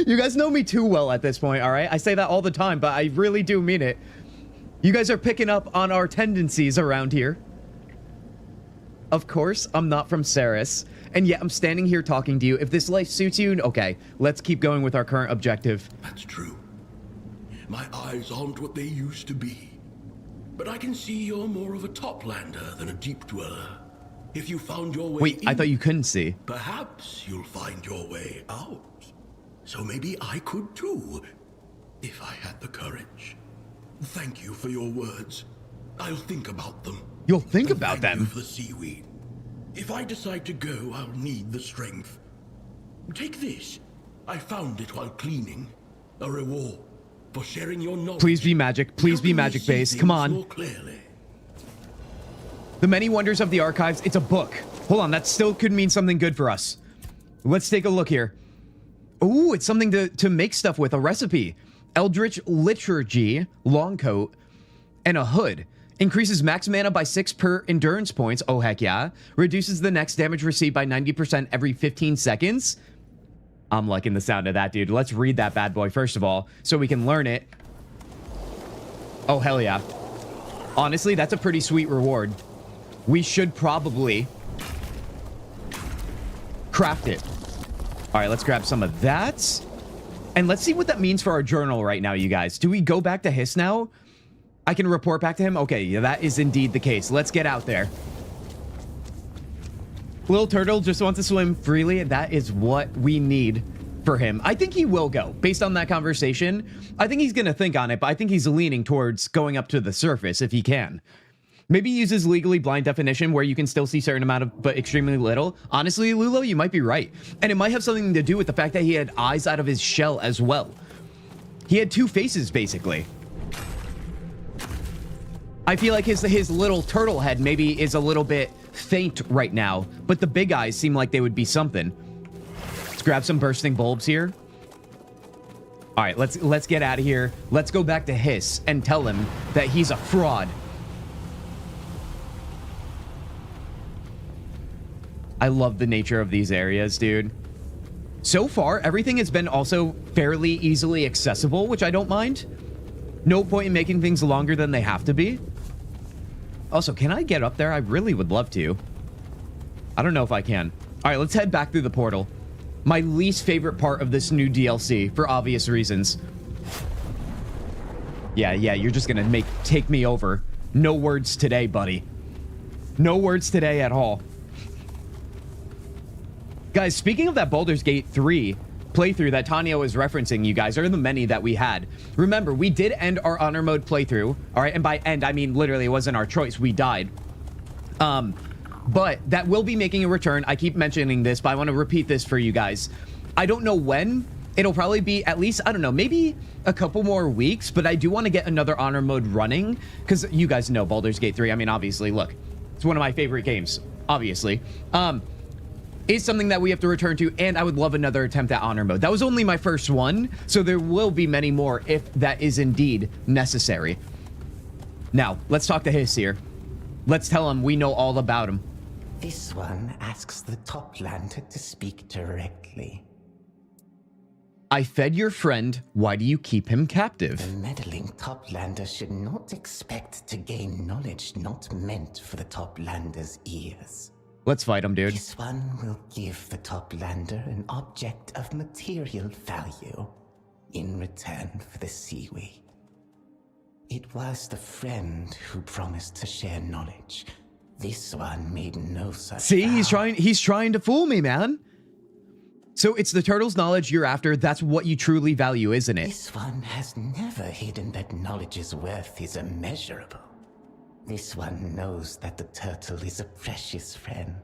You guys know me too well at this point, all right? I say that all the time, but I really do mean it. You guys are picking up on our tendencies around here. Of course, I'm not from Ceres, and yet I'm standing here talking to you. If this life suits you, okay, let's keep going with our current objective. That's true. My eyes aren't what they used to be. But I can see you're more of a toplander than a deep dweller. If you found your way Wait, in, I thought you couldn't see. perhaps you'll find your way out. So maybe I could too, if I had the courage. Thank you for your words. I'll think about them. You'll think about Thank you them? for the seaweed. If I decide to go, I'll need the strength. Take this. I found it while cleaning. A reward for sharing your knowledge. Please be magic. Please be magic base. Come on. More clearly. The Many Wonders of the Archives. It's a book. Hold on, that still could mean something good for us. Let's take a look here. Ooh, it's something to make stuff with. A recipe. Eldritch Liturgy, long coat, and a hood. Increases max mana by 6 per endurance points. Oh, heck yeah. Reduces the next damage received by 90% every 15 seconds. I'm liking the sound of that, dude. Let's read that bad boy first of all, so we can learn it. Oh, hell yeah. Honestly, that's a pretty sweet reward. We should probably craft it. All right, let's grab some of that. And let's see what that means for our journal right now, you guys. Do we go back to Hiss now? I can report back to him? Okay, yeah, that is indeed the case. Let's get out there. Little Turtle just wants to swim freely. That is what we need for him. I think he will go. Based on that conversation, I think he's going to think on it, but I think he's leaning towards going up to the surface if he can. Maybe use his legally blind definition where you can still see certain amount of, but extremely little. Honestly, Lulo, you might be right. And it might have something to do with the fact that he had eyes out of his shell as well. He had two faces, basically. I feel like his little turtle head maybe is a little bit faint right now, but the big eyes seem like they would be something. Let's grab some bursting bulbs here. All right, let's get out of here. Let's go back to Hiss and tell him that he's a fraud. I love the nature of these areas, dude. So far, everything has been also fairly easily accessible, which I don't mind. No point in making things longer than they have to be. Also, can I get up there? I really would love to. I don't know if I can. All right, let's head back through the portal. My least favorite part of this new DLC, for obvious reasons. Yeah, you're just gonna take me over. No words today, buddy. No words today at all. Guys, speaking of that Baldur's Gate 3 playthrough that Tanya was referencing, you guys, are the many that we had. Remember, we did end our honor mode playthrough, all right? And by end, I mean literally it wasn't our choice. We died. But that will be making a return. I keep mentioning this, but I want to repeat this for you guys. I don't know when. It'll probably be at least, I don't know, maybe a couple more weeks, but I do want to get another honor mode running because you guys know Baldur's Gate 3. I mean, obviously, look, it's one of my favorite games, obviously. Is something that we have to return to, and I would love another attempt at honor mode. That was only my first one, so there will be many more if that is indeed necessary. Now, let's talk to Hiss here. Let's tell him we know all about him. This one asks the Toplander to speak directly. I fed your friend. Why do you keep him captive? The meddling Toplander should not expect to gain knowledge not meant for the Toplander's ears. Let's fight him, dude. This one will give the Toplander an object of material value. in return for the seaweed. It was the friend who promised to share knowledge. This one made no such See, vow. he's trying to fool me, man. So it's the turtle's knowledge you're after. That's what you truly value, isn't it? This one has never hidden that knowledge's worth is immeasurable. This one knows that the turtle is a precious friend.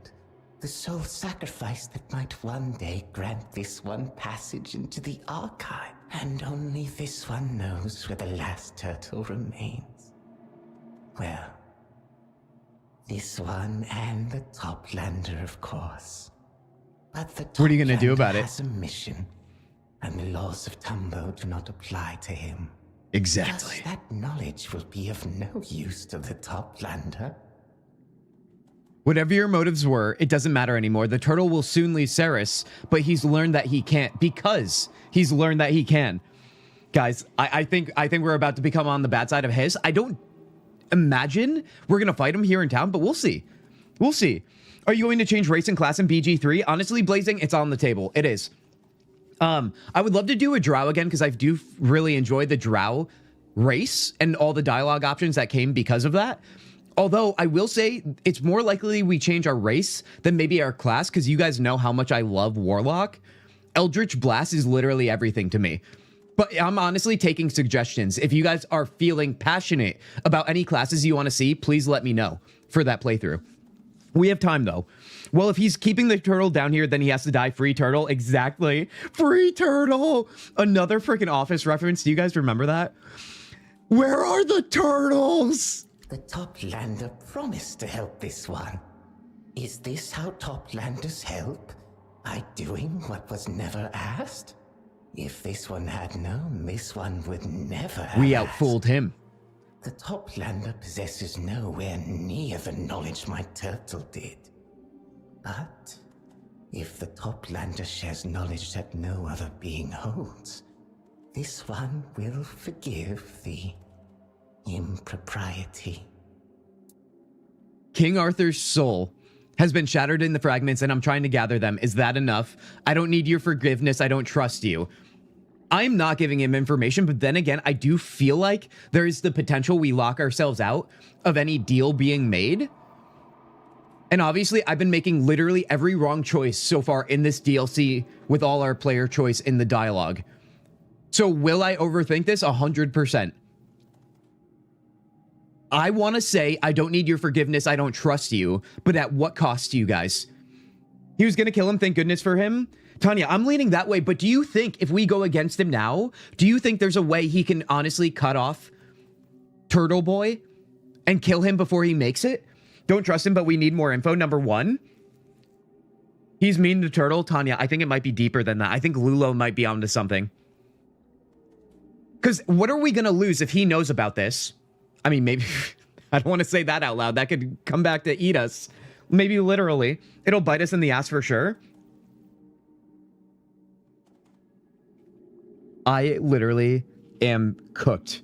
The sole sacrifice that might one day grant this one passage into the archive. And only this one knows where the last turtle remains. Well, this one and the Toplander, of course. But the What are you gonna do about it? has a mission, and the laws of Tumbo do not apply to him. Exactly. Thus, that knowledge will be of no use to the Toplander. Whatever your motives were, it doesn't matter anymore. The turtle will soon leave Ceres, but he's learned that he can't because he's learned that he can. Guys, I think we're about to become on the bad side of his. I don't imagine we're gonna fight him here in town, but we'll see. We'll see. Are you going to change race and class in BG3? Honestly, Blazing, it's on the table. It is. I would love to do a drow again because I do really enjoy the drow race and all the dialogue options that came because of that. Although I will say it's more likely we change our race than maybe our class because you guys know how much I love Warlock. Eldritch Blast is literally everything to me. But I'm honestly taking suggestions. If you guys are feeling passionate about any classes you want to see, please let me know for that playthrough. We have time though. Well, if he's keeping the turtle down here, then he has to die. Free turtle. Exactly. Free turtle. Another freaking Office reference. Do you guys remember that? Where are the turtles? The Toplander promised to help this one. Is this how Toplanders help? By doing what was never asked? If this one had known, this one would never have We asked. outfooled him. The Toplander possesses nowhere near the knowledge my turtle did. But if the Toplander shares knowledge that no other being holds, this one will forgive the impropriety. King Arthur's soul has been shattered in the fragments and I'm trying to gather them. Is that enough? I don't need your forgiveness. I don't trust you. I'm not giving him information, but then again, I do feel like there is the potential we lock ourselves out of any deal being made. And obviously, I've been making literally every wrong choice so far in this DLC with all our player choice in the dialogue. So will I overthink this? 100%. I want to say I don't need your forgiveness. I don't trust you. But at what cost to you guys? He was going to kill him. Thank goodness for him. Tanya, I'm leaning that way, but do you think if we go against him now, do you think there's a way he can honestly cut off Turtle Boy and kill him before he makes it? Don't trust him, but we need more info. Number one, he's mean to Turtle. Tanya, I think it might be deeper than that. I think Lulo might be onto something. Because what are we going to lose if he knows about this? I mean, maybe, I don't want to say that out loud. That could come back to eat us. Maybe literally. It'll bite us in the ass for sure. I literally am cooked.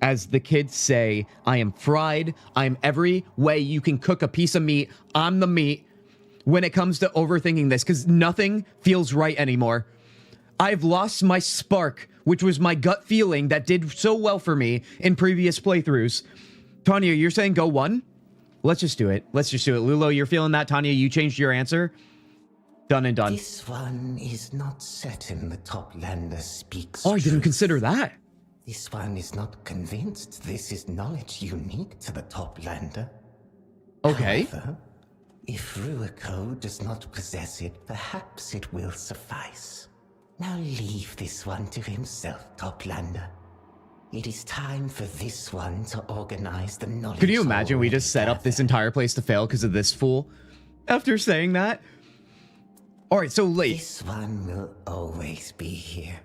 As the kids say, I am fried. I am every way you can cook a piece of meat. I'm the meat when it comes to overthinking this because nothing feels right anymore. I've lost my spark, which was my gut feeling that did so well for me in previous playthroughs. Tanya, you're saying go one? Let's just do it. Let's just do it. Lulo, you're feeling that? Tanya, you changed your answer? Done and done. This one is not certain the Toplander speaks Oh, I didn't truth. consider that. This one is not convinced this is knowledge unique to the Toplander. Okay. However, if Ruiko does not possess it, perhaps it will suffice. Now leave this one to himself, Toplander. It is time for this one to organize the knowledge. Could you imagine we just set up this entire place to fail because of this fool? After saying that? Alright, so late. This one will always be here.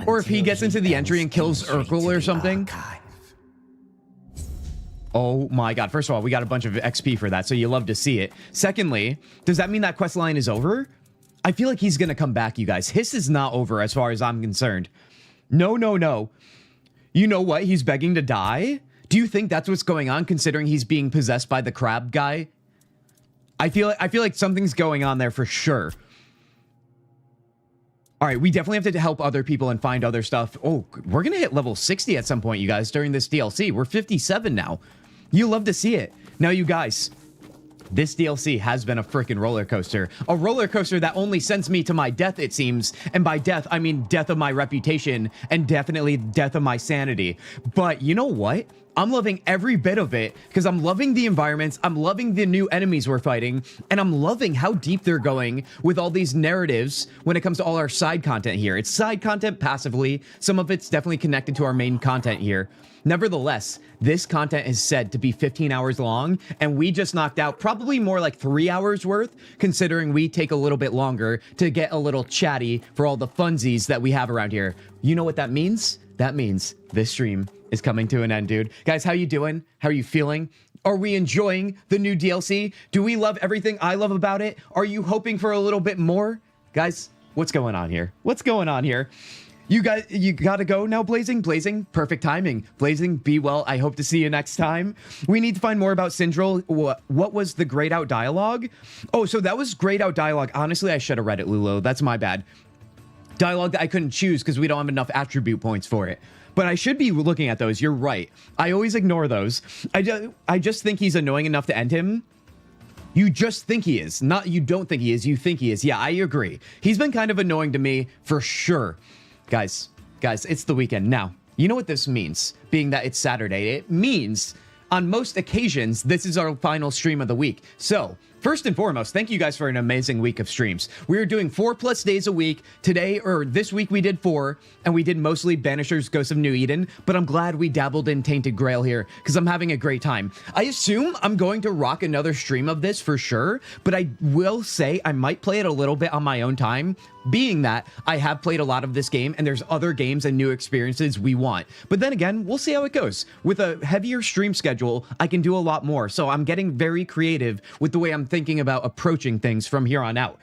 Or if he gets into the entry and ends kills entry Urkel to or the something. archive. Oh my god. First of all, we got a bunch of XP for that, so you love to see it. Secondly, does that mean that quest line is over? I feel like he's gonna come back, you guys. His is not over as far as I'm concerned. No, no, no. You know what? He's begging to die? Do you think that's what's going on, considering he's being possessed by the crab guy? I feel like something's going on there for sure. All right, we definitely have to help other people and find other stuff. Oh, we're going to hit level 60 at some point, you guys, during this DLC. We're 57 now. You love to see it. Now, you guys, this DLC has been a freaking roller coaster. A roller coaster that only sends me to my death, it seems. And by death, I mean death of my reputation and definitely death of my sanity. But you know what? I'm loving every bit of it because I'm loving the environments. I'm loving the new enemies we're fighting. And I'm loving how deep they're going with all these narratives when it comes to all our side content here. It's side content passively. Some of it's definitely connected to our main content here. Nevertheless, this content is said to be 15 hours long, and we just knocked out probably more like 3 hours worth, considering we take a little bit longer to get a little chatty for all the funsies that we have around here. You know what that means? That means this stream is coming to an end, dude. Guys, how you doing? How are you feeling? Are we enjoying the new DLC? Do we love everything I love about it? Are you hoping for a little bit more? Guys, what's going on here? What's going on here? You gotta go now, Blazing. Blazing, perfect timing. Blazing, be well. I hope to see you next time. We need to find more about Syndril. What was the grayed out dialogue? Oh, so that was grayed out dialogue. Honestly, I should have read it, Lulo. That's my bad. Dialogue that I couldn't choose because we don't have enough attribute points for it. But I should be looking at those. You're right. I always ignore those. I just think he's annoying enough to end him. You just think he is. Not you don't think he is. You think he is. Yeah, I agree. He's been kind of annoying to me for sure. Guys, it's the weekend. Now, you know what this means, being that it's Saturday. It means, on most occasions, this is our final stream of the week. So, first and foremost, thank you guys for an amazing week of streams. We are doing 4+ days a week. Today, or this week, we did 4, and we did mostly Banishers, Ghosts of New Eden, but I'm glad we dabbled in Tainted Grail here, because I'm having a great time. I assume I'm going to rock another stream of this for sure, but I will say I might play it a little bit on my own time, being that I have played a lot of this game, and there's other games and new experiences we want. But then again, we'll see how it goes. With a heavier stream schedule, I can do a lot more, so I'm getting very creative with the way I'm thinking about approaching things from here on out.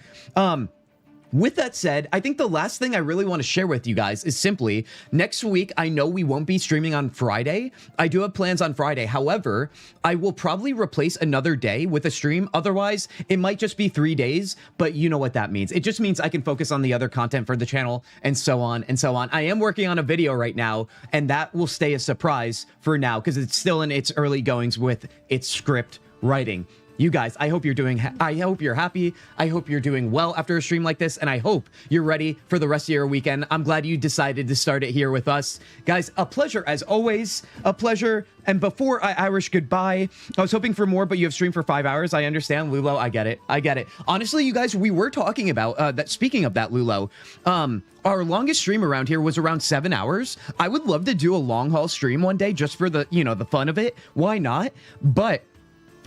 With that said, I think the last thing I really want to share with you guys is simply, next week, I know we won't be streaming on Friday. I do have plans on Friday. However, I will probably replace another day with a stream. Otherwise, it might just be 3 days, but you know what that means. It just means I can focus on the other content for the channel and so on and so on. I am working on a video right now, and that will stay a surprise for now because it's still in its early goings with its script writing. You guys, I hope you're I hope you're happy. I hope you're doing well after a stream like this, and I hope you're ready for the rest of your weekend. I'm glad you decided to start it here with us. Guys, a pleasure as always. A pleasure. And before I Irish goodbye, I was hoping for more, but you have streamed for 5 hours. I understand, Lulo. I get it. I get it. Honestly, you guys, we were talking about that. Speaking of that, Lulo, our longest stream around here was around 7 hours. I would love to do a long haul stream one day just for the, the fun of it. Why not? But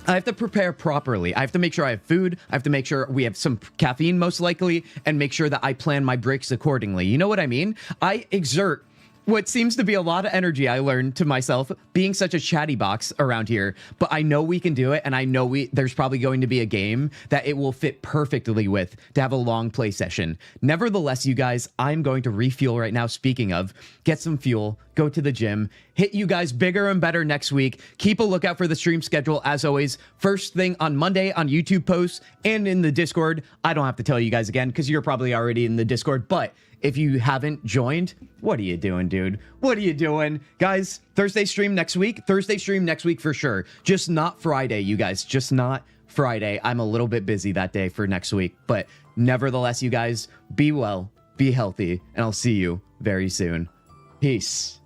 I have to prepare properly. I have to make sure I have food. I have to make sure we have some caffeine, most likely, and make sure that I plan my breaks accordingly. You know what I mean? I exert what seems to be a lot of energy, I learned to myself, being such a chatty box around here. But I know we can do it, and I know there's probably going to be a game that it will fit perfectly with to have a long play session. Nevertheless, you guys, I'm going to refuel right now. Speaking of, get some fuel, go to the gym, hit you guys bigger and better next week. Keep a lookout for the stream schedule, as always. First thing on Monday on YouTube posts and in the Discord. I don't have to tell you guys again because you're probably already in the Discord, but if you haven't joined, what are you doing, dude? What are you doing? Guys, Thursday stream next week. Thursday stream next week for sure. Just not Friday, you guys. Just not Friday. I'm a little bit busy that day for next week. But nevertheless, you guys, be well, be healthy, and I'll see you very soon. Peace.